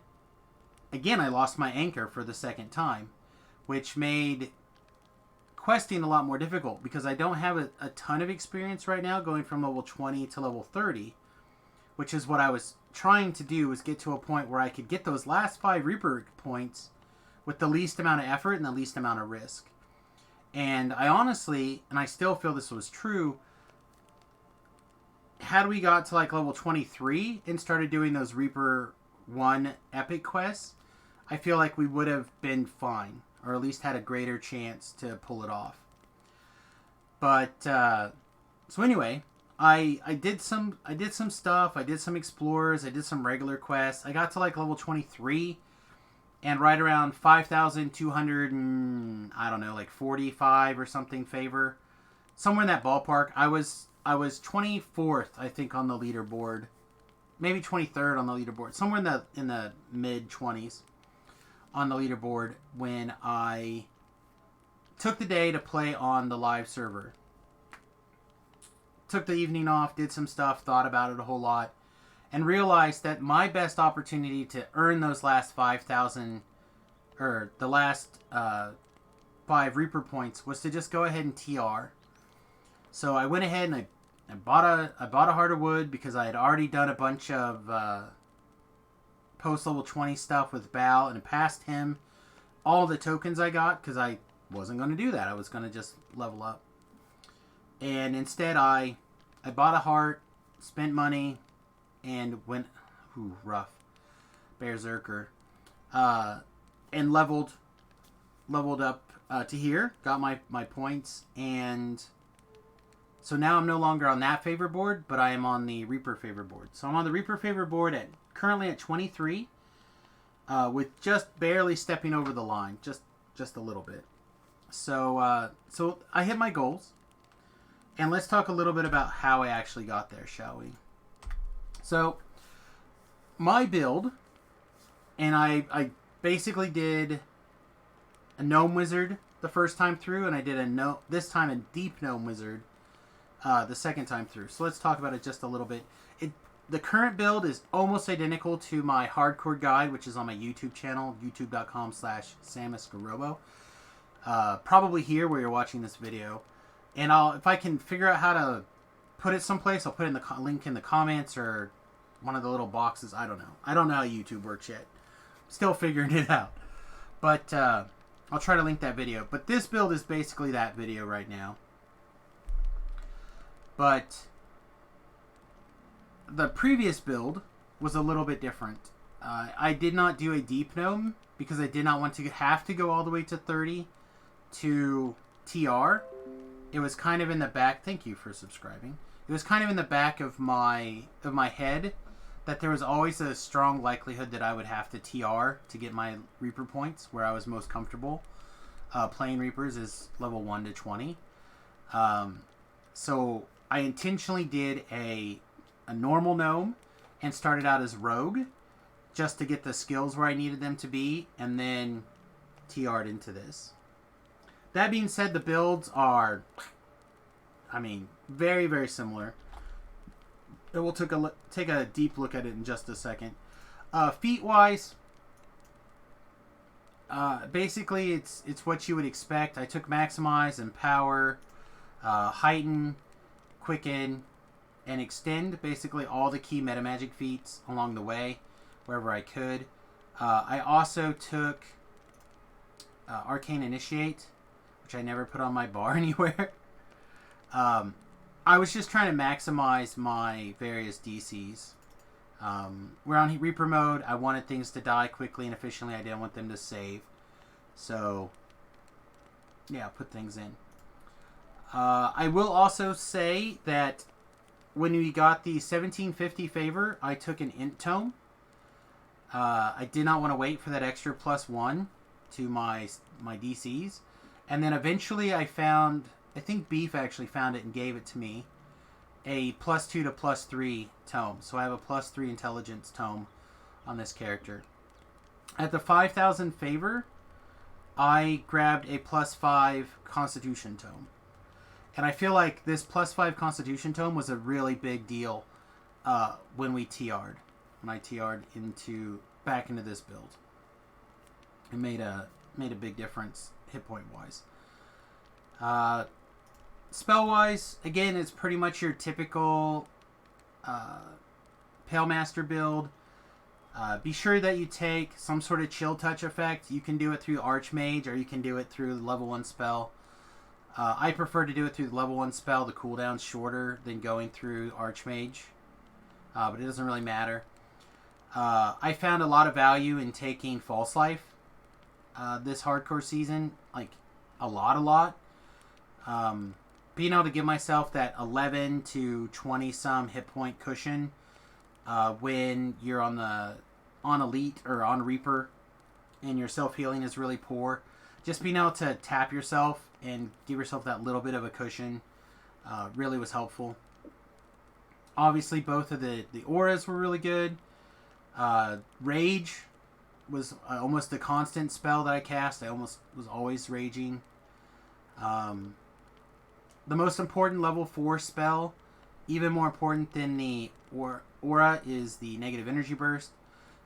again, I lost my anchor for the second time, which made questing a lot more difficult because I don't have a ton of experience right now going from level 20 to level 30, which is what I was trying to do, was get to a point where I could get those last 5 Reaper points with the least amount of effort and the least amount of risk. And I honestly, and I still feel this was true, had we got to like level 23 and started doing those Reaper 1 epic quests, I feel like we would have been fine, or at least had a greater chance to pull it off. But so anyway, I did some stuff. I did some explorers. I did some regular quests. I got to like level 23, and right around 5,200 and I don't know, like 45 or something favor, somewhere in that ballpark. I was 24th, I think, on the leaderboard, maybe 23rd on the leaderboard, somewhere in the mid 20s on the leaderboard when I took the day to play on the live server. Took the evening off, did some stuff, thought about it a whole lot, and realized that my best opportunity to earn those last 5,000, or the last 5 Reaper points, was to just go ahead and TR. So I went ahead and I bought a Heart of Wood because I had already done a bunch of post level 20 stuff with Bal and passed him all the tokens I got because I wasn't going to do that. I was going to just level up. And instead I bought a heart, spent money, and went rough Berserker, and leveled up to here, got my points, and so now I'm no longer on that favor board, but I am on the Reaper favor board. So I'm on the Reaper favor board currently at 23, with just barely stepping over the line, just a little bit. So so I hit my goals, and let's talk a little bit about how I actually got there, shall we? So my build, and I basically did a Gnome Wizard the first time through, and I did this time a Deep Gnome Wizard the second time through. So let's talk about it just a little bit. The current build is almost identical to my hardcore guide, which is on my YouTube channel, youtube.com/SamusGarobo. Probably here where you're watching this video. And if I can figure out how to put it someplace, I'll put it in the link in the comments or one of the little boxes. I don't know. I don't know how YouTube works yet. Still figuring it out. But I'll try to link that video. But this build is basically that video right now. But the previous build was a little bit different. I did not do a Deep Gnome because I did not want to have to go all the way to 30 to TR. It was kind of in the back. Thank you for subscribing. It was kind of in the back of my head that there was always a strong likelihood that I would have to TR to get my Reaper points where I was most comfortable. Playing Reapers is level 1 to 20. So I intentionally did a normal gnome and started out as rogue just to get the skills where I needed them to be, and then TR'd into this. That being said, the builds are, I mean, very, very similar. And we'll take a deep look at it in just a second. Feat-wise, basically it's what you would expect. I took Maximize, Empower, Heighten, Quicken, and Extend. Basically all the key metamagic feats along the way, wherever I could. I also took Arcane Initiate, which I never put on my bar anywhere. I was just trying to maximize my various DCs. We're on Reaper mode. I wanted things to die quickly and efficiently. I didn't want them to save. So, yeah, put things in. I will also say that when we got the 1750 favor, I took an Int Tome. I did not want to wait for that extra +1 to my DCs. And then eventually I found, I think Beef actually found it and gave it to me, a +2 to +3 tome. So I have a +3 intelligence tome on this character. At the 5,000 favor, I grabbed a +5 constitution tome. And I feel like this +5 constitution tome was a really big deal when we TR'd. When I TR'd back into this build. It made a big difference hit point wise. Spell wise, again, it's pretty much your typical Pale Master build. Be sure that you take some sort of chill touch effect. You can do it through Archmage, or you can do it through the level 1 spell. I prefer to do it through the level 1 spell. The cooldown's shorter than going through Archmage, but it doesn't really matter. I found a lot of value in taking False Life this hardcore season, like a lot. Being able to give myself that 11 to 20 some hit point cushion when you're on Elite or on Reaper and your self healing is really poor. Just being able to tap yourself and give yourself that little bit of a cushion really was helpful. Obviously, both of the auras were really good. Rage was almost a constant spell that I cast. I almost was always raging. The most important level 4 spell even more important than the aura is the negative energy burst.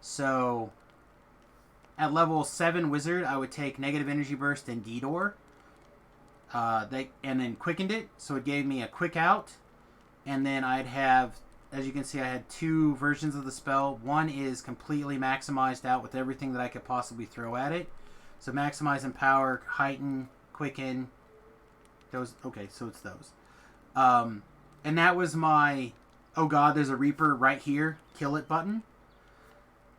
So at level 7 wizard, I would take negative energy burst and D-Door. And then quickened it, so it gave me a quick out. And then I'd have, as you can see, I had 2 versions of the spell. One is completely maximized out with everything that I could possibly throw at it. So maximize in power, heighten, quicken. Those, okay, so it's those. And that was my, oh god, there's a Reaper right here, kill it button.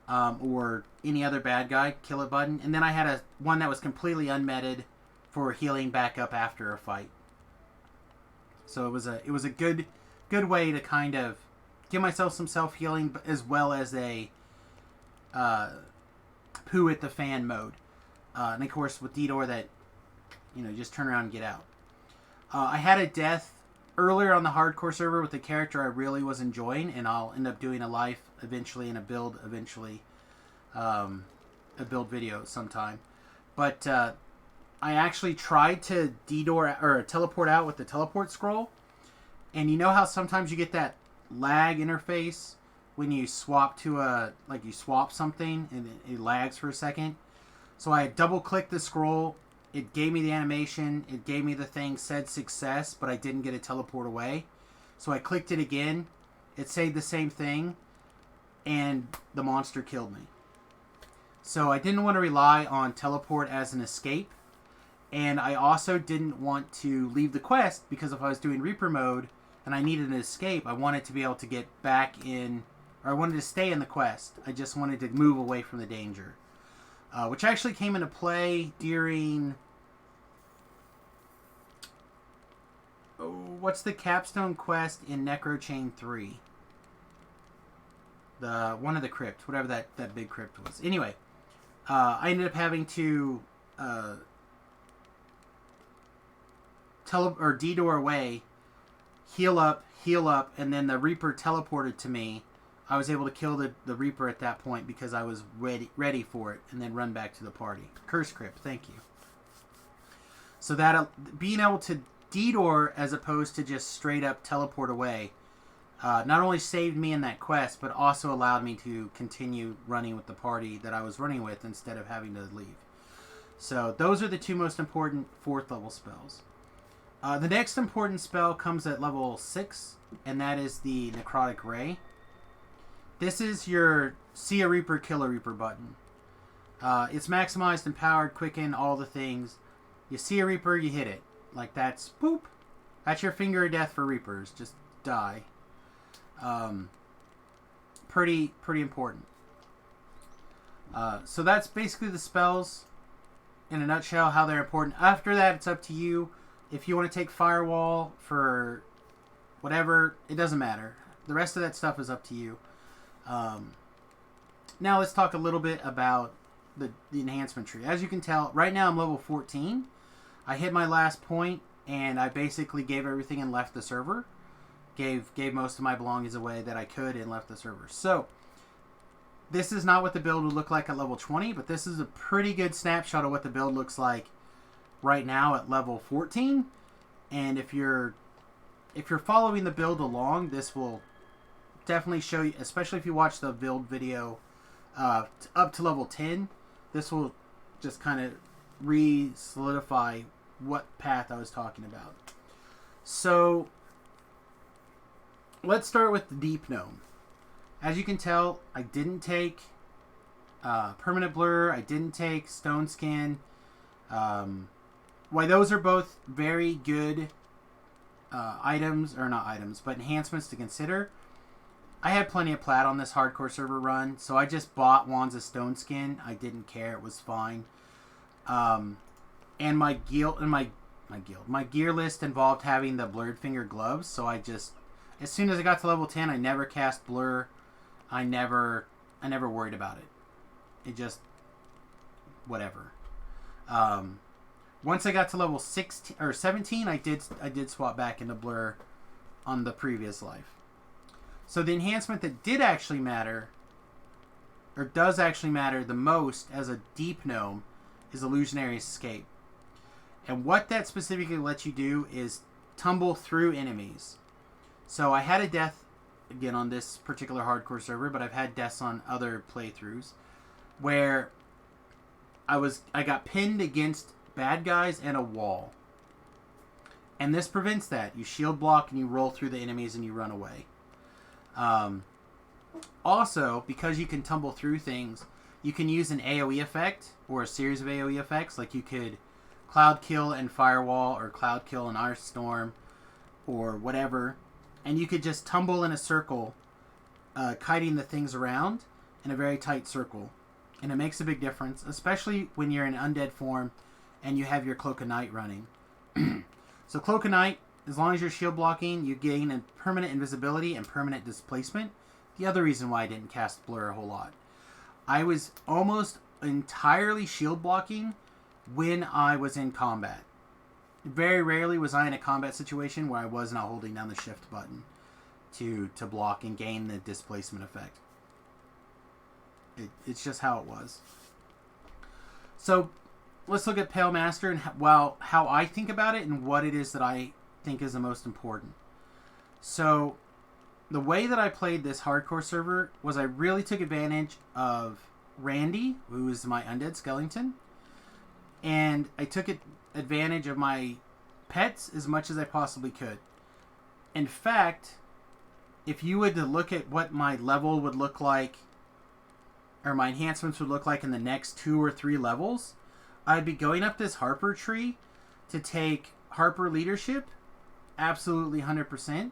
Or any other bad guy, kill it button. And then I had one that was completely unmeted for healing back up after a fight. So it was a good way to kind of give myself some self-healing, as well as a poo at the fan mode. And of course with D-Door that, you know, just turn around and get out. I had a death earlier on the hardcore server with a character I really was enjoying, and I'll end up doing a life eventually and a build eventually. A build video sometime. But I actually tried to D-Door or teleport out with the teleport scroll. And you know how sometimes you get that lag interface when you swap to you swap something and it lags for a second? So I double clicked the scroll. It gave me the animation. It gave me the thing, said success, but I didn't get a teleport away. So I clicked it again. It said the same thing. And the monster killed me. So I didn't want to rely on teleport as an escape. And I also didn't want to leave the quest, because if I was doing Reaper mode and I needed an escape, I wanted to be able to get back in, or I wanted to stay in the quest. I just wanted to move away from the danger. Which actually came into play during... what's the capstone quest in Necrochain 3? One of the crypt, whatever that big crypt was. Anyway, I ended up having to D-Door away, heal up, and then the Reaper teleported to me. I was able to kill the Reaper at that point because I was ready for it, and then run back to the party. Curse crypt, thank you. So that being able to D-Door as opposed to just straight up teleport away not only saved me in that quest, but also allowed me to continue running with the party that I was running with instead of having to leave. So those are the 2 most important 4th level spells. The next important spell comes at level 6, and that is the Necrotic Ray. This is your see a Reaper, kill a Reaper button. It's maximized, empowered, quicken, all the things. You see a Reaper, you hit it. Like that's, boop. That's your finger of death for Reapers. Just die. Pretty important. So that's basically the spells in a nutshell, how they're important. After that, it's up to you. If you want to take Firewall for whatever, it doesn't matter. The rest of that stuff is up to you. Now let's talk a little bit about the enhancement tree. As you can tell, right now I'm level 14. I hit my last point, and I basically gave everything and left the server. Gave most of my belongings away that I could and left the server. So, this is not what the build would look like at level 20, but this is a pretty good snapshot of what the build looks like right now at level 14. And if you're following the build along, this will definitely show you, especially if you watch the build video up to level 10, this will just kind of re-solidify what path I was talking about. So let's start with the Deep Gnome. As you can tell, I didn't take Permanent Blur, I didn't take Stone Skin. Why those are both very good items, or not items, but enhancements to consider. I had plenty of plat on this hardcore server run, so I just bought Wands of Stone Skin. I didn't care, it was fine. And my gear list involved having the Blurred Finger gloves, so I just, as soon as I got to level 10, I never cast Blur. I never worried about it. It just, whatever. Once I got to level 16 or 17, I did swap back into Blur on the previous life. So the enhancement that did actually matter, or does actually matter the most as a Deep Gnome, is Illusionary Escape. And what that specifically lets you do is tumble through enemies. So I had a death, again, on this particular hardcore server, but I've had deaths on other playthroughs, where I got pinned against bad guys and a wall. And this prevents that. You shield block and you roll through the enemies and you run away. Also, because you can tumble through things, you can use an AoE effect or a series of AoE effects. Like you could Cloud Kill and Firewall, or Cloud Kill and Ice Storm, or whatever. And you could just tumble in a circle, kiting the things around in a very tight circle. And it makes a big difference, especially when you're in undead form and you have your Cloak of Night running. So Cloak of Night, as long as you're shield blocking, you gain a permanent invisibility and permanent displacement. The other reason why I didn't cast Blur a whole lot. I was almost entirely shield blocking when I was in combat. Very rarely was I in a combat situation where I was not holding down the shift button to block and gain the displacement effect. It's just how it was. So let's look at Pale Master and how I think about it and what it is that I think is the most important. So the way that I played this hardcore server was I really took advantage of Randy, who is my undead skeleton, and I took advantage of my pets as much as I possibly could. In fact, if you were to look at what my level would look like, or my enhancements would look like in the next 2 or 3 levels, I'd be going up this Harper tree to take Harper leadership, absolutely 100%,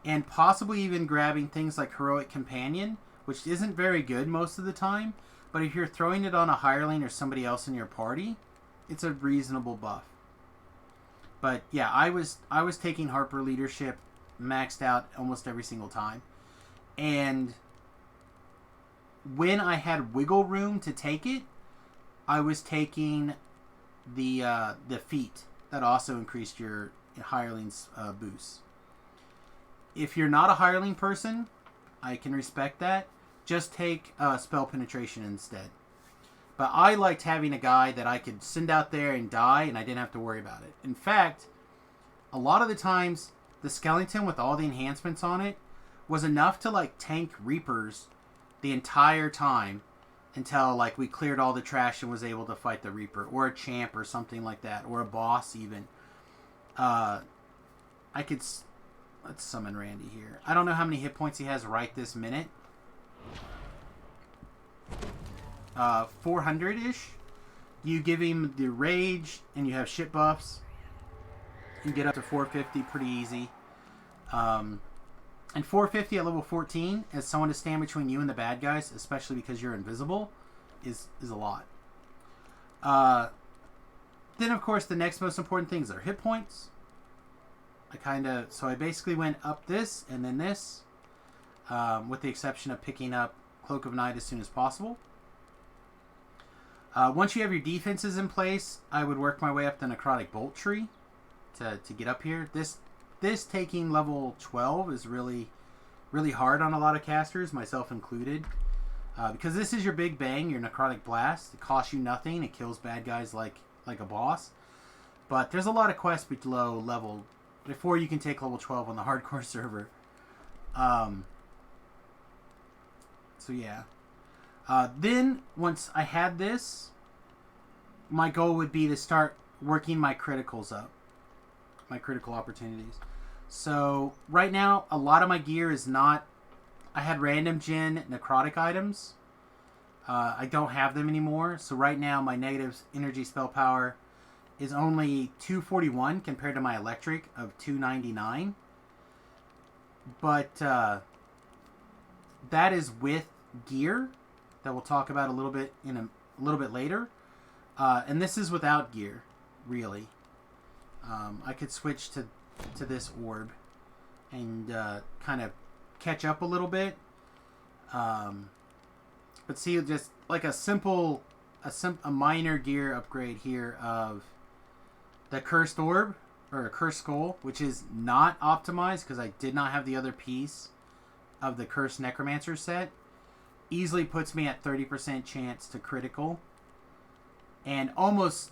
and possibly even grabbing things like Heroic Companion, which isn't very good most of the time, but if you're throwing it on a hireling or somebody else in your party, it's a reasonable buff. But yeah, I was taking Harper leadership maxed out almost every single time. And when I had wiggle room to take it, I was taking the feat that also increased your hireling's boost. If you're not a hireling person, I can respect that. Just take spell penetration instead. But I liked having a guy that I could send out there and die and I didn't have to worry about it. In fact, a lot of the times the skeleton with all the enhancements on it was enough to like tank Reapers the entire time until like we cleared all the trash and was able to fight the Reaper or a champ or something like that, or a boss even. Let's summon Randy here. I don't know how many hit points he has right this minute. 400-ish. You give him the rage and you have shit buffs. You get up to 450 pretty easy. And 450 at level 14 as someone to stand between you and the bad guys, especially because you're invisible, is a lot. Then of course the next most important things are hit points. So I basically went up this and then this, with the exception of picking up Cloak of Night as soon as possible. Once you have your defenses in place, I would work my way up the Necrotic Bolt tree to get up here. This taking level 12 is really, really hard on a lot of casters, myself included. Because this is your big bang, your Necrotic Blast. It costs you nothing. It kills bad guys like a boss. But there's a lot of quests below level before you can take level 12 on the hardcore server. So yeah. Then, once I had this, my goal would be to start working my criticals up. My critical opportunities. So, right now, a lot of my gear is not... I had random gen necrotic items. I don't have them anymore. So right now, my negative energy spell power is only 241 compared to my electric of 299. But that is with gear that we'll talk about a little bit later. And this is without gear, really. I could switch to this orb and kind of catch up a little bit. But see, just like a minor gear upgrade here of the Cursed Orb, or a Cursed Skull, which is not optimized because I did not have the other piece of the Cursed Necromancer set, easily puts me at 30% chance to critical and almost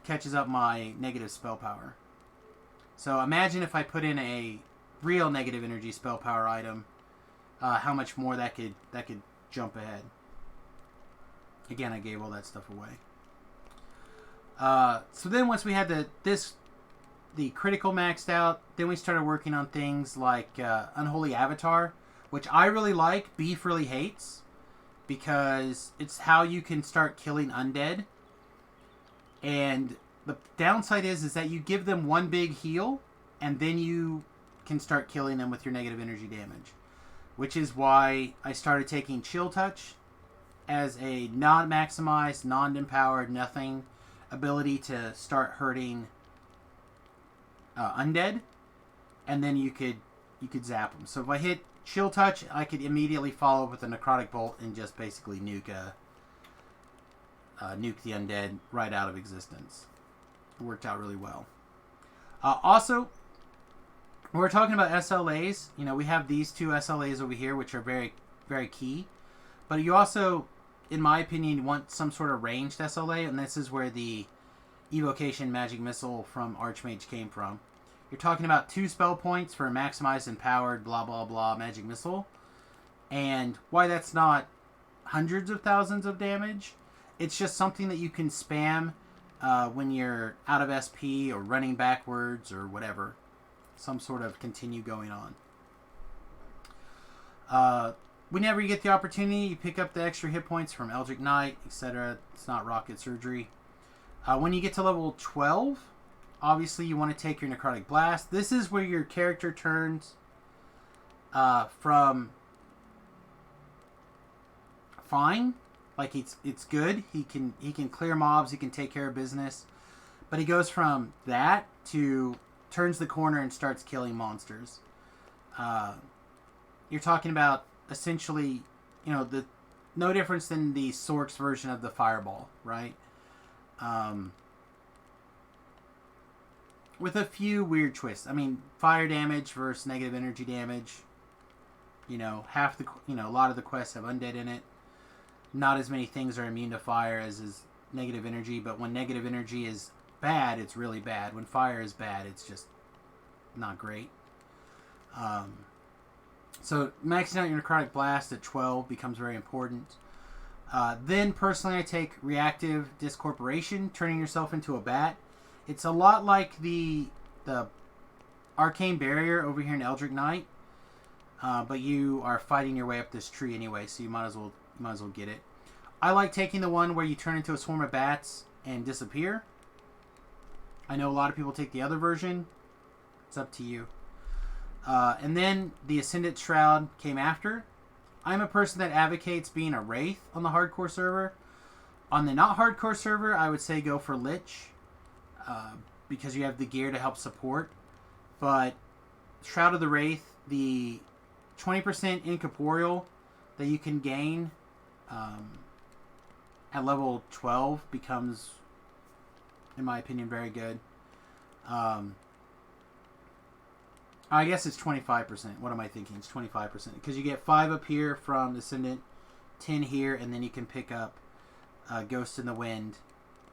catches up my negative spell power. So imagine if I put in a real negative energy spell power item, how much more that could jump ahead. Again, I gave all that stuff away. So then once we had the critical maxed out, then we started working on things like Unholy Avatar, which I really like, Beef really hates, because it's how you can start killing undead. And the downside is that you give them one big heal, and then you can start killing them with your negative energy damage. Which is why I started taking Chill Touch as a non-maximized, non-empowered, nothing ability to start hurting undead, and then you could zap them. So if I hit Chill Touch, I could immediately follow up with a Necrotic Bolt and just basically nuke the undead right out of existence. It worked out really well. Also, when we're talking about SLAs, you know, we have these two SLAs over here, which are very, very key. But you also, in my opinion, want some sort of ranged SLA, and this is where the Evocation Magic Missile from Archmage came from. You're talking about 2 spell points for a maximized and powered blah blah blah Magic Missile. And why that's not hundreds of thousands of damage, it's just something that you can spam when you're out of SP or running backwards or whatever. Some sort of continue going on. Whenever you get the opportunity, you pick up the extra hit points from Eldritch Knight, etc. It's not rocket surgery. When you get to level 12, obviously you want to take your Necrotic Blast. This is where your character turns from fine, like it's good. He can clear mobs, he can take care of business, but he goes from that to turns the corner and starts killing monsters. You're talking about essentially, you know, no difference than the Sork's version of the Fireball, right? With a few weird twists. I mean, fire damage versus negative energy damage. You know, a lot of the quests have undead in it. Not as many things are immune to fire as is negative energy, but when negative energy is bad, it's really bad. When fire is bad, it's just not great. So maxing out your Necrotic Blast at 12 becomes very important. Then personally I take Reactive Discorporation, turning yourself into a bat. It's a lot like the Arcane Barrier over here in Eldritch Knight, but you are fighting your way up this tree anyway, so you might as well get it. I like taking the one where you turn into a swarm of bats and disappear. I know a lot of people take the other version. It's up to you. And then the Ascendant Shroud came after. I'm a person that advocates being a Wraith on the hardcore server. On the not hardcore server, I would say go for Lich, because you have the gear to help support. But Shroud of the Wraith, the 20% incorporeal that you can gain at level 12 becomes, in my opinion, very good. I guess it's 25%. What am I thinking? It's 25%. Because you get 5 up here from Ascendant, 10 here, and then you can pick up Ghost in the Wind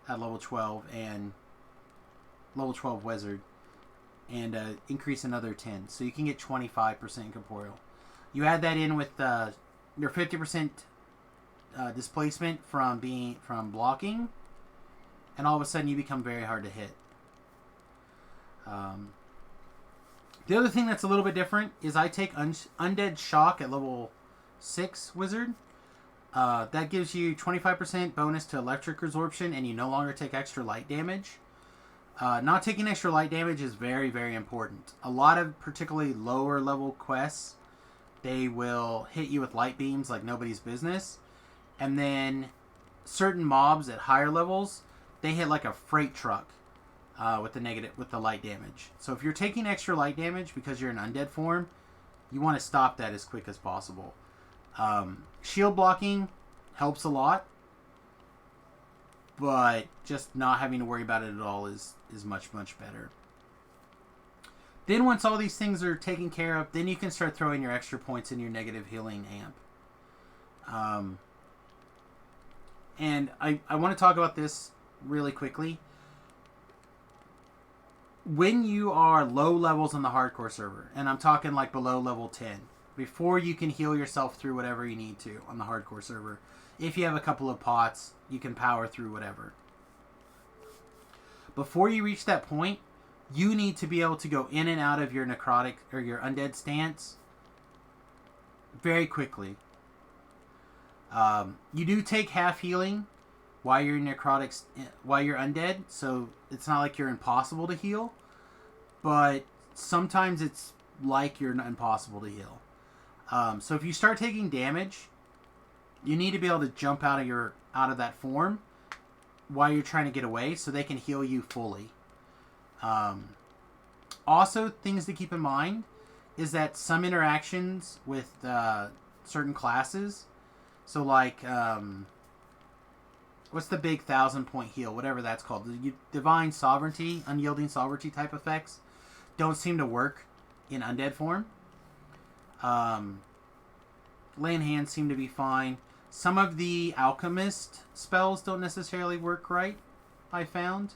at level 12 and level 12 Wizard, and increase another 10. So you can get 25% incorporeal. You add that in with your 50% displacement from blocking, and all of a sudden you become very hard to hit. The other thing that's a little bit different is I take Undead Shock at level 6 Wizard. That gives you 25% bonus to electric resorption, and you no longer take extra light damage. Not taking extra light damage is very, very important. A lot of particularly lower level quests, they will hit you with light beams like nobody's business. And then certain mobs at higher levels, they hit like a freight truck with the light damage. So if you're taking extra light damage because you're in undead form, you want to stop that as quick as possible. Shield blocking helps a lot, but just not having to worry about it at all is much, much better. Then once all these things are taken care of, then you can start throwing your extra points in your negative healing amp. And I want to talk about this really quickly. when you are low levels on the hardcore server, and I'm talking like below level 10, before you can heal yourself through whatever you need to on the hardcore server, if you have a couple of pots, you can power through whatever. Before you reach that point, you need to be able to go in and out of your necrotic or your undead stance very quickly. You do take half healing while you're necrotic, while you're undead, so it's not like you're impossible to heal, but sometimes it's like you're impossible to heal. So if you start taking damage, you need to be able to jump out of that form while you're trying to get away, so they can heal you fully. Also, things to keep in mind is that some interactions with certain classes, so like what's the big 1,000-point heal, whatever that's called, the divine sovereignty, unyielding sovereignty type effects, don't seem to work in undead form. Lay in hands seem to be fine. Some of the alchemist spells don't necessarily work right, I found,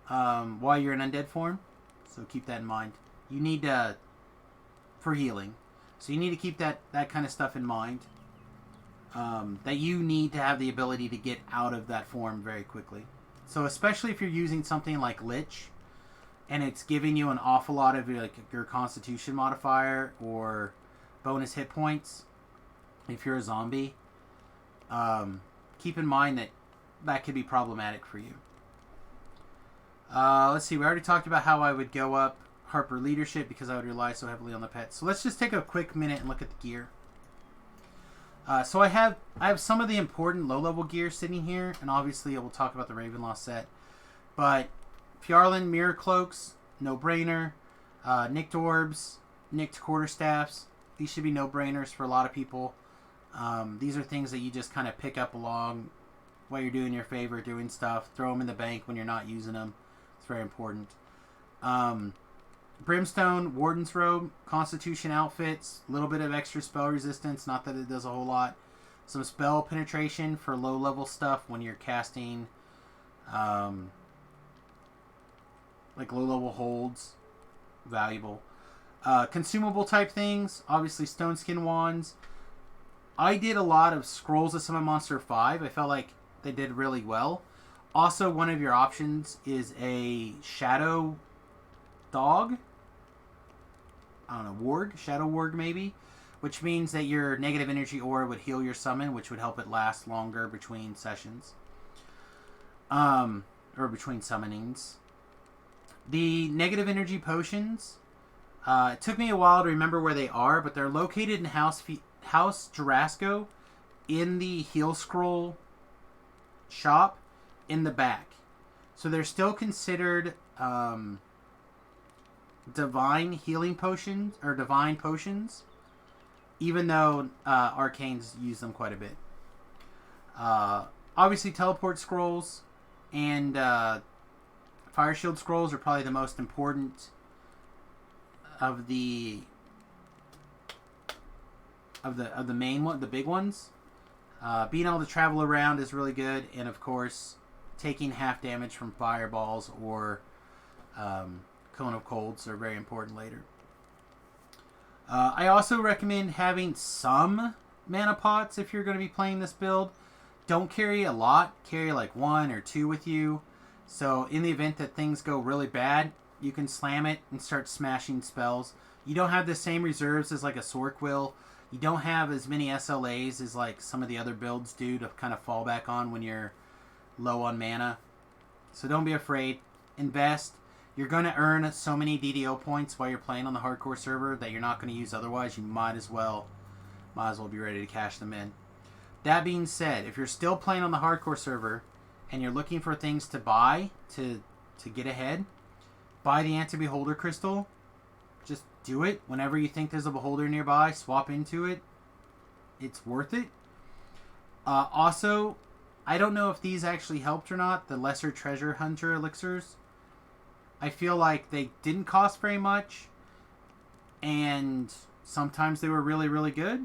while you're in undead form. So keep that in mind. You need for healing. So you need to keep that kind of stuff in mind. That you need to have the ability to get out of that form very quickly. So especially if you're using something like Lich, and it's giving you an awful lot of your Constitution modifier or bonus hit points, if you're a zombie, keep in mind that could be problematic for you. Let's see, we already talked about how I would go up Harper leadership because I would rely so heavily on the pets. So let's just take a quick minute and look at the gear. So I have some of the important low-level gear sitting here, and obviously I will talk about the Ravenloft set. But Fjarlin Mirror Cloaks, no-brainer. Nicked Orbs, Nicked Quarterstaffs, these should be no-brainers for a lot of people. These are things that you just kind of pick up along while you're doing your favor, doing stuff. Throw them in the bank when you're not using them. It's very important. Brimstone, Warden's Robe, Constitution outfits, a little bit of extra spell resistance, not that it does a whole lot. Some spell penetration for low-level stuff when you're casting like low-level holds. Valuable. Consumable type things, obviously Stone Skin Wands. I did a lot of Scrolls of Summon Monster 5. I felt like they did really well. Also, one of your options is a Shadow Dog. I don't know, Warg? Shadow Warg, maybe? Which means that your negative energy aura would heal your summon, which would help it last longer between sessions. Or between summonings. The negative energy potions, it took me a while to remember where they are, but they're located in House Jarasco in the Heal Scroll shop in the back. So they're still considered divine healing potions, or divine potions, even though arcanes use them quite a bit. Obviously teleport scrolls and fire shield scrolls are probably the most important of the main one, the big ones. Being able to travel around is really good, and of course taking half damage from fireballs or Cone of Colds are very important later. I also recommend having some mana pots if you're going to be playing this build. Don't carry a lot, carry like 1 or 2 with you, so in the event that things go really bad, you can slam it and start smashing spells. You don't have the same reserves as like a Sork will. You don't have as many SLAs as like some of the other builds do to kind of fall back on when you're low on mana. So don't be afraid. Invest. You're going to earn so many DDO points while you're playing on the hardcore server that you're not going to use otherwise. You might as well be ready to cash them in. That being said, if you're still playing on the hardcore server and you're looking for things to buy to get ahead, buy the Anti-Beholder Crystal. Just do it. Whenever you think there's a beholder nearby, swap into it. It's worth it. Also, I don't know if these actually helped or not, the Lesser Treasure Hunter elixirs. I feel like they didn't cost very much, and sometimes they were really, really good,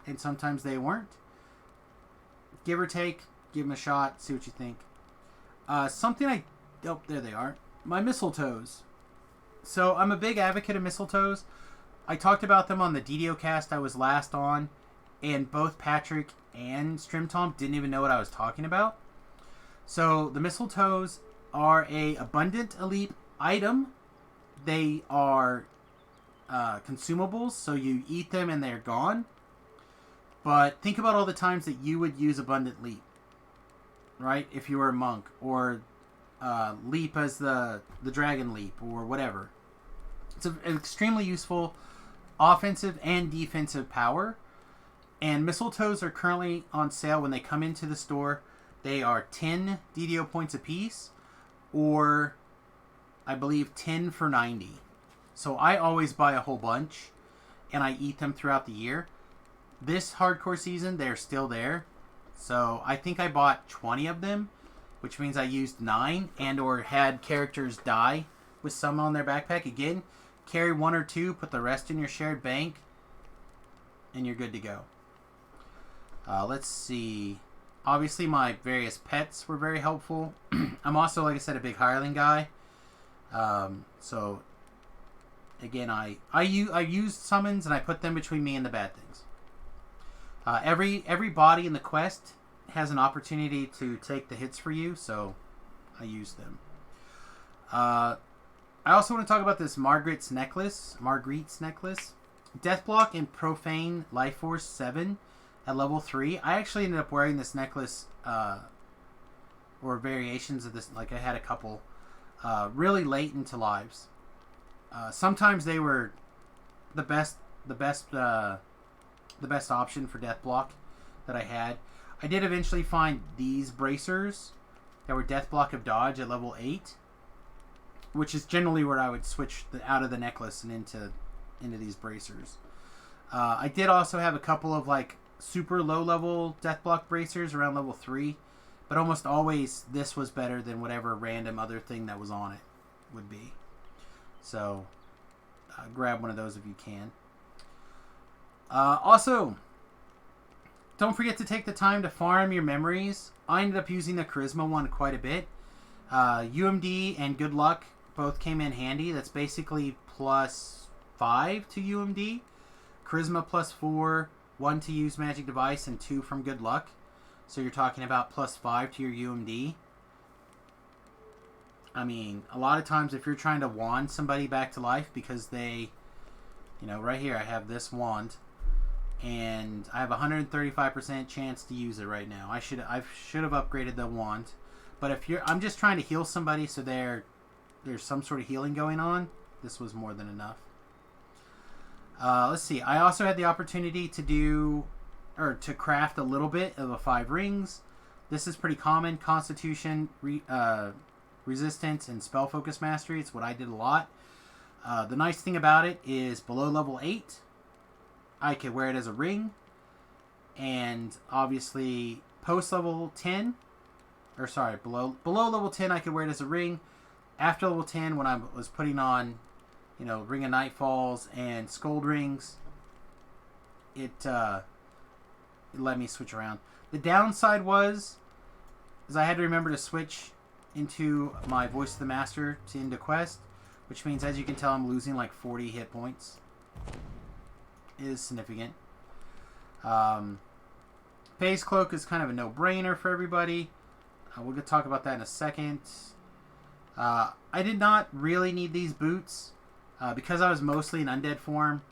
and sometimes they weren't. Give or take, give them a shot, see what you think. Something oh, there they are. my mistletoes. So I'm a big advocate of mistletoes. I talked about them on the DDO cast I was last on, and both Patrick and Strimtom didn't even know what I was talking about. So the mistletoes are a abundant elite item. They are consumables, so you eat them and they're gone. But think about all the times that you would use abundant leap, right? If you were a monk, or leap as the dragon leap, or whatever. It's an extremely useful offensive and defensive power. And mistletoes are currently on sale when they come into the store. They are 10 DDO points apiece, or I believe 10 for 90. So I always buy a whole bunch, and I eat them throughout the year. This hardcore season, they're still there. So I think I bought 20 of them, which means I used 9 and or had characters die with some on their backpack. Again, carry 1 or 2, put the rest in your shared bank, and you're good to go. Let's see. Obviously, my various pets were very helpful. I'm also, like I said, a big hireling guy. So, again, I used summons, and I put them between me and the bad things. Every body in the quest has an opportunity to take the hits for you, so I used them. I also want to talk about this Margaret's necklace. Deathblock and Profane Life Force 7 at level 3. I actually ended up wearing this necklace, or variations of this, like I had a couple, really late into lives. Sometimes they were the best option for Deathblock that I had. I did eventually find these bracers that were Deathblock of Dodge at level 8, which is generally where I would switch out of the necklace and into these bracers. I did also have a couple of like super low level Deathblock bracers around level 3, but almost always this was better than whatever random other thing that was on it would be. So grab one of those if you can. Also, don't forget to take the time to farm your memories. I ended up using the Charisma one quite a bit. UMD and Good Luck both came in handy. That's basically plus 5 to UMD. Charisma plus 4, 1 to use Magic Device, and 2 from Good Luck. So you're talking about plus 5 to your UMD. I mean, a lot of times if you're trying to wand somebody back to life because they, right here I have this wand, and I have a 135% chance to use it right now. I should have upgraded the wand, but I'm just trying to heal somebody so there's some sort of healing going on. This was more than enough. Let's see. I also had the opportunity to craft a little bit of a 5 rings. This is pretty common. Constitution, Resistance, and Spell Focus Mastery. It's what I did a lot. The nice thing about it is below level 8, I could wear it as a ring. And obviously post level 10, below level 10, I could wear it as a ring. After level 10, when I was putting on, Ring of Nightfalls and Scold Rings, it let me switch around. The downside is I had to remember to switch into my Voice of the Master to end a quest, which means, as you can tell, I'm losing like 40 hit points. It is significant. Phase Cloak is kind of a no-brainer for everybody. We're going to talk about that in a second. I did not really need these boots because I was mostly in undead form.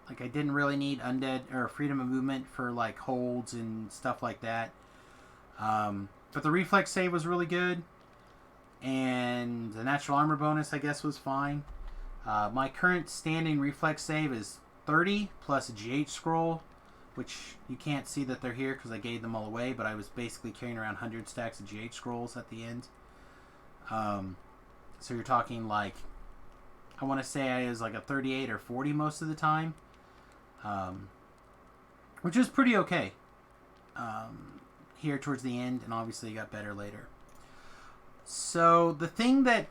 Like, I didn't really need undead or freedom of movement for like holds and stuff like that. But the reflex save was really good, and the natural armor bonus, I guess, was fine. My current standing reflex save is 30 plus a GH scroll, which you can't see that they're here because I gave them all away, but I was basically carrying around 100 stacks of GH scrolls at the end. So you're talking like, I want to say I was like a 38 or 40 most of the time, which is pretty okay here towards the end, and obviously it got better later. So the thing that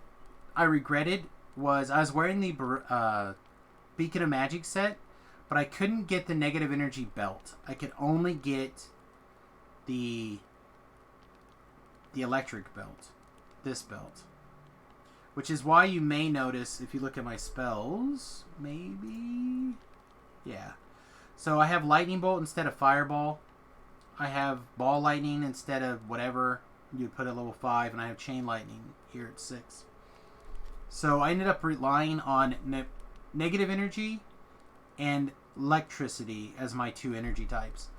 I regretted was I was wearing the Beacon of Magic set, but I couldn't get the negative energy belt. I could only get the electric belt, this belt, which is why you may notice if you look at my spells, maybe, yeah. So I have lightning bolt instead of fireball. I have ball lightning instead of whatever you put at level 5, and I have chain lightning here at 6. So I ended up relying on negative energy and electricity as my 2 energy types.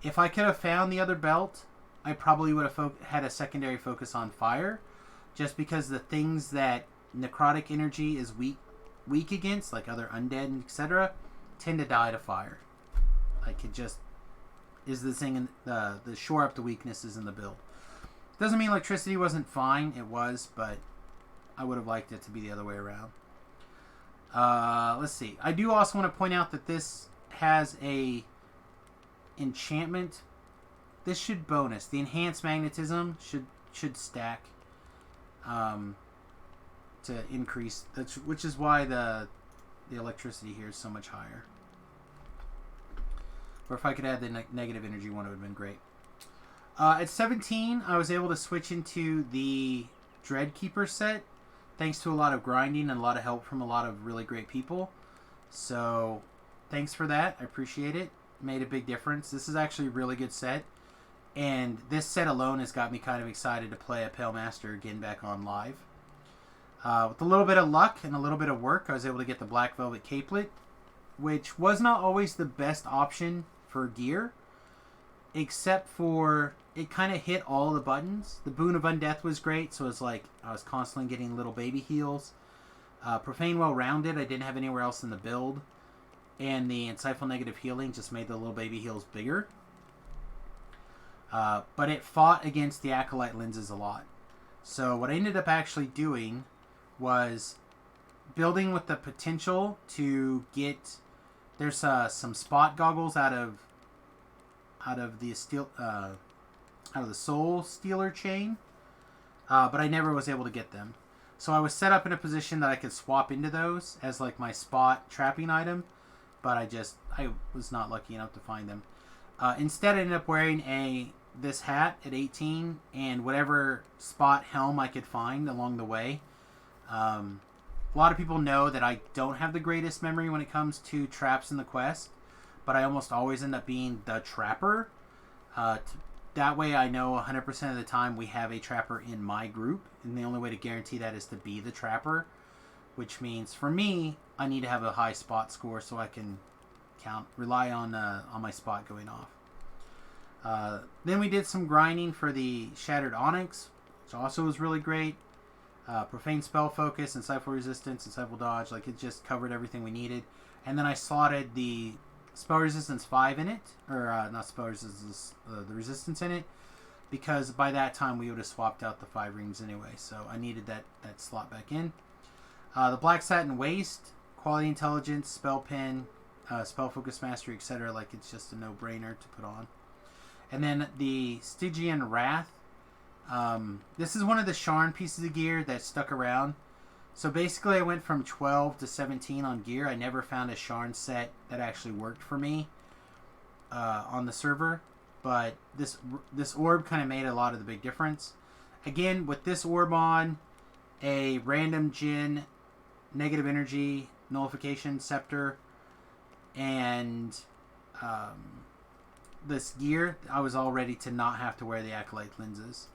If I could have found the other belt, I probably would have had a secondary focus on fire, just because the things that necrotic energy is weak against, like other undead, etc., tend to die to fire. Like, it just is the thing in the shore up the weaknesses in the build. Doesn't mean electricity wasn't fine. It was, but I would have liked it to be the other way around. Let's see. I do also want to point out that this has a enchantment. This should bonus. The enhanced magnetism should stack to increase, which is why the electricity here is so much higher. Or if I could add the negative energy one, it would have been great. At 17, I was able to switch into the Dreadkeeper set, thanks to a lot of grinding and a lot of help from a lot of really great people. So, thanks for that. I appreciate it. Made a big difference. This is actually a really good set. And this set alone has got me kind of excited to play a Pale Master again back on live. With a little bit of luck and a little bit of work, I was able to get the Black Velvet Capelet, which was not always the best option for gear, except for it kind of hit all the buttons. The Boon of Undeath was great, so it's like I was constantly getting little baby heals. Profane Well-Rounded, I didn't have anywhere else in the build. And the Insightful Negative Healing just made the little baby heals bigger. But it fought against the Acolyte lenses a lot. So what I ended up actually doing was building with the potential to get... There's some spot goggles out of the Soul Stealer chain, but I never was able to get them. So I was set up in a position that I could swap into those as like my spot trapping item, but I was not lucky enough to find them. Instead, I ended up wearing this hat at 18 and whatever spot helm I could find along the way. A lot of people know that I don't have the greatest memory when it comes to traps in the quest, but I almost always end up being the trapper. That way I know 100% of the time we have a trapper in my group, and the only way to guarantee that is to be the trapper, which means for me, I need to have a high spot score so I can rely on my spot going off. Then we did some grinding for the Shattered Onyx, which also was really great. Profane Spell Focus, Insightful Resistance, Insightful Dodge, like it just covered everything we needed. And then I slotted the Spell Resistance 5 in it, or not Spell Resistance, the Resistance in it, because by that time we would have swapped out the 5 rings anyway, so I needed that slot back in. The Black Satin Waist, Quality Intelligence, Spell Pen, Spell Focus Mastery, etc., like it's just a no-brainer to put on. And then the Stygian Wrath. This is one of the Sharn pieces of gear that stuck around. So basically I went from 12 to 17 on gear. I never found a Sharn set that actually worked for me on the server. But this orb kind of made a lot of the big difference. Again, with this orb on, a random Djinn, negative energy, nullification scepter, and this gear, I was all ready to not have to wear the Acolyte lenses.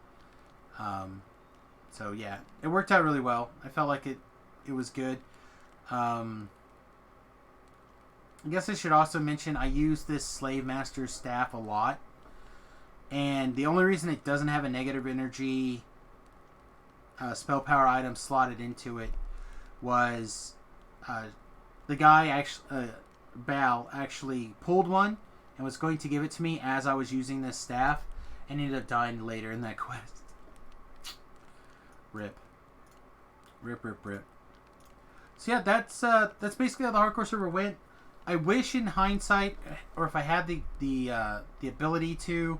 So yeah, it worked out really well. I felt like it was good. I guess I should also mention I use this Slave Master staff a lot, and the only reason it doesn't have a negative energy spell power item slotted into it was the guy actually Bal actually pulled one and was going to give it to me as I was using this staff, and ended up dying later in that quest. Rip. So yeah, that's basically how the hardcore server went. I wish in hindsight, or if I had the ability to,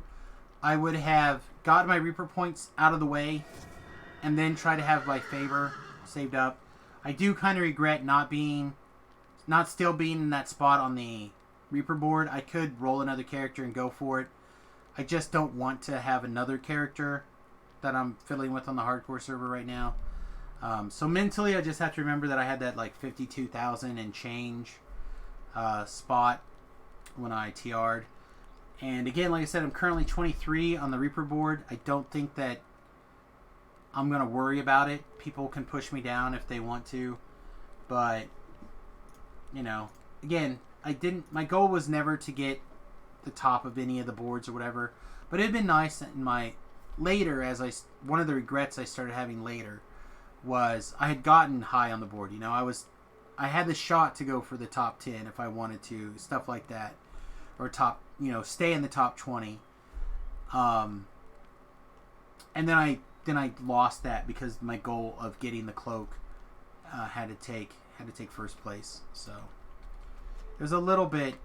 I would have got my Reaper points out of the way and then try to have my favor saved up. I do kind of regret not still being in that spot on the Reaper board. I could roll another character and go for it. I just don't want to have another character that I'm fiddling with on the hardcore server right now. So mentally, I just have to remember that I had that like 52,000 and change spot when I TR'd. And again, like I said, I'm currently 23 on the Reaper board. I don't think that I'm going to worry about it. People can push me down if they want to. But, you know, again, my goal was never to get the top of any of the boards or whatever. But it'd been nice in my later, one of the regrets I started having later was I had gotten high on the board. You know, I had the shot to go for the top 10 if I wanted to, stuff like that. Or stay in the top 20. And then I lost that because my goal of getting the cloak had to take first place. So it was a little bit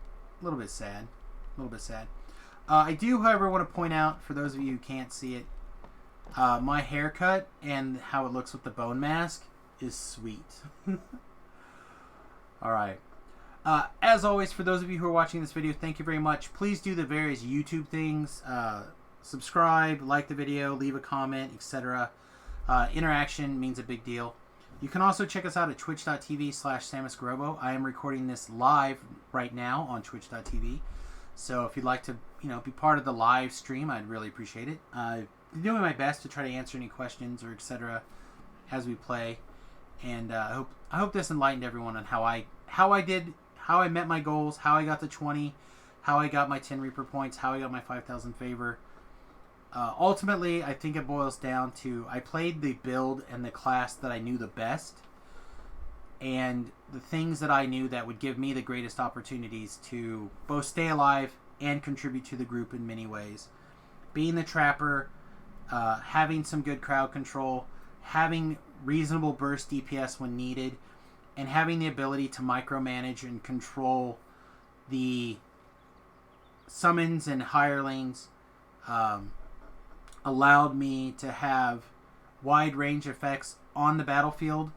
sad. I do, however, want to point out, for those of you who can't see it, my haircut and how it looks with the bone mask is sweet. Alright. As always, for those of you who are watching this video, thank you very much. Please do the various YouTube things. Subscribe, like the video, leave a comment, etc. Interaction means a big deal. You can also check us out at twitch.tv/SamusGarobo. I am recording this live right now on twitch.tv. So if you'd like to, be part of the live stream, I'd really appreciate it. I'm doing my best to try to answer any questions or etc. as we play. And I hope this enlightened everyone on how I met my goals, how I got to 20, how I got my 10 Reaper points, how I got my 5,000 favor. Ultimately, I think it boils down to I played the build and the class that I knew the best, and the things that I knew that would give me the greatest opportunities to both stay alive and contribute to the group in many ways. Being the trapper, having some good crowd control, having reasonable burst DPS when needed, and having the ability to micromanage and control the summons and hirelings allowed me to have wide range effects on the battlefield,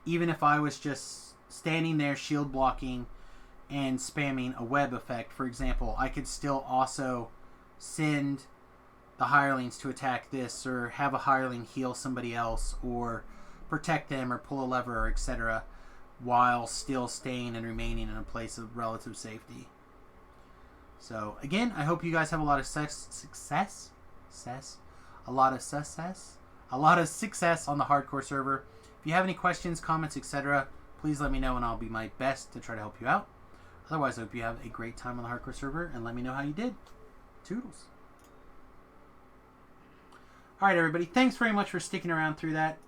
even if I was just standing there shield blocking and spamming a web effect. For example, I could still also send the hirelings to attack this, or have a hireling heal somebody else, or protect them, or pull a lever, etc., while still staying and remaining in a place of relative safety. So again, I hope you guys have a lot of success on the hardcore server. If you have any questions, comments, etc., please let me know and I'll be my best to try to help you out. Otherwise, I hope you have a great time on the hardcore server and let me know how you did. Toodles. Alright everybody, thanks very much for sticking around through that.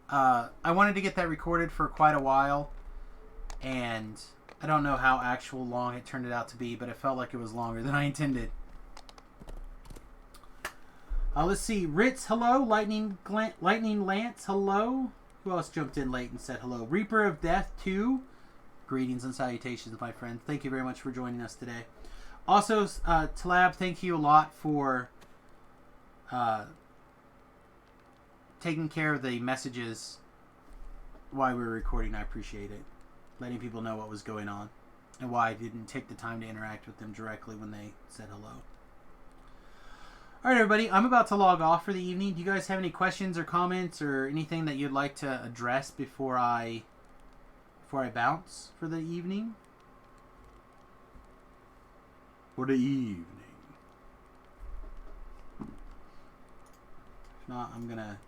I wanted to get that recorded for quite a while, and I don't know how actual long it turned out to be, but it felt like it was longer than I intended. Let's see. Ritz, hello. Lightning Lance, hello. Who else jumped in late and said hello? Reaper of Death 2. Greetings and salutations, my friend. Thank you very much for joining us today. Also, Talab, thank you a lot for taking care of the messages while we were recording. I appreciate it. Letting people know what was going on and why I didn't take the time to interact with them directly when they said hello. Alright everybody, I'm about to log off for the evening. Do you guys have any questions or comments or anything that you'd like to address before I bounce for the evening? For the evening. If not, I'm gonna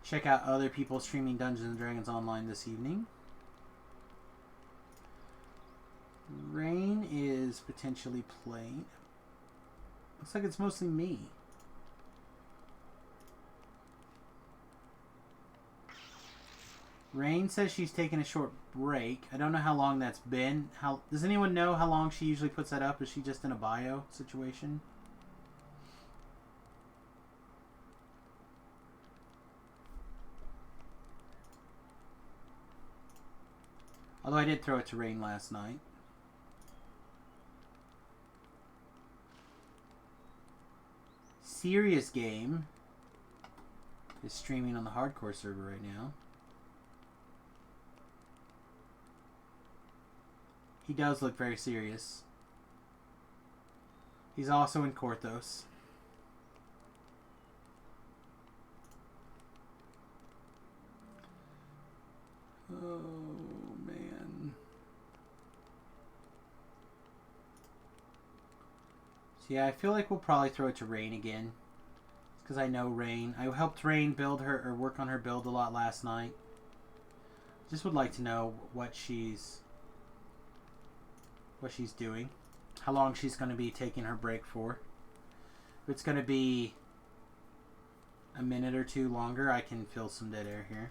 check out other people streaming Dungeons & Dragons Online this evening. Rain is potentially playing. Looks like it's mostly me. Rain says she's taking a short break. I don't know how long that's been. Does anyone know how long she usually puts that up? Is she just in a bio situation? Although I did throw it to Rain last night. Serious Game is streaming on the hardcore server right now. He does look very serious. He's also in Korthos. So yeah, I feel like we'll probably throw it to Rain again. Because I know Rain. I helped Rain build her, or work on her build a lot last night. Just would like to know what she's doing. How long she's going to be taking her break for. If it's going to be a minute or two longer, I can fill some dead air here.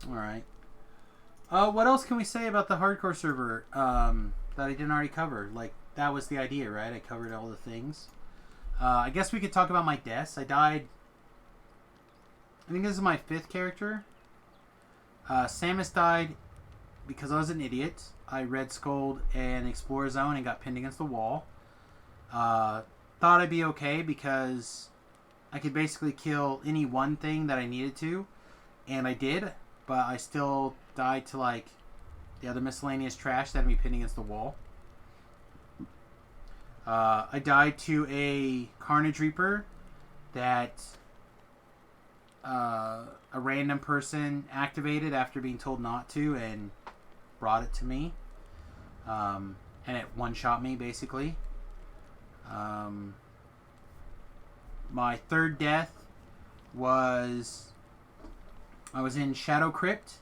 Alright. What else can we say about the hardcore server that I didn't already cover? Like, that was the idea, right? I covered all the things. I guess we could talk about my deaths. I died... I think this is my 5th character. Samus died because I was an idiot. I red skulled an Explorer Zone and got pinned against the wall. Thought I'd be okay because I could basically kill any one thing that I needed to. And I did. But I still died to, like, the other miscellaneous trash that had me pinned against the wall. I died to a Carnage Reaper that a random person activated after being told not to and brought it to me. And it one-shot me, basically. My 3rd death was... I was in Shadow Crypt,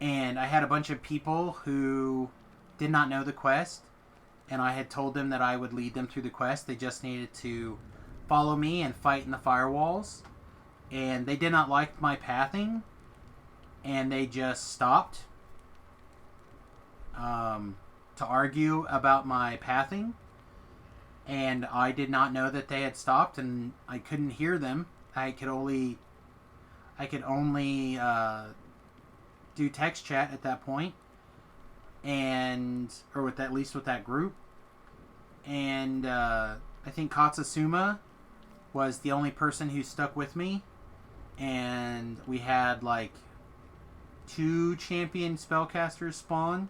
and I had a bunch of people who did not know the quest, and I had told them that I would lead them through the quest. They just needed to follow me and fight in the firewalls, and they did not like my pathing, and they just stopped to argue about my pathing, and I did not know that they had stopped, and I couldn't hear them. I could only do text chat at that point, or with at least with that group. And I think Katsusuma was the only person who stuck with me, and we had like 2 champion spellcasters spawn,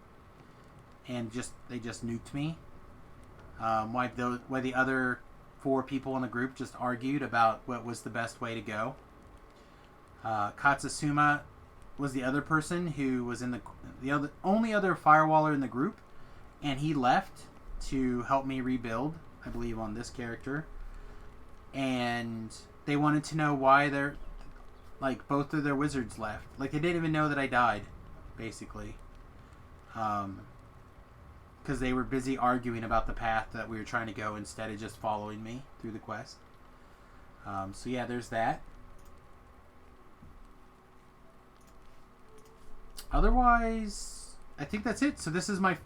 and they just nuked me. While the other 4 people in the group just argued about what was the best way to go. Katsusuma was the other person who was in the only other firewaller in the group, and he left to help me rebuild, I believe, on this character. And they wanted to know why both of their wizards left. Like, they didn't even know that I died, basically. Because they were busy arguing about the path that we were trying to go instead of just following me through the quest. So yeah, there's that. Otherwise, I think that's it. So this is my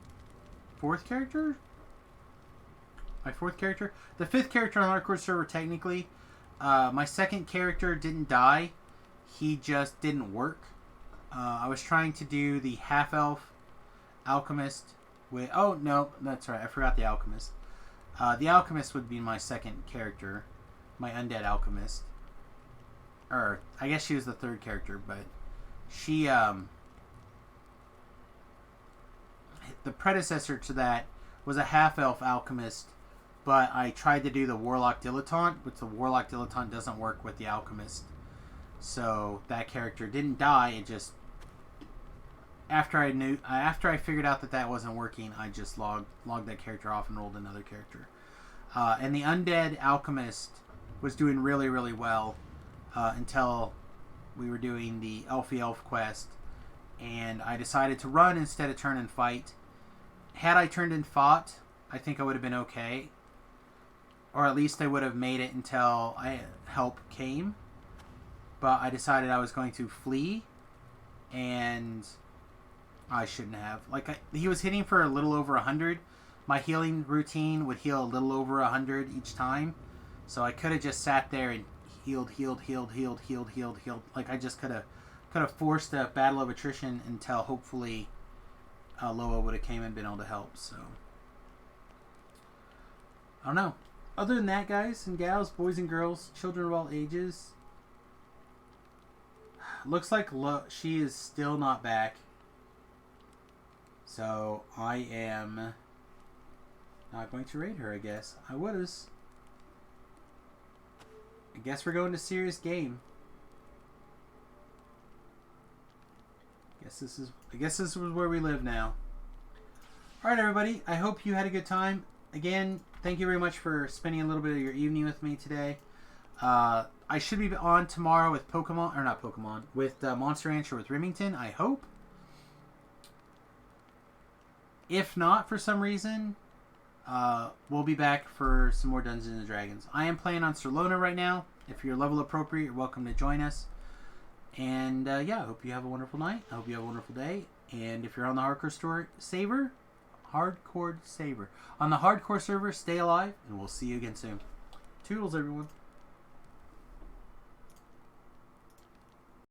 4th character? My 4th character? The 5th character on the hardcore server, technically. My 2nd character didn't die. He just didn't work. I was trying to do the half-elf alchemist with... Oh, no, that's right. I forgot the alchemist. The alchemist would be my 2nd character. My undead alchemist. Or, I guess she was the 3rd character, but she... The predecessor to that was a half-elf alchemist, but I tried to do the Warlock Dilettante, but the Warlock Dilettante doesn't work with the alchemist. So that character didn't die. It just after I figured out that wasn't working, I just logged that character off and rolled another character. And the undead alchemist was doing really, really well until we were doing the Elfie Elf quest, and I decided to run instead of turn and fight. Had I turned and fought, I think I would have been okay. Or at least I would have made it until help came. But I decided I was going to flee, and I shouldn't have. He was hitting for a little over 100. My healing routine would heal a little over 100 each time. So I could have just sat there and healed. Like, I just could have forced a battle of attrition until hopefully Loa would have came and been able to help. So I don't know. Other than that, guys and gals, boys and girls, children of all ages, looks like she is still not back. So I am not going to raid her, I guess. I would've. I guess we're going to serious game. I guess this is where we live now. Alright everybody, I hope you had a good time. Again, thank you very much for spending a little bit of your evening with me today. I should be on tomorrow with Pokemon, or not Pokemon, with Monster Rancher with Remington, I hope. If not, for some reason, we'll be back for some more Dungeons and Dragons. I am playing on Serlona right now. If you're level appropriate, you're welcome to join us. And yeah, I hope you have a wonderful night. I hope you have a wonderful day. And if you're on the Hardcore Saver, on the Hardcore server, stay alive, and we'll see you again soon. Toodles, everyone.